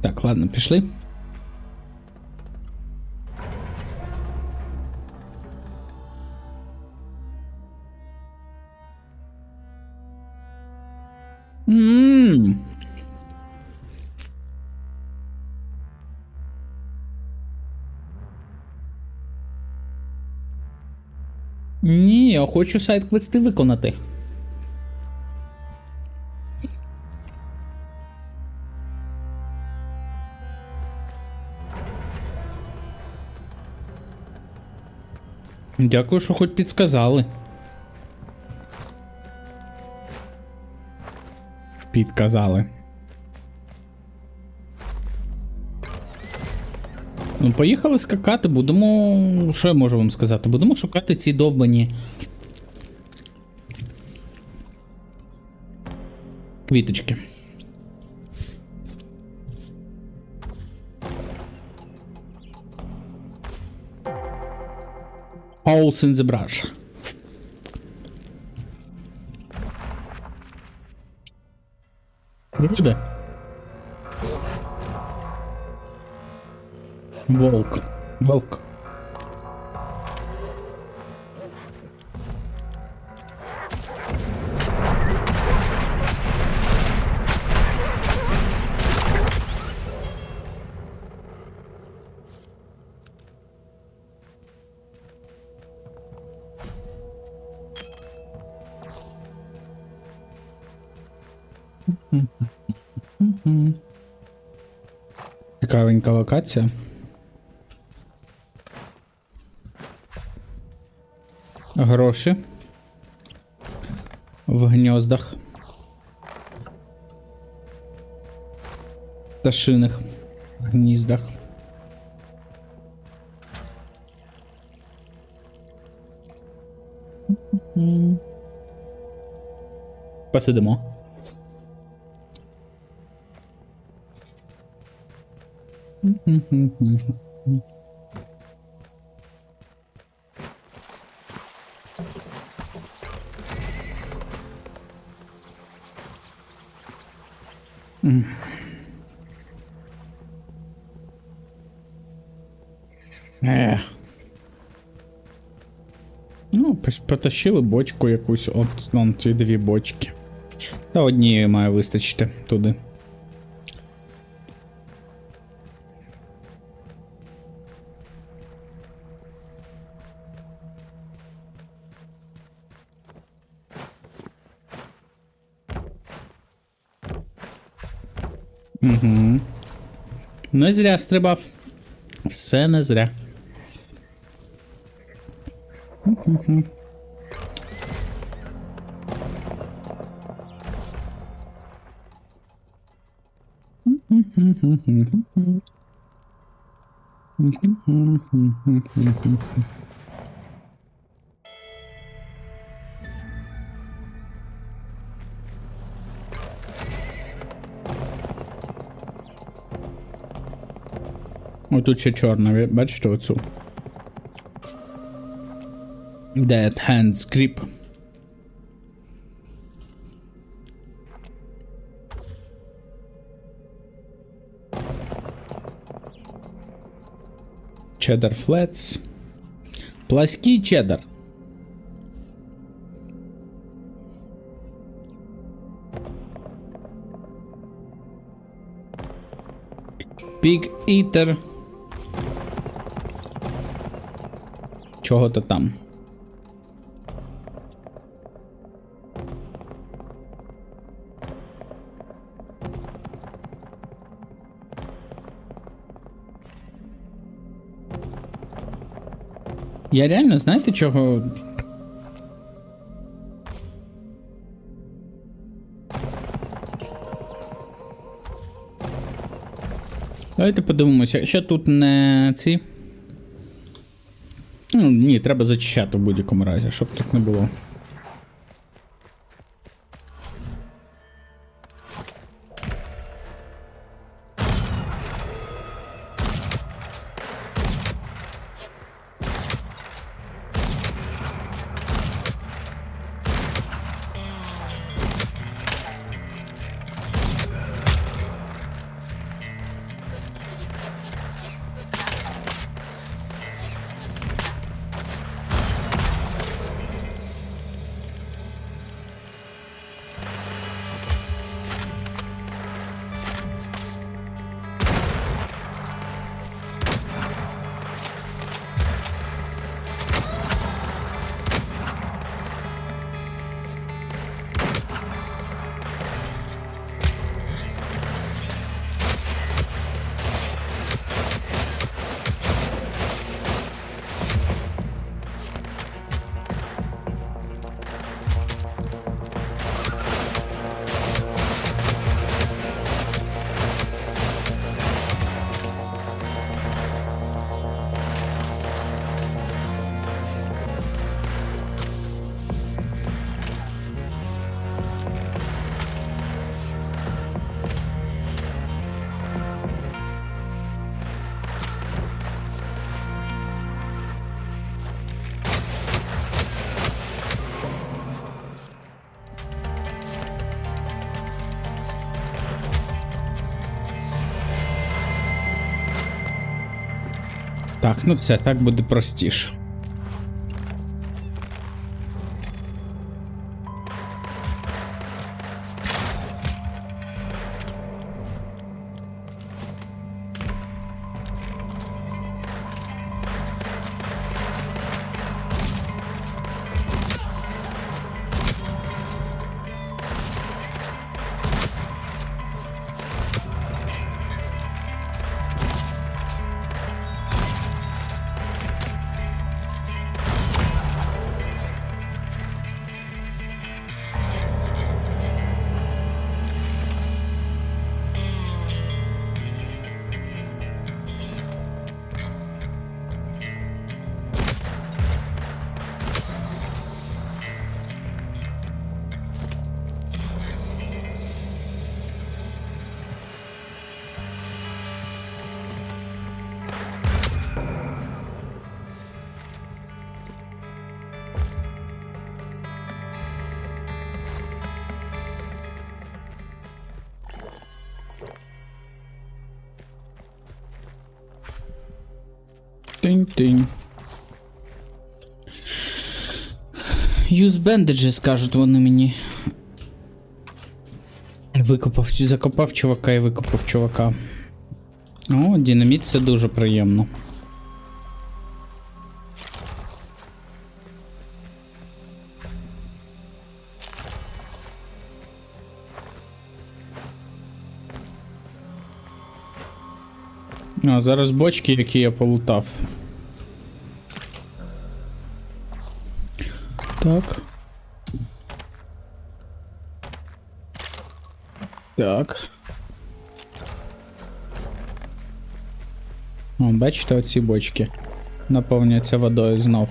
Так, ладно, пішли. Ні, я хочу сайт-квести виконати. Дякую, що хоч підсказали. Підказали. Ну, поїхали скакати, будемо... Що я можу вам сказати? Будемо шукати ці довбані квіточки. Holes in the brush. Люди. Волк. Волк. Цікавенька локація. Гроші в гніздах. Пташиних гніздах. Посидимо. Ну, потащили бочку якусь, от вон ці дві бочки. Та однієї має вистачити туди. Угу. Не зря стрибав. Все не зря. Угу. Отут ще чорна, бачите оцю? Dead Hands Grip. Cheddar Flats. Плаский чеддер. Pig Eater. Чого-то там. Я реально, знаєте, чого? Давайте подивимося, якщо тут не ці. Ну, ні, треба зачищати в будь-якому разі, щоб тут не було. Так, ну все, так буде простіше. Тинь-тинь. Use bandages, скажуть вони мені. Закопав чувака і викопав чувака. О, динаміт, це дуже приємно. А, зараз бочки, які я полутав. Так. Так. О, бачите, оці бочки наповняться водою знов.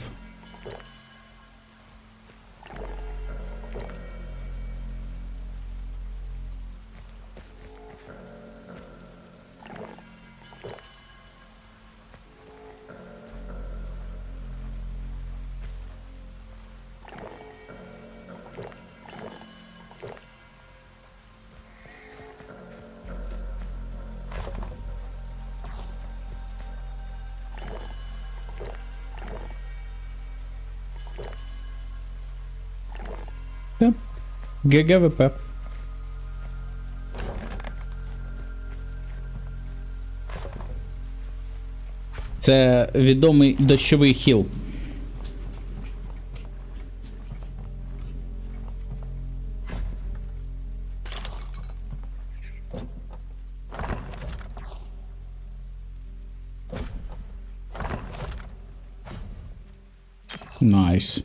ГГВП. Це відомий дощовий хіл. Найс.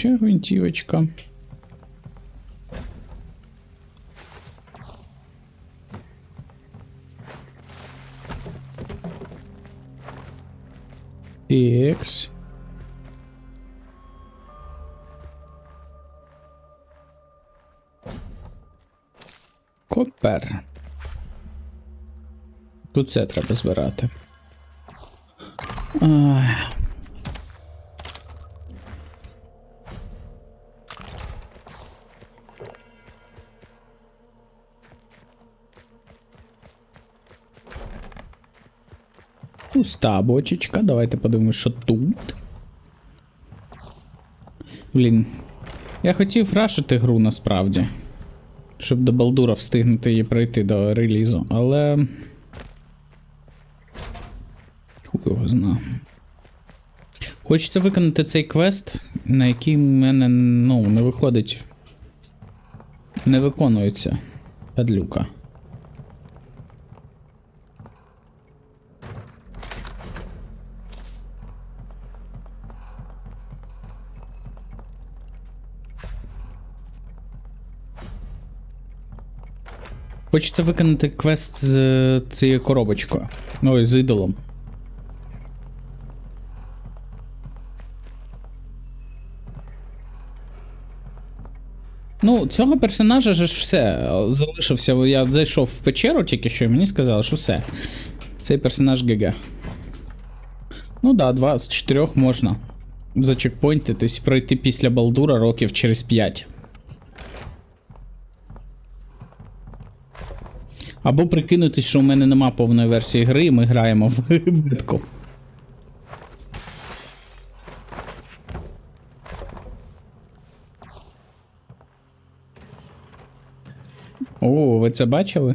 Ще гвинтівочка. Текс. Копер. Тут це треба збирати. Пуста бочечка. Давайте подивимось, що тут. Блін. Я хотів рашити гру насправді. Щоб до Балдура встигнути її пройти до релізу, але... Хуй його зна. Хочеться виконати цей квест, на який в мене, ну, не виходить. Не виконується. Падлюка. Хочеться виконати квест з цією коробочкою. Ой, з ідолом. Ну, цього персонажа ж все залишився. Я зайшов в печеру тільки що і мені сказали, що все. Цей персонаж ГГ. Ну да, 2 з 4 можна зачекпойнтитись, пройти після Балдура років через 5. Або прикинутись, що у мене нема повної версії гри, і ми граємо в битку. О, ви це бачили?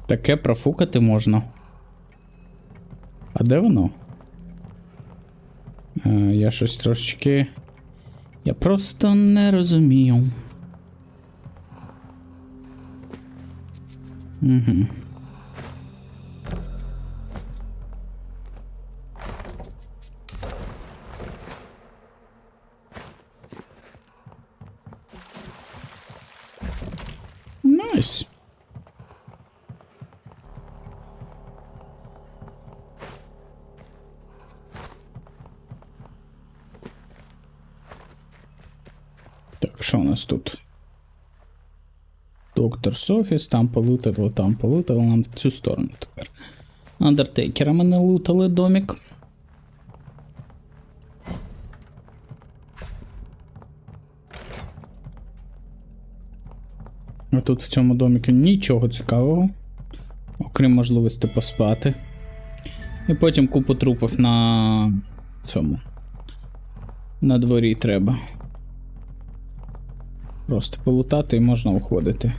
Таке профукати можна. А де воно? Я щось трошечки... Я просто не розумію. Угу. Найс. Так, що у нас тут? Доктор's офіс, там полутали, нам в цю сторону тепер. Андертейкера ми не лутали домік. А тут в цьому доміку нічого цікавого, окрім можливості поспати. І потім купу трупів на цьому. На дворі треба. Просто полутати і можна уходити.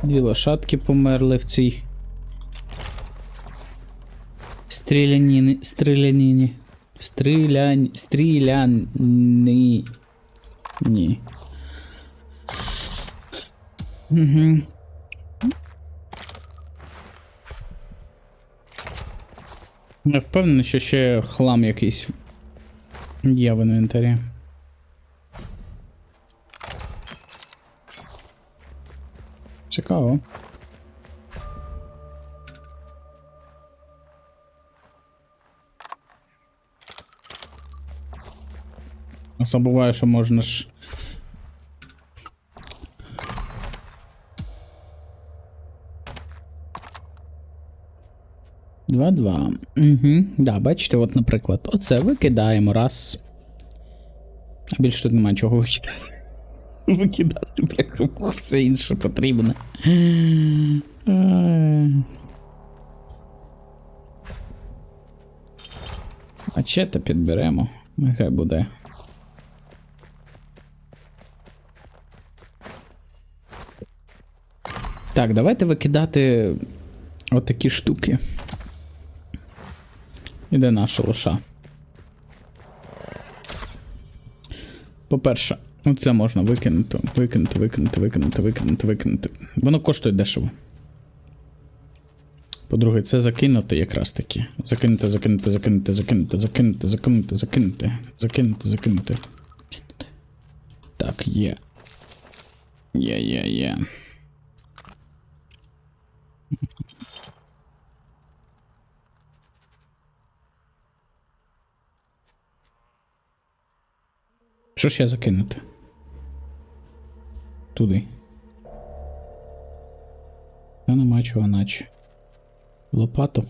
2 лошадки померли в цій стрілянині. Ні. Угу. Я впевнений, що ще хлам якийсь є в інвентарі. Цікаво. Забуваю, що можна ж... Два. Угу. Да, бачите, от, наприклад, оце викидаємо раз. А більше тут немає чого викидати. Викидати, бляха, все інше потрібно. А чета підберемо. Нехай буде. Так, давайте викидати отакі штуки. Іде наша лоша. По-перше, оце можна викинути. Воно коштує дешево. По-друге, це закинути якраз таки. Закинути. Так, є. Є. Що ще закинути? Туди. Та нема чого наче. Лопату.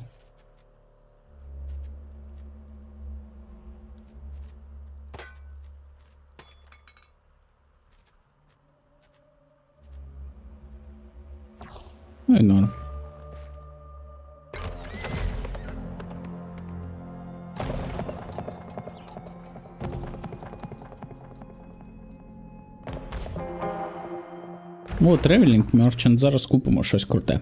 Ну і норм. О, тревелінг мерчант, зараз купимо щось круте.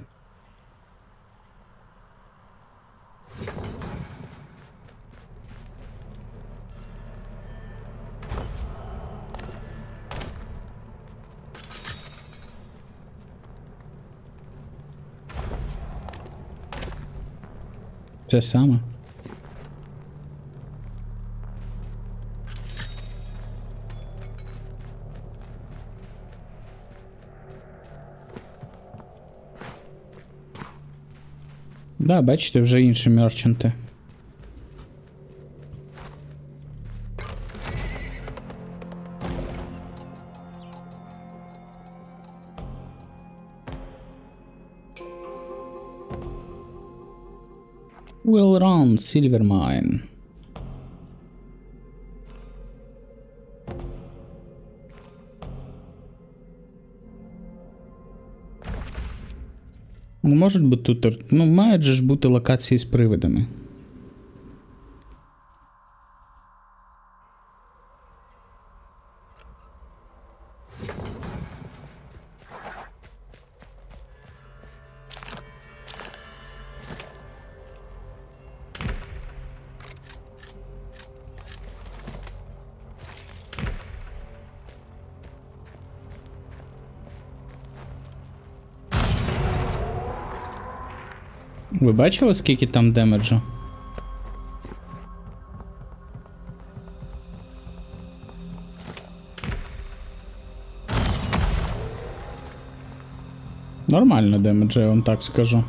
Це саме. Да, бачите, вже інші мерчанти. Well run, Silver Mine. Ну, можуть бути тут, ну, мають же ж бути локації з привидами. Ви бачили, скільки там демеджу? Нормально демеджу, я вам так скажу.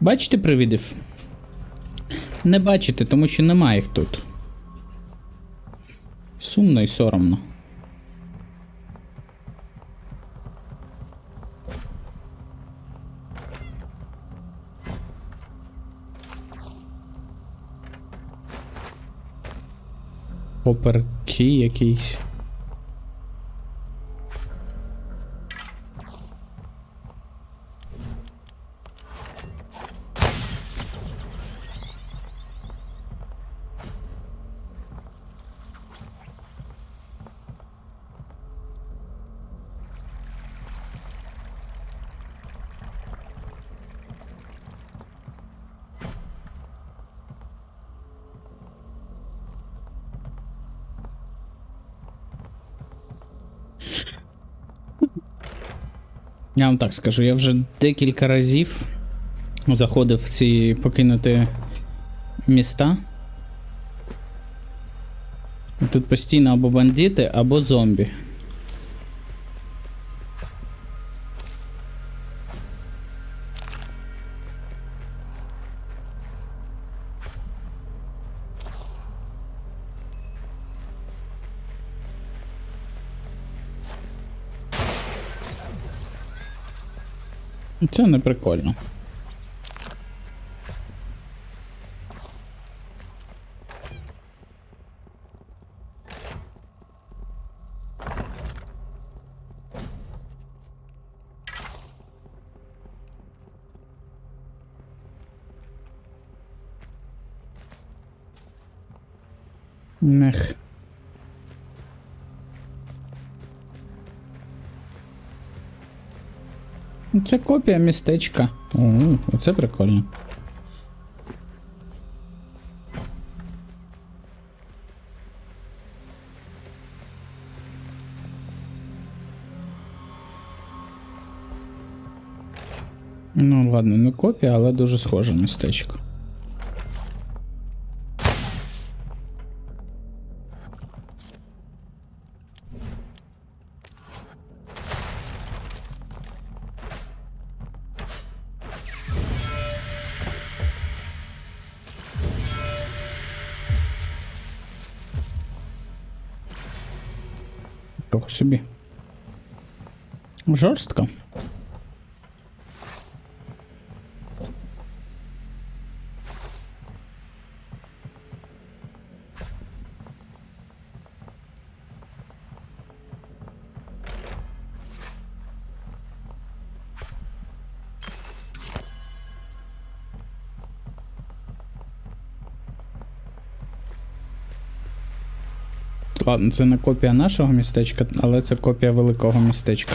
Бачите привидів? Не бачите, тому що немає їх тут. Сумно і соромно. Поперки якісь. Я вам так скажу, я вже декілька разів заходив в ці покинуті міста. Тут постійно або бандити, або зомбі. Це не прикольно. Мех. Це копія містечка. О, оце прикольно. Ну ладно, не копія, але дуже схоже містечко. Того собі. Жорстко. Ладно, це не копія нашого містечка, але це копія великого містечка.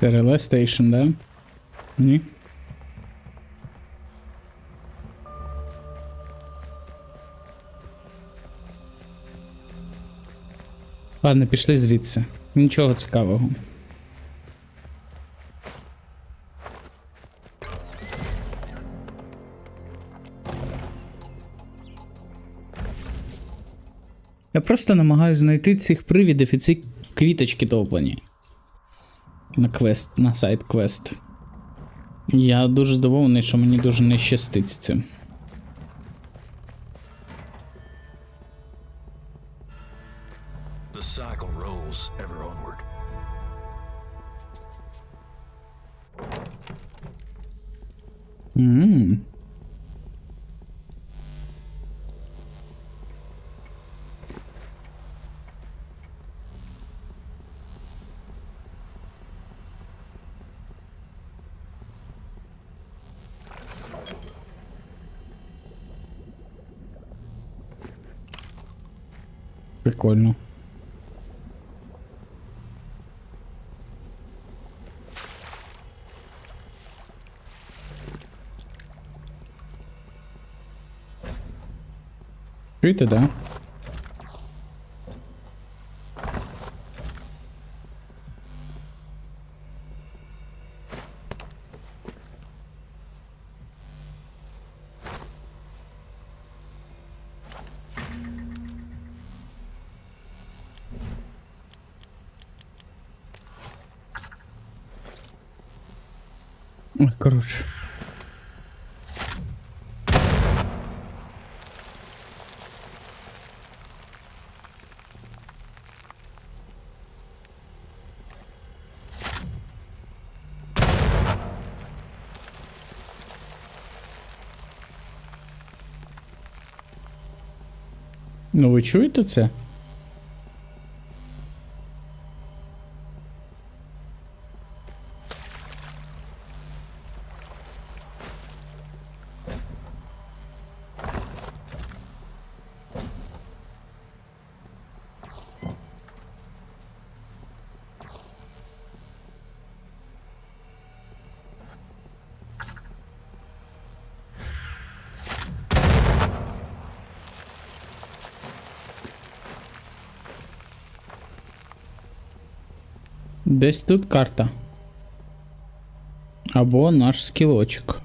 Реле стейшн, да? Ні. Ладно, пішли звідси. Нічого цікавого. Я просто намагаюся знайти цих привідів і ці квіточки топлені. На квест, на сайт квест. Я дуже здивований, що мені дуже не щастить з цим. The cycle rolls ever onward. Прикольно. Чуєте, да? Ой, коротше. Ну, ви чуєте це? Десь тут карта. Або наш скілочок.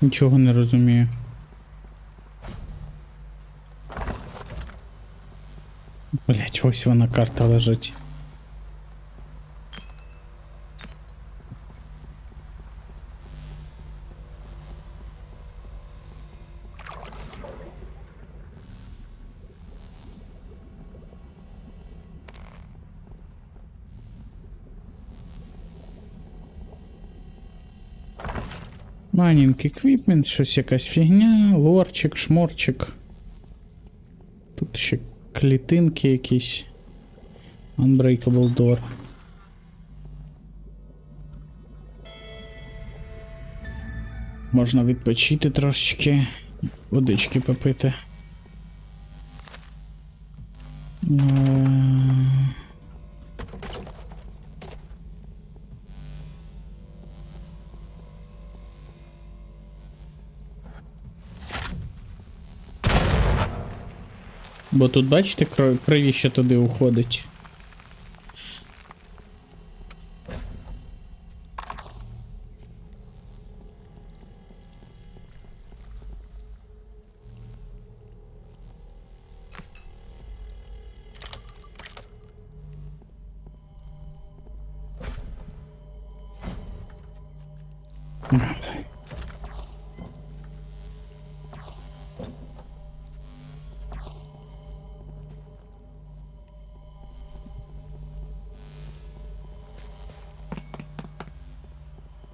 Нічого не розумію. Блять, ось вона карта лежить. Майнінг еквіпмент, щось якась фігня, лорчик, шморчик. Тут ще клітинки якісь. Unbreakable door. Можна відпочити трошечки, водички попити. Бо тут, бачите, кровіще туди уходить.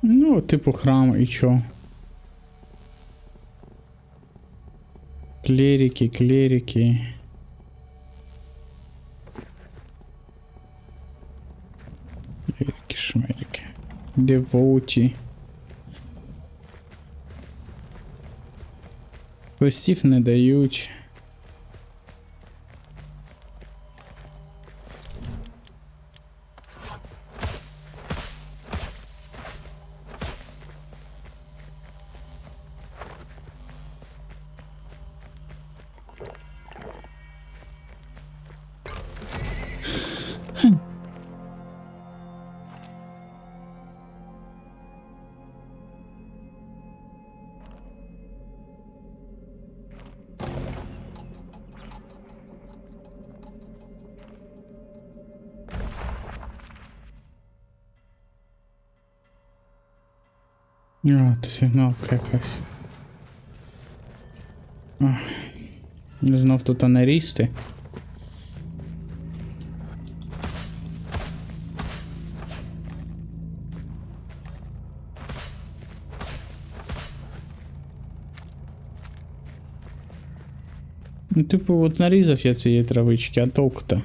Ну, типу храм і чо. Клерики, клерики. Клерики, шмерики. Девоті. Квестів не дають. А, це сигналка якась. Знов тут анарісти. Ну, типу, от нарізав я цієї травички, а толку-то?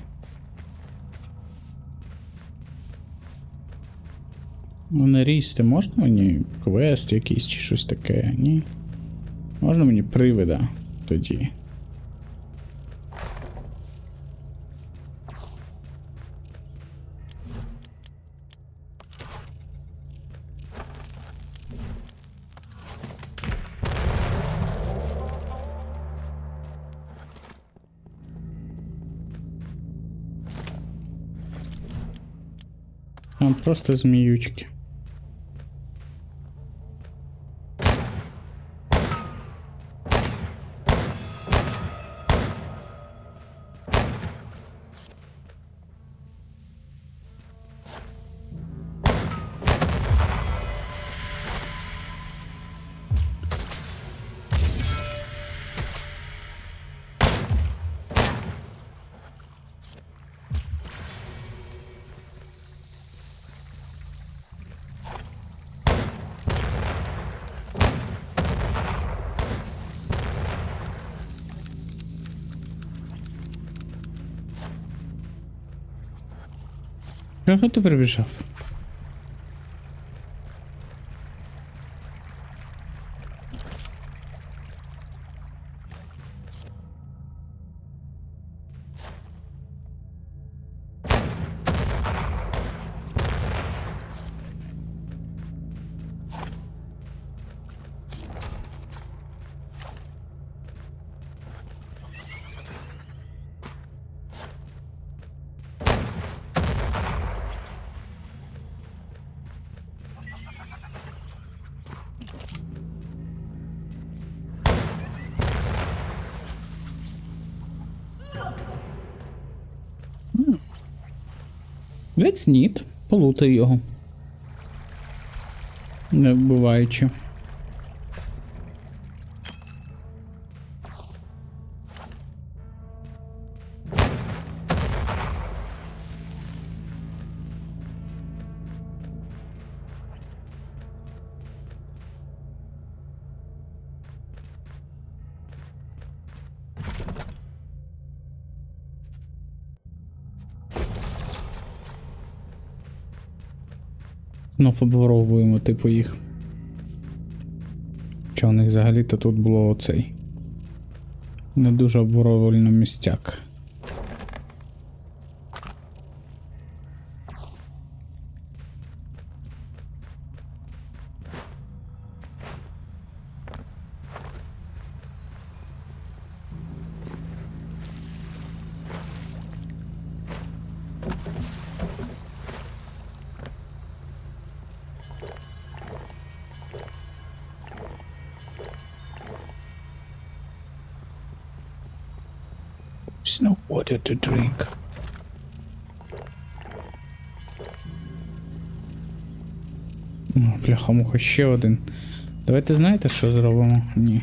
Ну, нарізти можна мені квест якийсь чи щось таке? Ні. Можна мені привида тоді? Там просто зміючки. Чого ти прибіжав? Let's need. Полутаю його. Не вбиваючи. Знов обворовуємо, типу, їх. Що у них взагалі-то тут було оцей. Не дуже обворовувально містяк. There's no water to drink. О, бляха-муха, ще один. Давайте знаєте, що зробимо? Ні.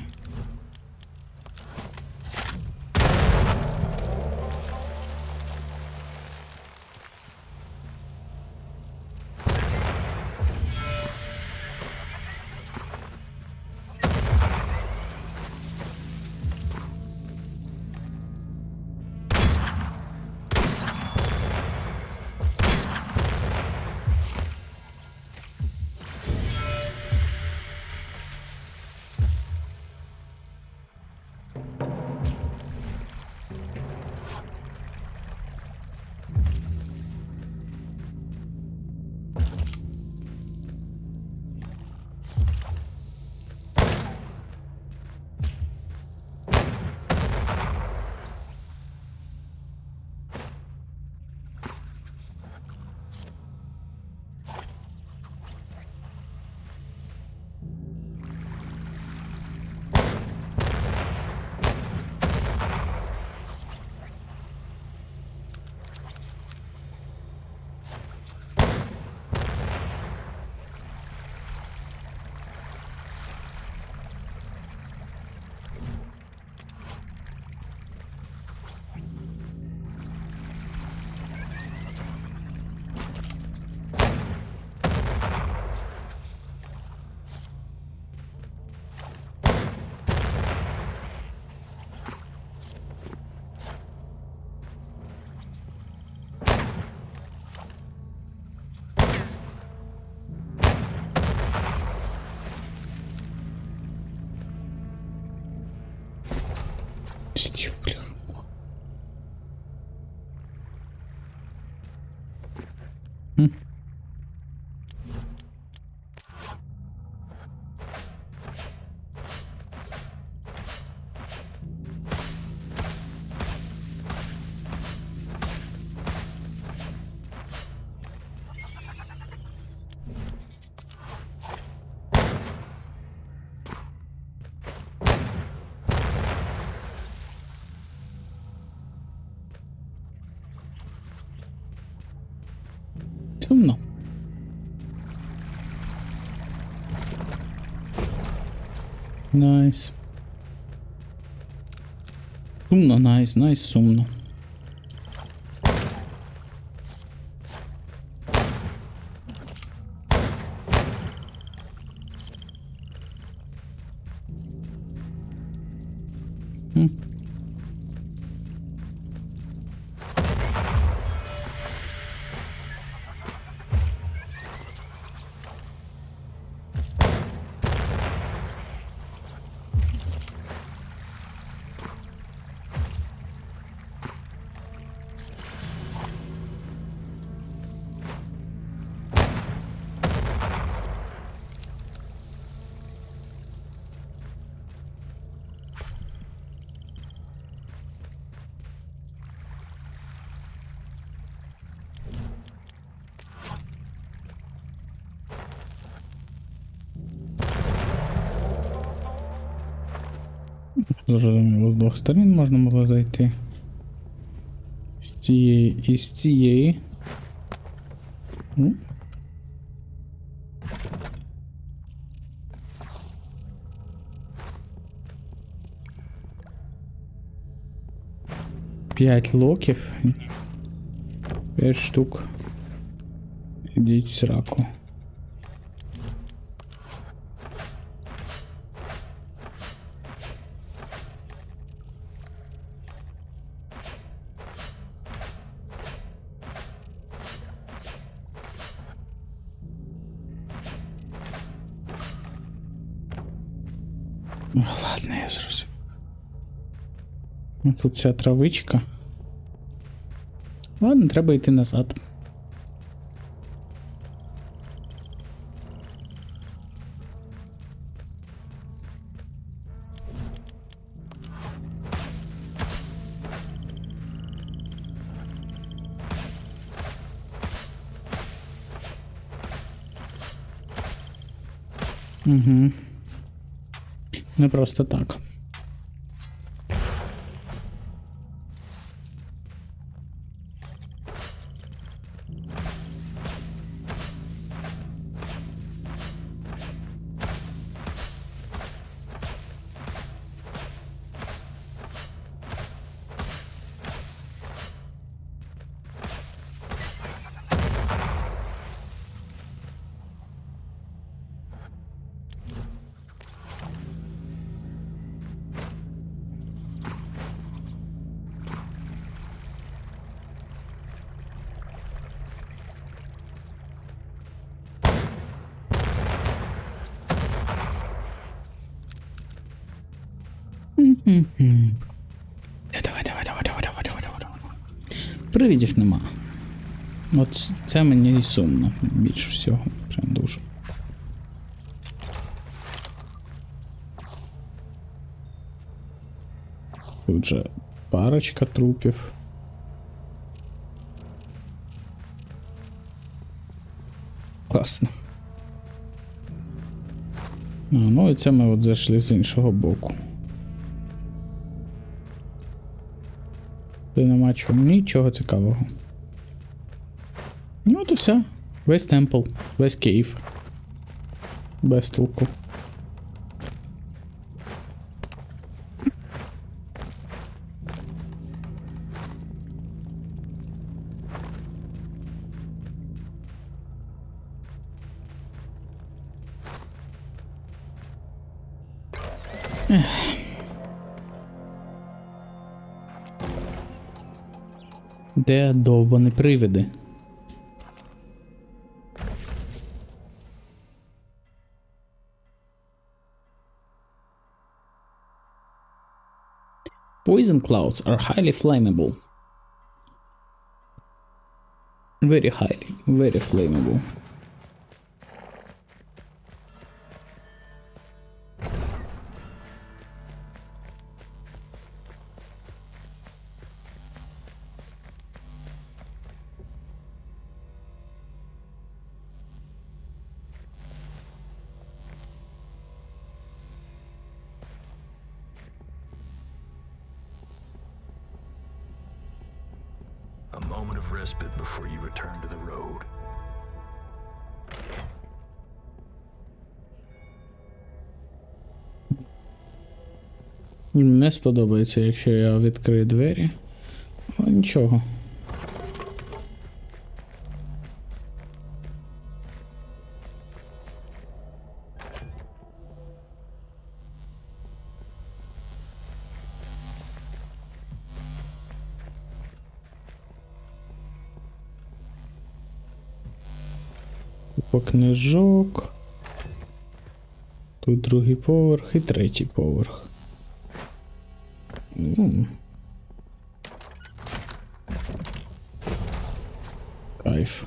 Стіл, бля. Темно. Найс. Сумно, найс, сумно. Зрозуміло, з двох сторін можна було зайти. З цієї і з цієї. П'ять локів. 5 штук. Ідіть в сраку. Ладно, я зрозумів. Тут ця травичка. Ладно, треба йти назад. Угу. Не просто так. Давай. Привідів нема. От це мені і сумно. Більше всього. Прям дуже. Тут же парочка трупів. Класно. Ну і це ми от зайшли з іншого боку. Тут нема чого, нічого цікавого. Ну от і все. Весь темпл, весь Київ. Без толку. Де довбані привиди? Poison clouds are highly flammable. Very flammable. A moment of respite before you return to the road. Не сподобається, якщо я відкрию двері. Але нічого. Книжок. Тут другий поверх і третій поверх. Кайф.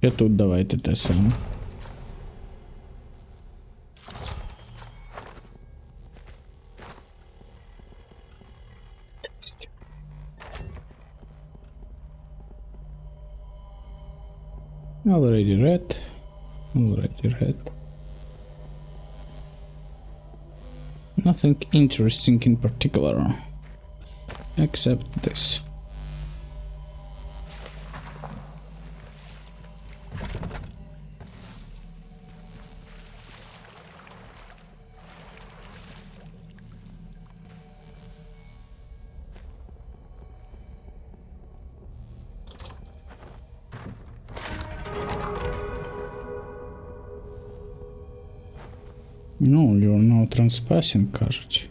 І тут давайте те саме. Already read. Nothing interesting in particular, except this. Ну, you're now trespassing, кажуть.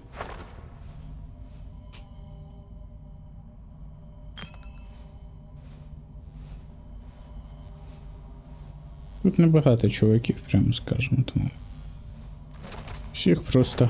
Тут небагато чуваків, прямо скажемо, тому. Всіх просто.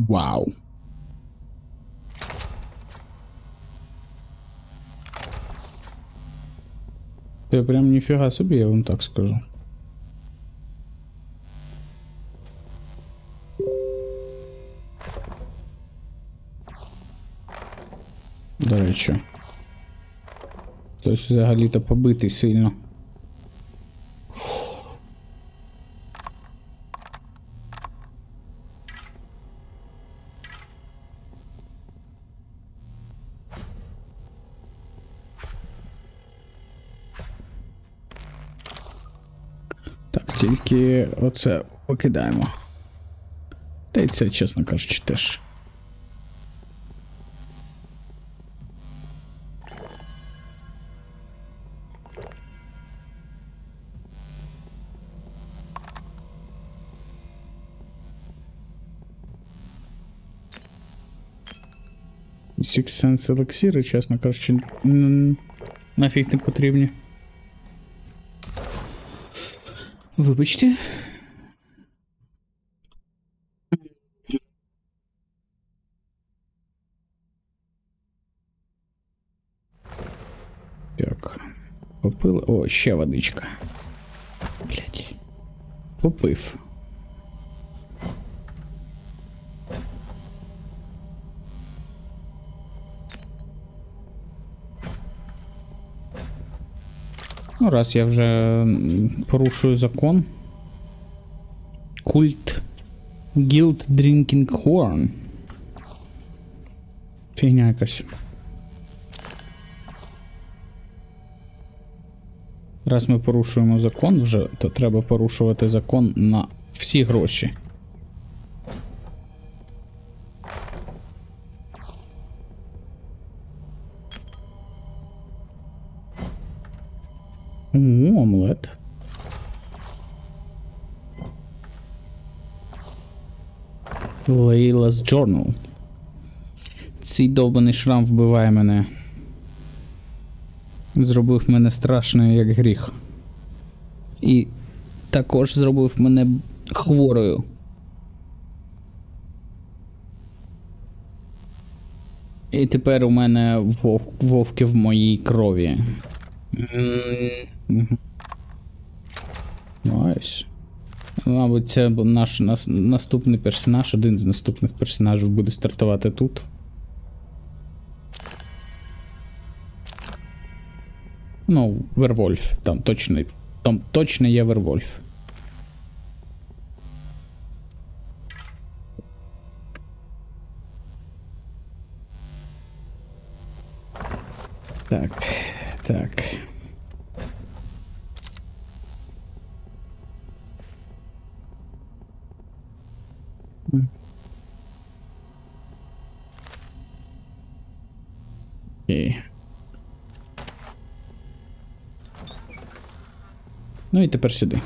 Вау. Це прям ніфіга собі, я вам так скажу. До речі. Хтось взагалі-то побитий сильно. Тільки оце покидаємо. Та й це, чесно кажучи, теж. Six Sense елексіри, чесно кажучи, нафіг не потрібні. Вибачте. Так. Попили. О, ще водичка. Блять. Попив. Ну, раз я вже порушую закон. Культ Guild Drinking Horn. Фігня якась. Раз ми порушуємо закон вже, то треба порушувати закон на всі гроші. О, омлет. Layla's Journal. Цей довбаний шрам вбиває мене. Зробив мене страшною, як гріх. І також зробив мене хворою. І тепер у мене вовки в моїй крові. Найс. Мабуть, це наш наступний персонаж, один з наступних персонажів буде стартувати тут. Ну, Вервольф, там точно є Вервольф. Так, так. Окей. Ну і тепер сюди.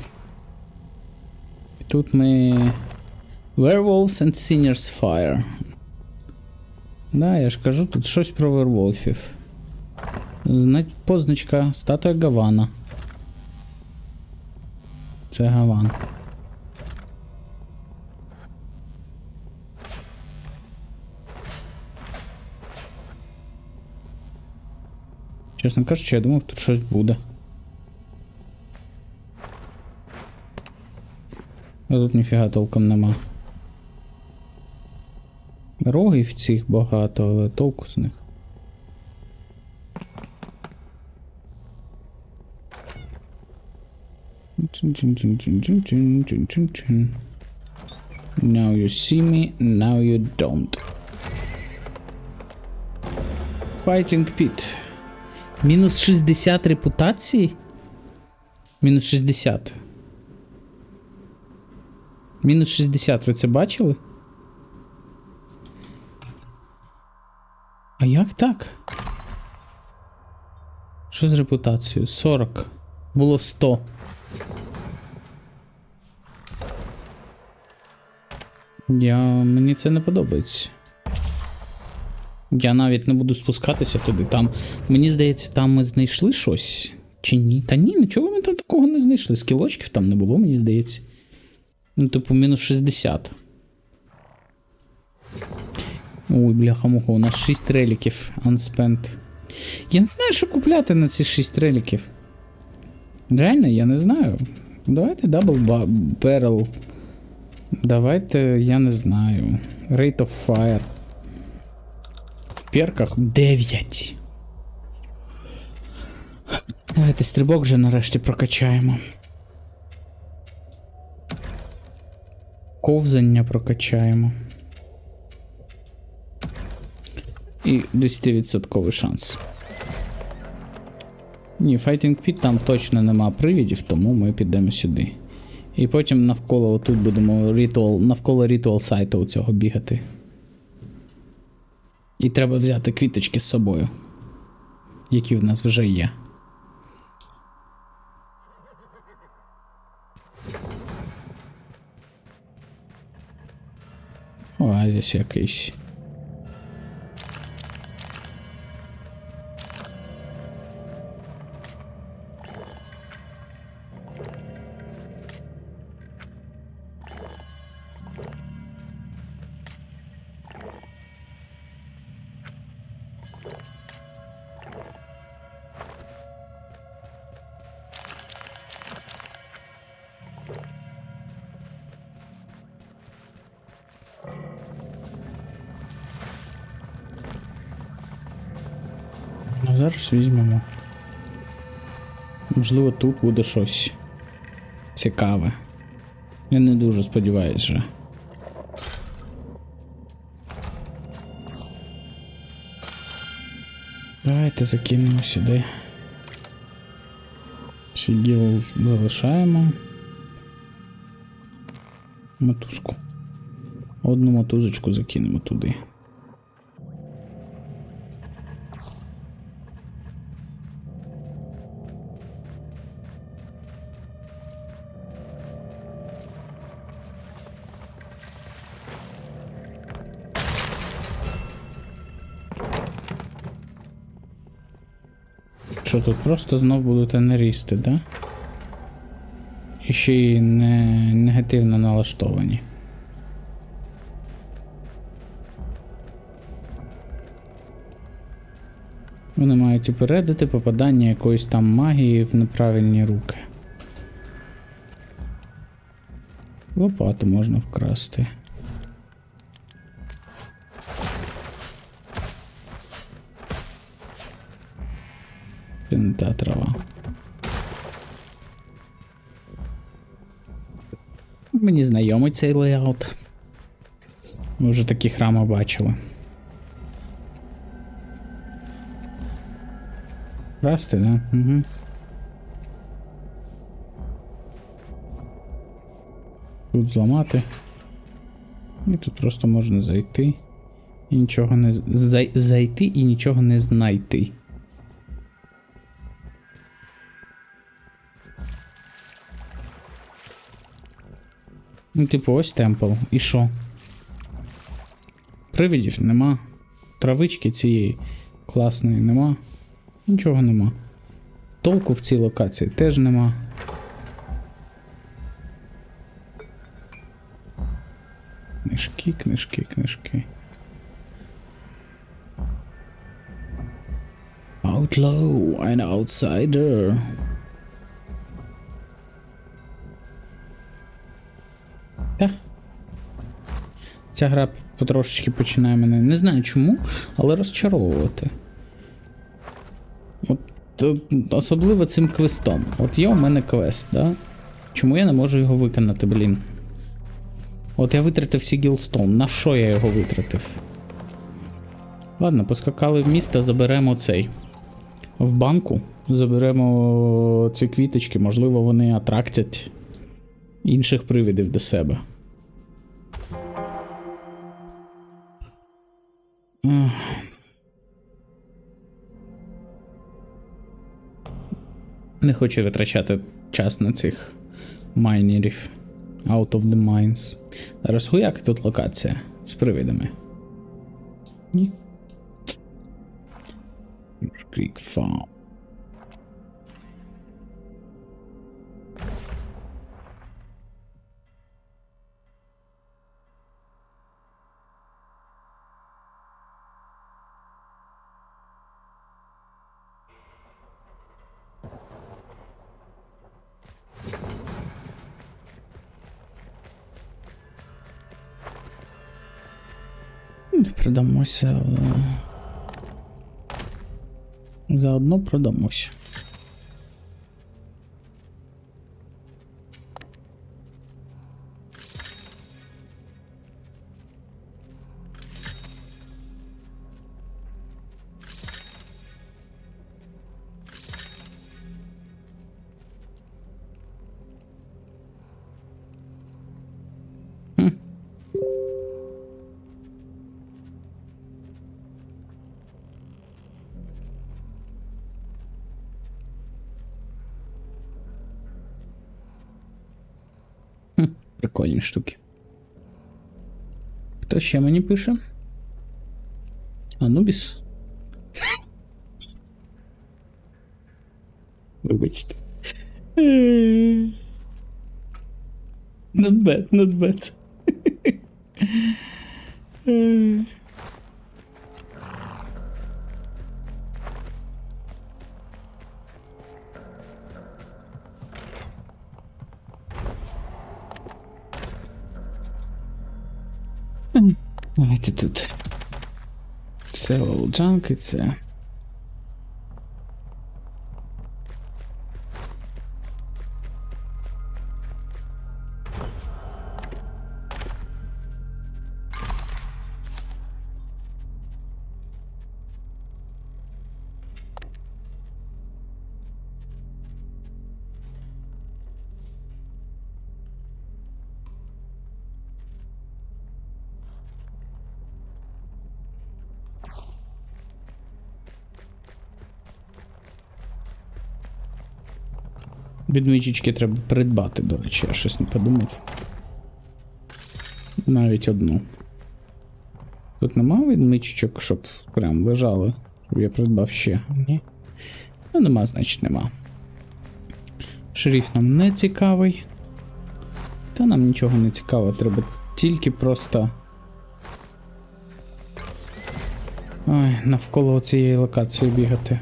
Тут ми... Werewolves and Sinner's Fire. Да, я ж кажу, тут щось про вервольфів. Позначка, статуя Гавана. Це Гаван. Чесно кажучи, я думав, тут щось буде. А тут ніфіга толком нема. Рогів цих багато, але толку з них. Now you see me, now you don't. Fighting Pit. Мінус 60 репутації? Мінус 60. Мінус 60, ви це бачили? А як так? Що з репутацією? 40. Було 100. Мені це не подобається. Я навіть не буду спускатися туди. Там, мені здається, там ми знайшли щось. Чи ні? Та ні, нічого ми там такого не знайшли. Скілочків там не було, мені здається. Ну, типу, мінус 60. Ой, бляха-муха, у нас 6 реліків unspent. Я не знаю, що купляти на ці 6 реліків. Реально, я не знаю. Давайте double barrel. Давайте, я не знаю. Rate of fire. В перках 9. Давайте стрибок вже нарешті прокачаємо. Ковзання прокачаємо. І 10% шанс. Ні, Fighting Pit там точно нема привідів, тому ми підемо сюди. І потім навколо отут будемо навколо ритуал сайту цього бігати. І треба взяти квіточки з собою, які в нас вже є. Оазіс якийсь. Зараз візьмемо. Можливо, тут буде щось цікаве. Я не дуже сподіваюсь вже. Давайте закинемо сюди. Сиділ залишаємо. Мотузку. Одну мотузочку закинемо туди. Що тут просто знов будуть енерісти, да? І ще й негативно налаштовані. Вони мають упередити попадання якоїсь там магії в неправильні руки. Лопату можна вкрасти. Не та трава. Мені знайомий цей лейаут. Ми вже такі храми бачили. Красти, да? Угу. Тут зламати. І тут просто можна зайти. І нічого не зайти і нічого не знайти. Ну, типу, ось темпл. І що? Привидів нема. Травички цієї класної нема. Нічого нема. Толку в цій локації теж нема. Книжки, книжки, книжки. Outlaw and outsider. Та. Ця гра потрошечки починає мене, не знаю чому, але розчаровувати. От, особливо цим квестом. От є у мене квест, да? Чому я не можу його виконати, блін? От я витратив Сігілстоун. На що я його витратив? Ладно, поскакали в місто, заберемо цей. В банку. Заберемо ці квіточки, можливо вони атрактять інших привидів до себе. Не хочу витрачати час на цих майнерів. Out of the mines. Зараз хуяк тут локація з привидами. Ні. Creek Farm. Продамося. Заодно продамося. Прикольні штуки. Хто ще мені пише? Анубіс? Вибачте. Not bad, not bad. Давайте тут. Це волджанки, це. Відмичечки треба придбати, до речі, я щось не подумав. Навіть одну. Тут нема відмичечок, щоб прям лежали. Я придбав ще. Ні. Ну нема, значить нема. Шеріф нам не цікавий. Та нам нічого не цікаво, треба тільки просто... Ой, навколо цієї локації бігати.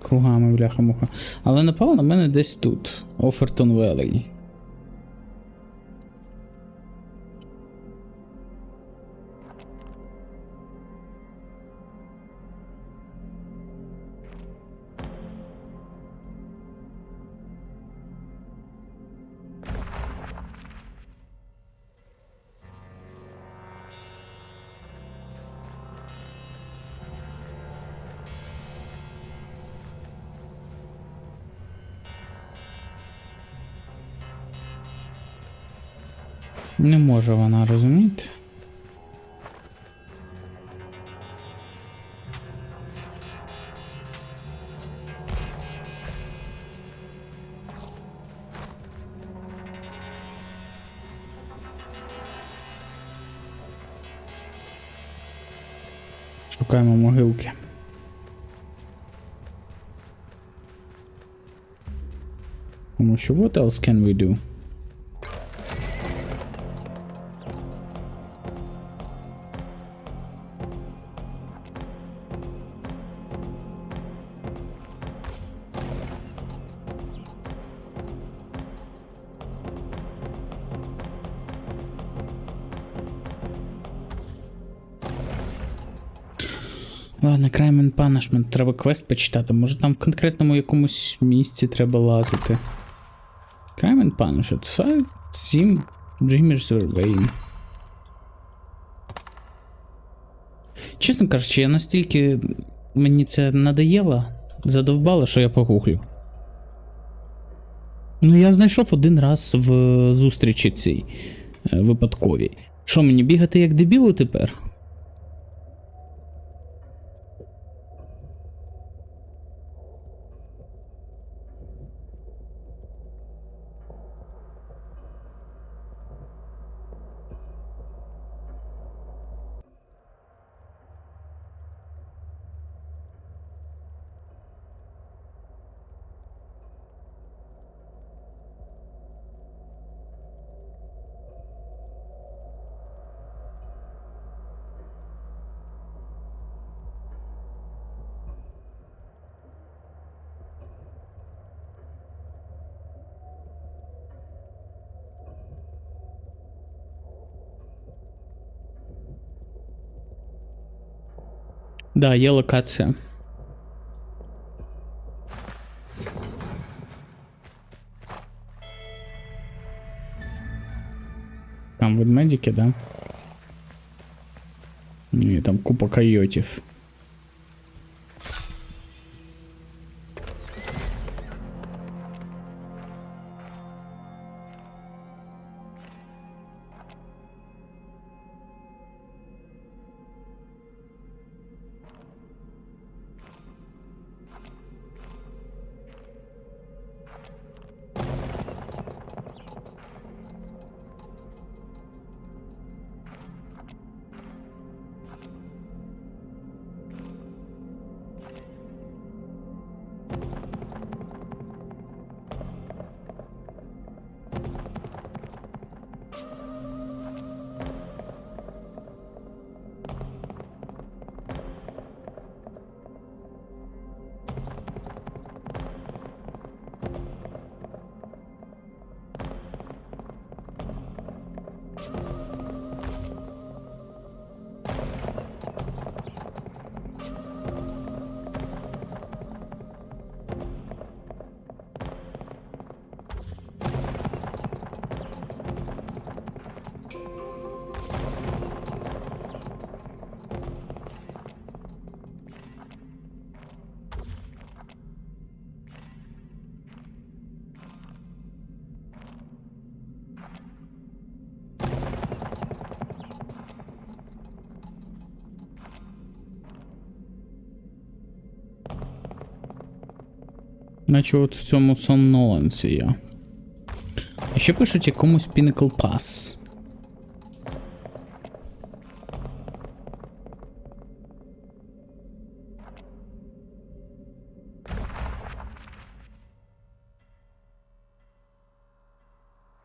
Кругами, бляха-муха. Але напало на мене десь тут. Офертон Велей. Не може вона, розумієте? Шукаємо могилки. Тому що what else can we do? Ладно, Crime and Punishment, треба квест почитати, може там в конкретному якомусь місці треба лазити. Crime and Punishment, 7 Dreamers Survey. Чесно кажучи, я настільки мені це надоело, задовбало, що я погуглю. Ну я знайшов один раз в зустрічі цій випадковій. Що, мені бігати як дебілу тепер? Да, є локація. Там ведмедики, да? Ні, там купа койотів. Наче от в цьому сомноланці є. А ще пишуть якомусь Pinnacle Pass.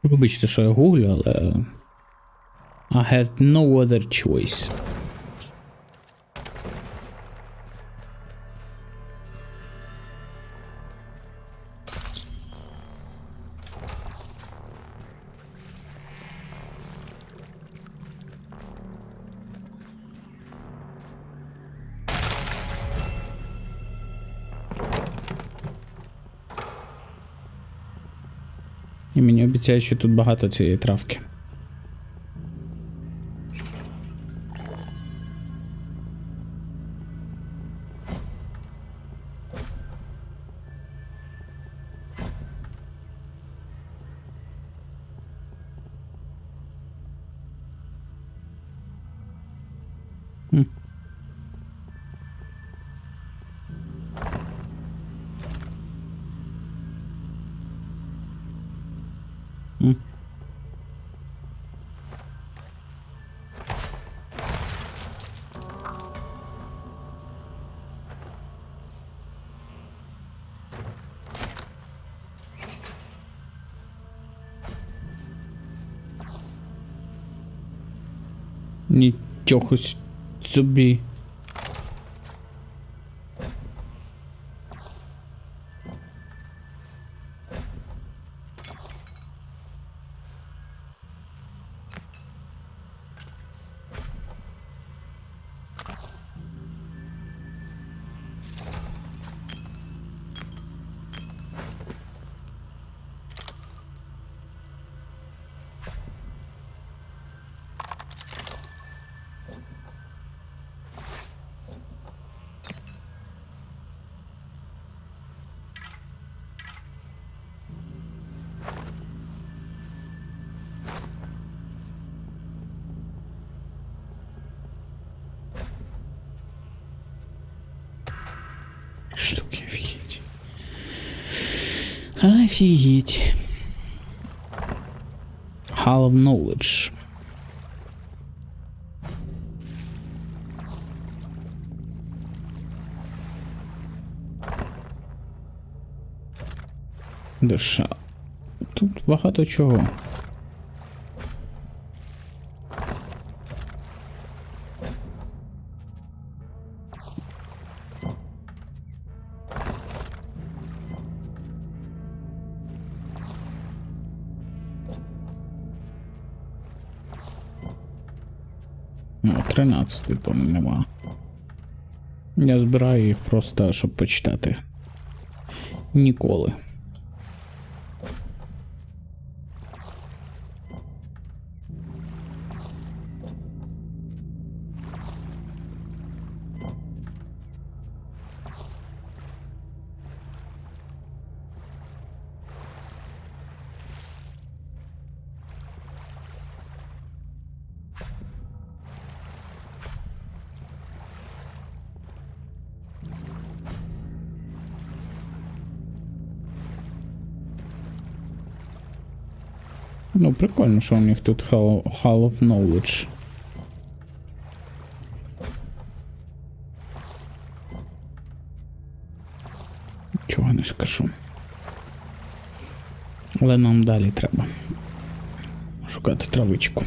Вибачте, що я гуглю, але I had no other choice. І мені обіцяють, що тут багато цієї травки. Нічого собі. Штуки, офігеть. Офігеть. Hall of Knowledge. Душа. Тут багато чого. Ну, 13 там нема. Я збираю їх просто, щоб почитати. Ніколи. Ну, прикольно, що у них тут Hall of Knowledge. Чого не скажу. Але нам далі треба шукати травичку.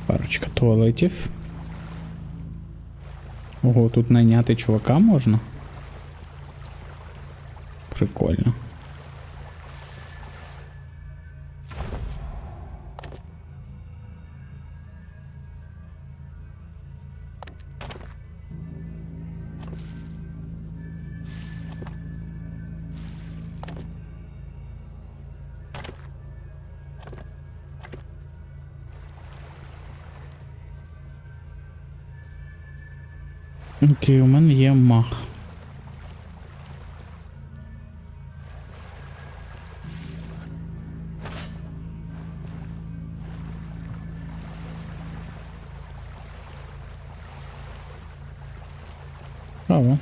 Парочка туалетів. Ого, тут найняти чувака можна? Прикольно. Окей, у мене є маг. Право.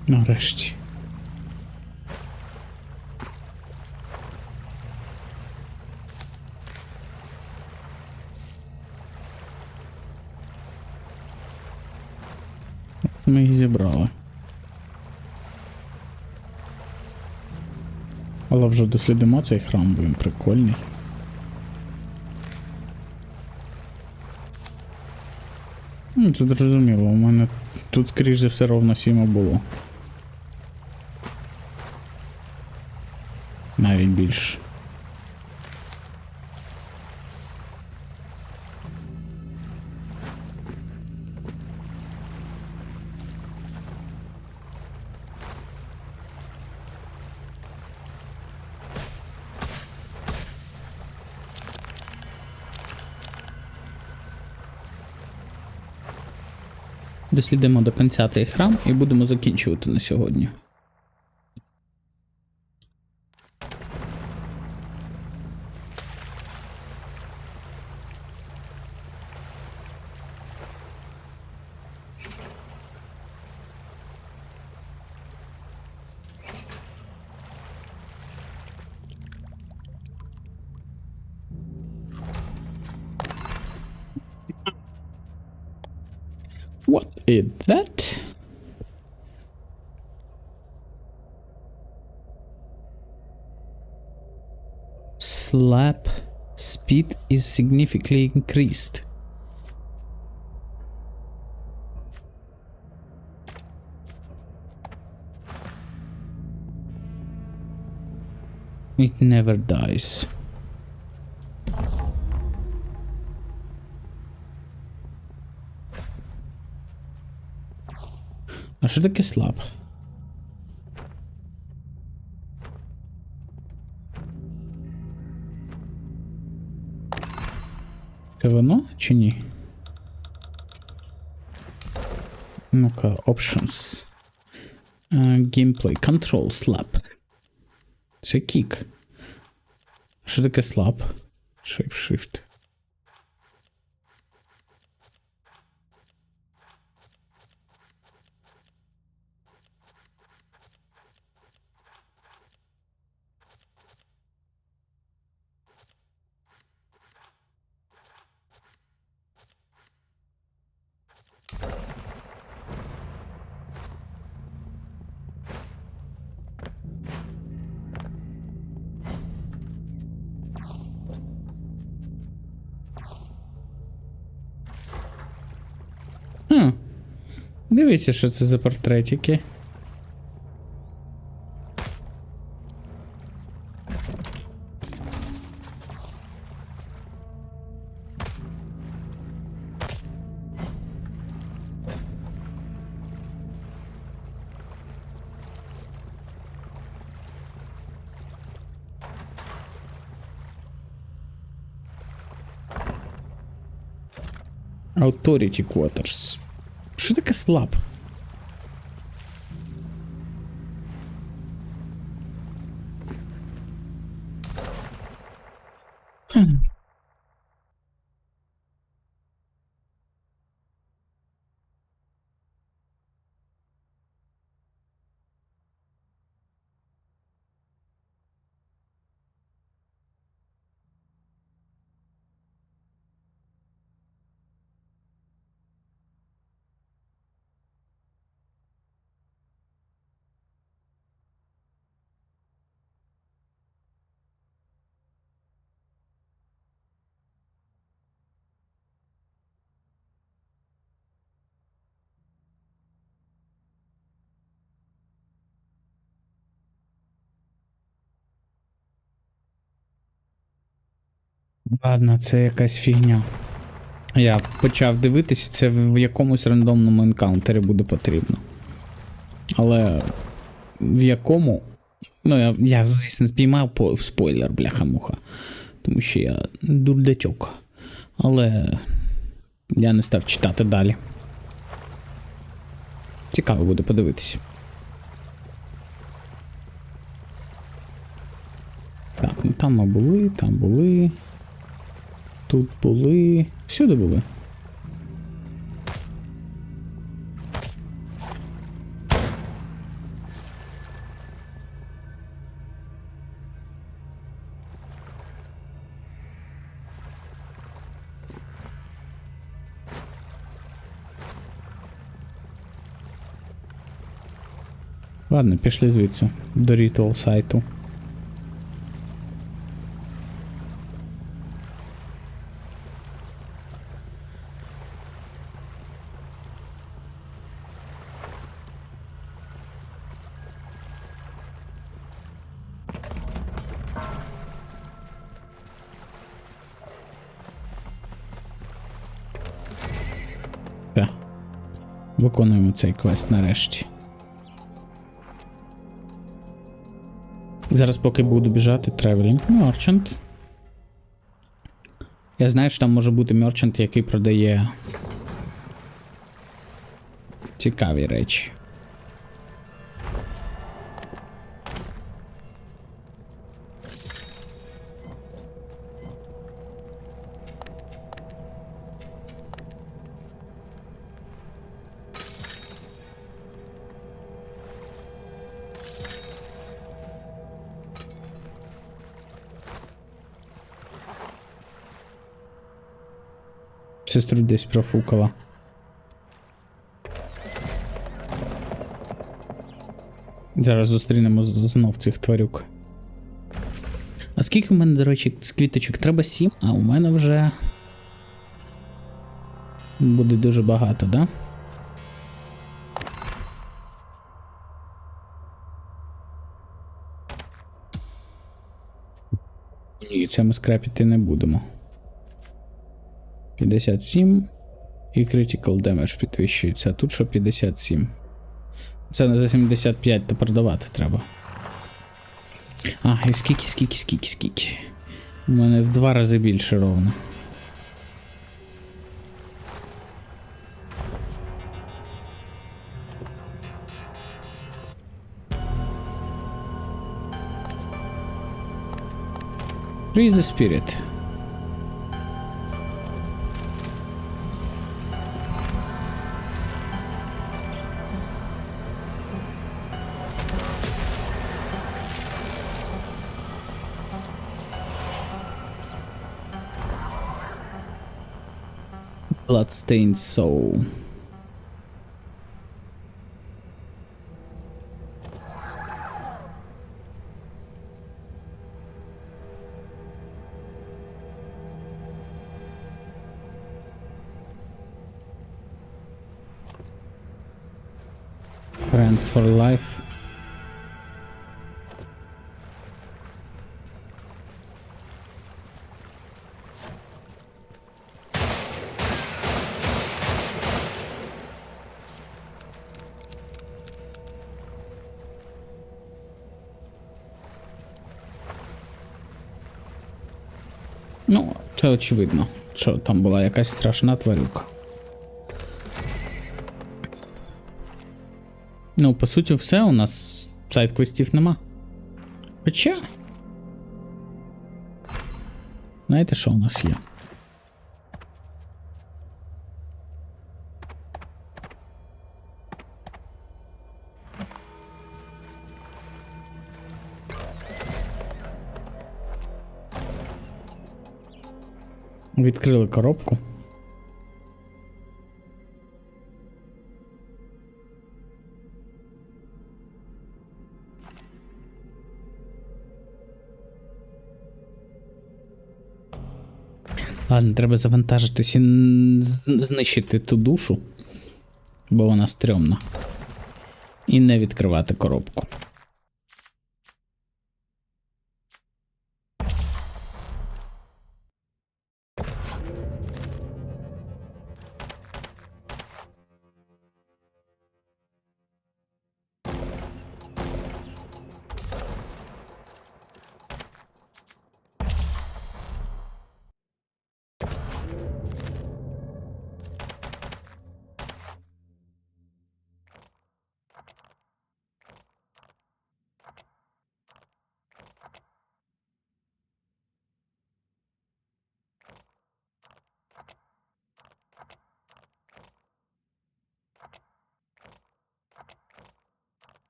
Нарешті. Ми їх зібрали. Але вже дослідимо цей храм, бо він прикольний. Це зрозуміло, у мене тут, скоріш за все, ровно 7 було. Навіть більше. Дослідимо до кінця цей храм і будемо закінчувати на сьогодні. What is that? Slap speed is significantly increased. It never dies. А що таке слаб? Це воно чи ні? Ну-ка, options. Gameplay. Control slap. Це кік. Що таке слаб? Shape-shift. Дивіться, що це за портретики. Authority Quarters. Що таке слаб? Ладно, це якась фігня. Я почав дивитись, це в якомусь рандомному енкаунтері буде потрібно. Але в якому? Ну, я звісно, спіймав спойлер, бляха-муха. Тому що я дурдачок. Але я не став читати далі. Цікаво буде подивитись. Так, ну там ми були, там були. Тут були. Всюди були. Ладно, пішли звідси. До ритуал сайту. Так. Виконуємо цей квест нарешті. Зараз поки буду біжати, Traveling Merchant. Я знаю, що там може бути мерчант, який продає цікаві речі. Сестру десь профукала. Зараз зустрінемо знов цих тварюк. А скільки в мене, до речі, з квіточок? Треба 7, а у мене вже буде дуже багато, да? Ні, це ми скрапіти не будемо. 57 і critical damage підвищується, а тут що 57. Це не за 75, то продавати треба. А, і скільки. У мене в 2 рази більше ровно. Free the spirit. Bloodstained soul. Friend for life. Ну, це очевидно, що там була якась страшна тварюка. Ну, по суті, все, у нас сайд-квестів нема. Хоча... Знаєте, що у нас є? Відкрили коробку. Ладно, треба завантажитись і знищити ту душу, бо вона стрьомна. І не відкривати коробку.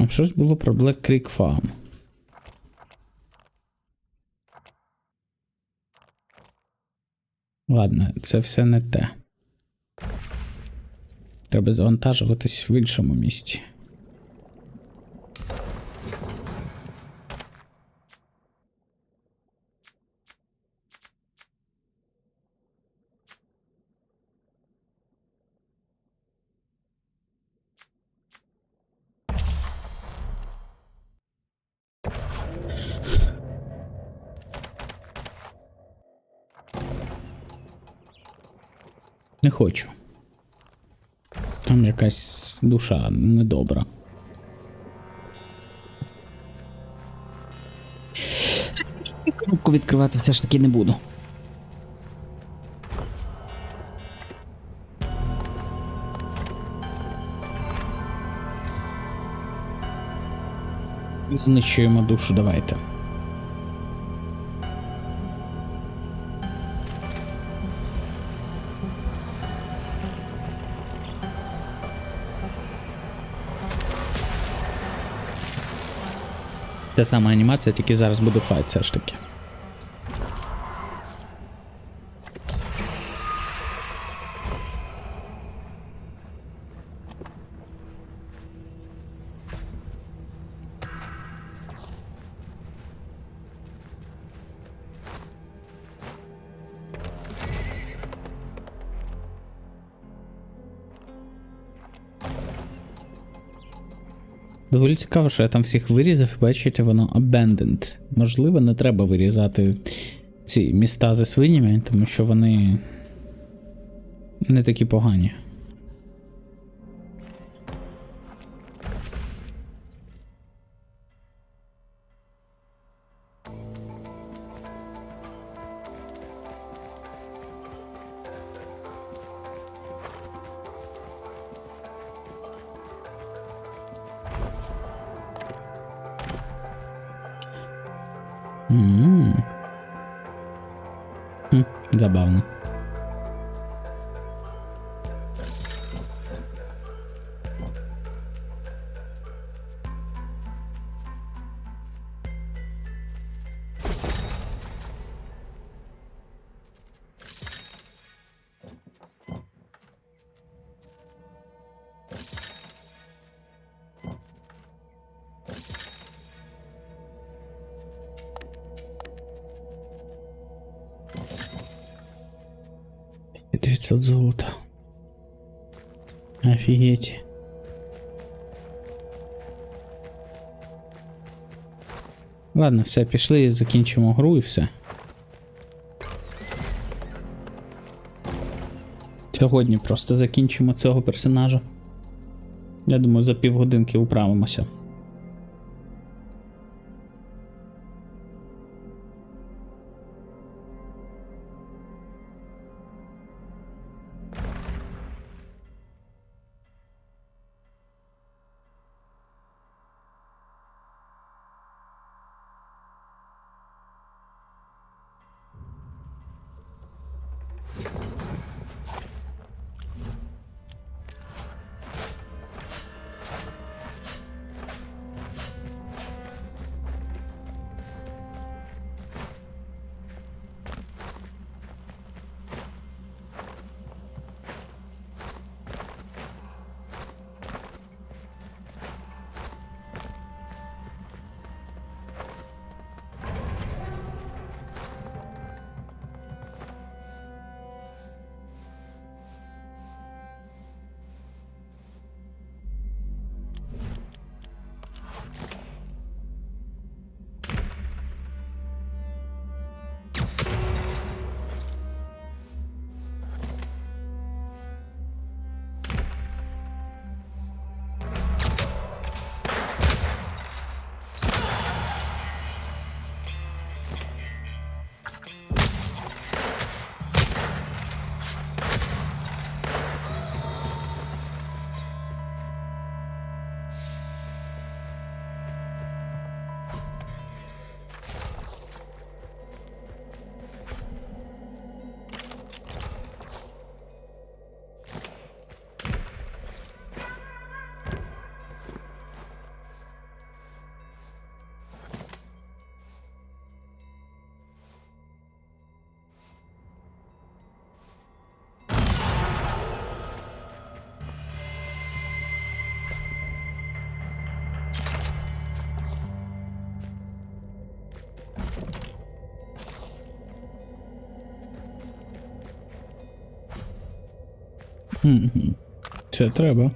Щось було про Black Creek Farm. Ладно, це все не те. Треба завантажуватись в іншому місці. Не хочу. Там якась душа недобра. Коробку відкривати все ж таки не буду. Знищуємо душу, давайте. Та сама анімація, тільки зараз буде файт все ж таки. Доволі цікаво, що я там всіх вирізав, і бачите, воно abandoned. Можливо, не треба вирізати ці міста зі свинями, тому що вони не такі погані. Забавно. $500 золота. Офігеть. Ладно, все, пішли, закінчимо гру і все. Сьогодні просто закінчимо цього персонажа. Я думаю, за півгодинки управимося. Це треба.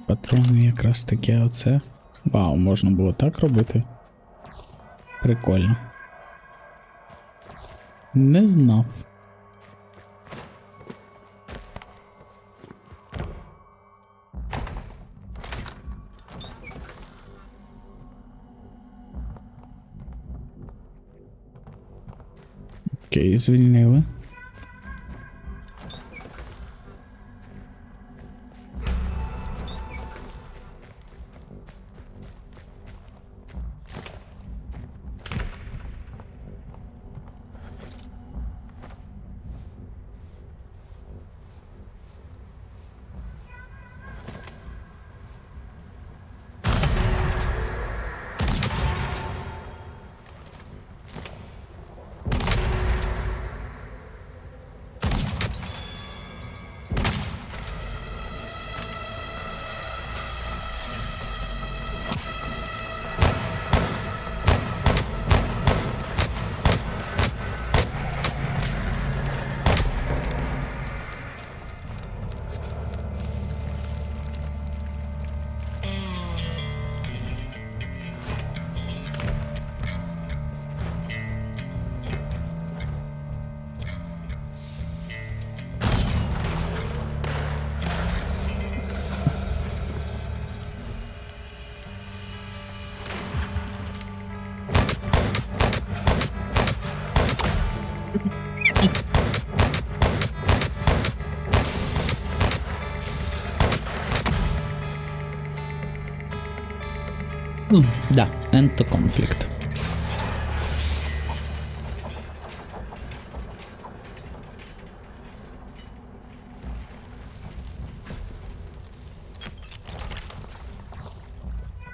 Патрони якраз таке оце. Вау, можна було так робити. Прикольно. Не знав. Окей, звільнили. Да, end to conflict.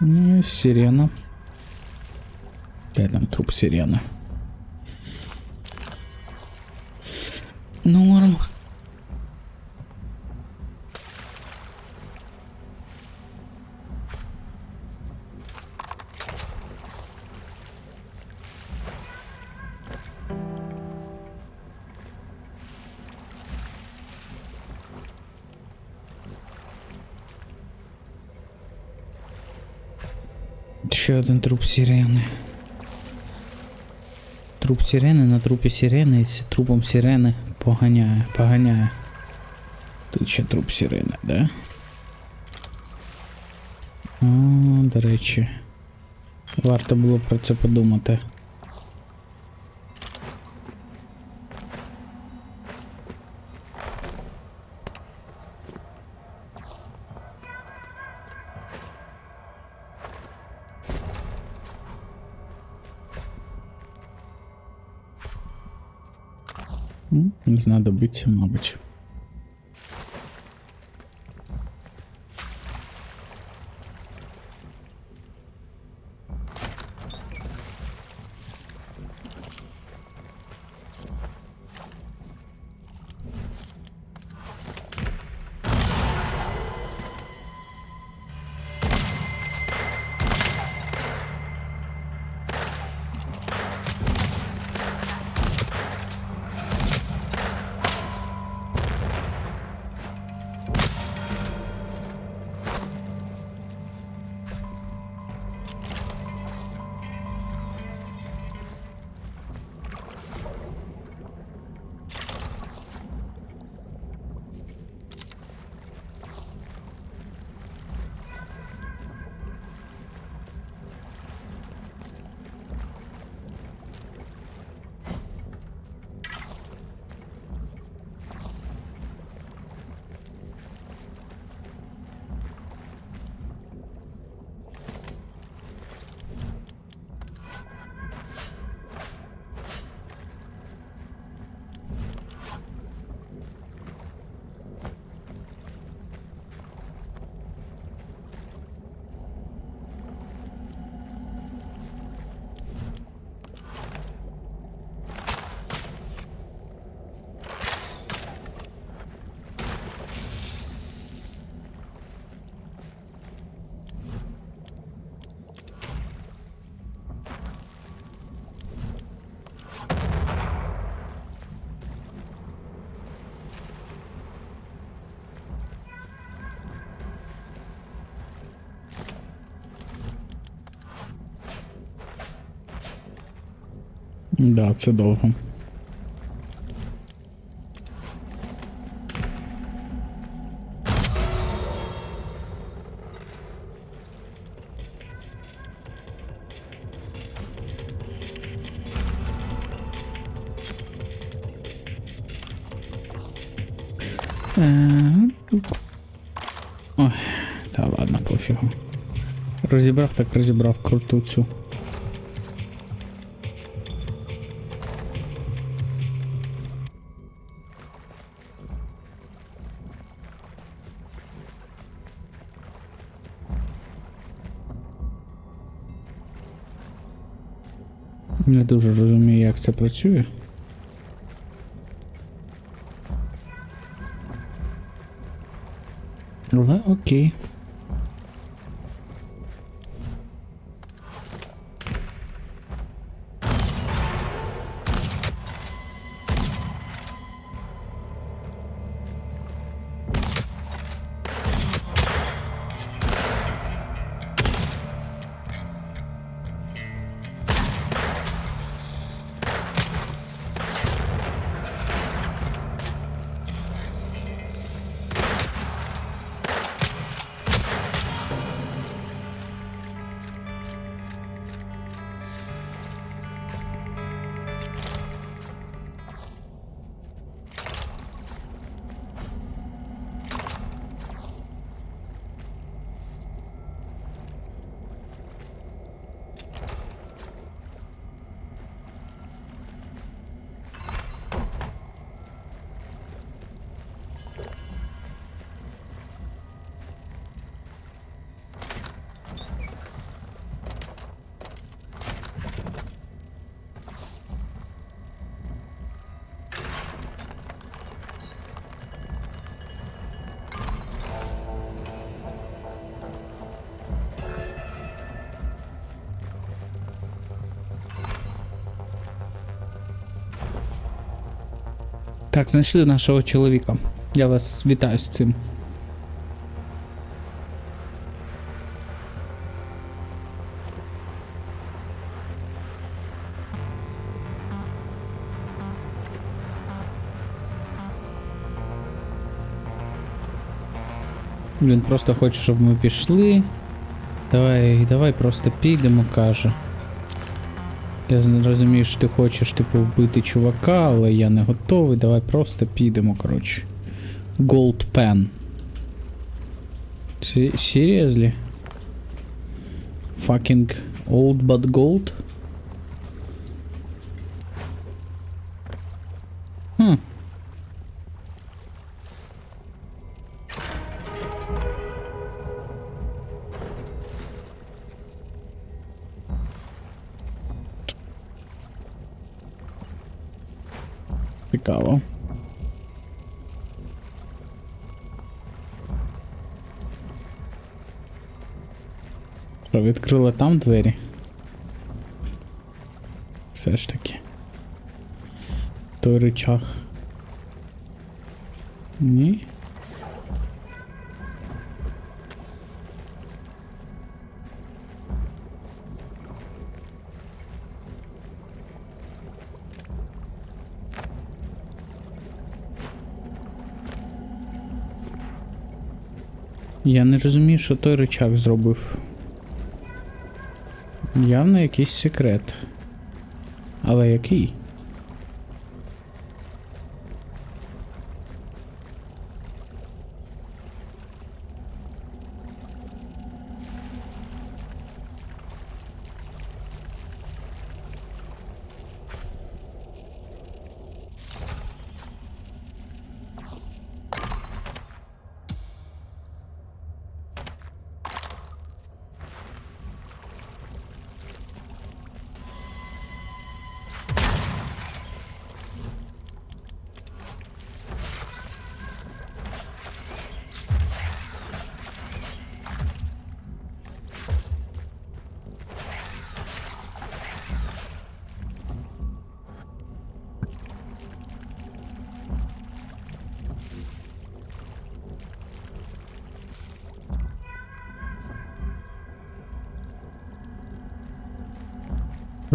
Ну и сирена. Там труп сирены. Норм. Ще один труп сирени. Труп сирени на трупі сирени і з трупом сирени поганяє. Тут ще труп сирени, да? О, до речі. Варто було про це подумати. Знадобиться, мабуть. Да, це довго. Ой, та ладно, пофігу. Розібрав, так розібрав круту цю. Не дуже розумію, як це працює. Але окей. Так, знайшли нашого чоловіка. Я вас вітаю з цим. Він просто хоче, щоб ми пішли. Давай просто підемо, каже. Я розумію, що ти хочеш, типу, вбити чувака, але я не готовий. Давай просто підемо, коротше. Gold pen. Seriously? Fucking old but gold? Хм. Цікаво. Що, відкрила там двері? Все ж таки. Той рычаг. Ні? Я не розумію, що той рычаг зробив. Явно якийсь секрет. Але який?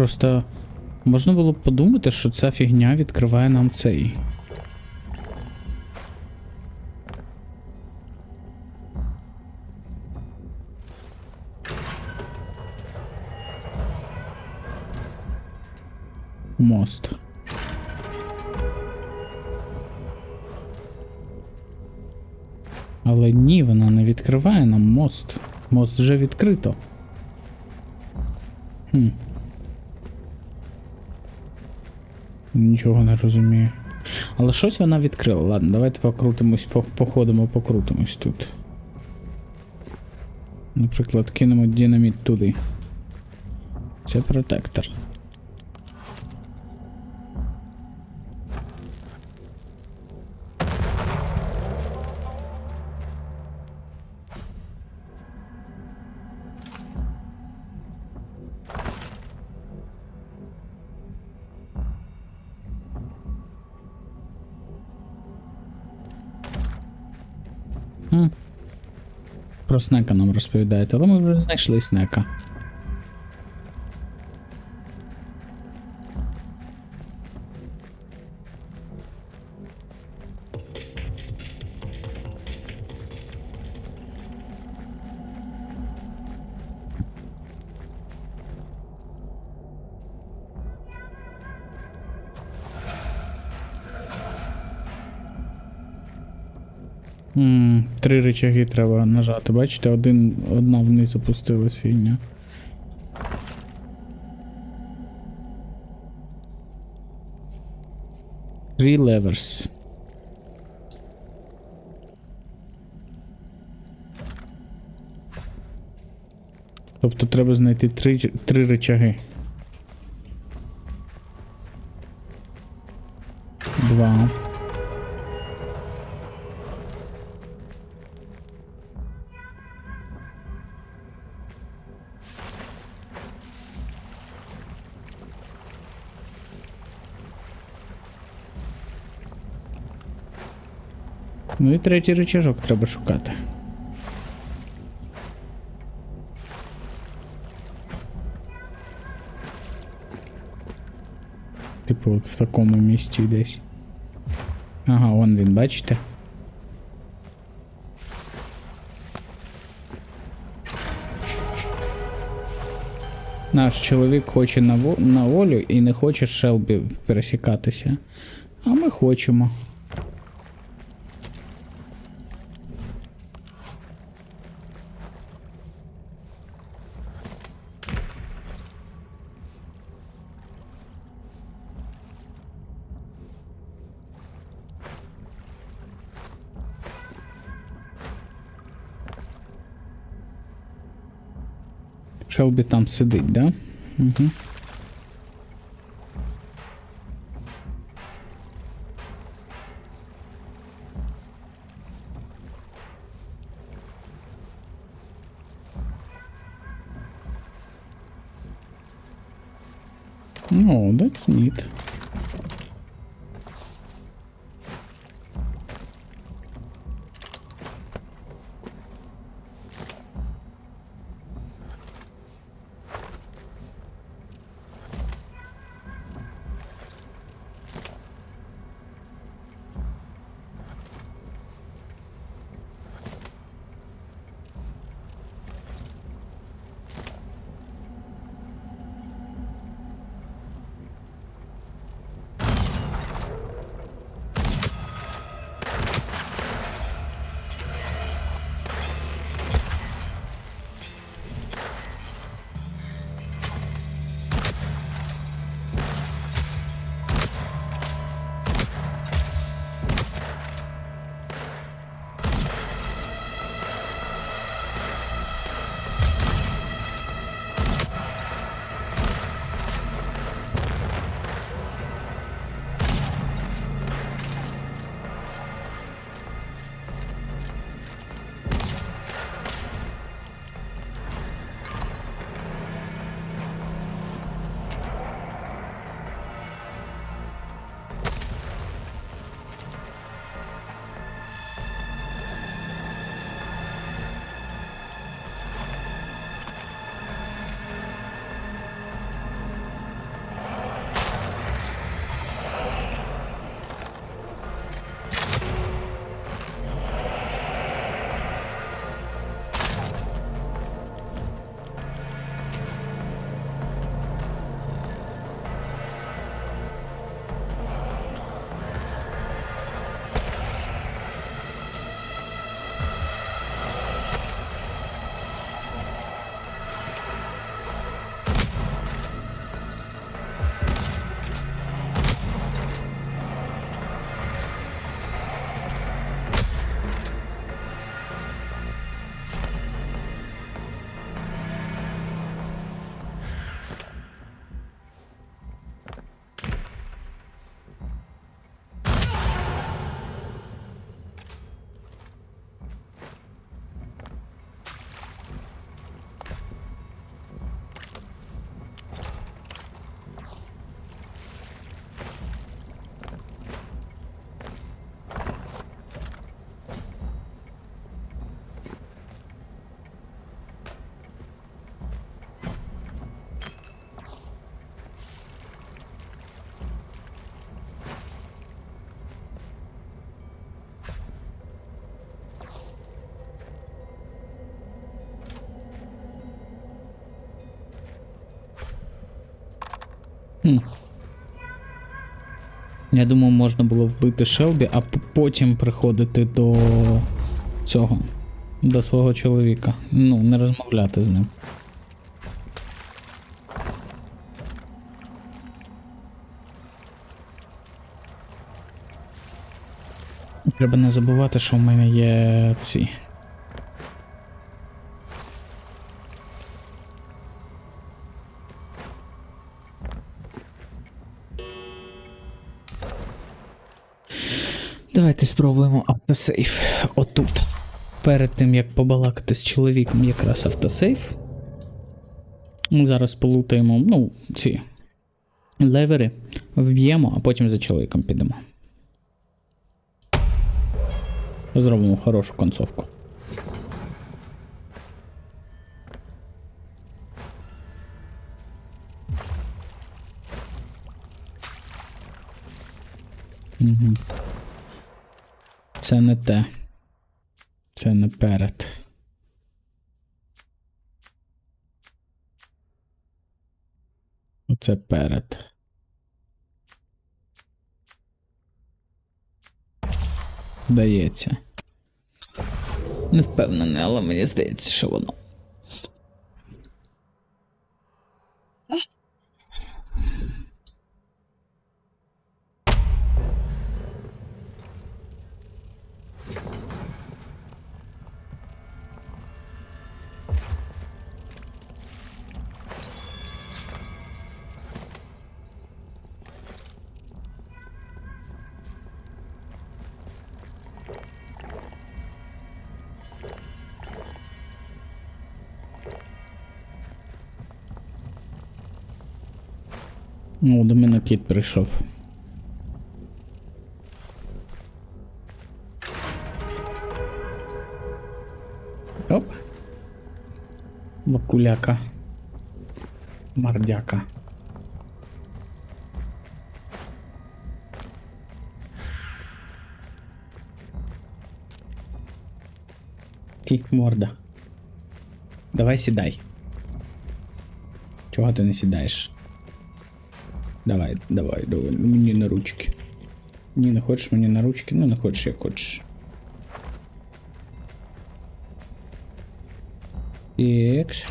Просто можна було б подумати, що ця фігня відкриває нам цей. Мост. Але ні, вона не відкриває нам мост. Мост вже відкрито. Нічого не розумію. Але щось вона відкрила. Ладно, давайте покрутимось, походимо, покрутимось тут. Наприклад, кинемо динаміт туди. Це протектор. Про снека нам розповідають, але ми вже знайшли снека. Три рычаги треба нажати. Бачите, одна вниз опустилась фігня. Three levers. Тобто треба знайти три рычаги. 2. Ну і третій рычажок треба шукати. Типу от в такому місці десь. Ага, вон він, бачите? Наш чоловік хоче на волю і не хоче з Шелбі пересікатися. А ми хочемо. Шелбі там сидить, да? Угу. Oh, that's neat. Я думав, можна було вбити Шелбі, а потім приходити до цього, до свого чоловіка. Ну, не розмовляти з ним. Треба не забувати, що в мене є ці... Давайте спробуємо автосейф. Отут. Перед тим, як побалакати з чоловіком, якраз автосейф. Зараз полутаємо, ну, ці левери, вб'ємо, а потім за чоловіком підемо. Зробимо хорошу концовку. Угу. Це не те. Це не перед. Оце перед. Здається. Не впевнений, але мені здається, що воно. О, до мене кіт прийшов. Оп. Бакуляка. Мордяка. Ті, морда. Давай сідай. Чого ти не сідаєш? Давай, давай, давай, мені на ручки. Ні, не хочеш мені на ручки? Ну, не хочеш, як хочеш. Ікс.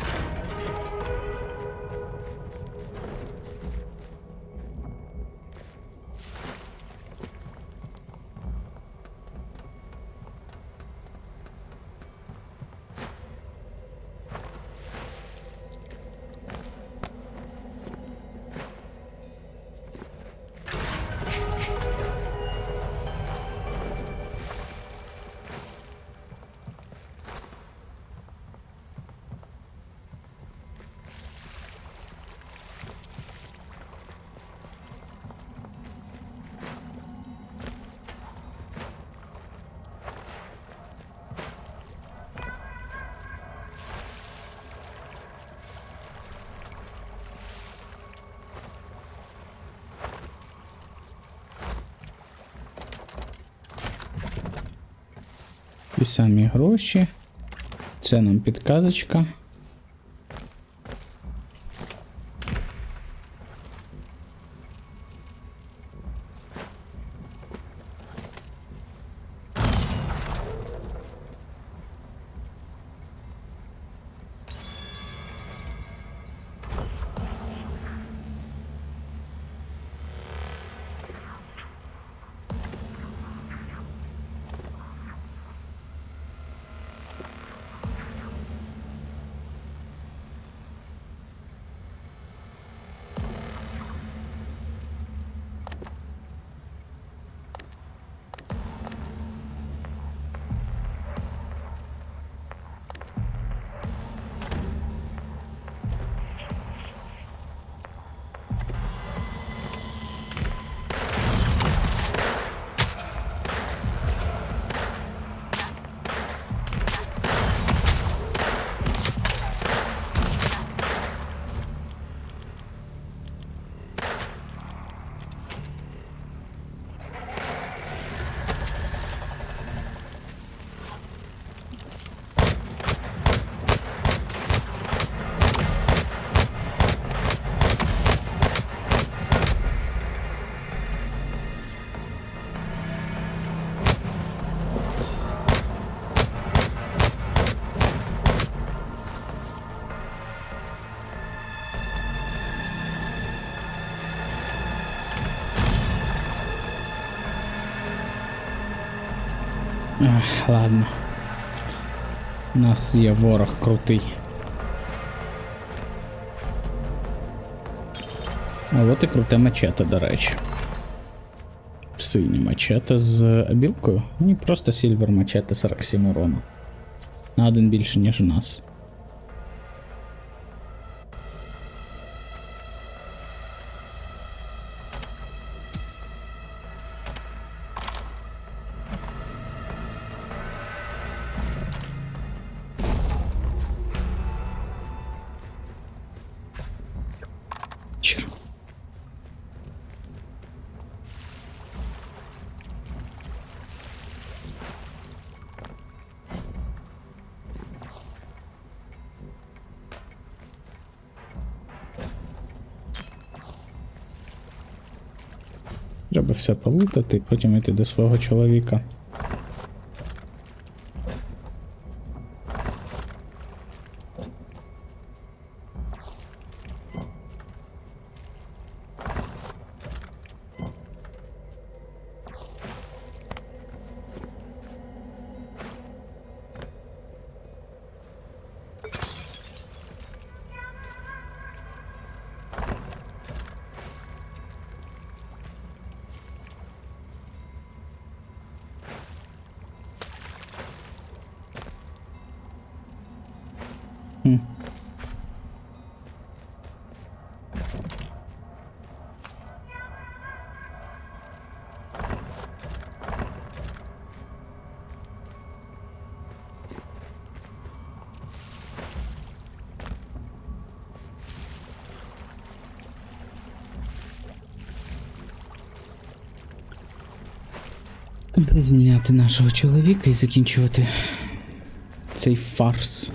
Ті самі гроші. Це нам підказочка. Ах, ладно. У нас є ворог крутий. А от і круте мачете, до речі. Синє мачете з обілкою. Ні, просто сільвер мачете 47 урона. На один більше, ніж у нас. Треба все полутати і потім йти до свого чоловіка. Треба звільняти нашого чоловіка і закінчувати цей фарс.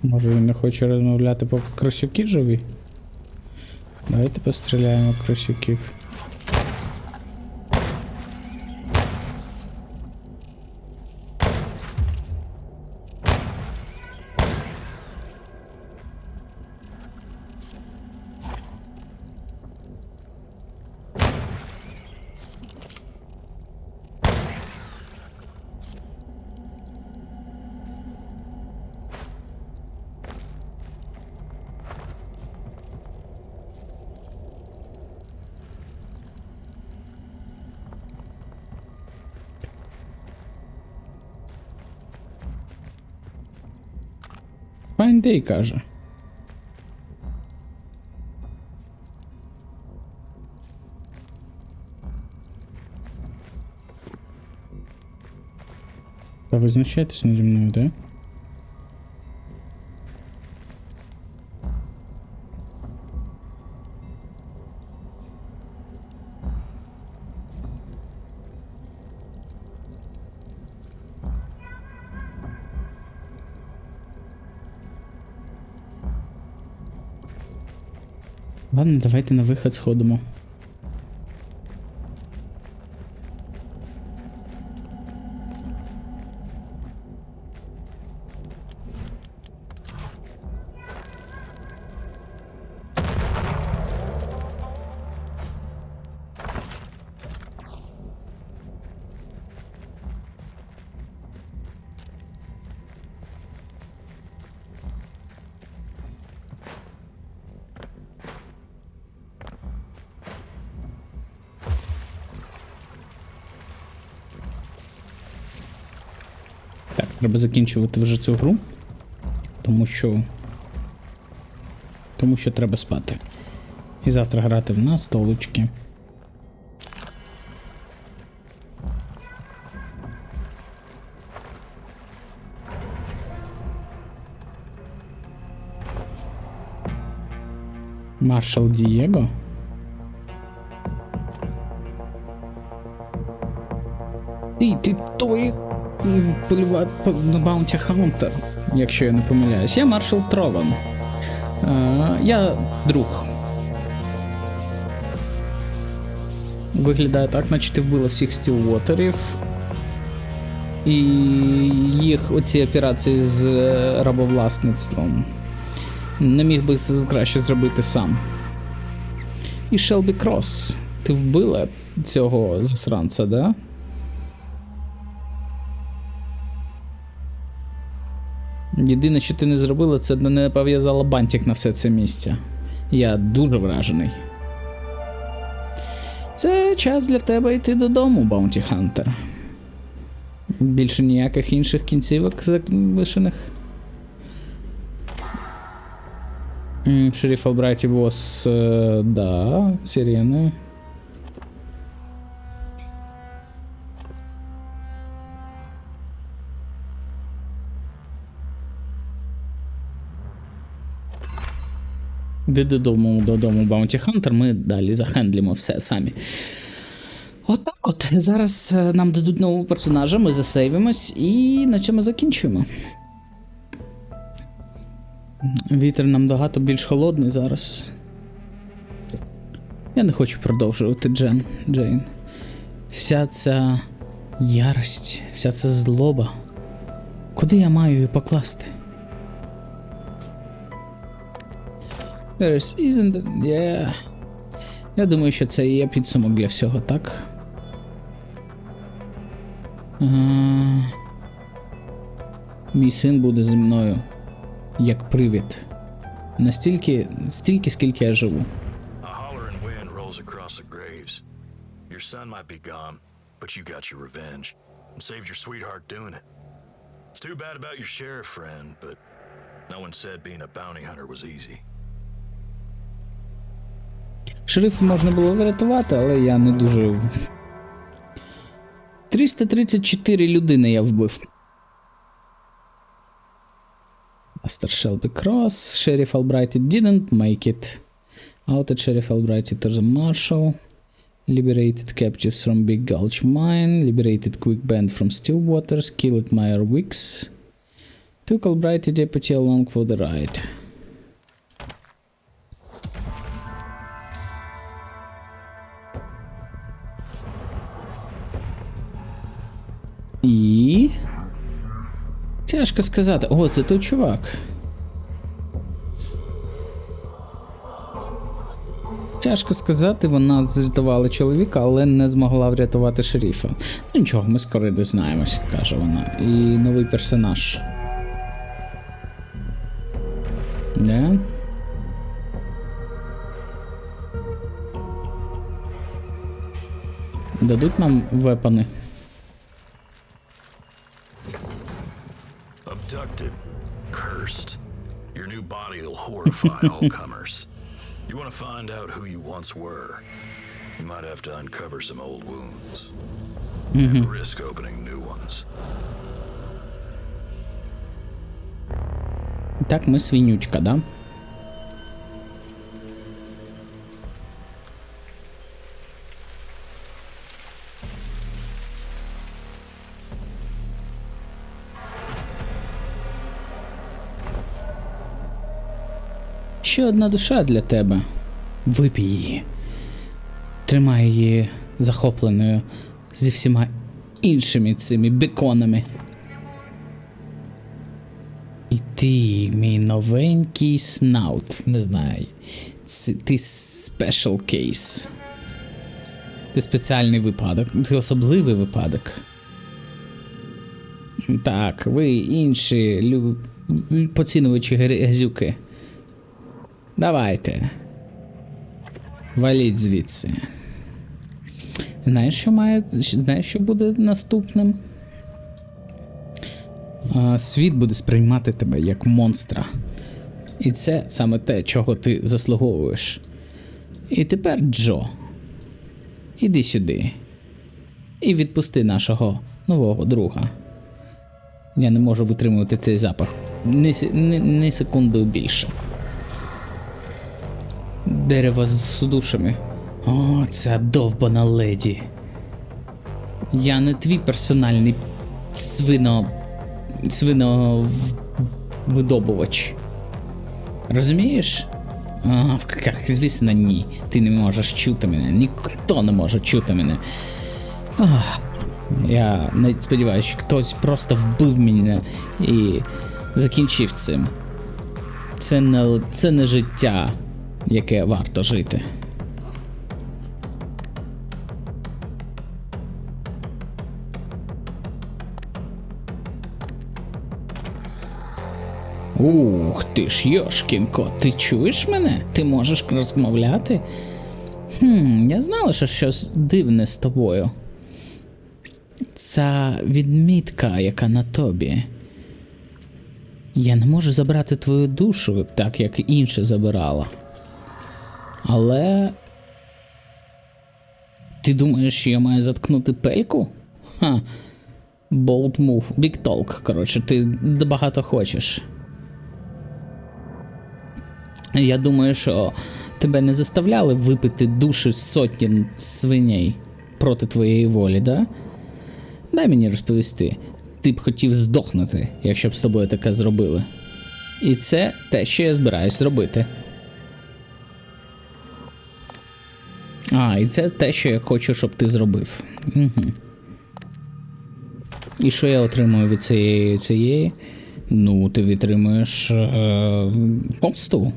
Може він не хоче розмовляти, поки кросюки живі? Давайте постріляємо кросюків. Fine day, каже. Та ви знущаєтесь наді мною, да? Ладно, давайте на вихід сходимо. Так, треба закінчувати вже цю гру, тому що треба спати. І завтра грати в настолочки. Маршал Дієго. Ти той Баунті Хаунтер, якщо я не помиляюсь. Я маршал Трован. Я друг. Виглядає так, наче ти вбила всіх Стілвотерів. І їх оці операції з рабовласництвом не міг би краще зробити сам. І Шелбі Кросс. Ти вбила цього засранця, да? Єдине, що ти не зробила, це не пов'язала бантик на все це місце. Я дуже вражений. Це час для тебе йти додому, Баунті Хантер. Більше ніяких інших кінцівок залишених. Шеріф Албрайті бос, да, сирени. Де додому, Bounty Hunter, ми далі захендлимо все самі. От. Зараз нам дадуть нового персонажа, ми засейвимось і на цьому закінчуємо. Вітер нам багато більш холодний зараз. Я не хочу продовжувати, Джейн. Вся ця ярость, вся ця злоба. Куди я маю її покласти? Yeah. Я думаю, що це і є підсумок для всього, так? Мій син буде зі мною як привід. Настільки, скільки я живу. Your son might be gone, but you got your revenge and saved your sweetheart doing it. It's too bad about your sheriff friend, but no one said being a bounty hunter was easy. Шерифа можна було врятувати, але я не дуже... 334 людини я вбив. Master Shelby Cross, Sheriff Albright didn't make it. Outed Sheriff Albright to the Marshal. Liberated captives from Big Gulch Mine. Liberated Quick Band from Stillwaters. Killed Meyer Wicks. Took Albright deputy along for the ride. І... Тяжко сказати. О, це той чувак. Тяжко сказати, вона зрятувала чоловіка, але не змогла врятувати шерифа. Ну нічого, ми скоро дізнаємося, каже вона. І новий персонаж. Не? Дадуть нам вепани. Abducted, cursed. Your new body will horrify all comers. You want to find out who you once were. You might have to uncover some old wounds. And risk opening new ones. Так, ми свинючка, да? Ще одна душа для тебе. Випій її. Тримай її захопленою зі всіма іншими цими беконами. І ти, мій новенький снаут. Не знаю. Ти special case. Ти спеціальний випадок. Ти особливий випадок. Так, ви інші поцінувачі грязюки. Давайте. Валіть звідси. Знаєш, що буде наступним? Світ буде сприймати тебе як монстра. І це саме те, чого ти заслуговуєш. І тепер, Джо, іди сюди. І відпусти нашого нового друга. Я не можу витримувати цей запах. Ні секунду більше. Дерево з душами. О, ця довбана леді. Я не твій персональний свиновидобувач. Розумієш? Звісно, ні. Ти не можеш чути мене. Ніхто не може чути мене. Я не сподіваюся, що хтось просто вбив мене і закінчив цим. Це не життя, яке варто жити. Ух ти ж, Йошкінко, ти чуєш мене? Ти можеш розмовляти? Я знала, що щось дивне з тобою. Ця відмітка, яка на тобі. Я не можу забрати твою душу, так як інше забирала. Але... Ти думаєш, що я маю заткнути пельку? Ха. Bold move. Big talk, коротше, ти багато хочеш. Я думаю, що тебе не заставляли випити душі сотні свиней проти твоєї волі, да? Дай мені розповісти. Ти б хотів здохнути, якщо б з тобою таке зробили. І це те, що я збираюсь зробити. І це те, що я хочу, щоб ти зробив. Угу. І що я отримую від цієї? Ну, ти отримуєш помсту.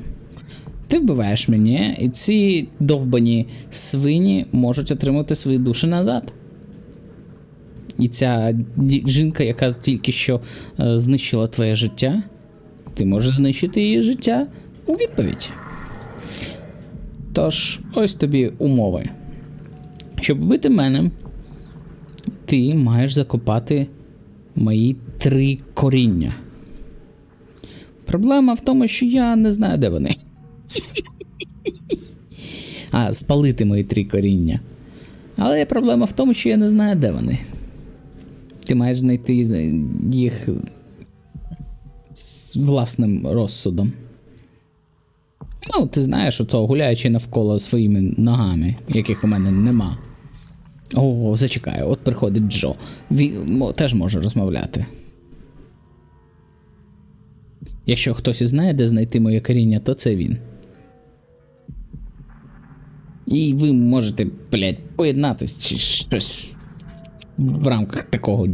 Ти вбиваєш мене, і ці довбані свині можуть отримати свої душі назад. І ця жінка, яка тільки що знищила твоє життя, ти можеш знищити її життя у відповідь. Тож, ось тобі умови. Щоб вбити мене, ти маєш закопати мої 3 коріння. Проблема в тому, що я не знаю, де вони. Спалити мої 3 коріння. Але проблема в тому, що я не знаю, де вони. Ти маєш знайти їх з власним розсудом. Ну, ти знаєш, оцього гуляючи навколо своїми ногами, яких у мене нема. О, зачекай, от приходить Джо. Він теж може розмовляти. Якщо хтось і знає, де знайти моє коріння, то це він. І ви можете, блядь, поєднатись чи щось в рамках такого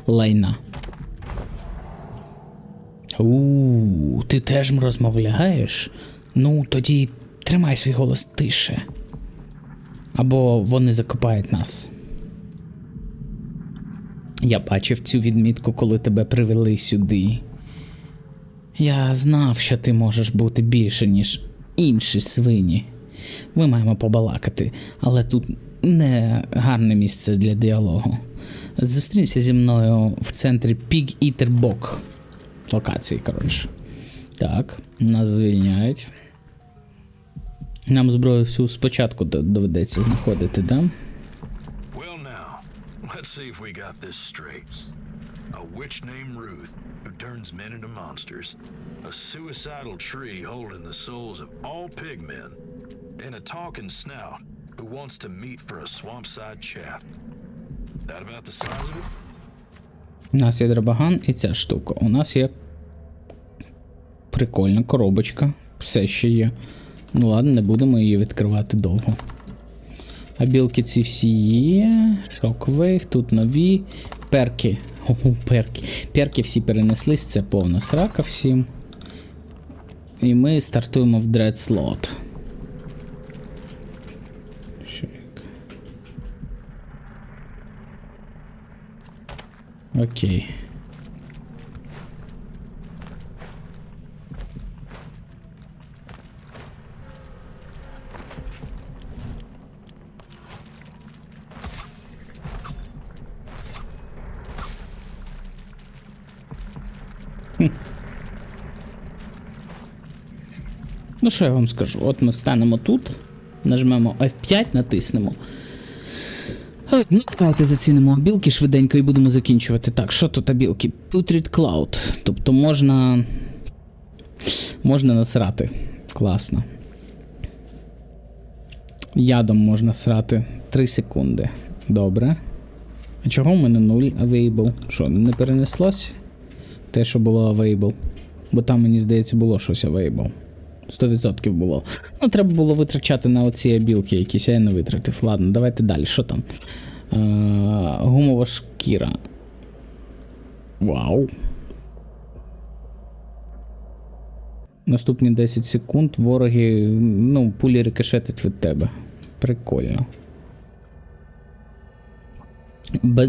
лайна. Ти теж розмовляєш? Ну, тоді тримай свій голос тише. Або вони закопають нас. Я бачив цю відмітку, коли тебе привели сюди. Я знав, що ти можеш бути більше, ніж інші свині. Ми маємо побалакати, але тут не гарне місце для діалогу. Зустрінься зі мною в центрі Pig Eater Box. Локації, коротше. Так, нас звільняють. Нам зброю всю спочатку доведеться знаходити, да? Well now, let's see if we got this straight. A witch named Ruth who turns men into monsters, a suicidal tree holding the souls of all pigmen, and a talking snout who wants to meet for a swampside chat. That about the size of it? У нас є драбаган і ця штука. У нас є прикольна коробочка. Все ще є. Ну ладно, не будемо її відкривати довго. А білки ці всі є. Шоквейв, тут нові. Перки. Перки. Перки всі перенеслись, це повна срака всім. І ми стартуємо в Dreadslot. Окей. Ну що я вам скажу? От ми встанемо тут, нажмемо F5, натиснемо. Ну, давайте зацінимо білки швиденько і будемо закінчувати. Так, що тут білки? Putrid Cloud. Тобто можна насрати. Класно. Ядом можна срати 3 секунди. Добре. А чого в мене 0 available? Що, не перенеслось? Те, що було available. Бо там, мені здається, було щось available. 100% було. Ну, треба було витрачати на оці білки якісь, а я не витратив. Ладно, давайте далі. Що там? Гумова шкіра. Вау. Наступні 10 секунд вороги, ну, пулі рикошетять від тебе. Прикольно.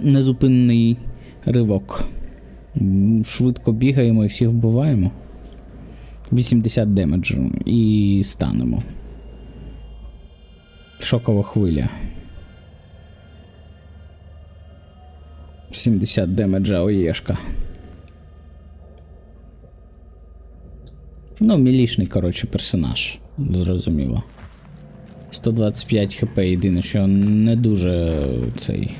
Незупинний ривок. Швидко бігаємо і всіх вбиваємо. 80 демеджу і станемо. Шокова хвиля. 70 демеджа, оєшка. Ну, мілішний, коротше, персонаж. Зрозуміло. 125 хп, єдине, що не дуже цей,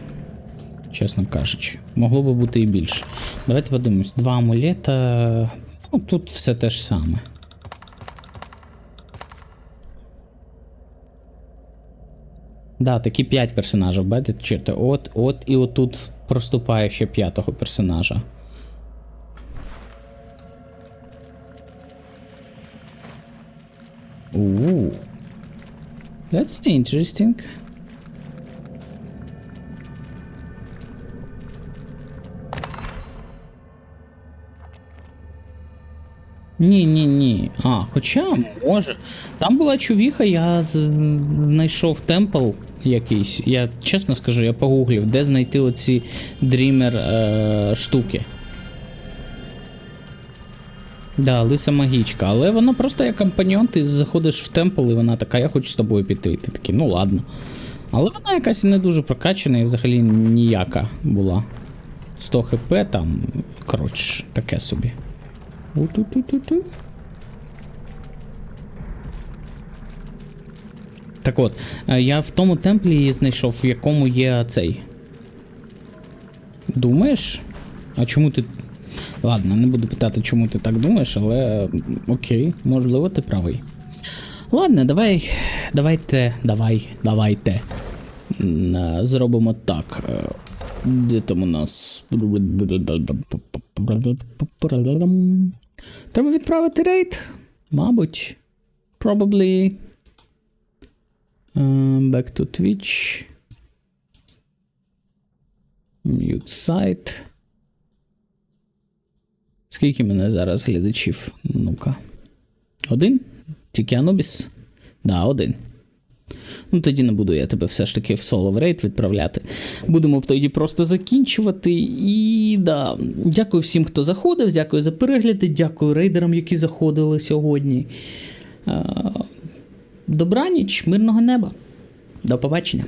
чесно кажучи. Могло би бути і більше. Давайте подивимось. 2 амулета. Ну, тут все те ж саме. Да, такі 5 персонажів, бачите, чорте, от і отут проступає ще 5-го персонажа. That's interesting. Ні. Хоча, може. Там була чувіха, я знайшов темпл якийсь. Я чесно скажу, я погуглив, де знайти оці дрімер штуки. Да, лиса магічка, але вона просто як компаньон, ти заходиш в темпл і вона така, я хочу з тобою піти. І ти такий, ну ладно. Але вона якась не дуже прокачана і взагалі ніяка була. 100 хп там, коротше, таке собі. Так от, я в тому темплі її знайшов, в якому є цей. Думаєш? А чому ти... Ладно, не буду питати, чому ти так думаєш, але окей, можливо, ти правий. Ладно, давайте. Зробимо так. Де там у нас... Треба відправити рейд? Мабуть. Probably. Back to Twitch. Mute site. Скільки мене зараз глядачів? Ну-ка. 1? Тільки Анубіс? Да, 1. Ну, тоді не буду я тебе все ж таки в соло в рейд відправляти. Будемо тоді просто закінчувати. І да, дякую всім, хто заходив, дякую за перегляди, дякую рейдерам, які заходили сьогодні. Добраніч, мирного неба. До побачення.